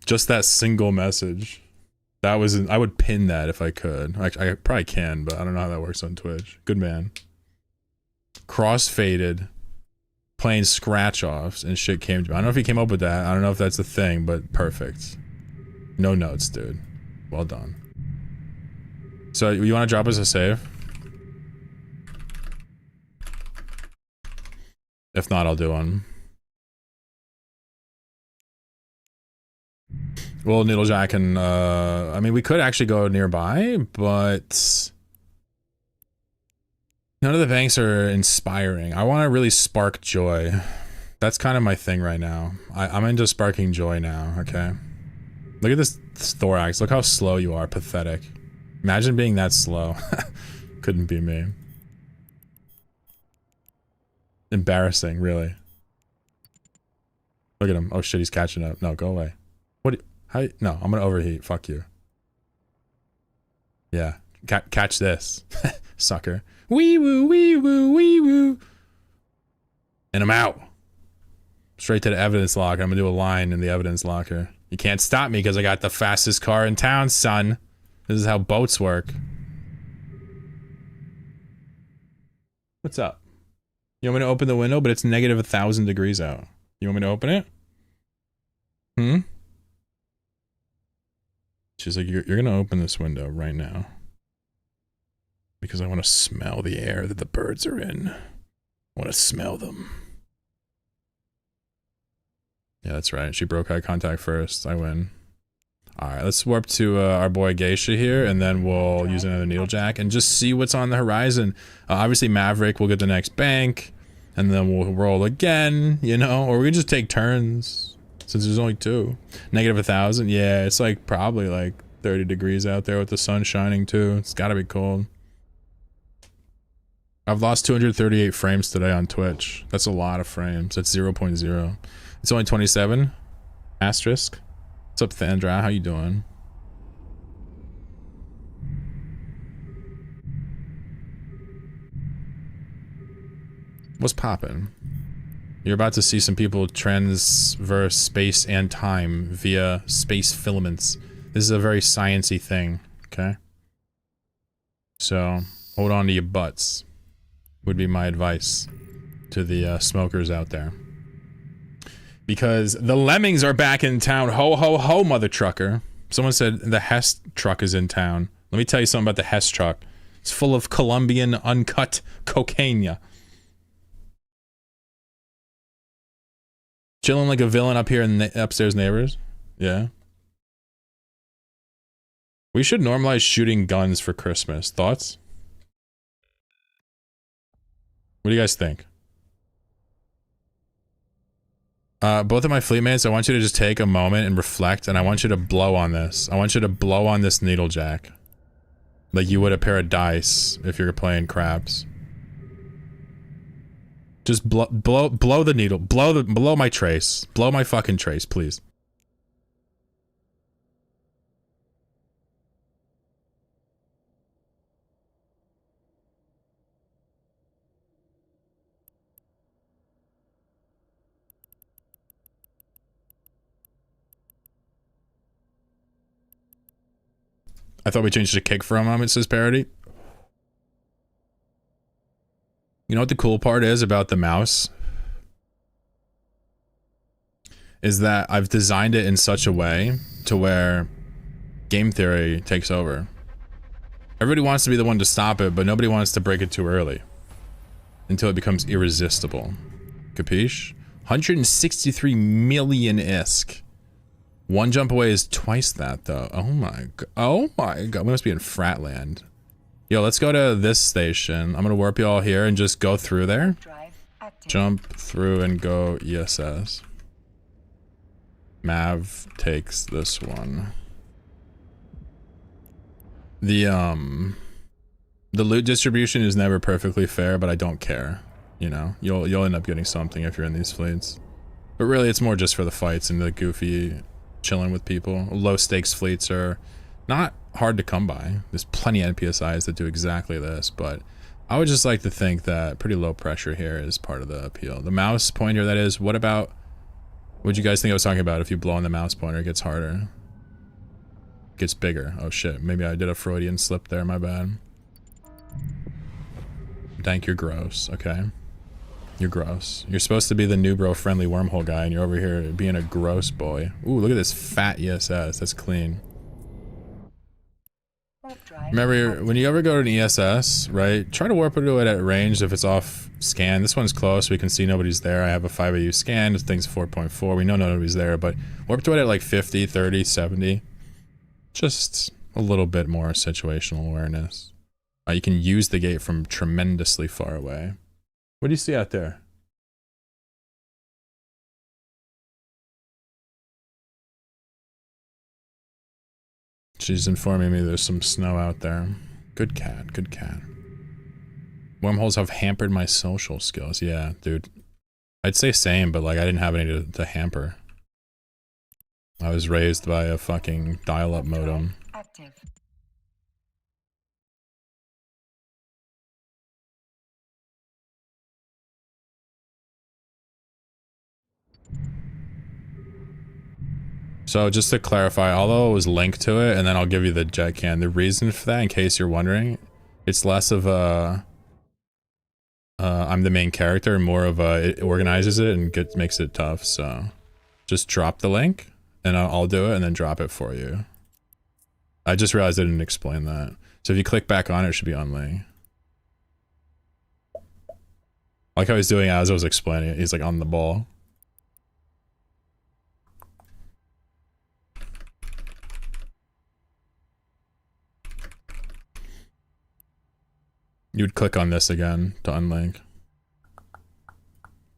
Just that single message. That was, I would pin that if I could. I probably can, but I don't know how that works on Twitch. Good man. Crossfaded, playing scratch offs, and shit came to me. I don't know if he came up with that. I don't know if that's a thing, but perfect. No notes, dude. Well done. So, you want to drop us a save? If not, I'll do one. Well, Needlejack and, I mean, we could actually go nearby, but none of the banks are inspiring. I want to really spark joy. That's kind of my thing right now. I'm into sparking joy now, okay? Look at this thorax. Look how slow you are. Pathetic. Imagine being that slow. Couldn't be me. Embarrassing, really. Look at him. Oh shit, he's catching up. No, go away. What? How? No, I'm gonna overheat. Fuck you. Yeah. Catch this. Sucker. Wee woo, wee woo, wee woo. And I'm out. Straight to the evidence locker. I'm gonna do a line in the evidence locker. You can't stop me because I got the fastest car in town, son. This is how boats work. What's up? You want me to open the window, but it's negative 1,000 degrees out. You want me to open it? Hmm? She's like, you're gonna open this window right now. Because I want to smell the air that the birds are in. I want to smell them. Yeah, that's right. She broke eye contact first. I win. Alright, let's warp to our boy Geisha here, and then we'll use another Needlejack and just see what's on the horizon. Obviously, Maverick will get the next bank, and then we'll roll again, you know? Or we can just take turns, since there's only 2. Negative 1,000? Yeah, it's like probably like 30 degrees out there with the sun shining too. It's gotta be cold. I've lost 238 frames today on Twitch. That's a lot of frames. That's 0.0. It's only 27. Asterisk. What's up, Thandra? How you doing? What's poppin'? You're about to see some people transverse space and time via space filaments. This is a very sciencey thing, okay? So, hold on to your butts. Would be my advice to the smokers out there. Because the lemmings are back in town. Ho, ho, ho, mother trucker. Someone said the Hess truck is in town. Let me tell you something about the Hess truck. It's full of Colombian uncut cocaine. Chilling like a villain up here in the upstairs neighbors. Yeah. We should normalize shooting guns for Christmas. Thoughts? What do you guys think? Both of my fleet mates, I want you to just take a moment and reflect, and I want you to blow on this. I want you to blow on this Needlejack. Like you would a pair of dice if you're playing craps. Just blow the needle. Blow my trace. Blow my fucking trace, please. I thought we changed to kick for a moment, says Parody. You know what the cool part is about the mouse? Is that I've designed it in such a way to where game theory takes over. Everybody wants to be the one to stop it, but nobody wants to break it too early. Until it becomes irresistible. Capiche? 163 million ISK. One jump away is twice that, though. Oh my god. Oh my god. We must be in Fratland. Yo, let's go to this station. I'm gonna warp you all here and just go through there. Jump through and go ESS. Mav takes this one. The loot distribution is never perfectly fair, but I don't care. You know, you'll end up getting something if you're in these fleets. But really, it's more just for the fights and the goofy chilling with people. Low stakes fleets are not hard to come by. There's plenty of NPSIs that do exactly this, but I would just like to think that pretty low pressure here is part of the appeal. The mouse pointer, that is. What about? What'd you guys think I was talking about? If you blow on the mouse pointer, it gets harder. It gets bigger. Oh shit, maybe I did a Freudian slip there, my bad. Dank, you're gross, okay? You're gross. You're supposed to be the new bro friendly wormhole guy, and you're over here being a gross boy. Ooh, look at this fat ESS. That's clean. Remember, when you ever go to an ESS, right, try to warp into it at range if it's off scan. This one's close. We can see nobody's there. I have a 5AU scan. This thing's 4.4. We know nobody's there, but warp to it at like 50, 30, 70. Just a little bit more situational awareness. You can use the gate from tremendously far away. What do you see out there? She's informing me there's some snow out there. Good cat, good cat. Wormholes have hampered my social skills. Yeah, dude. I'd say same, but like I didn't have any to hamper. I was raised by a fucking dial-up modem. Active. So just to clarify, although it was linked to it, and then I'll give you the jet can, the reason for that, in case you're wondering, it's less of a I'm the main character, more of a it organizes it and makes it tough. So just drop the link and I'll do it and then drop it for you. I just realized I didn't explain that. So if you click back on it, it should be on link. Like how he's doing as I was explaining it, he's like on the ball. You would click on this again to unlink.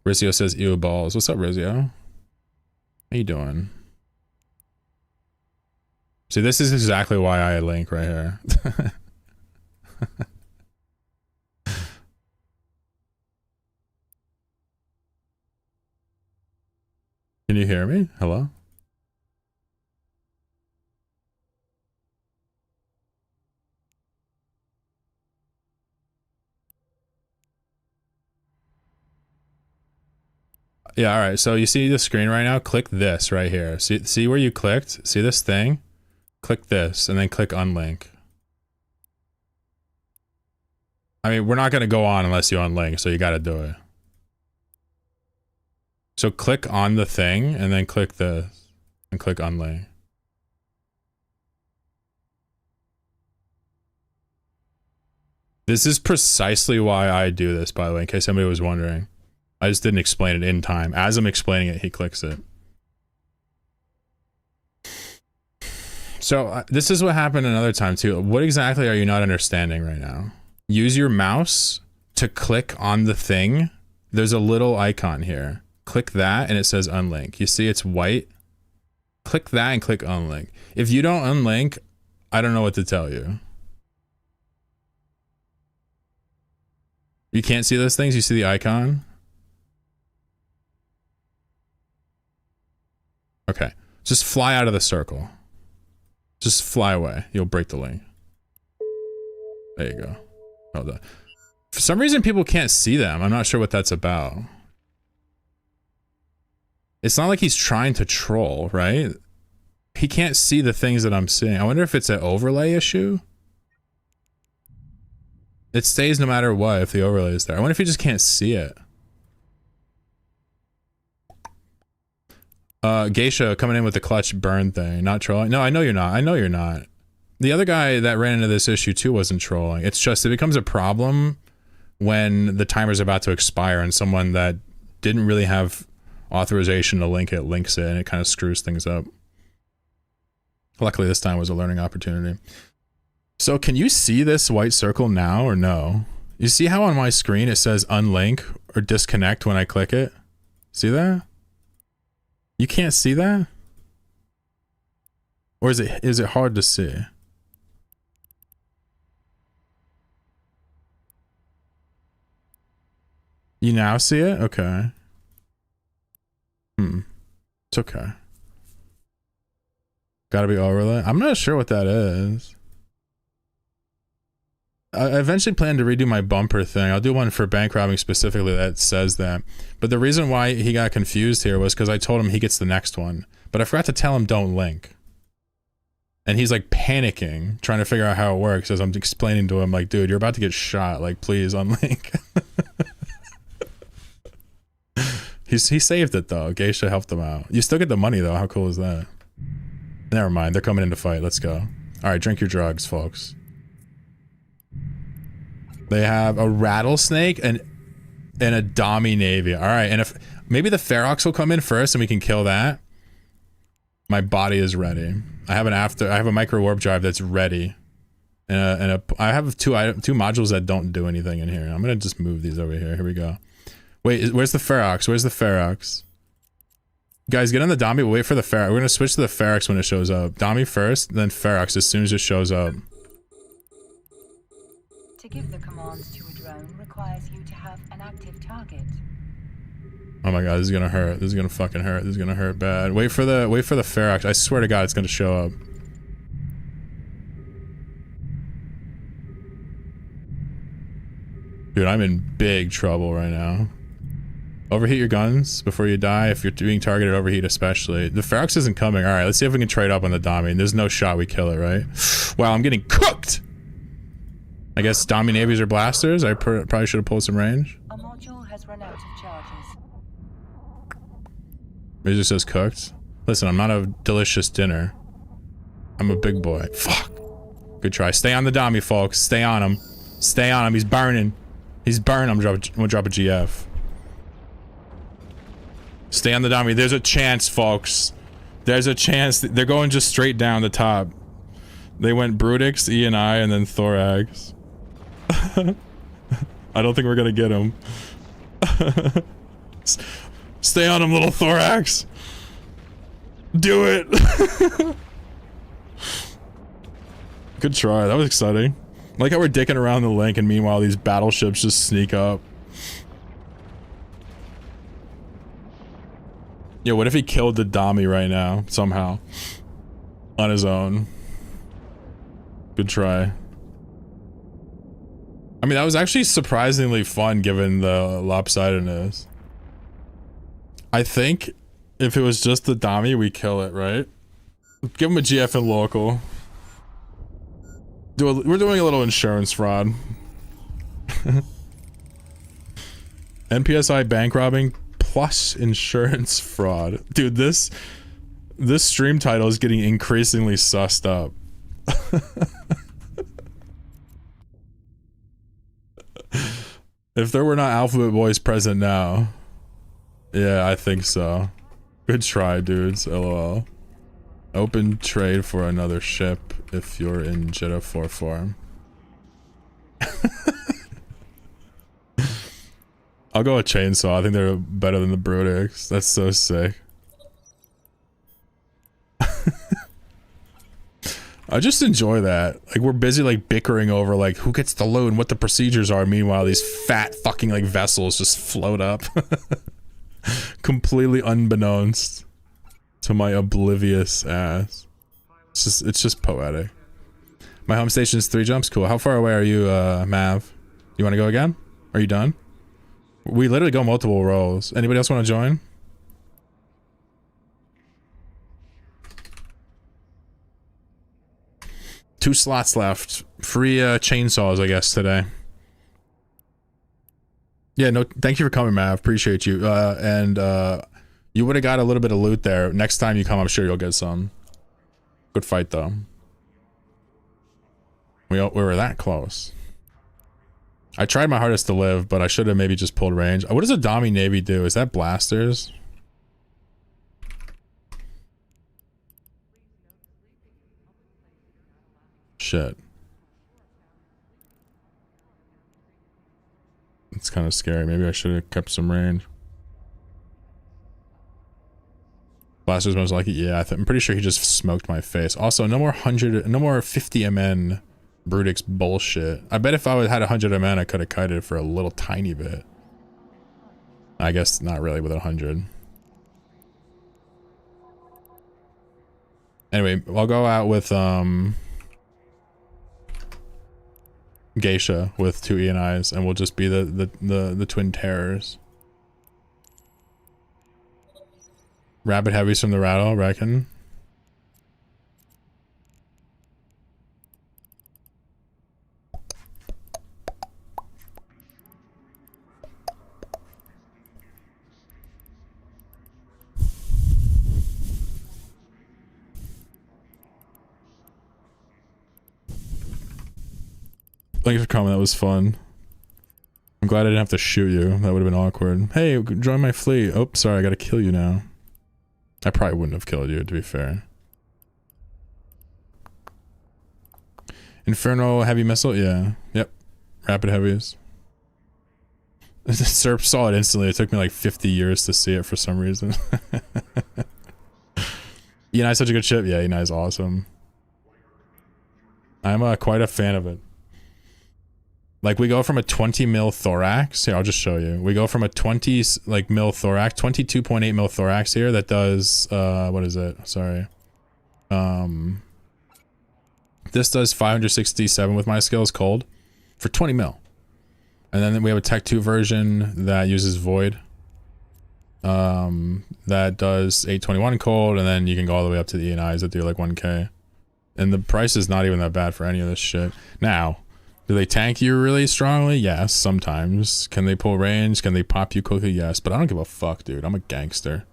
Rizio says, ew balls. What's up, Rizio? How you doing? See, this is exactly why I link right here. Can you hear me? Hello? Yeah, all right. So you see the screen right now? Click this right here. See where you clicked? See this thing? Click this and then click unlink. I mean, we're not going to go on unless you unlink, so you got to do it. So click on the thing and then click this and click unlink. This is precisely why I do this, by the way, in case somebody was wondering. I just didn't explain it in time. As I'm explaining it, he clicks it. So this is what happened another time too. What exactly are you not understanding right now? Use your mouse to click on the thing. There's a little icon here. Click that and it says unlink. You see it's white? Click that and click unlink. If you don't unlink, I don't know what to tell you. You can't see those things? You see the icon? Okay, just fly out of the circle. Just fly away. You'll break the link. There you go. Hold on. For some reason, people can't see them. I'm not sure what that's about. It's not like he's trying to troll, right? he can't see the things that I'm seeing. I wonder if it's an overlay issue. It stays no matter what if the overlay is there. I wonder if he just can't see it. Geisha coming in with the clutch burn thing. Not trolling. No, I know you're not. I know you're not. The other guy that ran into this issue too wasn't trolling. It's just it becomes a problem when the timer's about to expire and someone that didn't really have authorization to link it links it, and it kind of screws things up. Luckily this time was a learning opportunity. So can you see this white circle now or no? You see how on my screen it says unlink or disconnect when I click it? See that? You can't see that? Or is it hard to see? You now see it? Okay. It's okay. Gotta be overlay. I'm not sure what that is. I eventually plan to redo my bumper thing. I'll do one for bank robbing specifically that says that. But the reason why he got confused here was because I told him he gets the next one. But I forgot to tell him don't link. And he's like panicking, trying to figure out how it works as I'm explaining to him like, dude, you're about to get shot. Like, please unlink. He saved it though. Geisha helped him out. You still get the money though. How cool is that? Never mind. They're coming in to fight. Let's go. All right, drink your drugs, folks. They have a rattlesnake and a Dami Navy. All right, and if maybe the Ferox will come in first and we can kill that. My body is ready. I have a micro warp drive that's ready, and I have two modules that don't do anything in here. I'm gonna just move these over here. Here we go. Wait, where's the Ferox? Where's the Ferox? Guys, get on the Dami. We'll wait for the Ferox. We're gonna switch to the Ferox when it shows up. Dami first, then Ferox as soon as it shows up. To give the commands to a drone requires you to have an active target. Oh my god, this is gonna hurt. This is gonna fucking hurt. This is gonna hurt bad. Wait for the Ferox. I swear to god it's gonna show up. Dude, I'm in big trouble right now. Overheat your guns before you die. If you're being targeted, overheat especially. The Ferox isn't coming. Alright, let's see if we can trade up on the Dami. There's no shot we kill it, right? Wow, I'm getting cooked! I guess Dami Navies are blasters. I probably should have pulled some range. A module has run out of charges. It just says cooked. Listen, I'm not a delicious dinner. I'm a big boy. Fuck. Good try. Stay on the Dami, folks. Stay on him. Stay on him. He's burning. He's burning. I'm gonna drop a GF. Stay on the Dami. There's a chance, folks. There's a chance. They're going just straight down the top. They went Brutix, E&I, and then Thorax. I don't think we're gonna get him. Stay on him, little Thorax. Do it. Good try. That was exciting. I like how we're dicking around the link and meanwhile these battleships just sneak up. Yo, what if he killed the Dami right now, somehow? On his own. Good try. I mean, that was actually surprisingly fun given the lopsidedness. I think if it was just the Dami, we kill it, right? Give him a GF and local. We're doing a little insurance fraud. NPSI bank robbing plus insurance fraud. Dude, this stream title is getting increasingly sussed up. If there were not Alphabet Boys present now. Yeah, I think so. Good try, dudes. LOL. Open trade for another ship if you're in Jeddah 4 form. I'll go a chainsaw. I think they're better than the Brutix. That's so sick. I just enjoy that. Like, we're busy like bickering over like who gets the loot and what the procedures are. Meanwhile, these fat fucking like vessels just float up. Completely unbeknownst to my oblivious ass. It's just poetic. My home station is 3 jumps. Cool. How far away are you, Mav? You want to go again? Are you done? We literally go multiple rows. Anybody else want to join? 2 slots left. Free chainsaws, I guess, today. Yeah, no, thank you for coming, Mav. Appreciate you. You would have got a little bit of loot there. Next time you come, I'm sure you'll get some. Good fight, though. We were that close. I tried my hardest to live, but I should have maybe just pulled range. What does a Dami Navy do? Is that blasters? Shit. It's kind of scary. Maybe I should have kept some range. Blasters most likely. Yeah, I'm pretty sure he just smoked my face. Also, no more 50 MN Brutix bullshit. I bet if I had 100 MN, I could have kited for a little tiny bit. I guess not really with 100. Anyway, I'll go out with Geisha with 2 ENIs, and we'll just be the twin terrors. Rapid heavies from the rattle, reckon. Thanks for coming, that was fun. I'm glad I didn't have to shoot you. That would have been awkward. Hey, join my fleet. Oh, sorry, I gotta kill you now. I probably wouldn't have killed you, to be fair. Inferno heavy missile? Yeah. Yep. Rapid heavies. Serp saw it instantly. It took me like 50 years to see it for some reason. Enai's such a good ship. Yeah, Enai's awesome. I'm quite a fan of it. Like, we go from a 20 mil thorax. Here, I'll just show you. We go from a 20 like mil thorax, 22.8 mil thorax here that does what is it? Sorry. This does 567 with my skills cold for 20 mil. And then we have a Tech 2 version that uses void. That does 821 cold, and then you can go all the way up to the ENIs that do like 1k. And the price is not even that bad for any of this shit. Now, do they tank you really strongly? Yes, sometimes. Can they pull range? Can they pop you quickly? Yes, but I don't give a fuck, dude. I'm a gangster.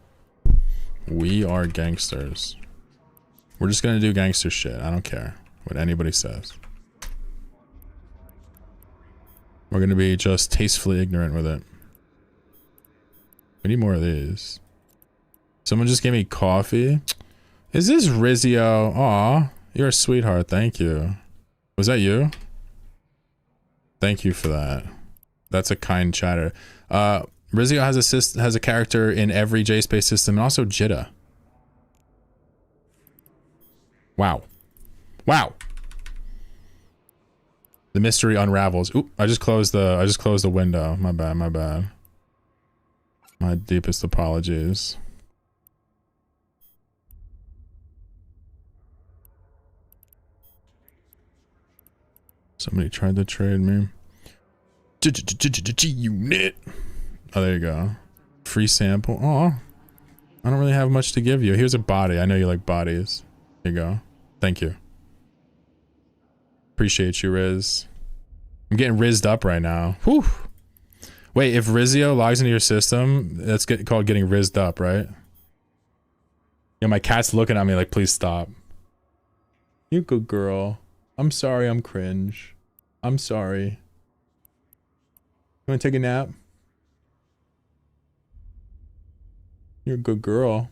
We are gangsters. We're just gonna do gangster shit. I don't care what anybody says. We're gonna be just tastefully ignorant with it. We need more of these. Someone just gave me coffee. Is this Rizio? Aw, you're a sweetheart. Thank you. Was that you? Thank you for that. That's a kind chatter. Rizio has a character in every JSpace system, and also Jitta. Wow. Wow. The mystery unravels. Oop, I just closed the window. My bad, my bad. My deepest apologies. Somebody tried to trade me. Unit. Oh, there you go. Free sample. Oh, I don't really have much to give you. Here's a body. I know you like bodies. Here you go. Thank you. Appreciate you, Riz. I'm getting rizzed up right now. Whew. Wait, if Rizio logs into your system, that's called getting rizzed up, right? Yeah, my cat's looking at me like, please stop. You good girl. I'm sorry I'm cringe. I'm sorry. You wanna take a nap? You're a good girl.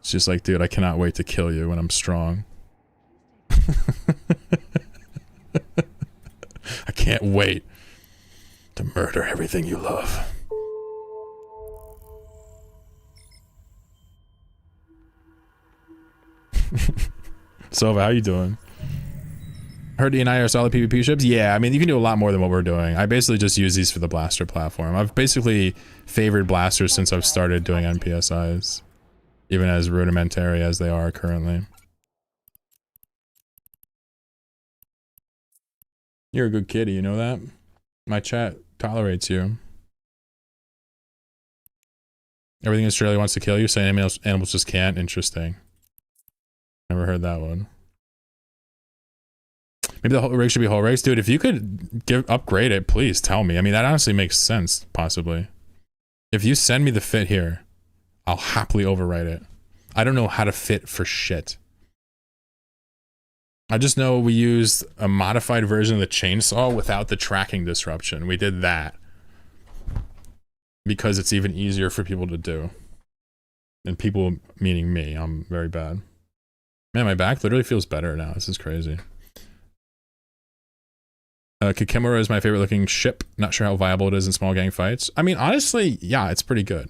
It's just like, dude, I cannot wait to kill you when I'm strong. I can't wait to murder everything you love. Sova, how you doing? Heard E&I are solid PvP ships? Yeah, I mean, you can do a lot more than what we're doing. I basically just use these for the blaster platform. I've basically favored blasters since I've started doing NPSIs. Even as rudimentary as they are currently. You're a good kitty, you know that? My chat tolerates you. Everything in Australia wants to kill you, saying animals just can't. Interesting. Never heard that one. Maybe the whole rig should be whole rigs. Dude, if you could upgrade it, please tell me. I mean, that honestly makes sense, possibly. If you send me the fit here, I'll happily overwrite it. I don't know how to fit for shit. I just know we used a modified version of the chainsaw without the tracking disruption. We did that because it's even easier for people to do. And people, meaning me, I'm very bad. Man, my back literally feels better now. This is crazy. Kikimora is my favorite looking ship. Not sure how viable it is in small gang fights. I mean, honestly, yeah, it's pretty good.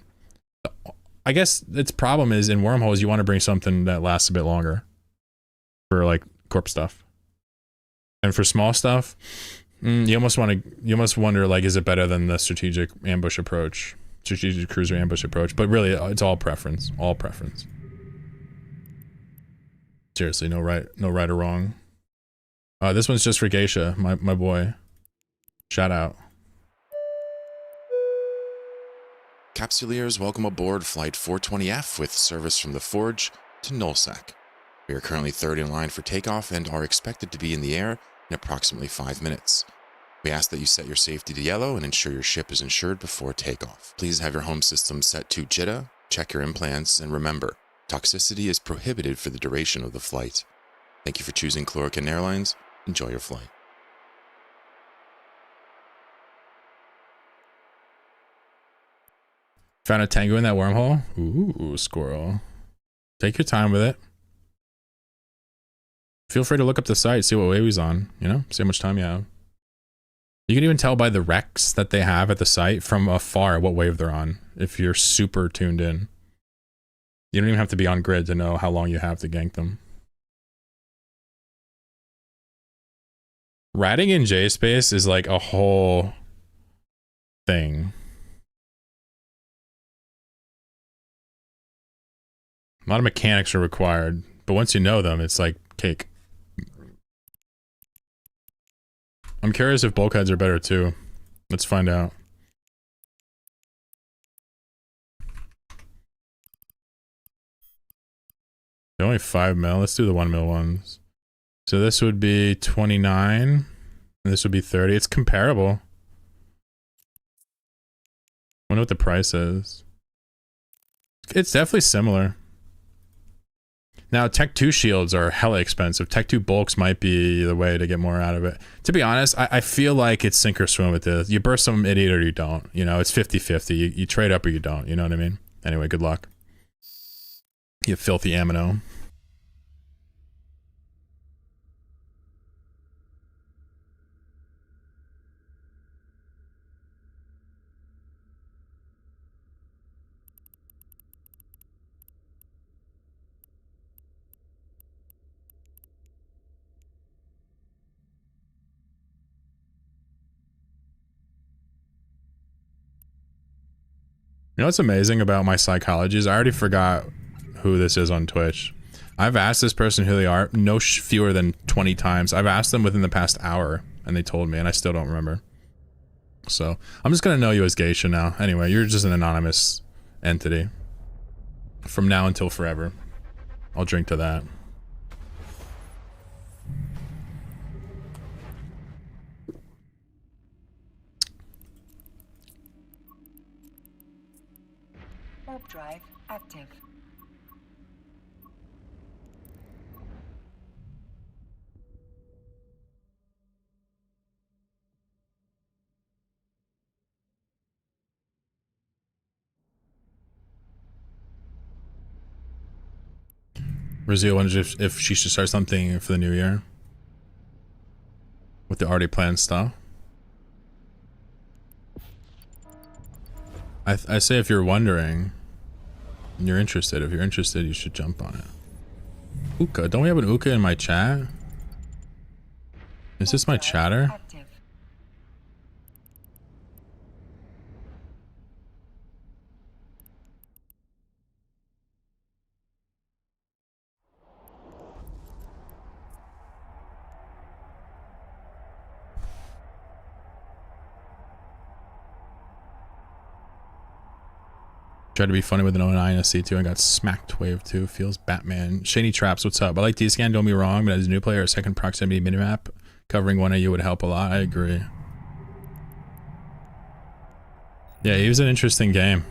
I guess its problem is in wormholes, you want to bring something that lasts a bit longer. For like corp stuff. And for small stuff, you almost wonder, like, is it better than the strategic ambush approach? Strategic cruiser ambush approach. But really, it's all preference. All preference. Seriously, no right or wrong. This one's just for Geisha, my boy. Shout out. Capsuleers, welcome aboard Flight 420F with service from the Forge to Nullsec. We are currently third in line for takeoff and are expected to be in the air in approximately 5 minutes. We ask that you set your safety to yellow and ensure your ship is insured before takeoff. Please have your home system set to JITA, check your implants, and remember, toxicity is prohibited for the duration of the flight. Thank you for choosing Chlorokin Airlines. Enjoy your flight. Found a tango in that wormhole? Ooh, squirrel. Take your time with it. Feel free to look up the site, see what wave he's on, you know? See how much time you have. You can even tell by the recs that they have at the site from afar what wave they're on, if you're super tuned in. You don't even have to be on grid to know how long you have to gank them. Ratting in J-Space is like a whole thing. A lot of mechanics are required, but once you know them, it's like cake. I'm curious if bulkheads are better too. Let's find out. They're only 5 mil. Let's do the 1 mil ones. So this would be 29. And this would be 30. It's comparable. I wonder what the price is. It's definitely similar. Now, Tech 2 shields are hella expensive. Tech 2 bulks might be the way to get more out of it. To be honest, I feel like it's sink or swim with this. You burst some idiot or you don't. You know, it's 50-50. You trade up or you don't. You know what I mean? Anyway, good luck. You filthy amino. You know what's amazing about my psychology is I already forgot who this is on Twitch. I've asked this person who they are no fewer than 20 times. I've asked them within the past hour and they told me and I still don't remember. So I'm just gonna know you as Geisha now. Anyway, you're just an anonymous entity. From now until forever. I'll drink to that. Warp drive active. Rizio wonders if she should start something for the new year. With the already planned stuff. I say if you're wondering, and you're interested, if you're interested, you should jump on it. Uka, don't we have an Uka in my chat? Is this my chatter? Active. Tried to be funny with an 09 and a C2 and got smacked. Wave 2 feels Batman. Shady Traps, what's up? I like D-Scan, don't be wrong, but as a new player, a second proximity minimap covering one of you would help a lot. I agree. Yeah, he was an interesting game.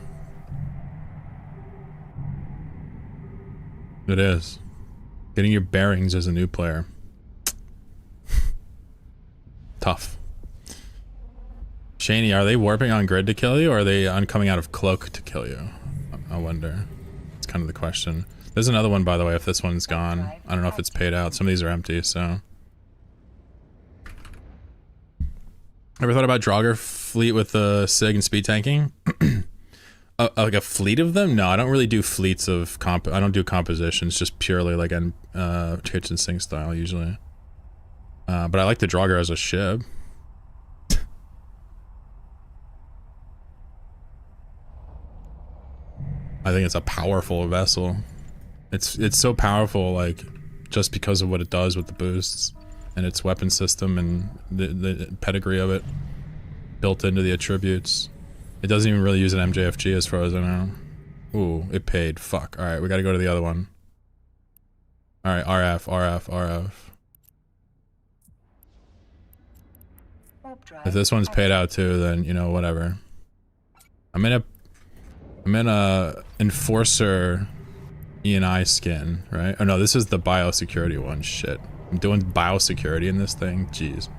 It is. Getting your bearings as a new player. Tough. Shaney, are they warping on grid to kill you, or are they on coming out of cloak to kill you? I wonder. It's kind of the question. There's another one, by the way, if this one's gone. I don't know if it's paid out. Some of these are empty, so. Ever thought about Draugr fleet with the SIG and speed tanking? Like a fleet of them? No, I don't really do fleets of I don't do compositions, just purely like in kitchen sink style usually. But I like the Draugr as a ship. I think it's a powerful vessel. It's so powerful, like, just because of what it does with the boosts and its weapon system and the pedigree of it built into the attributes. It doesn't even really use an MJFG as far as I know. Ooh, it paid. Fuck. Alright, we gotta go to the other one. Alright, RF. If this one's paid out too, then, you know, whatever. I'm in a Enforcer E&I skin, right? Oh no, this is the biosecurity one. Shit. I'm doing biosecurity in this thing? Jeez.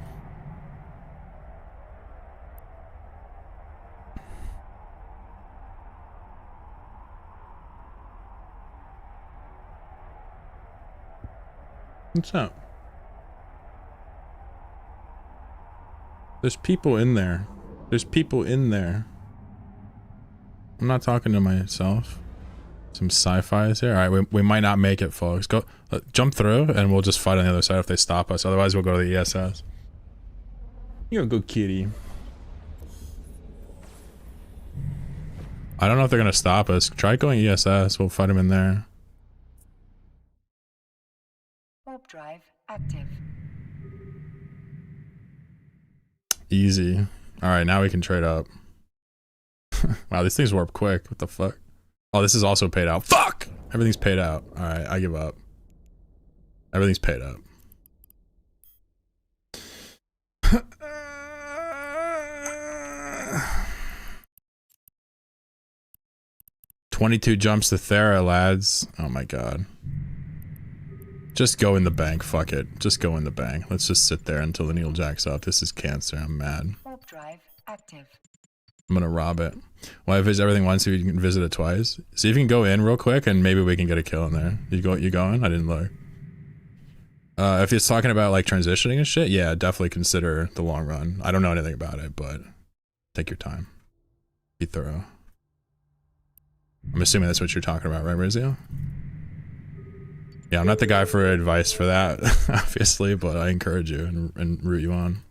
What's up? There's people in there. There's people in there. I'm not talking to myself. Some sci-fi's here. Alright, we might not make it, folks. Go, jump through, and we'll just fight on the other side if they stop us. Otherwise, we'll go to the ESS. You're a good kitty. I don't know if they're gonna stop us. Try going ESS. We'll fight them in there. Warp drive active. Easy. Alright, now we can trade up. Wow, these things warp quick. What the fuck? Oh, this is also paid out. Fuck! Everything's paid out. Alright, I give up. Everything's paid up. 22 jumps to Thera, lads. Oh my god. Just go in the bank, fuck it. Just go in the bank. Let's just sit there until the needle jacks up. This is cancer, I'm mad. Warp drive active. I'm gonna rob it. Why visit everything once if you can visit it twice? See if you can go in real quick and maybe we can get a kill in there. You going? I didn't look. If it's talking about like transitioning and shit, yeah, definitely consider the long run. I don't know anything about it, but take your time. Be thorough. I'm assuming that's what you're talking about, right, Rizio? Yeah, I'm not the guy for advice for that, obviously, but I encourage you and root you on.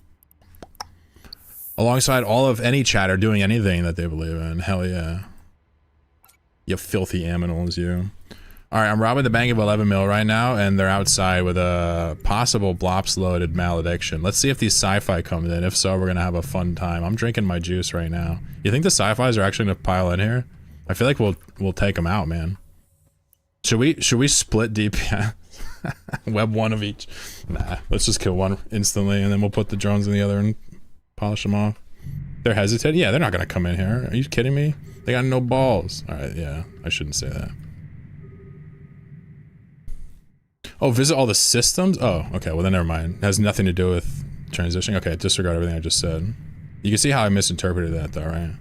Alongside all of any chatter doing anything that they believe in. Hell yeah. You filthy aminals, you. Alright, I'm robbing the bank of 11 mil right now, and they're outside with a possible blops-loaded malediction. Let's see if these sci-fi comes in. If so, we're gonna have a fun time. I'm drinking my juice right now. You think the sci-fis are actually gonna pile in here? I feel like we'll take them out, man. Should we split DPS? Web one of each. Nah, let's just kill one instantly, and then we'll put the drones in the other and polish them off. They're hesitating? Yeah, they're not gonna come in here. Are you kidding me? They got no balls. Alright, yeah, I shouldn't say that. Oh, visit all the systems? Oh, okay, well then never mind. It has nothing to do with transitioning. Okay, disregard everything I just said. You can see how I misinterpreted that though, right?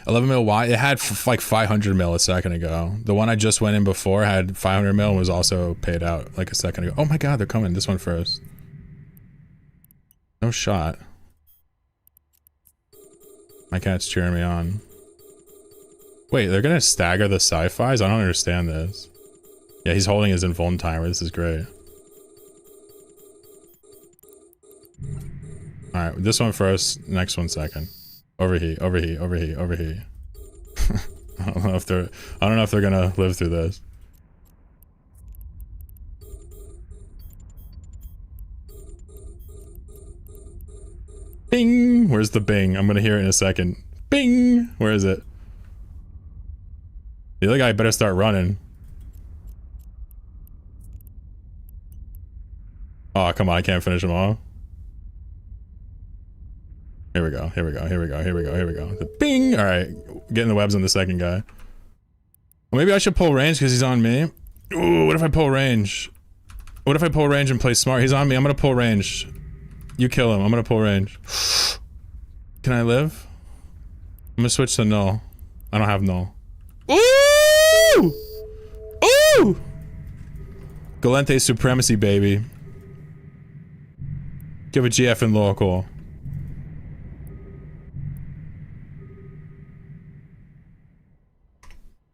11 mil wide? It had like 500 mil a second ago. The one I just went in before had 500 mil and was also paid out like a second ago. Oh my god, they're coming. This one first. No shot. My cat's cheering me on. Wait, they're gonna stagger the sci-fis? I don't understand this. Yeah, he's holding his invuln timer. This is great. Alright, this one first, next one second. Overheat, overheat, overheat, overheat. I don't know if they're gonna live through this. Bing! Where's the bing? I'm gonna hear it in a second. Bing! Where is it? The other guy better start running. Oh, come on, I can't finish them all. Here we go, here we go, here we go, here we go, here we go. The bing! Alright, getting the webs on the second guy. Well, maybe I should pull range because he's on me. Ooh, what if I pull range? What if I pull range and play smart? He's on me, I'm gonna pull range. You kill him, I'm gonna pull range. Can I live? I'm gonna switch to null. I don't have null. Ooh! Ooh! Galente supremacy, baby. Give a GF in local.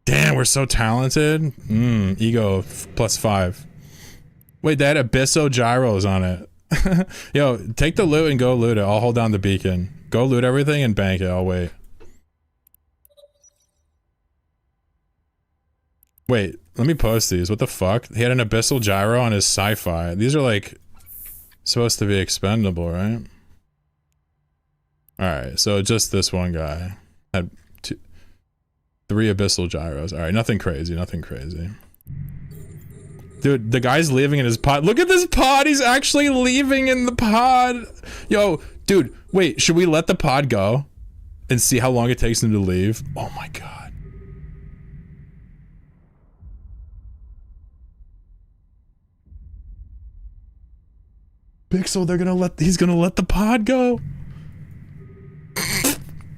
Damn, we're so talented. Ego +5. Wait, that Abysso gyros on it. Yo, take the loot and go loot it. I'll hold down the beacon. Go loot everything and bank it. I'll wait. Wait, let me post these. What the fuck? He had an abyssal gyro on his sci-fi. These are like supposed to be expendable, right? Alright, so just this one guy had 3 abyssal gyros. Alright, nothing crazy, nothing crazy. Dude, the guy's leaving in his pod. Look at this pod! He's actually leaving in the pod! Yo, dude, wait, should we let the pod go? And see how long it takes him to leave? Oh my god. Pixel, he's gonna let the pod go.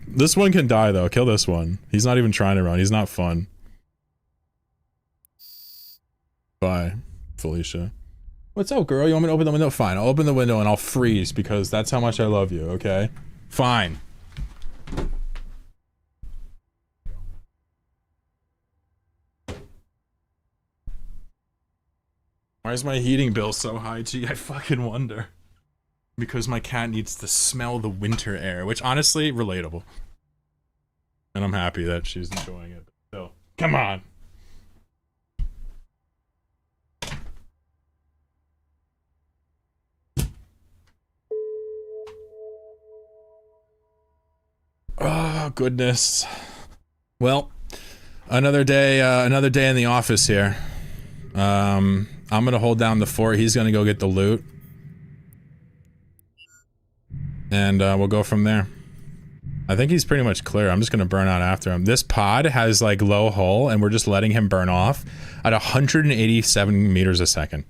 This one can die though, kill this one. He's not even trying to run, he's not fun. Bye, Felicia. What's up, girl? You want me to open the window? Fine, I'll open the window and I'll freeze because that's how much I love you, okay? Fine. Why is my heating bill so high? Gee, I fucking wonder. Because my cat needs to smell the winter air, which honestly, relatable. And I'm happy that she's enjoying it. So, come on. Oh, goodness. Well, another day in the office here. I'm gonna hold down the fort. He's gonna go get the loot. And we'll go from there. I think he's pretty much clear. I'm just gonna burn out after him. This pod has like low hull and we're just letting him burn off at 187 meters a second.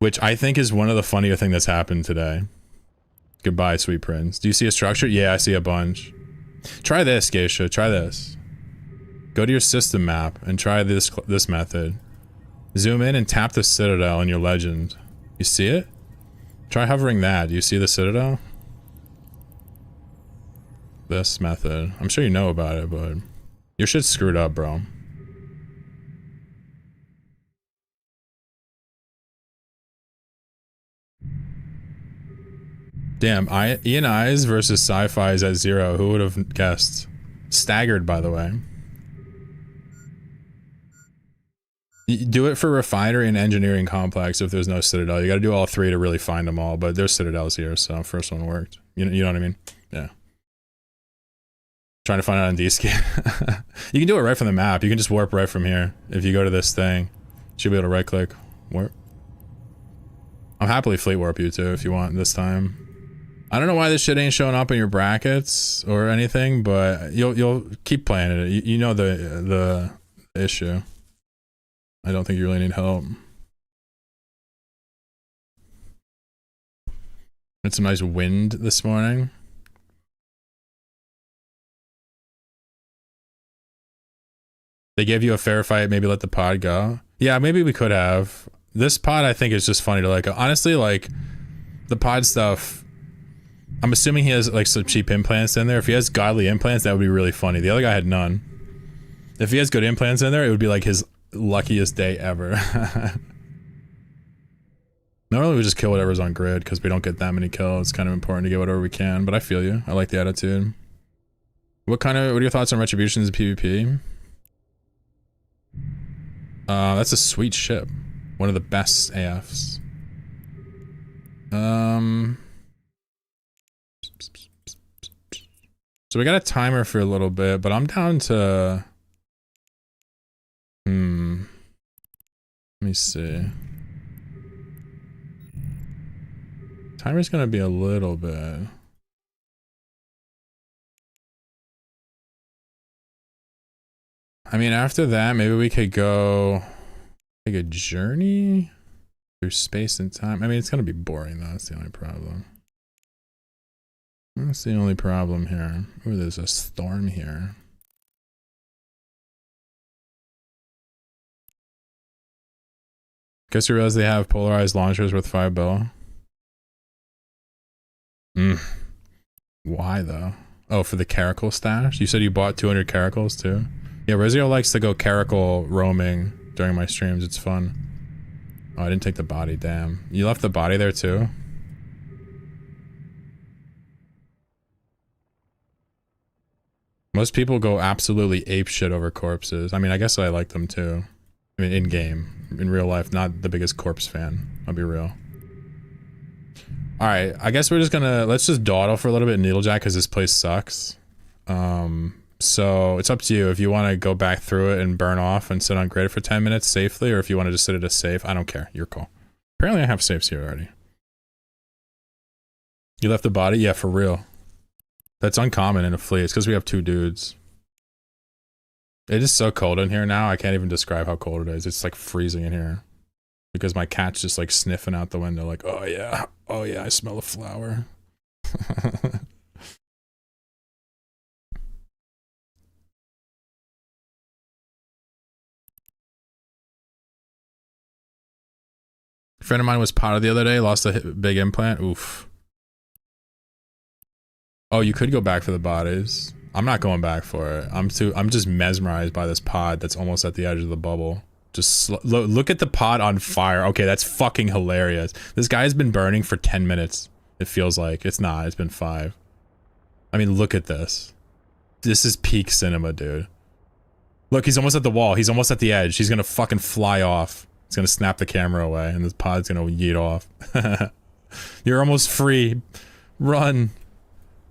Which I think is one of the funnier things that's happened today. Goodbye, sweet prince. Do you see a structure? Yeah, I see a bunch. Try this, Geisha. Try this. Go to your system map and try this method. Zoom in and tap the citadel in your legend. You see it? Try hovering that. Do you see the citadel? This method. I'm sure you know about it, but your shit's screwed up, bro. Damn, Ian Eyes versus Sci-Fi is at 0. Who would have guessed? Staggered, by the way. You do it for refinery and engineering complex if there's no citadel. You gotta do all 3 to really find them all, but there's citadels here, so first one worked. You know what I mean? Yeah. Trying to find out on D-scan. You can do it right from the map. You can just warp right from here. If you go to this thing, you should be able to right click, warp. I'll happily fleet warp you too if you want this time. I don't know why this shit ain't showing up in your brackets or anything, but you'll keep playing it. You know the issue. I don't think you really need help. It's some nice wind this morning. They gave you a fair fight, maybe let the pod go. Yeah, maybe we could have. This pod I think is just funny to like, honestly, like the pod stuff, I'm assuming he has like some cheap implants in there. If he has godly implants, that would be really funny. The other guy had none. If he has good implants in there, it would be like his luckiest day ever. Normally we just kill whatever's on grid because we don't get that many kills. It's kind of important to get whatever we can, but I feel you. I like the attitude. What are your thoughts on retributions in PvP? That's a sweet ship. One of the best AFs. So we got a timer for a little bit, but I'm down to... Let me see. Timer's gonna be a little bit. I mean, after that, maybe we could go take a journey through space and time. I mean, it's gonna be boring though. That's the only problem. That's the only problem here. Ooh, there's a storm here. Guess you realize they have polarized launchers worth $5 billion. Why though? Oh, for the caracal stash? You said you bought 200 caracals too? Yeah, Rizio likes to go caracal roaming during my streams. It's fun. Oh, I didn't take the body. Damn. You left the body there too? Most people go absolutely ape shit over corpses. I mean, I guess I like them too. I mean, in game. In real life, not the biggest corpse fan. I'll be real. Alright, I guess we're just gonna... Let's just dawdle for a little bit in Needlejack because this place sucks. So it's up to you if you want to go back through it and burn off and sit on grid for 10 minutes safely, or if you want to just sit at a safe. I don't care. Your call. Apparently I have safes here already. You left the body? Yeah, for real. That's uncommon in a fleet. It's because we have 2 dudes. It is so cold in here now, I can't even describe how cold it is. It's like freezing in here. Because my cat's just like sniffing out the window like, oh yeah, I smell a flower. A friend of mine was potted the other day, lost a big implant. Oof. Oh, you could go back for the bodies. I'm not going back for it. I'm just mesmerized by this pod that's almost at the edge of the bubble. Just look at the pod on fire. Okay, that's fucking hilarious. This guy's been burning for 10 minutes. It feels like. It's not. It's been 5. I mean, look at this. This is peak cinema, dude. Look, he's almost at the wall. He's almost at the edge. He's gonna fucking fly off. He's gonna snap the camera away, and this pod's gonna yeet off. You're almost free. Run.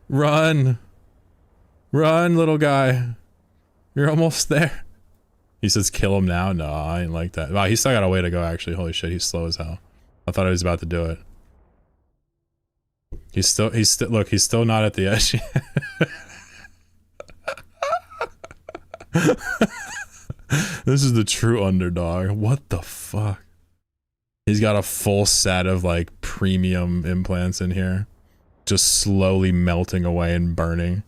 Run. Run, little guy. You're almost there. He says kill him now? No, I ain't like that. Wow, he's still got a way to go, actually. Holy shit, he's slow as hell. I thought I was about to do it. He's still, look, he's still not at the edge. This is the true underdog. What the fuck? He's got a full set of like premium implants in here. Just slowly melting away and burning.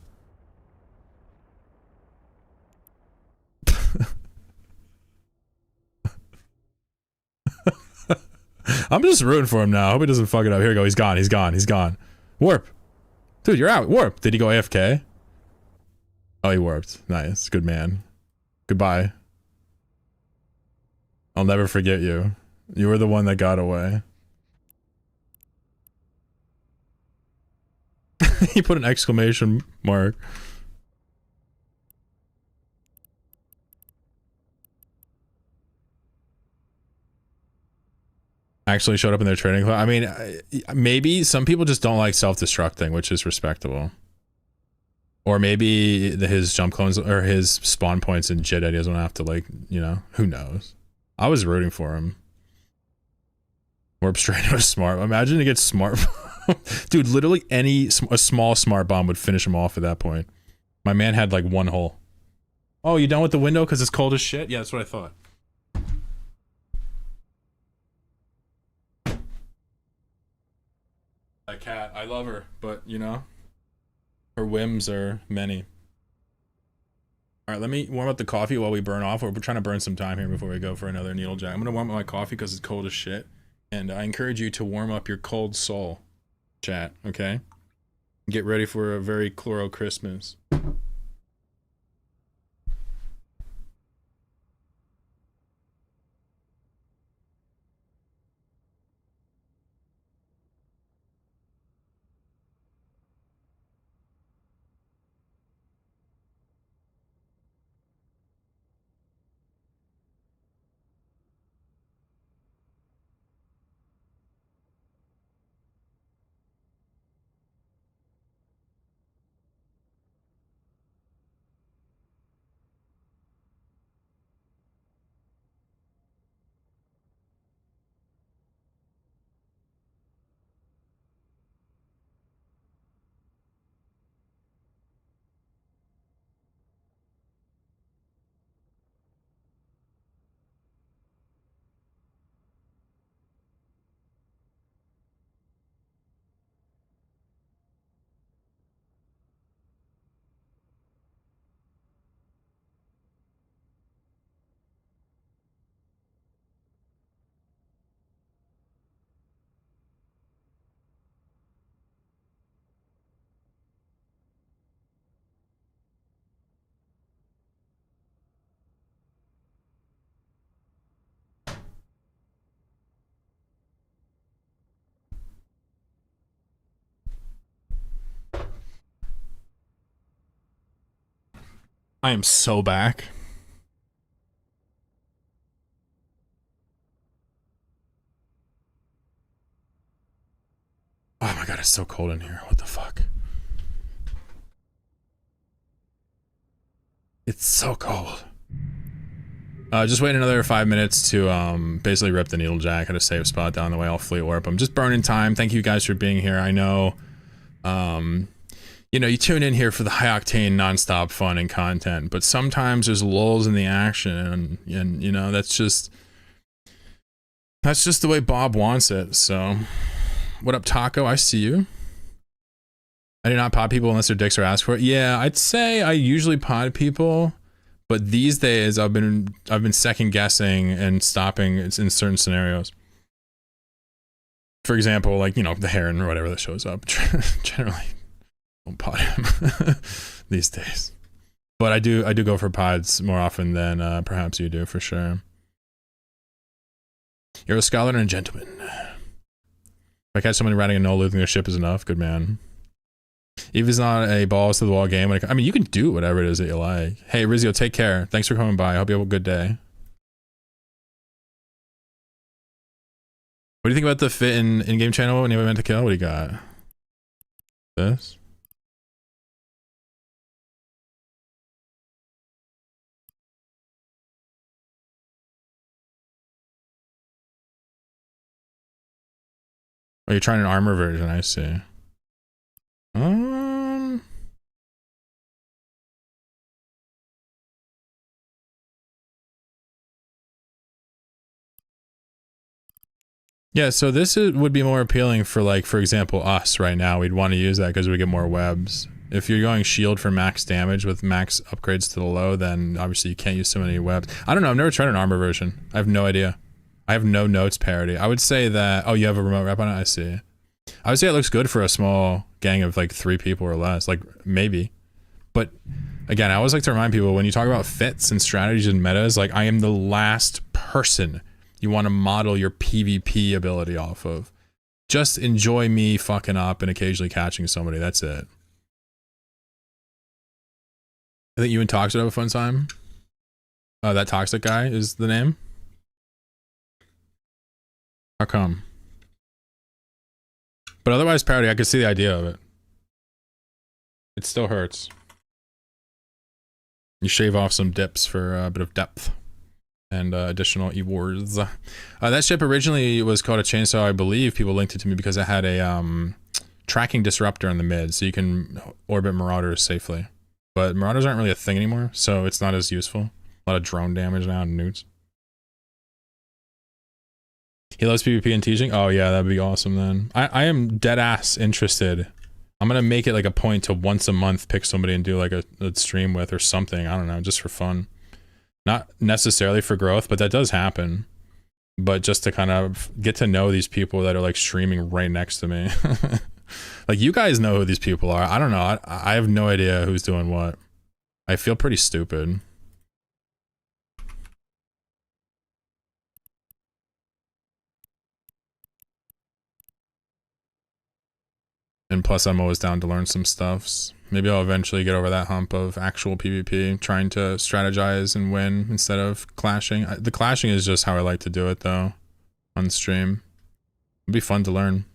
I'm just rooting for him now. I hope he doesn't fuck it up. Here we go. He's gone. He's gone. He's gone. Warp. Dude, you're out. Warp. Did he go AFK? Oh, he warped. Nice. Good man. Goodbye. I'll never forget you. You were the one that got away. He put an exclamation mark. Actually showed up in their training class. I mean, maybe some people just don't like self-destructing, which is respectable. Or maybe his jump clones or his spawn points in Jedi, he doesn't have to, like, you know, who knows. I was rooting for him. Warp straight to a smart. Imagine he gets smart. Dude, literally a small smart bomb would finish him off at that point. My man had like 1 hole. Oh, you done with the window because it's cold as shit? Yeah, that's what I thought. That cat, I love her, but you know, her whims are many. All right, let me warm up the coffee while we burn off. We're trying to burn some time here before we go for another Needlejack. I'm gonna warm up my coffee because it's cold as shit, and I encourage you to warm up your cold soul, chat. Okay, get ready for a very chloro Christmas. I am so back. Oh my god, it's so cold in here. What the fuck? It's so cold. Just waiting another 5 minutes to basically rip the needle jack at a safe spot down the way. I'll fleet warp. I'm just burning time. Thank you guys for being here. I know, you know, you tune in here for the high octane, nonstop fun and content, but sometimes there's lulls in the action, and you know, that's just the way Bob wants it. So, what up, Taco? I see you. I do not pod people unless their dicks are asked for it. Yeah, I'd say I usually pod people. But these days, I've been second guessing and stopping in certain scenarios. For example, like, you know, the heron or whatever that shows up. Generally, don't pod him these days. But I do go for pods more often than perhaps you do, for sure. You're a scholar and a gentleman. If I catch somebody riding a no losing their ship is enough, good man. Eve is not a balls to the wall game. I mean, you can do whatever it is that you like. Hey, Rizio, take care. Thanks for coming by. I hope you have a good day. What do you think about the fit in-game channel when you meant to kill? What do you got? This? Oh, you're trying an armor version, I see. Yeah, so this would be more appealing for, like, for example, us right now. We'd want to use that because we get more webs. If you're going shield for max damage with max upgrades to the low, then obviously you can't use so many webs. I don't know, I've never tried an armor version. I have no idea. I have no notes parity. I would say that, oh, you have a remote rep on it? I see. I would say it looks good for a small gang of like 3 people or less, like maybe. But again, I always like to remind people when you talk about fits and strategies and metas, like I am the last person you want to model your PvP ability off of. Just enjoy me fucking up and occasionally catching somebody. That's it. I think you and Tox would have a fun time. That toxic guy is the name. How come? But otherwise, parody, I could see the idea of it. It still hurts. You shave off some dips for a bit of depth and additional E-Wars. That ship originally was called a chainsaw, I believe. People linked it to me because it had a tracking disruptor in the mid, so you can orbit marauders safely. But marauders aren't really a thing anymore, so it's not as useful. A lot of drone damage now and newts. He loves PvP and teaching? Oh yeah, that'd be awesome then. I am dead ass interested. I'm gonna make it like a point to once a month pick somebody and do like a stream with or something. I don't know, just for fun. Not necessarily for growth, but that does happen. But just to kind of get to know these people that are like streaming right next to me. Like you guys know who these people are. I don't know. I have no idea who's doing what. I feel pretty stupid. And plus I'm always down to learn some stuffs. Maybe I'll eventually get over that hump of actual PvP, trying to strategize and win instead of clashing. The clashing is just how I like to do it though, on stream. It'd be fun to learn.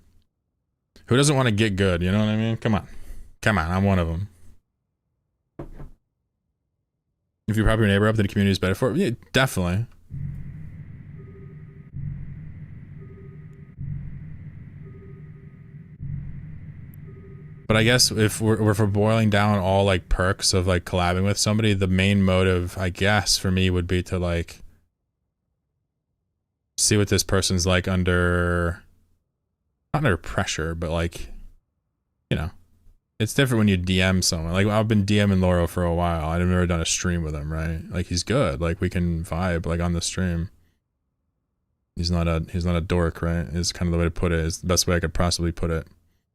Who doesn't want to get good, you know what I mean? Come on. Come on, I'm one of them. If you prop your neighbor up, then the community is better for it. Yeah, definitely. But I guess if we're boiling down all like perks of like collabing with somebody, the main motive, I guess, for me would be to like see what this person's like under, not under pressure, but like, you know, it's different when you DM someone. Like I've been DMing Lauro for a while. I've never done a stream with him, right? Like he's good. Like we can vibe like on the stream. He's not a dork, right? Is kind of the way to put it. Is the best way I could possibly put it.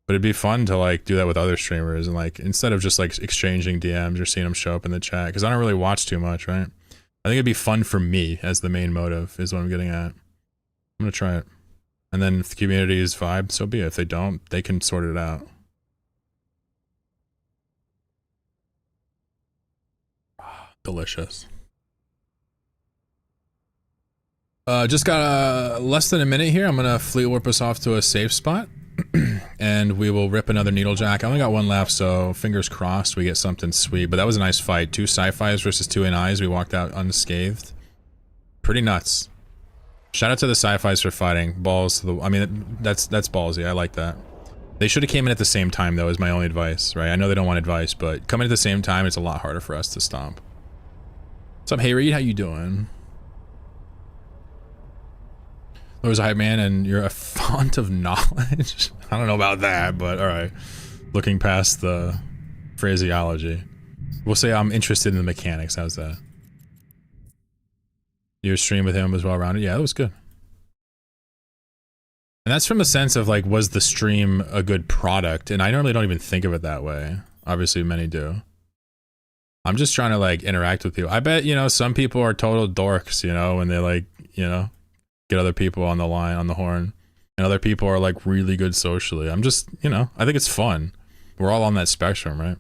But it'd be fun to like do that with other streamers and like instead of just like exchanging DMs or seeing them show up in the chat, because I don't really watch too much, right? I think it'd be fun for me as the main motive is what I'm getting at. I'm gonna try it. And then if the community is vibe, so be it. If they don't, they can sort it out. Delicious. Just got less than a minute here. I'm gonna fleet warp us off to a safe spot. And we will rip another needlejack. I only got one left, so fingers crossed we get something sweet. But that was a nice fight. 2 sci-fis versus 2 NIs. We walked out unscathed. Pretty nuts. Shout out to the sci-fis for fighting. Balls to the... I mean, that's ballsy. I like that. They should have came in at the same time, though, is my only advice, right? I know they don't want advice, but coming at the same time, it's a lot harder for us to stomp. What's up, Hey Reed? How you doing? There's a hype man, and you're a font of knowledge. I don't know about that, but alright. Looking past the phraseology. We'll say I'm interested in the mechanics. How's that? Your stream with him was well rounded? Yeah, that was good. And that's from a sense of like, was the stream a good product? And I normally don't even think of it that way. Obviously, many do. I'm just trying to like interact with people. I bet, you know, some people are total dorks, you know, when they like, you know, get other people on the line, on the horn. And other people are like really good socially. I'm just, you know, I think it's fun. We're all on that spectrum, right?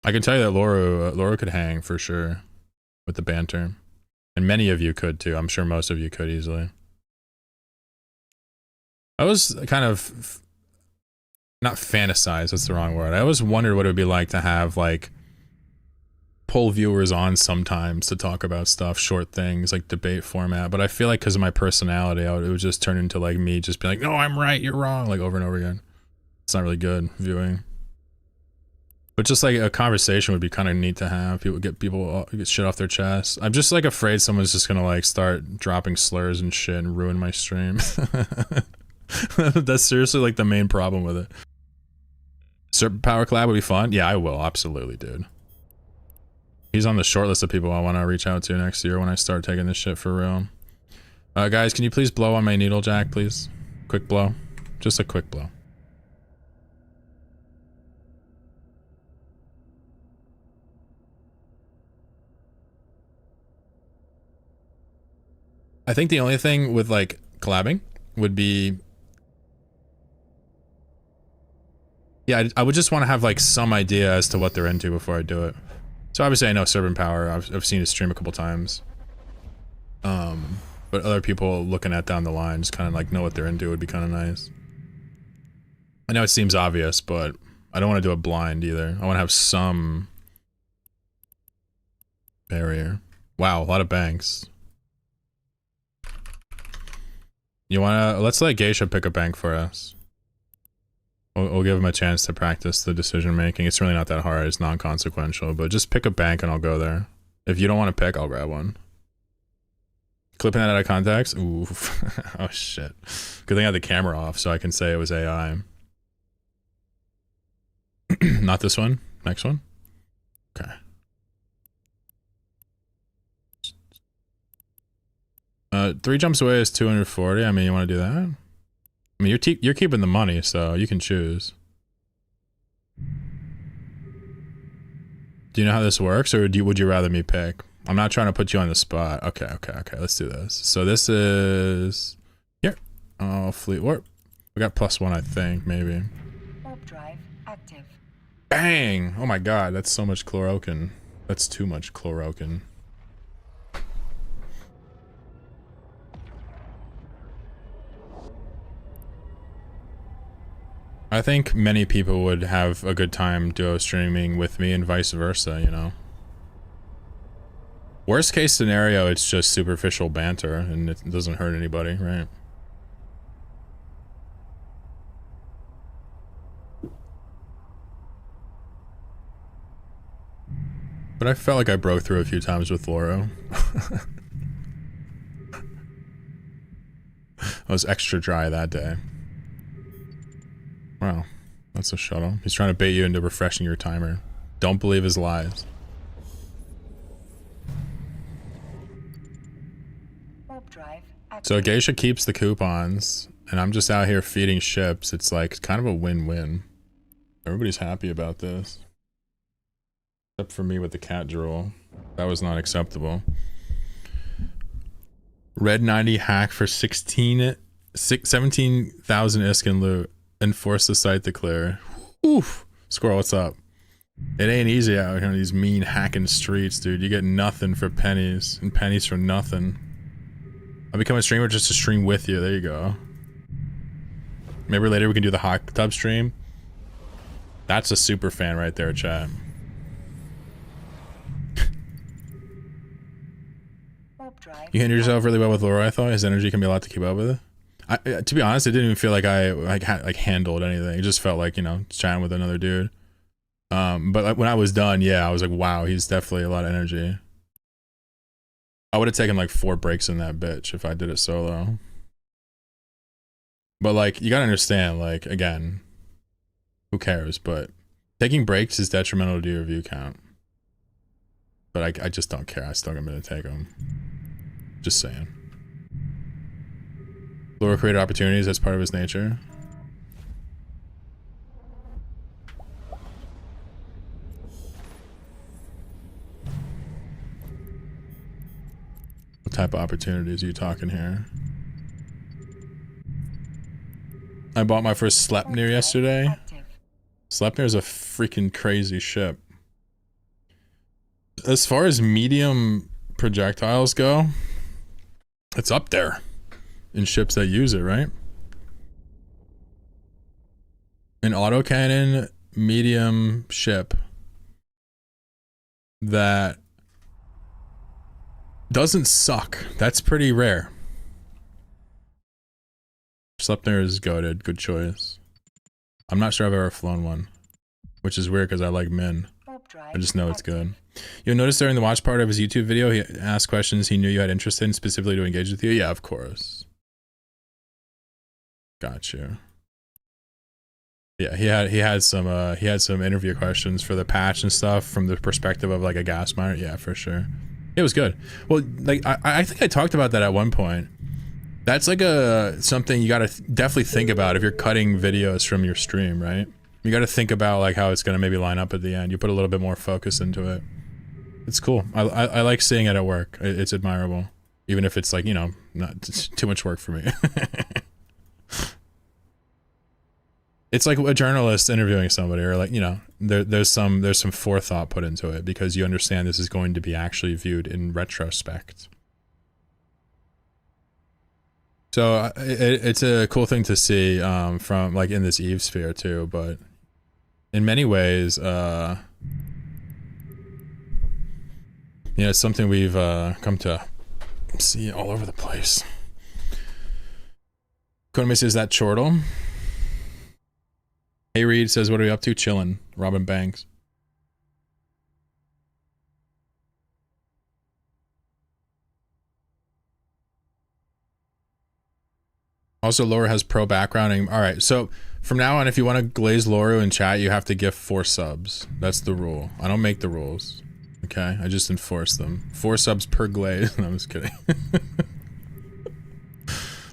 I can tell you that Laura could hang for sure with the banter. And many of you could too. I'm sure most of you could easily. I was kind of, not fantasize, that's the wrong word. I always wondered what it would be like to have like, pull viewers on sometimes to talk about stuff, short things, like debate format. But I feel like because of my personality, it would just turn into like me just being like, no, I'm right, you're wrong, like over and over again. It's not really good viewing. But just like a conversation would be kind of neat to have. People get shit off their chest. I'm just like afraid someone's just gonna like start dropping slurs and shit and ruin my stream. That's seriously like the main problem with it. Serpent Power collab would be fun. Yeah, I will, absolutely, dude. He's on the short list of people I want to reach out to next year when I start taking this shit for real. Guys, can you please blow on my needlejack, please? Quick blow. Just a quick blow. I think the only thing with like collabing would be, yeah, I would just want to have like some idea as to what they're into before I do it. So obviously I know Serpent Power, I've seen his stream a couple times. But other people looking at down the line just kind of like know what they're into would be kind of nice. I know it seems obvious, but I don't want to do it blind either. I want to have some barrier. Wow, a lot of banks. You wanna, let's let Geisha pick a bank for us. We'll give him a chance to practice the decision making. It's really not that hard, it's non-consequential, but just pick a bank and I'll go there. If you don't want to pick, I'll grab one. Clipping that out of context? Ooh. Oh shit. Good thing I had the camera off so I can say it was AI. Not this one? Next one? Okay. Three jumps away is 240. I mean, you want to do that? I mean, you're keeping the money, so you can choose. Do you know how this works, or would you rather me pick? I'm not trying to put you on the spot. Okay, let's do this. So this is... Here. Oh, Fleet Warp. We got +1, I think, maybe. Warp drive active. Bang! Oh my god, that's so much chlorokin. That's too much chlorokin. I think many people would have a good time duo streaming with me and vice versa, you know. Worst case scenario, it's just superficial banter and it doesn't hurt anybody, right? But I felt like I broke through a few times with Loro. I was extra dry that day. Wow, that's a shuttle. He's trying to bait you into refreshing your timer. Don't believe his lies. So Geisha keeps the coupons, and I'm just out here feeding ships. It's like kind of a win-win. Everybody's happy about this. Except for me with the cat drool. That was not acceptable. Red 90 hack for 17,000 ISK in loot. And force the site to clear. Oof. Squirrel, what's up? It ain't easy out here in these mean hacking streets, dude. You get nothing for pennies, and pennies for nothing. I'll become a streamer just to stream with you. There you go. Maybe later we can do the hot tub stream. That's a super fan right there, chat. You handle yourself really well with Laura, I thought. His energy can be a lot to keep up with. To be honest, it didn't even feel like I handled anything. It just felt like, you know, chatting with another dude. But like, when I was done, yeah, I was like, wow, he's definitely a lot of energy. I would have taken like 4 breaks in that bitch if I did it solo. But like, you gotta understand, like, again, who cares? But taking breaks is detrimental to your view count. But I just don't care. I still gonna take them. Just saying. Laura created opportunities, that's part of his nature. What type of opportunities are you talking here? I bought my first Sleipnir yesterday. Sleipnir is a freaking crazy ship. As far as medium projectiles go, it's up there in ships that use it, right? An autocannon medium ship that doesn't suck. That's pretty rare. Sleipnir is goated. Good choice. I'm not sure I've ever flown one, which is weird because I like Min. I just know it's good. You'll notice during the watch part of his YouTube video, he asked questions he knew you had interest in, specifically to engage with you. Yeah, of course. Got you. Yeah, he had some interview questions for the patch and stuff from the perspective of like a gas miner. Yeah, for sure. It was good. Well, like I think I talked about that at one point. That's like something you gotta definitely think about if you're cutting videos from your stream, right? You gotta think about like how it's gonna maybe line up at the end. You put a little bit more focus into it. It's cool. I like seeing it at work. It's admirable, even if it's like, you know, not too much work for me. It's like a journalist interviewing somebody, or like, you know, there's some forethought put into it because you understand this is going to be actually viewed in retrospect. So it's a cool thing to see from like in this Eve sphere too, but in many ways, you know, it's something we've come to see all over the place. Konami says that chortle. Hey Reed says, what are we up to? Chillin'. Robin Banks. Also, Laura has pro backgrounding. All right, so from now on, if you want to glaze Laura in chat, you have to give 4 subs. That's the rule. I don't make the rules. Okay, I just enforce them. 4 subs per glaze. No, I'm just kidding.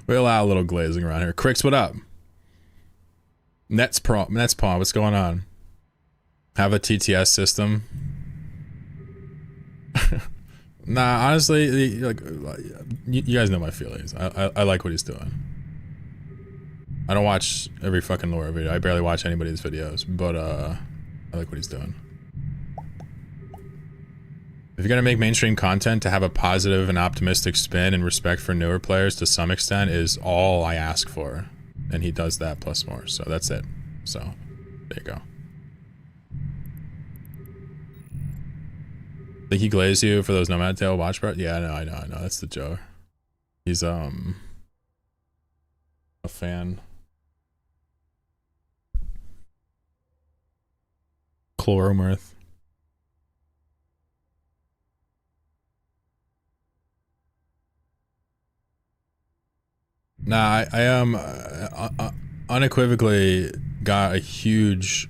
We allow a little glazing around here. Cricks, what up? Net's Paw, what's going on? Have a TTS system? Nah, honestly, like, you guys know my feelings. I like what he's doing. I don't watch every fucking Laura video. I barely watch anybody's videos, but I like what he's doing. If you're gonna make mainstream content, to have a positive and optimistic spin and respect for newer players to some extent is all I ask for. And he does that plus more, so that's it. So, there you go. Think he glazed you for those Nomad Tail watch part? Yeah, I know, that's the joke. He's, a fan. Chloromirth. Nah, I unequivocally got a huge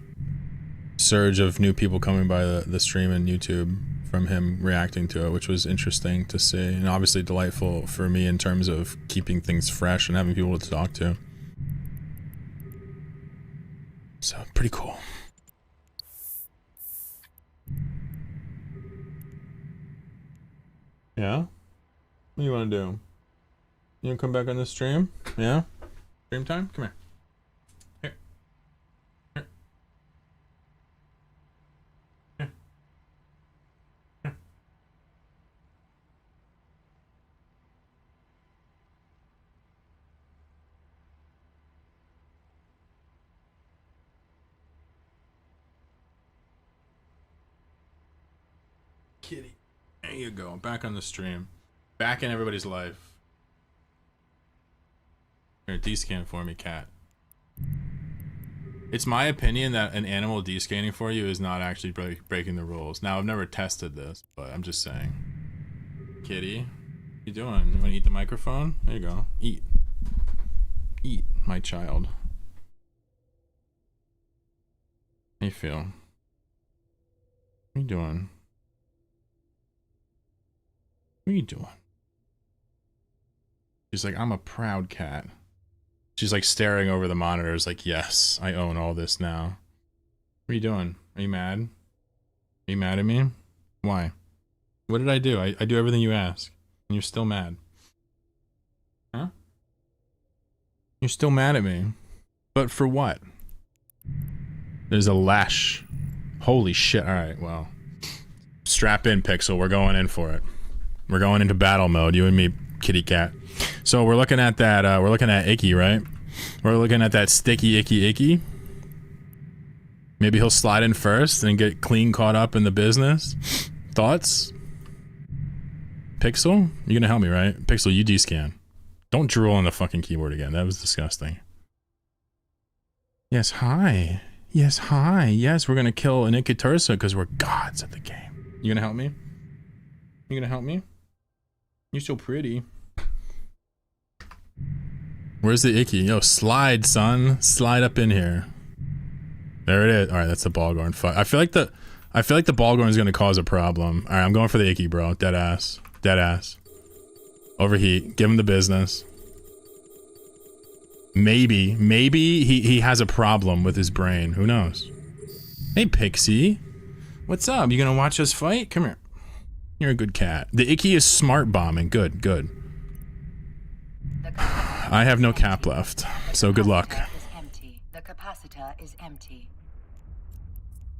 surge of new people coming by the stream and YouTube from him reacting to it, which was interesting to see, and obviously delightful for me in terms of keeping things fresh and having people to talk to. So, pretty cool. Yeah? What do you want to do? You wanna come back on the stream? Yeah? Stream time? Come here. Here. kitty. There you go. Back on the stream. Back in everybody's life. Here, descan for me, cat. It's my opinion that an animal descanning for you is not actually breaking the rules. Now, I've never tested this, but I'm just saying. Kitty, what you doing? You want to eat the microphone? There you go. Eat. Eat, my child. How you feel? What are you doing? What are you doing? She's like, I'm a proud cat. She's like staring over the monitors like, yes, I own all this now. What are you doing? Are you mad? Are you mad at me? Why? What did I do? I do everything you ask. And you're still mad. Huh? You're still mad at me. But for what? There's a lash. Holy shit. Alright, well. Strap in, Pixel. We're going in for it. We're going into battle mode, you and me, kitty cat. So we're looking at that, we're looking at Icky, right? We're looking at that sticky Icky. Maybe he'll slide in first and get clean caught up in the business. Thoughts? Pixel? You're gonna help me, right? Pixel, you descan. Don't drool on the fucking keyboard again. That was disgusting. Yes, hi. Yes, hi. Yes, we're gonna kill an Ikitursa because we're gods at the game. You gonna help me? You gonna help me? You're so pretty. Where's the Icky? Yo, slide, son. Slide up in here. There it is. Alright, that's the Balgorn. Fuck. I feel like the Balgorn is gonna cause a problem. Alright, I'm going for the Icky, bro. Dead ass. Dead ass. Overheat. Give him the business. Maybe he has a problem with his brain. Who knows? Hey, Pixie. What's up? You gonna watch us fight? Come here. You're a good cat. The Icky is smart bombing. Good, good. I have no cap left, so good luck. The capacitor is empty.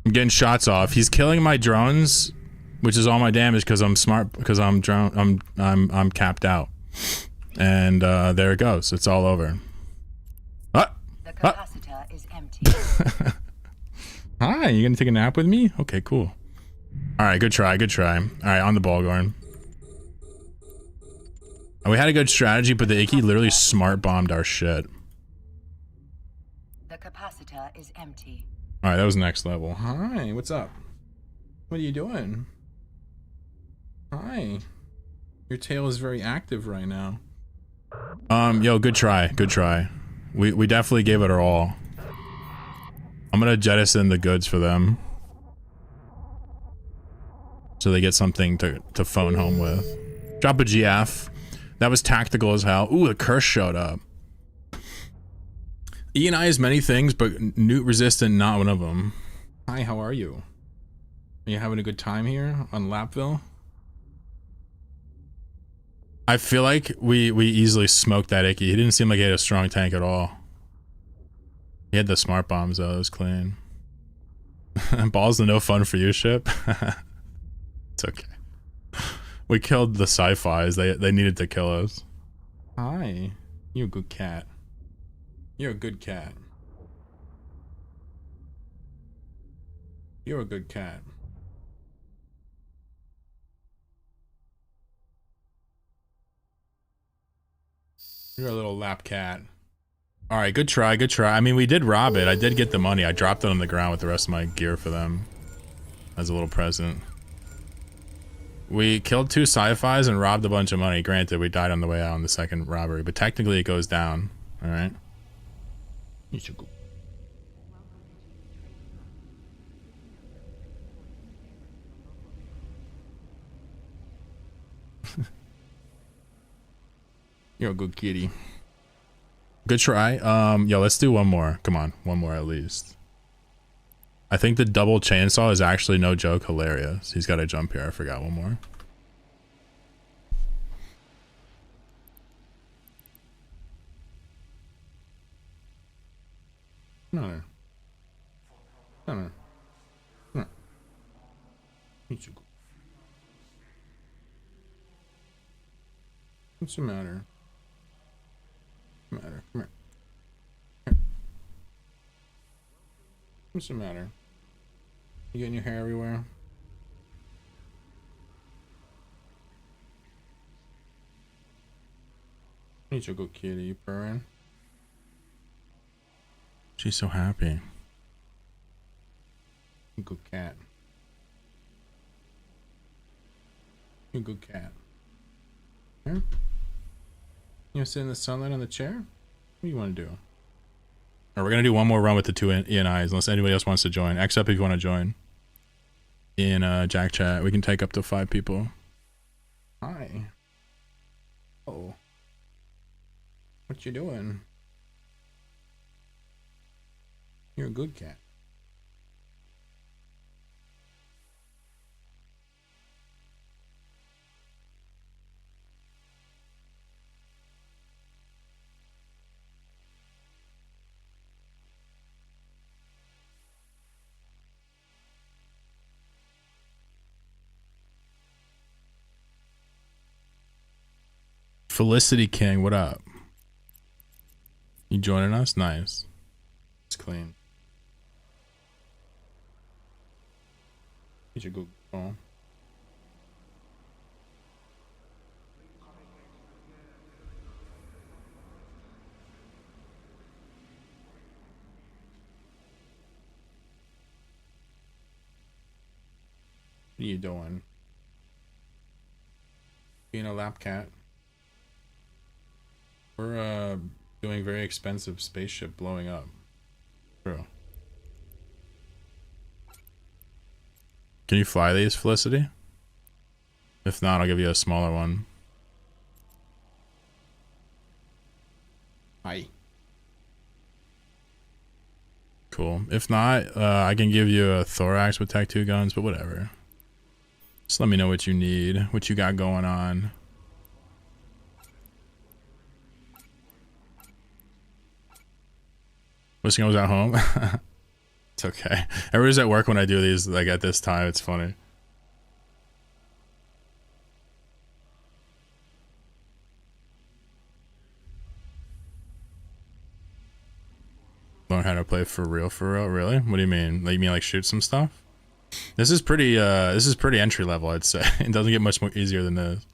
I'm getting shots off. He's killing my drones, which is all my damage because I'm smart, because I'm capped out. And there it goes. It's all over. Ah! The capacitor is empty. Hi, you gonna take a nap with me? Okay, cool. Alright, good try, good try. Alright, on the Balgorn. And we had a good strategy, but the Icky literally smart bombed our shit. The capacitor is empty. Alright, that was next level. Hi, what's up? What are you doing? Hi. Your tail is very active right now. Yo, good try, good try. We definitely gave it our all. I'm gonna jettison the goods for them. So they get something to phone home with. Drop a GF. That was tactical as hell. Ooh, the curse showed up. E&I is many things, but newt resistant, not one of them. Hi, how are you? Are you having a good time here on Lapville? I feel like we easily smoked that Icky. He didn't seem like he had a strong tank at all. He had the smart bombs though, it was clean. Balls the no fun for you ship. It's okay. We killed the sci-fis. They needed to kill us. Hi. You're a good cat. You're a good cat. You're a good cat. You're a little lap cat. Alright, good try, good try. I mean, we did rob it. I did get the money. I dropped it on the ground with the rest of my gear for them. As a little present. We killed 2 sci-fis and robbed a bunch of money. Granted, we died on the way out on the second robbery, but technically it goes down. Alright? You should go. You're a good kitty. Good try. Yo, let's do one more. Come on, one more at least. I think the double chainsaw is actually, no joke, hilarious. He's got to jump here. I forgot one more. No. No. No. What's the matter? What's the matter? Come here. Here. What's the matter? You getting your hair everywhere? She's a good kitty, purring. She's so happy. Good cat. You good cat. Here? You want to sit in the sunlight on the chair? What do you want to do? Or we're gonna do one more run with the two ENIs, unless anybody else wants to join. X up if you want to join. In Jack Chat, we can take up to 5 people. Hi. Oh. What you doing? You're a good cat. Felicity King, what up? You joining us? Nice. It's clean. He's a good phone. What are you doing? Being a lap cat. We're doing very expensive spaceship blowing up. True. Can you fly these, Felicity? If not, I'll give you a smaller one. Hi. Cool. If not, I can give you a thorax with Tech 2 guns, but whatever. Just let me know what you need, what you got going on. Wishing I was at home. It's okay. Everybody's at work when I do these, like at this time. It's funny. Learn how to play for real, really? What do you mean? Like, you mean like shoot some stuff? This is pretty entry level, I'd say. It doesn't get much more easier than this.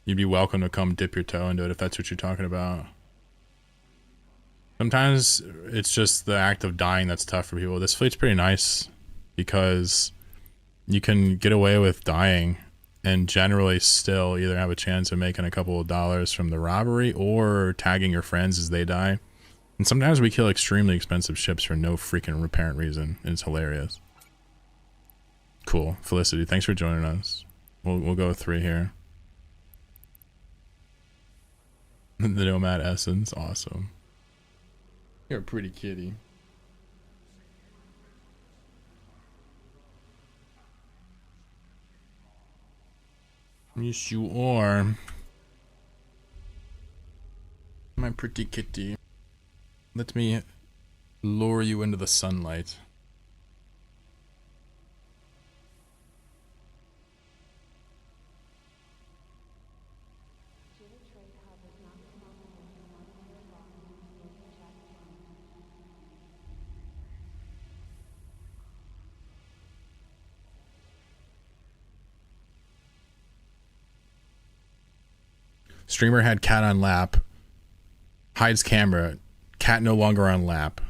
You'd be welcome to come dip your toe into it if that's what you're talking about. Sometimes it's just the act of dying that's tough for people. This fleet's pretty nice because you can get away with dying and generally still either have a chance of making a couple of dollars from the robbery or tagging your friends as they die. And sometimes we kill extremely expensive ships for no freaking apparent reason, and it's hilarious. Cool. Felicity, thanks for joining us. We'll go with 3 here. The Nomad Essence, awesome. You're a pretty kitty. Yes, you are. My pretty kitty. Let me lure you into the sunlight. Streamer had cat on lap. Hides camera. Cat no longer on lap.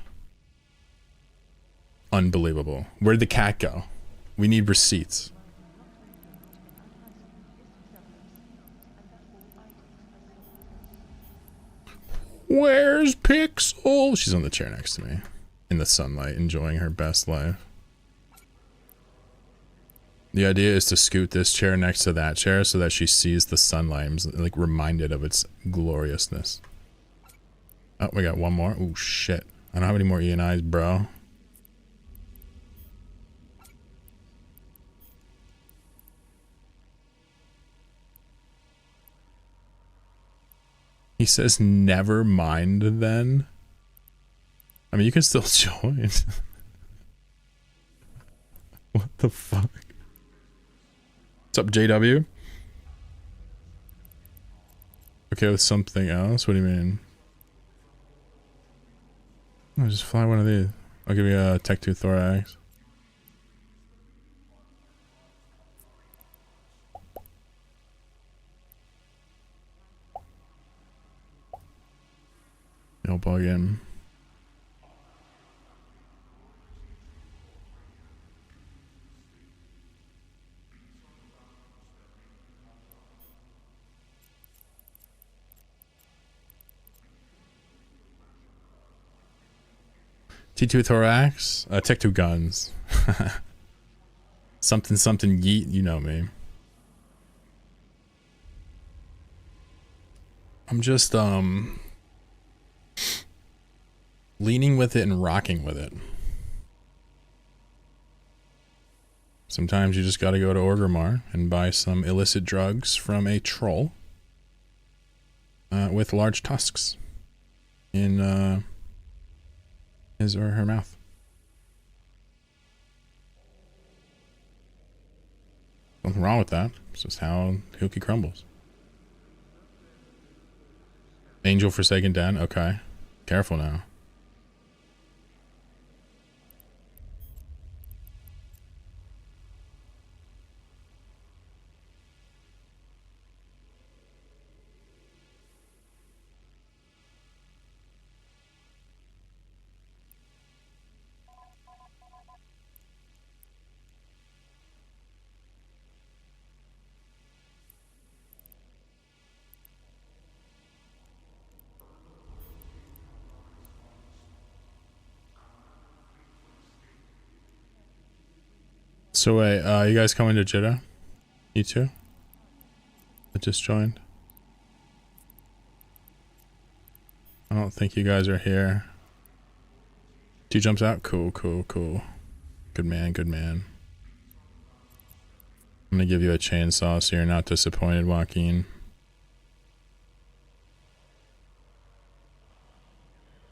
Unbelievable. Where'd the cat go? We need receipts. Where's Pixel? She's on the chair next to me. In the sunlight, enjoying her best life. The idea is to scoot this chair next to that chair so that she sees the sunlight and is, like, reminded of its gloriousness. Oh, we got one more. Oh, shit. I don't have any more ENIs, bro. He says, never mind then. I mean, you can still join. What the fuck? What's up, JW? Okay with something else? What do you mean? No, just fly one of these. I'll give you a Tech 2 Thorax. No bugging. T2 thorax, tech 2 guns. Something something yeet, you know me. I'm just leaning with it and rocking with it. Sometimes you just gotta go to Orgrimmar and buy some illicit drugs from a troll with large tusks in his or her mouth. Nothing wrong with that. It's just how Hookie crumbles. Angel Forsaken Den, okay. Careful now. So wait, you guys coming to Jeddah? You two? I just joined. I don't think you guys are here. 2 jumps out? Cool, cool, cool. Good man, good man. I'm gonna give you a chainsaw so you're not disappointed, Joaquin.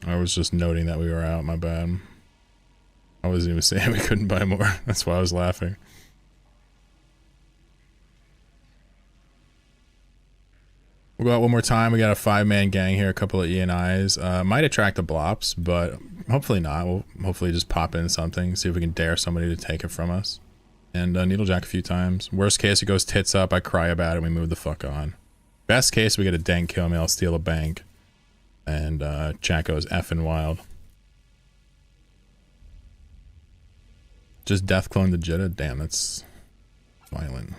I was just noting that we were out, my bad. I wasn't even saying we couldn't buy more. That's why I was laughing. We'll go out one more time. We got a 5-man gang here, a couple of E&Is. Might attract the blops, but hopefully not. We'll hopefully just pop in something, see if we can dare somebody to take it from us. And needlejack a few times. Worst case, it goes tits up, I cry about it, and we move the fuck on. Best case, we get a dank kill me, I'll steal a bank. And chat goes effing wild. Just death clone the Jeddah? Damn, that's violent.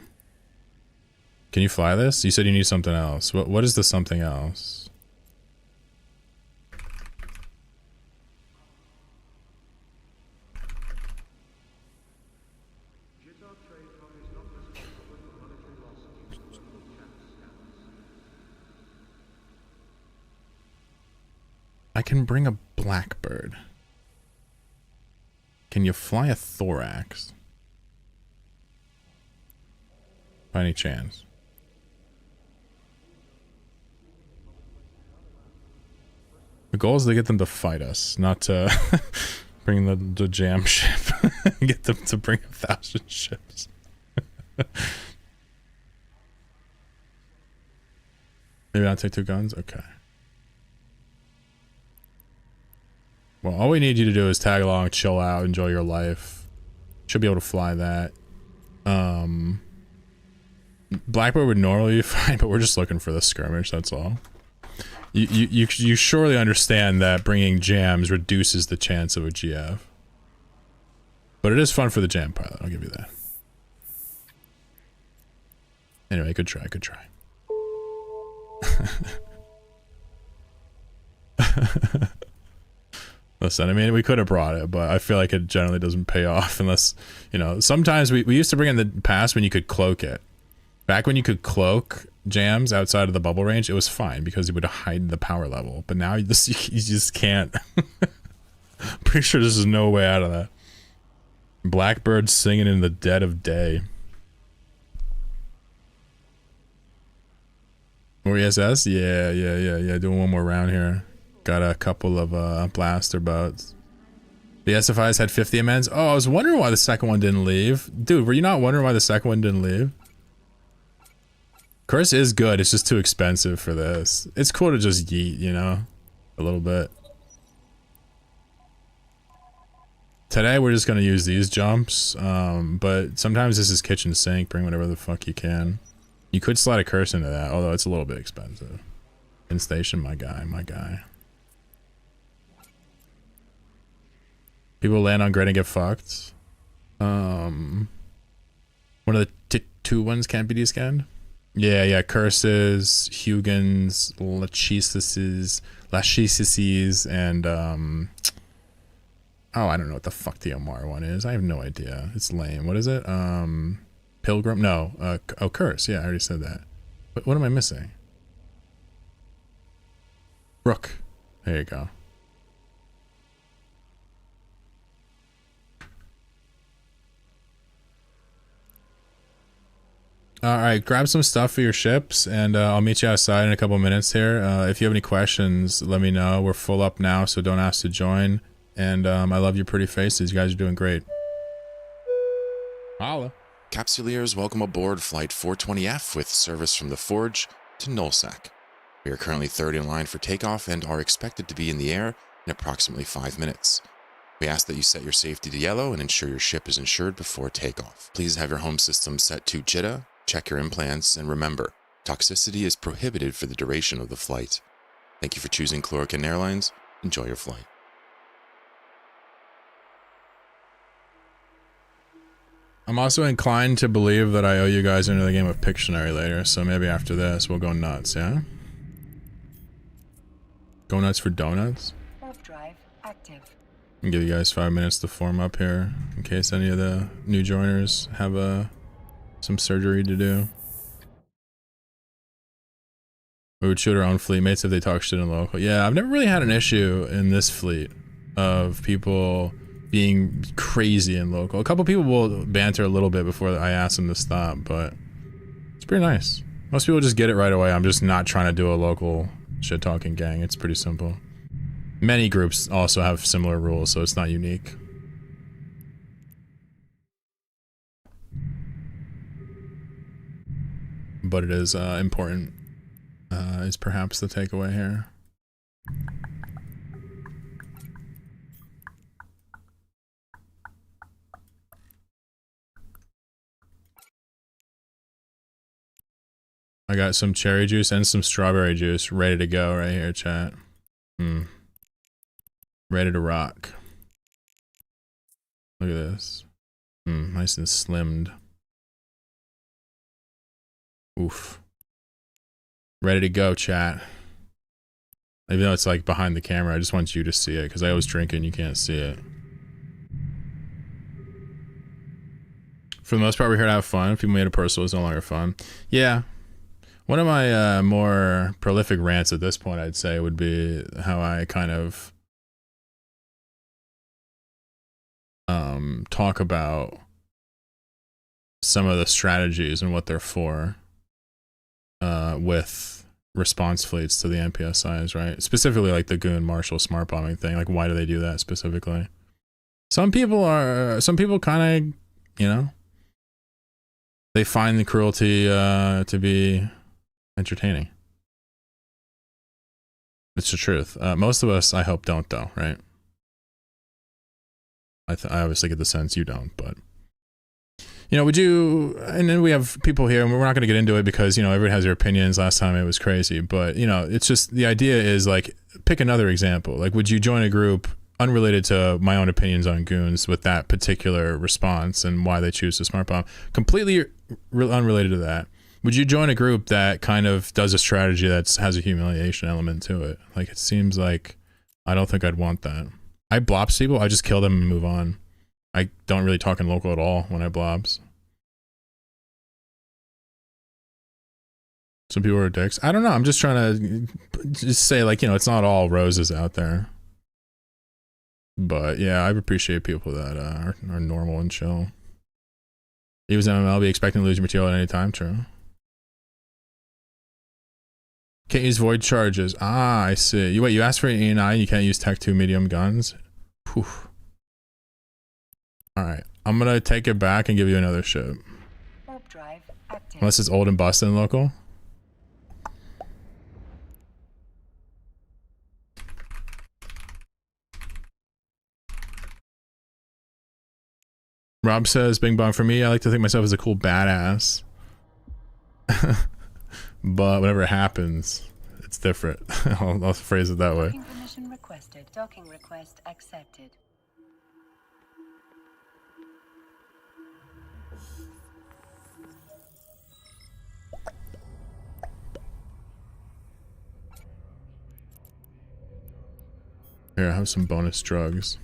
Can you fly this? You said you need something else. What is the something else? I can bring a blackbird. Can you fly a thorax? By any chance? The goal is to get them to fight us, not to bring the jam ship. Get them to bring 1,000 ships. Maybe not take 2 guns? Okay. Well, all we need you to do is tag along, chill out, enjoy your life. Should be able to fly that. Blackbird would normally be fine, but we're just looking for the skirmish, that's all. You surely understand that bringing jams reduces the chance of a GF. But it is fun for the jam pilot, I'll give you that. Anyway, good try, good try. Listen, I mean, we could have brought it, but I feel like it generally doesn't pay off unless, you know, sometimes we used to bring in the past when you could cloak it. Back when you could cloak jams outside of the bubble range, it was fine because it would hide the power level. But now you just can't. Pretty sure there's no way out of that. Blackbird singing in the dead of day. More ESS? Yeah. Doing one more round here. Got a couple of blaster boats. The SFIs had 50 amends. Oh, I was wondering why the second one didn't leave. Dude, were you not wondering why the second one didn't leave? Curse is good, it's just too expensive for this. It's cool to just yeet, you know? A little bit. Today we're just gonna use these jumps, but sometimes this is kitchen sink, bring whatever the fuck you can. You could slide a curse into that, although it's a little bit expensive. In station, my guy, my guy. People land on grid and get fucked. One of the two ones can't be descanned. Yeah, curses, Hugans, Lachesis, and oh, I don't know what the fuck the Omar one is. I have no idea. It's lame. What is it? Pilgrim? No. Oh, curse. Yeah, I already said that. But what am I missing? Rook. There you go. Alright, grab some stuff for your ships, and I'll meet you outside in a couple minutes here. If you have any questions, let me know. We're full up now, so don't ask to join. And I love your pretty faces. You guys are doing great. Holla. Capsuleers, welcome aboard Flight 420F with service from the Forge to Nullsack. We are currently third in line for takeoff and are expected to be in the air in approximately 5 minutes. We ask that you set your safety to yellow and ensure your ship is insured before takeoff. Please have your home system set to JITA, check your implants, and remember, toxicity is prohibited for the duration of the flight. Thank you for choosing Chlorokin Airlines. Enjoy your flight. I'm also inclined to believe that I owe you guys another game of Pictionary later, so maybe after this we'll go nuts, yeah? Go nuts for donuts? Warp drive active. I'll give you guys 5 minutes to form up here, in case any of the new joiners have some surgery to do. We would shoot our own fleet mates if they talk shit in local. Yeah, I've never really had an issue in this fleet of people being crazy in local. A couple people will banter a little bit before I ask them to stop, but it's pretty nice. Most people just get it right away. I'm just not trying to do a local shit talking gang. It's pretty simple. Many groups also have similar rules, so it's not unique. But it is important, is perhaps the takeaway here. I got some cherry juice and some strawberry juice ready to go right here, chat. Ready to rock. Look at this. Nice and slimmed. Oof. Ready to go, chat. Even though it's like behind the camera, I just want you to see it, because I always drink it and you can't see it. For the most part, we're here to have fun. If people made it personal, it's no longer fun. Yeah. One of my more prolific rants at this point, I'd say, would be how I kind of talk about some of the strategies and what they're for with response fleets to the NPSIs, right? Specifically like the Goon Marshall smart bombing thing. Like, why do they do that specifically? Some people kind of, you know, they find the cruelty to be entertaining. It's the truth. Most of us, I hope, don't, though, right? I obviously get the sense you don't, but you know, would you? And then we have people here, and we're not going to get into it because, you know, everyone has their opinions. Last time it was crazy, but you know, it's just the idea is like, pick another example. Like, would you join a group unrelated to my own opinions on goons with that particular response and why they choose to smart bomb? Completely unrelated to that. Would you join a group that kind of does a strategy that has a humiliation element to it? Like, it seems like I don't think I'd want that. I blobs people, I just kill them and move on. I don't really talk in local at all when I blobs. Some people are dicks. I don't know. I'm just trying to just say, like, you know, it's not all roses out there. But yeah, I appreciate people that are normal and chill. He was MML, be expecting to lose your material at any time. True. Can't use void charges. Ah, I see. You wait, you asked for an E9, you can't use Tech 2 medium guns? Whew. Alright, I'm gonna take it back and give you another ship. Warp drive active. Unless it's old and busted and local. Rob says, Bing Bong, for me, I like to think myself as a cool badass. But whenever it happens, it's different. I'll phrase it that way. Docking permission requested. Docking request accepted. Here, I have some bonus drugs.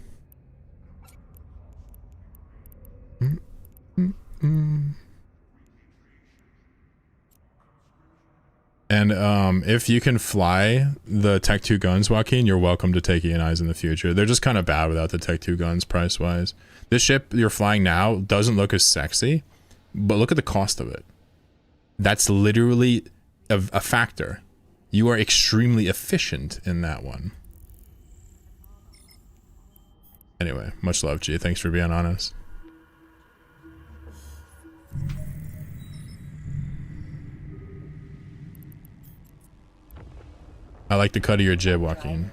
And if you can fly the Tech 2 guns, Joaquin, you're welcome to take ENIs in the future. They're just kind of bad without the Tech 2 guns price-wise. This ship you're flying now doesn't look as sexy, but look at the cost of it. That's literally a factor. You are extremely efficient in that one. Anyway, much love, G. Thanks for being honest. I like the cut of your jib, Joaquin.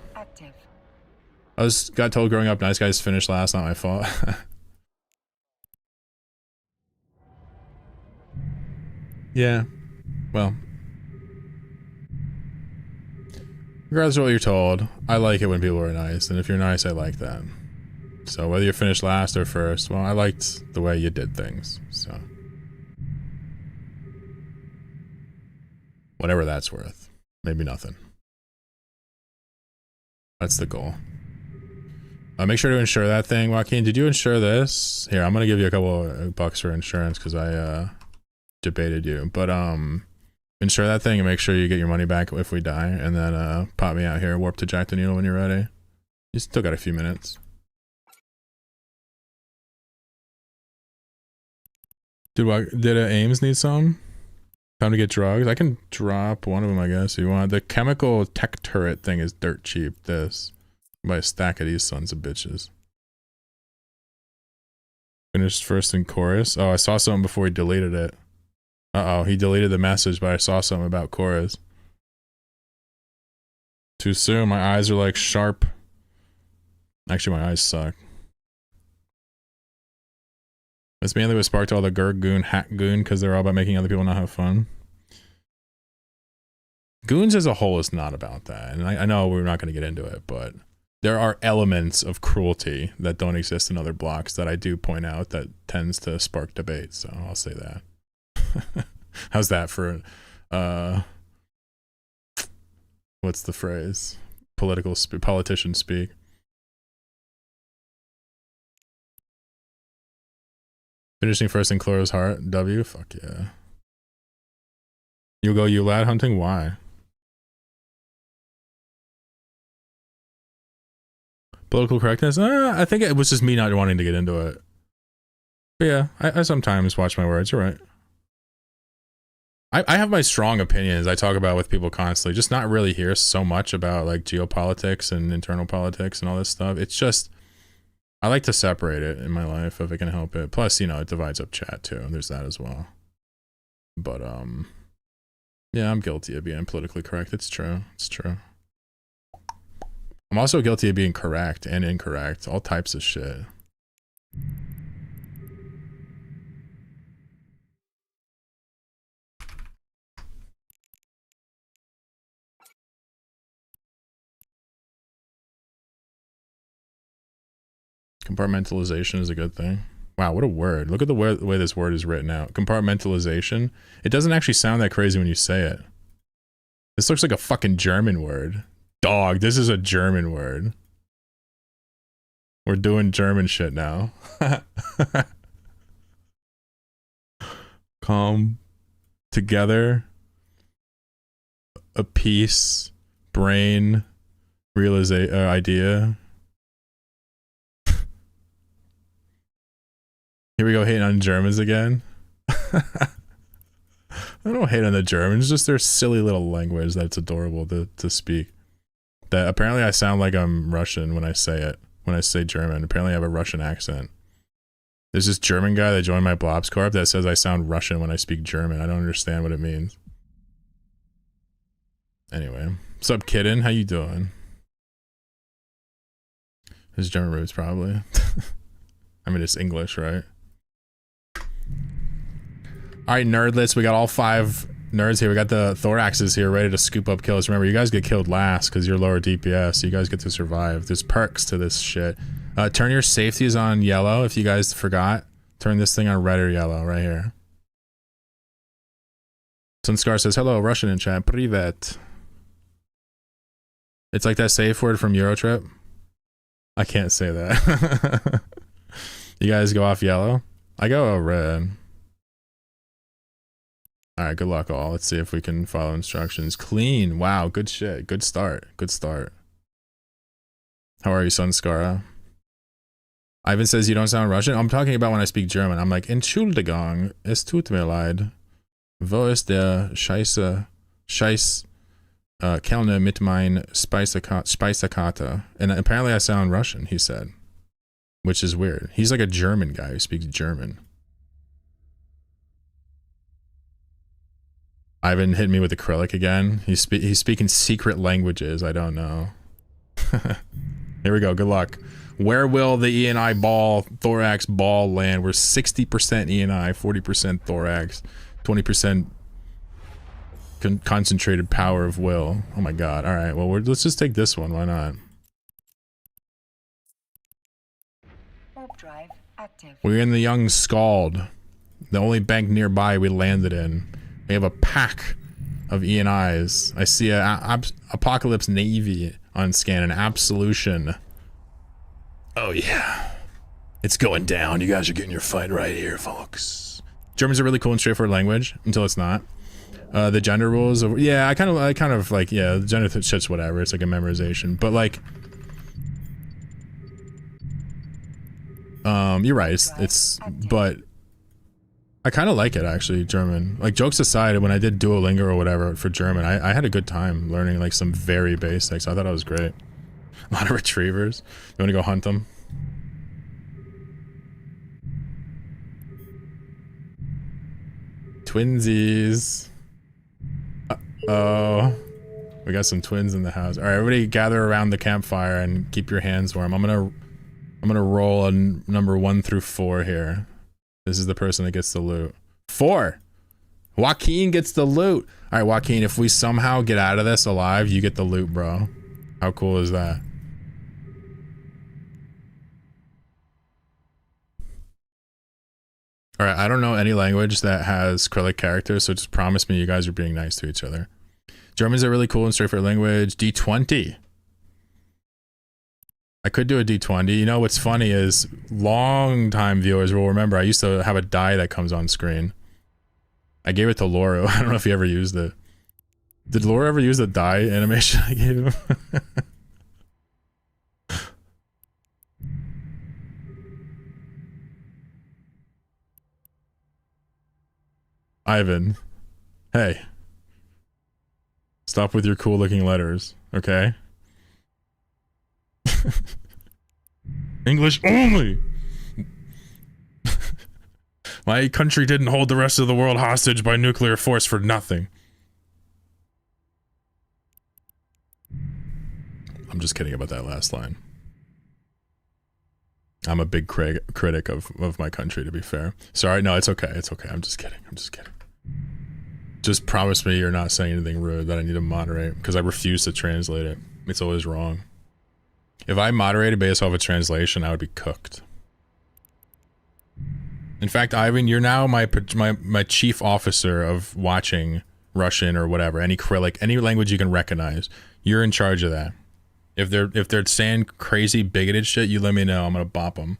Got told growing up, nice guys finished last, not my fault. Yeah. Well. Regardless of what you're told, I like it when people are nice, and if you're nice, I like that. So whether you're finished last or first, well, I liked the way you did things, so. Whatever that's worth. Maybe nothing. That's the goal. Make sure to insure that thing. Joaquin, did you insure this? Here, I'm gonna give you a couple of bucks for insurance because I debated you. But insure that thing and make sure you get your money back if we die, and then pop me out here, warp to Jack the Needle when you're ready. You still got a few minutes. Did Ames need some? Time to get drugs? I can drop one of them, I guess, if you want. The chemical tech turret thing is dirt cheap. This. Buy a stack of these sons of bitches. Finished first in chorus. Oh, I saw something before he deleted it. Uh-oh, he deleted the message, but I saw something about chorus. Too soon, my eyes are like sharp. Actually, my eyes suck. It's mainly what sparked all the Goon, Hack Goon, because they're all about making other people not have fun. Goons as a whole is not about that, and I know we're not going to get into it, but there are elements of cruelty that don't exist in other blocks that I do point out that tends to spark debate, so I'll say that. How's that for, what's the phrase? Politician speak. Finishing first in Chlora's heart. W? Fuck yeah. You'll go Yioul LAD hunting? Why? Political correctness? I think it was just me not wanting to get into it. But yeah, I sometimes watch my words. You're right. I have my strong opinions I talk about with people constantly. Just not really hear so much about like geopolitics and internal politics and all this stuff. It's just... I like to separate it in my life if I can help it. Plus, you know, it divides up chat too. There's that as well. But, yeah, I'm guilty of being politically correct. It's true. It's true. I'm also guilty of being correct and incorrect. All types of shit. Compartmentalization is a good thing. Wow, what a word. Look at the way this word is written out. Compartmentalization. It doesn't actually sound that crazy when you say it. This looks like a fucking German word. Dog, this is a German word. We're doing German shit now. Calm. Together. A piece. Brain. Idea. Here we go hating on Germans again. I don't hate on the Germans, just their silly little language that's adorable to speak. That apparently I sound like I'm Russian when I say it. When I say German, apparently I have a Russian accent. There's this German guy that joined my Blobs Corp that says I sound Russian when I speak German. I don't understand what it means. Anyway, what's up, kitten? How you doing? His German roots, probably. I mean, it's English, right? Alright, nerdlets, we got all 5 nerds here. We got the thoraxes here ready to scoop up kills. Remember, you guys get killed last because you're lower DPS, so you guys get to survive. There's perks to this shit. Turn your safeties on yellow if you guys forgot. Turn this thing on red or yellow right here. Sunscar says, hello, Russian in chat. Privet. It's like that safe word from Eurotrip. I can't say that. You guys go off yellow? I go red. Alright, good luck all. Let's see if we can follow instructions. Clean. Wow, good shit. Good start. Good start. How are you, Sunskara? Ivan says you don't sound Russian. I'm talking about when I speak German. I'm like, Entschuldigung, es tut mir leid. Wo ist der Scheiße, Kellner mit mein Speisekarte? And apparently I sound Russian, he said. Which is weird. He's like a German guy who speaks German. Ivan hit me with acrylic again. He's speaking secret languages. I don't know. Here we go. Good luck. Where will the ENI ball, thorax ball land? We're 60% ENI, 40% thorax, 20% concentrated power of will. Oh my god. All right. Well, let's just take this one. Why not? Warp drive active. We're in the Young Scald. The only bank nearby we landed in. We have a pack of ENIs. I see a Apocalypse Navy on scan, an Absolution. Oh yeah. It's going down. You guys are getting your fight right here, folks. German's a really cool and straightforward language until it's not. The gender rules, yeah, I kind of like, yeah, the gender shit's whatever. It's like a memorization, but like, you're right. But I kind of like it actually, German. Like, jokes aside, when I did Duolingo or whatever for German, I had a good time learning like some very basics. I thought that was great. A lot of retrievers. You want to go hunt them? Twinsies. Uh-oh. We got some twins in the house. All right, everybody gather around the campfire and keep your hands warm. I'm gonna roll a number 1 through 4 here. This is the person that gets the loot. 4. Joaquin gets the loot. All right, Joaquin, if we somehow get out of this alive, you get the loot, bro. How cool is that? All right, I don't know any language that has acrylic characters, so just promise me you guys are being nice to each other. German's a really cool and straightforward language. D20. I could do a D20. You know what's funny is long-time viewers will remember I used to have a die that comes on screen. I gave it to Laura. I don't know if he ever used it. Did Laura ever use the die animation I gave him? Ivan. Hey. Stop with your cool looking letters, okay? English only! My country didn't hold the rest of the world hostage by nuclear force for nothing. I'm just kidding about that last line. I'm a big critic of my country, to be fair. Sorry, no, it's okay, it's okay. I'm just kidding, I'm just kidding. Just promise me you're not saying anything rude that I need to moderate, because I refuse to translate it. It's always wrong. If I moderated based off a translation, I would be cooked. In fact, Ivan, you're now my chief officer of watching Russian or whatever, any Cyrillic, any language you can recognize. You're in charge of that. If they're saying crazy bigoted shit, you let me know. I'm gonna bop them.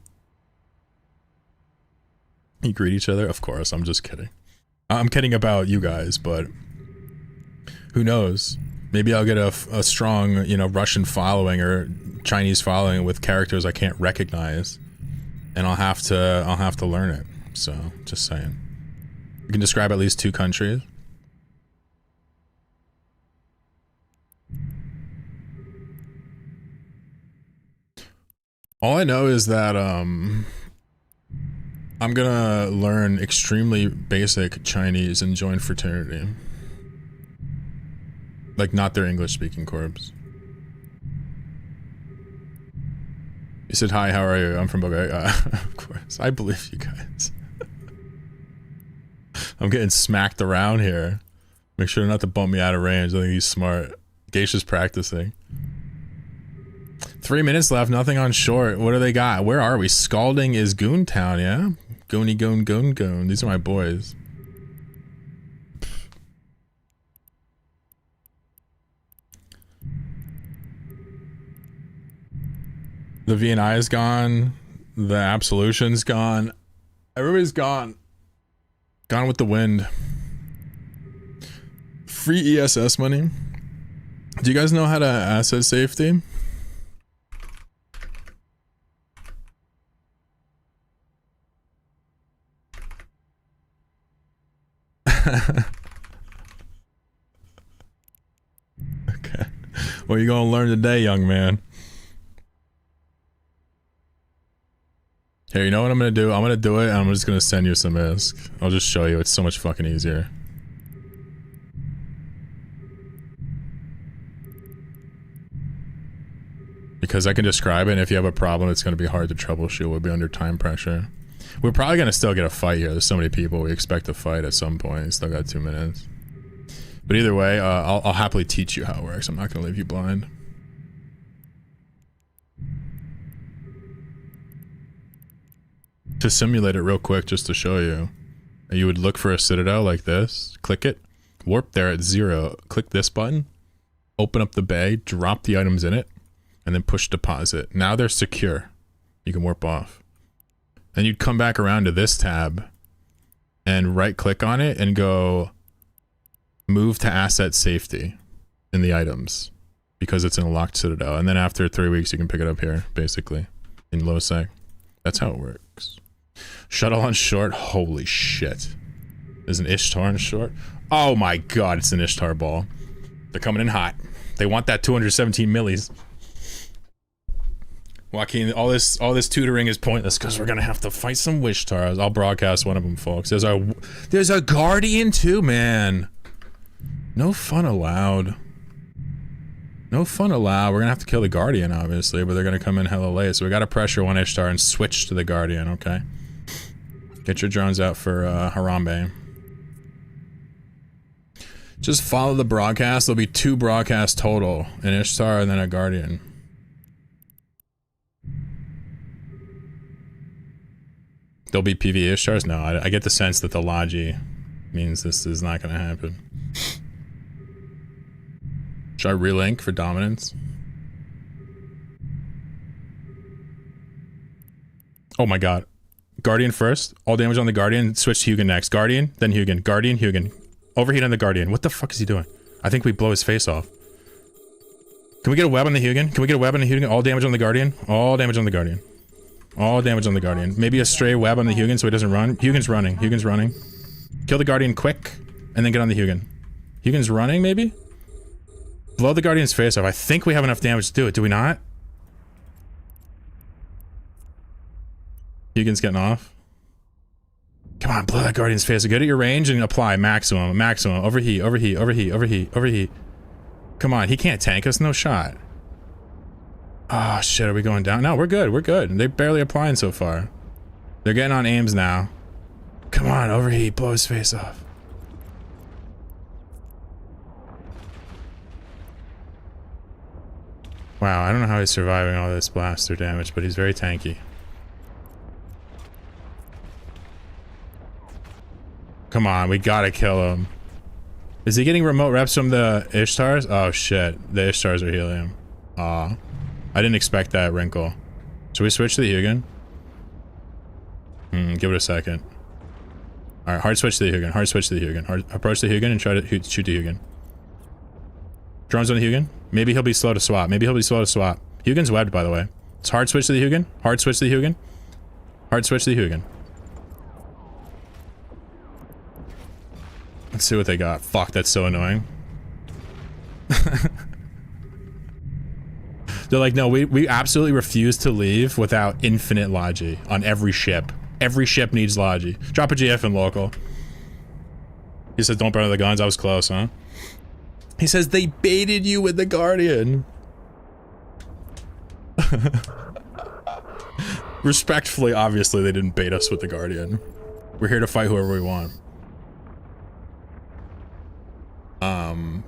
You greet each other? Of course, I'm just kidding. I'm kidding about you guys, but who knows? Maybe I'll get a strong, you know, Russian following or Chinese following with characters I can't recognize, and I'll have to learn it. So, just saying. You can describe at least 2 countries. All I know is that I'm gonna learn extremely basic Chinese and join fraternity. Like, not their English-speaking corps. You said, hi, how are you? I'm from Bulgaria. Of course. I believe you guys. I'm getting smacked around here. Make sure not to bump me out of range. I think he's smart. Geisha's practicing. 3 minutes left, nothing on short. What do they got? Where are we? Scalding is Goontown, yeah? Goony goon goon goon. These are my boys. The VNI is gone. The Absolution's gone. Everybody's gone. Gone with the wind. Free ESS money. Do you guys know how to asset safety? Okay. What are you gonna learn today, young man? Here, you know what I'm gonna do? I'm gonna do it and I'm just gonna send you some ISK. I'll just show you. It's so much fucking easier. Because I can describe it, and if you have a problem, it's gonna be hard to troubleshoot. We'll be under time pressure. We're probably gonna still get a fight here. There's so many people. We expect a fight at some point. Still got 2 minutes. But either way, I'll happily teach you how it works. I'm not gonna leave you blind. To simulate it real quick, just to show you, you would look for a citadel like this, click it, warp there at 0, click this button, open up the bay, drop the items in it, and then push deposit. Now they're secure. You can warp off. Then you'd come back around to this tab and right click on it and go move to asset safety in the items because it's in a locked citadel. And then after 3 weeks, you can pick it up here, basically, in low sec. That's how it works. Shuttle on short. Holy shit. There's an Ishtar on short. Oh my god, it's an Ishtar ball. They're coming in hot. They want that 217 millis. Joaquin, all this tutoring is pointless because we're gonna have to fight some Wishtars. I'll broadcast one of them, folks. There's a Guardian too, man. No fun allowed. No fun allowed. We're gonna have to kill the Guardian, obviously, but they're gonna come in hella late. So we gotta pressure one Ishtar and switch to the Guardian, okay? Get your drones out for Harambe. Just follow the broadcast. There'll be 2 broadcasts total. An Ishtar and then a Guardian. There'll be PV Ishtars? No, I get the sense that the Logi means this is not gonna happen. Should I relink for dominance? Oh my god. Guardian first. All damage on the Guardian. Switch to Hugin next. Guardian, then Hugin. Guardian, Hugin. Overheat on the Guardian. What the fuck is he doing? I think we blow his face off. Can we get a web on the Hugin? Can we get a web on the Hugin? All damage on the Guardian. All damage on the Guardian. All damage on the Guardian. Maybe a stray web on the Hugin so he doesn't run. Hugin's running. Hugin's running. Kill the Guardian quick, and then get on the Hugin. Hugin's running, maybe? Blow the Guardian's face off. I think we have enough damage to do it. Do we not? Hugin's getting off. Come on, blow that Guardian's face. Get at your range and apply. Maximum. Maximum. Overheat. Overheat. Overheat. Overheat. Overheat. Come on. He can't tank us. No shot. Oh, shit. Are we going down? No, we're good. We're good. They're barely applying so far. They're getting on aims now. Come on. Overheat. Blow his face off. Wow, I don't know how he's surviving all this blaster damage, but he's very tanky. Come on, we gotta kill him. Is he getting remote reps from the Ishtars? Oh shit, the Ishtars are healing him. Aw. I didn't expect that wrinkle. Should we switch to the Hugin? Give it a second. Alright, hard switch to the Hugin, hard switch to the Hugin. Hard approach the Hugin and try to shoot the Hugin. Drones on the Hugin? Maybe he'll be slow to swap. Maybe he'll be slow to swap. Hugin's webbed, by the way. It's hard switch to the Hugin. Hard switch to the Hugin. Hard switch to the Hugin. Let's see what they got. Fuck, that's so annoying. They're like, no, we absolutely refuse to leave without infinite Logi on every ship. Every ship needs Logi. Drop a GF in local. He says, don't burn the guns. I was close, huh? He says, they baited you with the Guardian. Respectfully, obviously, they didn't bait us with the Guardian. We're here to fight whoever we want.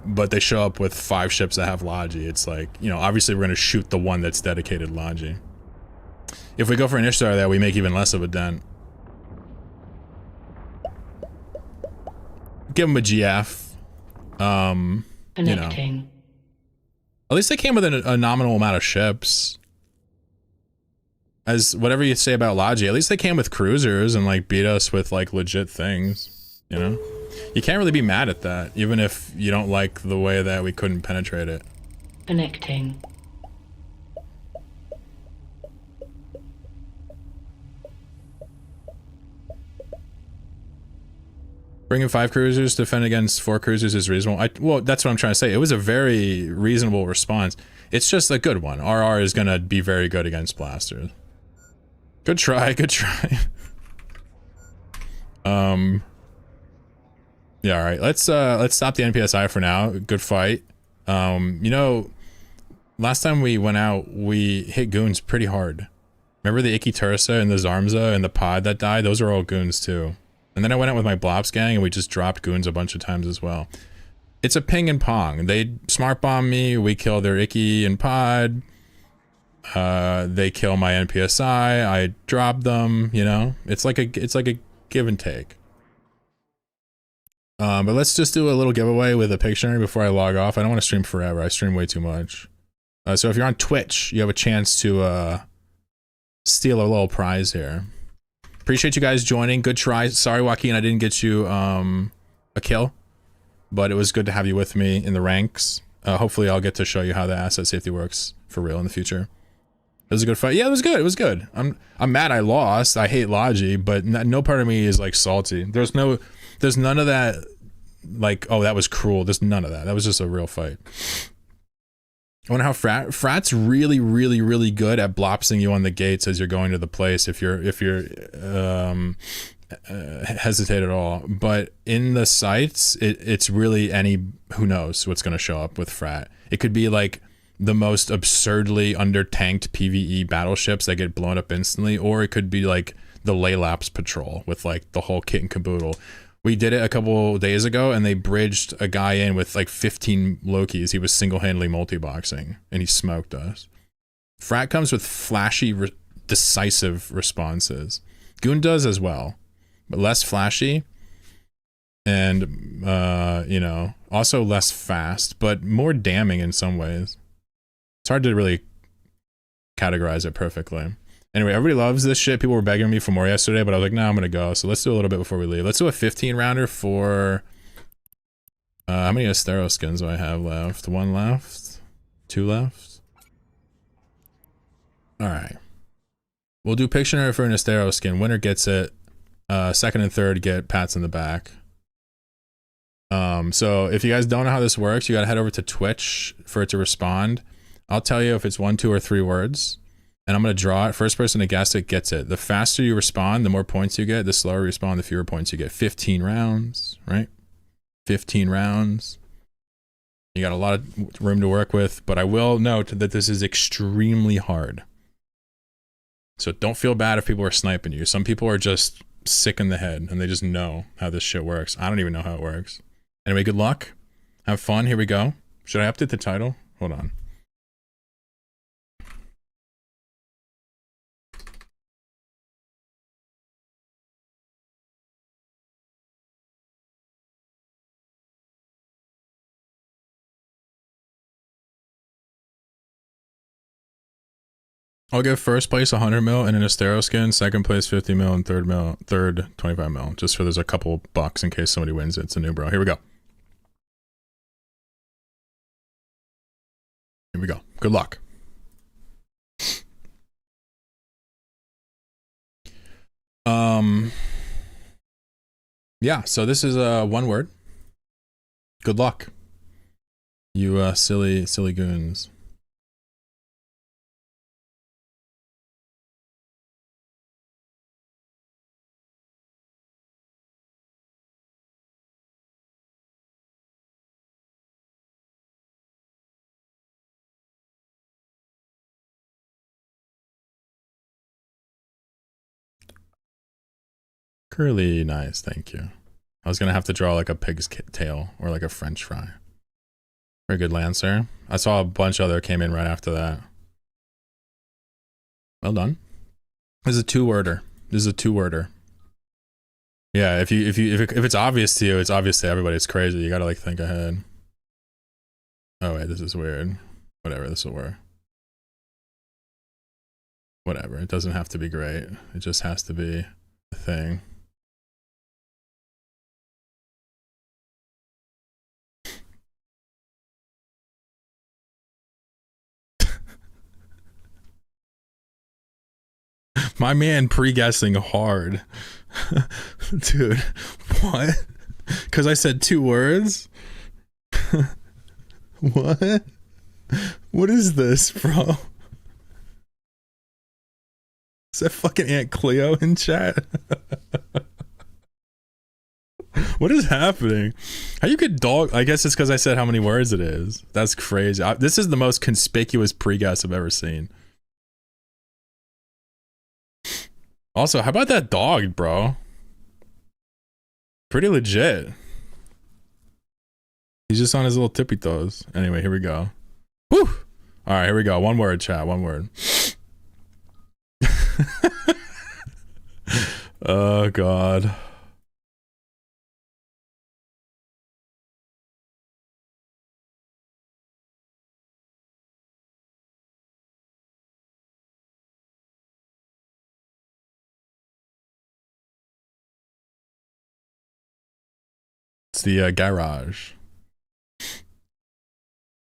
But they show up with 5 ships that have Logi. It's like, you know, obviously we're going to shoot the one that's dedicated Logi. If we go for an Ishtar there, we make even less of a dent. Give them a GF. You know. At least they came with a nominal amount of ships. as whatever you say about Logi, at least they came with cruisers and like beat us with like legit things, you know? You can't really be mad at that, even if you don't like the way that we couldn't penetrate it. Connecting. Bringing 5 cruisers to defend against 4 cruisers is reasonable. Well, that's what I'm trying to say. It was a very reasonable response. It's just a good one. RR is gonna be very good against blasters. Good try, good try. Yeah, all right. Let's stop the NPSI for now. Good fight. You know, last time we went out, we hit goons pretty hard. Remember the Icky Tursa and the Zarmza and the pod that died? Those are all goons too. And then I went out with my Blops gang and we just dropped goons a bunch of times as well. It's a ping and pong. They smart bomb me, we kill their Icky and pod. They kill my NPSI, I drop them, you know? It's like a give and take. But let's just do a little giveaway with a Pictionary before I log off. I don't want to stream forever. I stream way too much. So if you're on Twitch, you have a chance to steal a little prize here. Appreciate you guys joining. Good try. Sorry, Joaquin, I didn't get you a kill, but it was good to have you with me in the ranks. Hopefully I'll get to show you how the asset safety works for real in the future. It was a good fight. Yeah, it was good. It was good. I'm mad I lost. I hate Logi, but no part of me is like salty. There's none of that like, oh, that was cruel. There's none of that. That was just a real fight. I wonder how Frat's really good at blopsing you on the gates as you're going to the place if you're hesitate at all. But in the sites, it's really who knows what's going to show up with Frat. It could be like the most absurdly under-tanked PvE battleships that get blown up instantly, or it could be like the Laylaps patrol with like the whole kit and caboodle. We did it a couple days ago and they bridged a guy in with like 15 Lokis. He was single-handedly multi-boxing and he smoked us. Frat comes with flashy, decisive responses. Goon does as well, but less flashy and, you know, also less fast, but more damning in some ways. It's hard to really categorize it perfectly. Anyway, everybody loves this shit. People were begging me for more yesterday, but I was like, no, I'm gonna go. So let's do a little bit before we leave. Let's do a 15 rounder for how many Astero skins do I have left? 1 left? 2 left? Alright. We'll do Pictionary for an Astero skin. Winner gets it. Second and third get pats in the back. So if you guys don't know how this works, you gotta head over to Twitch for it to respond. I'll tell you if it's 1, 2, or 3 words. And I'm going to draw it. First person to guess it gets it. The faster you respond, the more points you get. The slower you respond, the fewer points you get. 15 rounds, right? 15 rounds. You got a lot of room to work with, but I will note that this is extremely hard. So don't feel bad if people are sniping you. Some people are just sick in the head and they just know how this shit works. I don't even know how it works. Anyway, good luck. Have fun. Here we go. Should I update the title? Hold on. I'll give first place 100 mil in an Astero skin, second place 50 mil, and third 25 mil. Just for there's a couple bucks in case somebody wins. It's a new bro. Here we go. Here we go. Good luck. Yeah, so this is one word. Good luck. You silly goons. Curly, nice, thank you. I was gonna have to draw like a pig's tail or like a French fry. Very good, Lancer. I saw a bunch other came in right after that. Well done. This is a 2-worder. This is a 2-worder. Yeah, if it's obvious to you, it's obvious to everybody. It's crazy. You gotta like think ahead. Oh wait, this is weird. Whatever, this will work. Whatever. It doesn't have to be great. It just has to be a thing. My man pre-guessing hard. Dude, what? Because I said 2 words? What? What is this, bro? Is that fucking Aunt Cleo in chat? What is happening? How you could dog? I guess it's because I said how many words it is. That's crazy. This is the most conspicuous pre-guess I've ever seen. Also, how about that dog, bro? Pretty legit. He's just on his little tippy toes. Anyway, here we go. Whew! Alright, here we go. One word, chat. One word. Oh, God. It's the garage.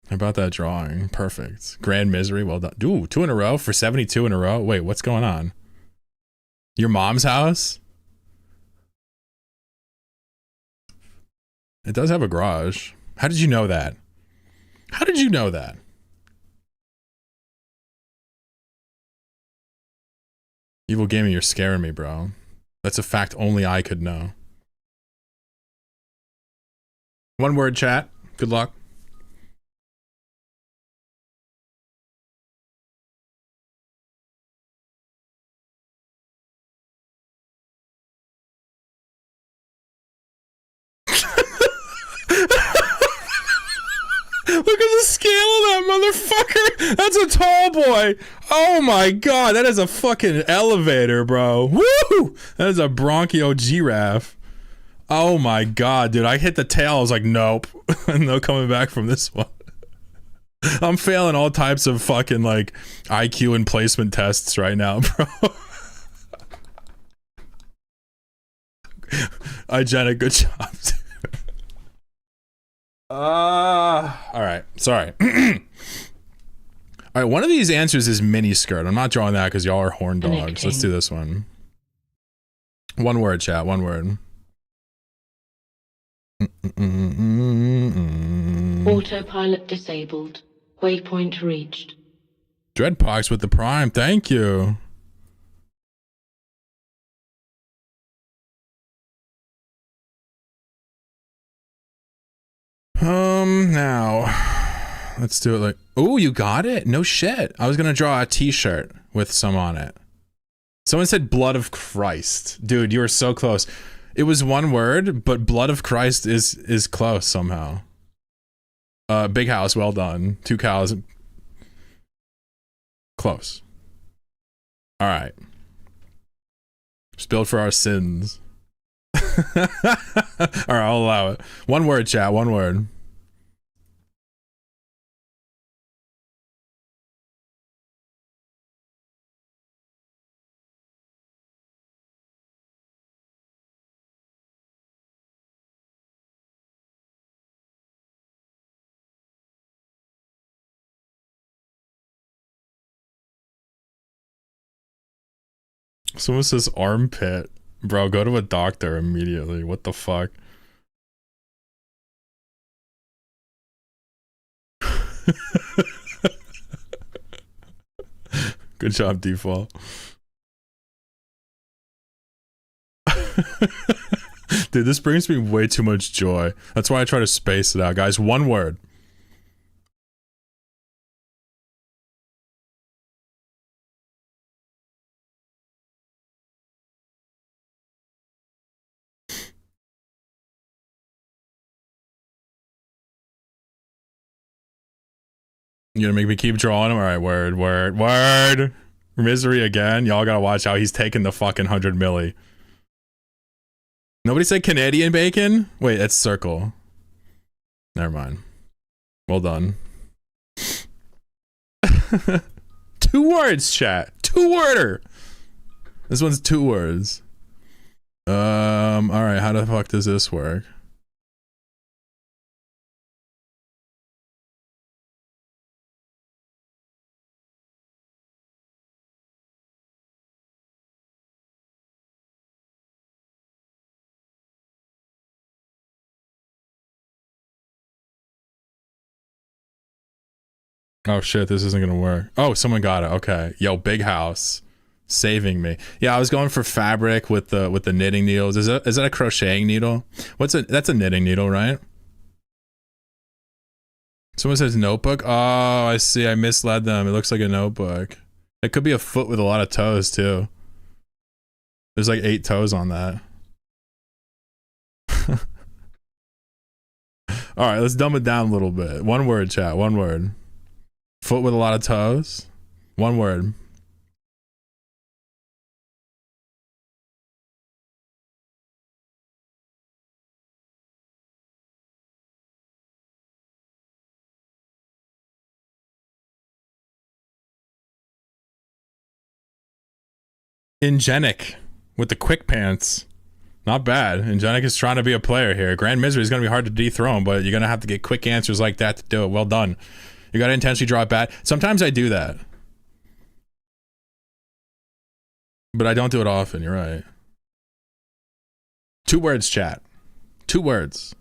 How about that drawing? Perfect. Grand Misery, well done. Ooh, 2 in a row for 72 in a row. Wait, what's going on? Your mom's house? It does have a garage. How did you know that? How did you know that? Evil Gaming, you're scaring me, bro. That's a fact only I could know. One word, chat. Good luck. Look at the scale of that motherfucker. That's a tall boy. Oh my god, that is a fucking elevator, bro. Woo! That is a bronchio giraffe. Oh my god, dude. I hit the tail. I was like, nope. No coming back from this one. I'm failing all types of fucking like IQ and placement tests right now, bro. Jenna, good job. All right. Sorry. All right. One of these answers is mini skirt. I'm not drawing that because y'all are horn dogs. Let's do this one. One word, chat. One word. Autopilot disabled. Waypoint reached. Dreadpox with the prime. Thank you. Now let's do it like, oh, you got it? No shit. I was gonna draw a t-shirt with some on it. Someone said blood of Christ. Dude, you were so close. It was one word, but blood of Christ is close somehow. Big house, well done. 2 cows. Close. All right. Spilled for our sins. All right, I'll allow it. One word, chat. One word. Someone says armpit. Bro, go to a doctor immediately. What the fuck? Good job, default. Dude, this brings me way too much joy. That's why I try to space it out. Guys, one word. You gonna make me keep drawing them? All right, word, word, word. Misery again. Y'all gotta watch how he's taking the fucking 100 milli. Nobody said Canadian bacon? Wait, that's circle. Never mind. Well done. 2 words, chat. two-worder. This one's 2 words. All right. How the fuck does this work? Oh shit, this isn't gonna work. Oh, someone got it. Okay. Yo, big house. Saving me. Yeah, I was going for fabric with the knitting needles. Is that a crocheting needle? That's a knitting needle, right? Someone says notebook. Oh, I see. I misled them. It looks like a notebook. It could be a foot with a lot of toes too. There's like 8 toes on that. All right, let's dumb it down a little bit. 1 word, chat. 1 word. Foot with a lot of toes. 1 word. Ingenic with the quick pants. Not bad. Ingenic is trying to be a player here. Grand Misery is going to be hard to dethrone, but you're going to have to get quick answers like that to do it. Well done. You got to intentionally draw it bad. Sometimes I do that. But I don't do it often. You're right. 2 words, chat. 2 words.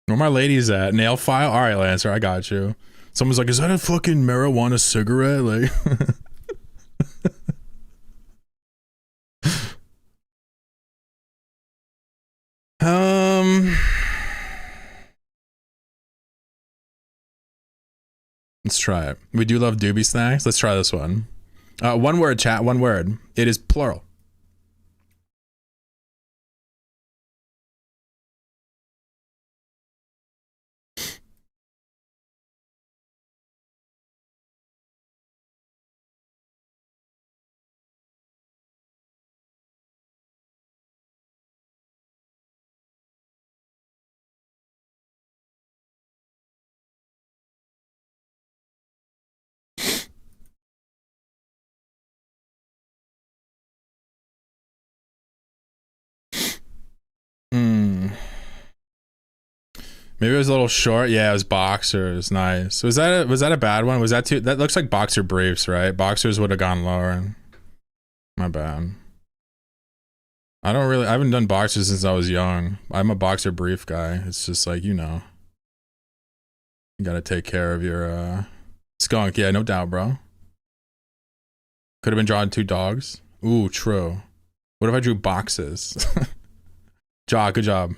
Where my ladies at? Nail file? All right, Lancer, I got you. Someone's like, is that a fucking marijuana cigarette? Like, let's try it. We do love doobie snacks. Let's try this one. 1 word, chat. 1 word. It is plural. Maybe it was a little short. Yeah, it was boxers. Nice. Was that a bad one? Was that too? That looks like boxer briefs, right? Boxers would have gone lower. My bad. I haven't done boxers since I was young. I'm a boxer brief guy. It's just like, you know. You gotta take care of your skunk. Yeah, no doubt, bro. Could have been drawing 2 dogs. Ooh, true. What if I drew boxes? Good job.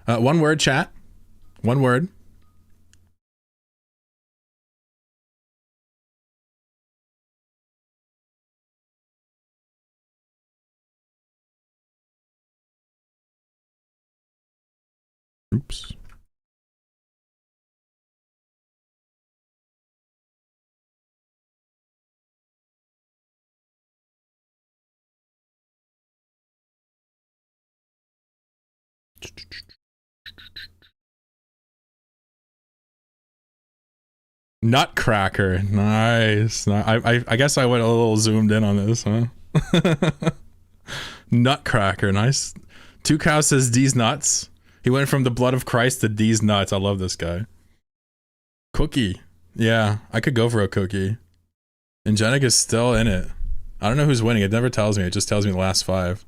1 word, chat. 1 word. Oops. Nutcracker. Nice. I guess I went a little zoomed in on this, huh? Nutcracker. Nice. 2 cows says D's nuts. He went from the blood of Christ to D's nuts. I love this guy. Cookie. Yeah, I could go for a cookie. Ingenic is still in it. I don't know who's winning. It never tells me. It just tells me the last 5.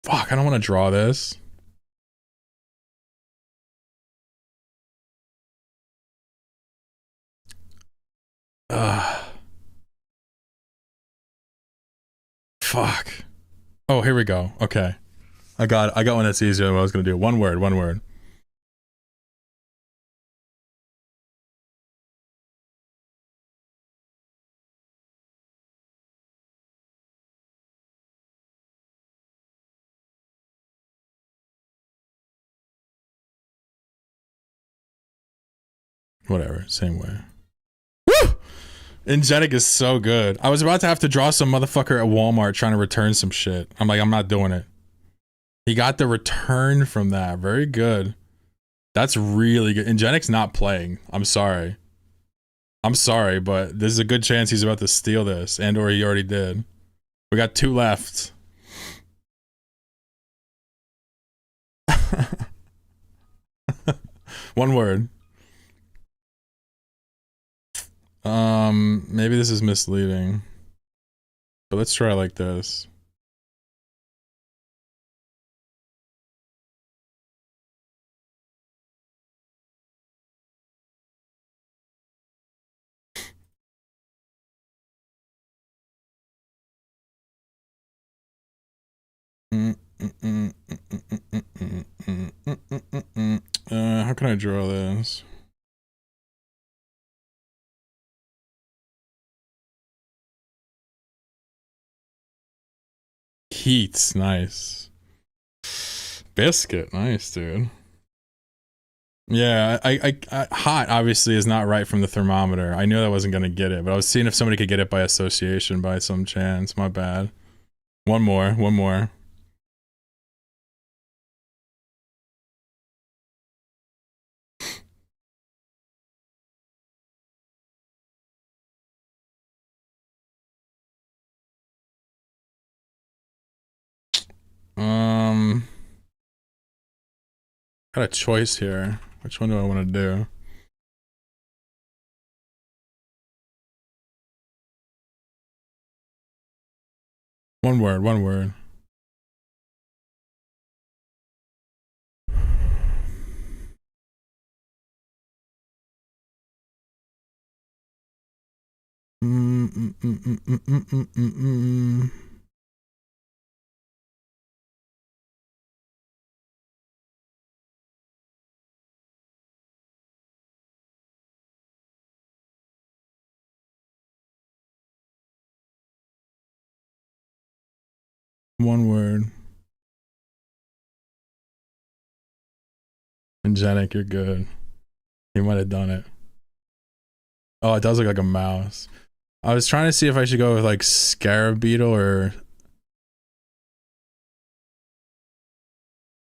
Fuck, I don't want to draw this. Fuck. Oh, here we go. Okay. I got one that's easier than what I was gonna do. 1 word, 1 word. Whatever, same way. Woo! Ingenic is so good. I was about to have to draw some motherfucker at Walmart trying to return some shit. I'm like, I'm not doing it. He got the return from that. Very good. That's really good. Ingenic's not playing. I'm sorry. I'm sorry, but there's a good chance he's about to steal this, and or he already did. We got 2 left. One word. Maybe this is misleading. But let's try like this. How can I draw this? Heat, nice. Biscuit, nice, dude. Yeah, I hot obviously is not right from the thermometer. I knew I wasn't gonna get it, but I was seeing if somebody could get it by association by some chance. My bad. One more, one more. Got a choice here. Which one do I want to do? One word, one word. One word. Angelic, you're good. You might have done it. Oh, it does look like a mouse. I was trying to see if I should go with like scarab beetle or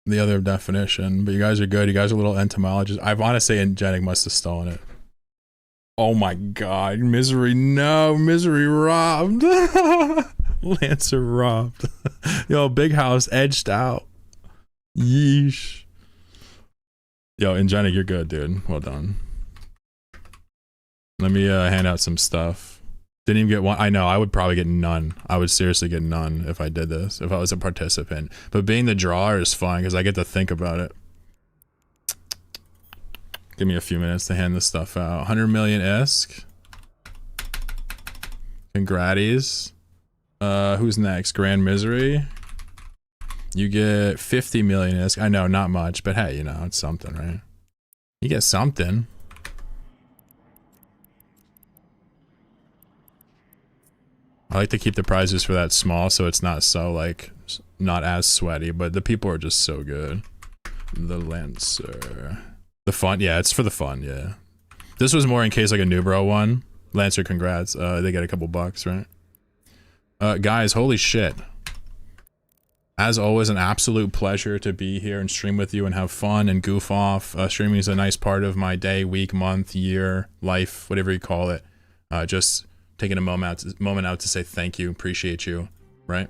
the other definition, but you guys are good. You guys are little entomologists. I want to say Angelic must have stolen it. Oh my god, Misery, no, Misery robbed. Lancer robbed. Yo, Big House edged out. Yeesh. Yo, Ingenic, you're good, dude. Well done. Let me hand out some stuff. Didn't even get one. I know, I would probably get none. I would seriously get none if I did this, if I was a participant. But being the drawer is fun because I get to think about it. Give me a few minutes to hand this stuff out. 100 million ISK. Congraties. Who's next? Grand Misery. You get 50 million ISK. I know, not much, but hey, you know, it's something, right? You get something. I like to keep the prizes for that small so it's not so, like, not as sweaty, but the people are just so good. The Lancer. The fun, yeah, it's for the fun, yeah. This was more in case, like, a Nubro won. Lancer, congrats. They get a couple bucks, right? Guys, holy shit. As always, an absolute pleasure to be here and stream with you and have fun and goof off. Streaming is a nice part of my day, week, month, year, life, whatever you call it. Just taking a moment out to say thank you, appreciate you, right?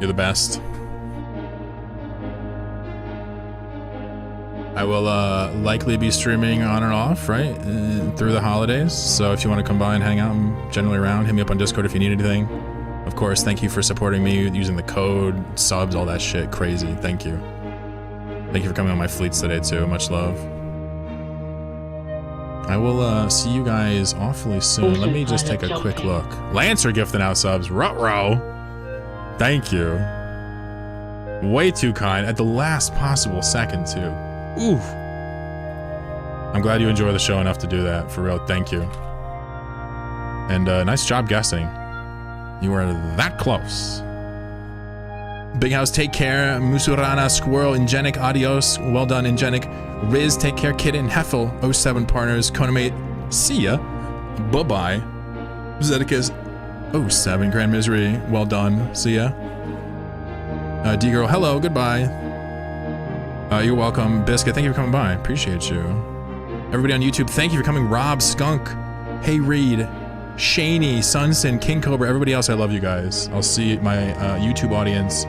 You're the best. I will likely be streaming on and off, right, through the holidays. So if you want to come by and hang out, I'm generally around. Hit me up on Discord if you need anything. Of course, thank you for supporting me using the code, subs, all that shit. Crazy. Thank you. Thank you for coming on my fleets today, too. Much love. I will see you guys awfully soon. Let me just take a quick look. Lancer gifting out subs. Ruh-roh. Thank you. Way too kind. At the last possible second, too. Oof. I'm glad you enjoy the show enough to do that. For real. Thank you. And nice job guessing. You were that close. Big House, take care. Musurana, Squirrel, Ingenic, adios. Well done, Ingenic. Riz, take care. Kitten, Heffel, 07 partners. Konamate, see ya. Bye-bye. Zeticus, 07, Grand Misery, well done. See ya. D-Girl, hello, goodbye. You're welcome. Biscuit, thank you for coming by. Appreciate you. Everybody on YouTube, thank you for coming. Rob, Skunk, Hey Reed, Shaney, Sunson, King Cobra, everybody else, I love you guys. I'll see my YouTube audience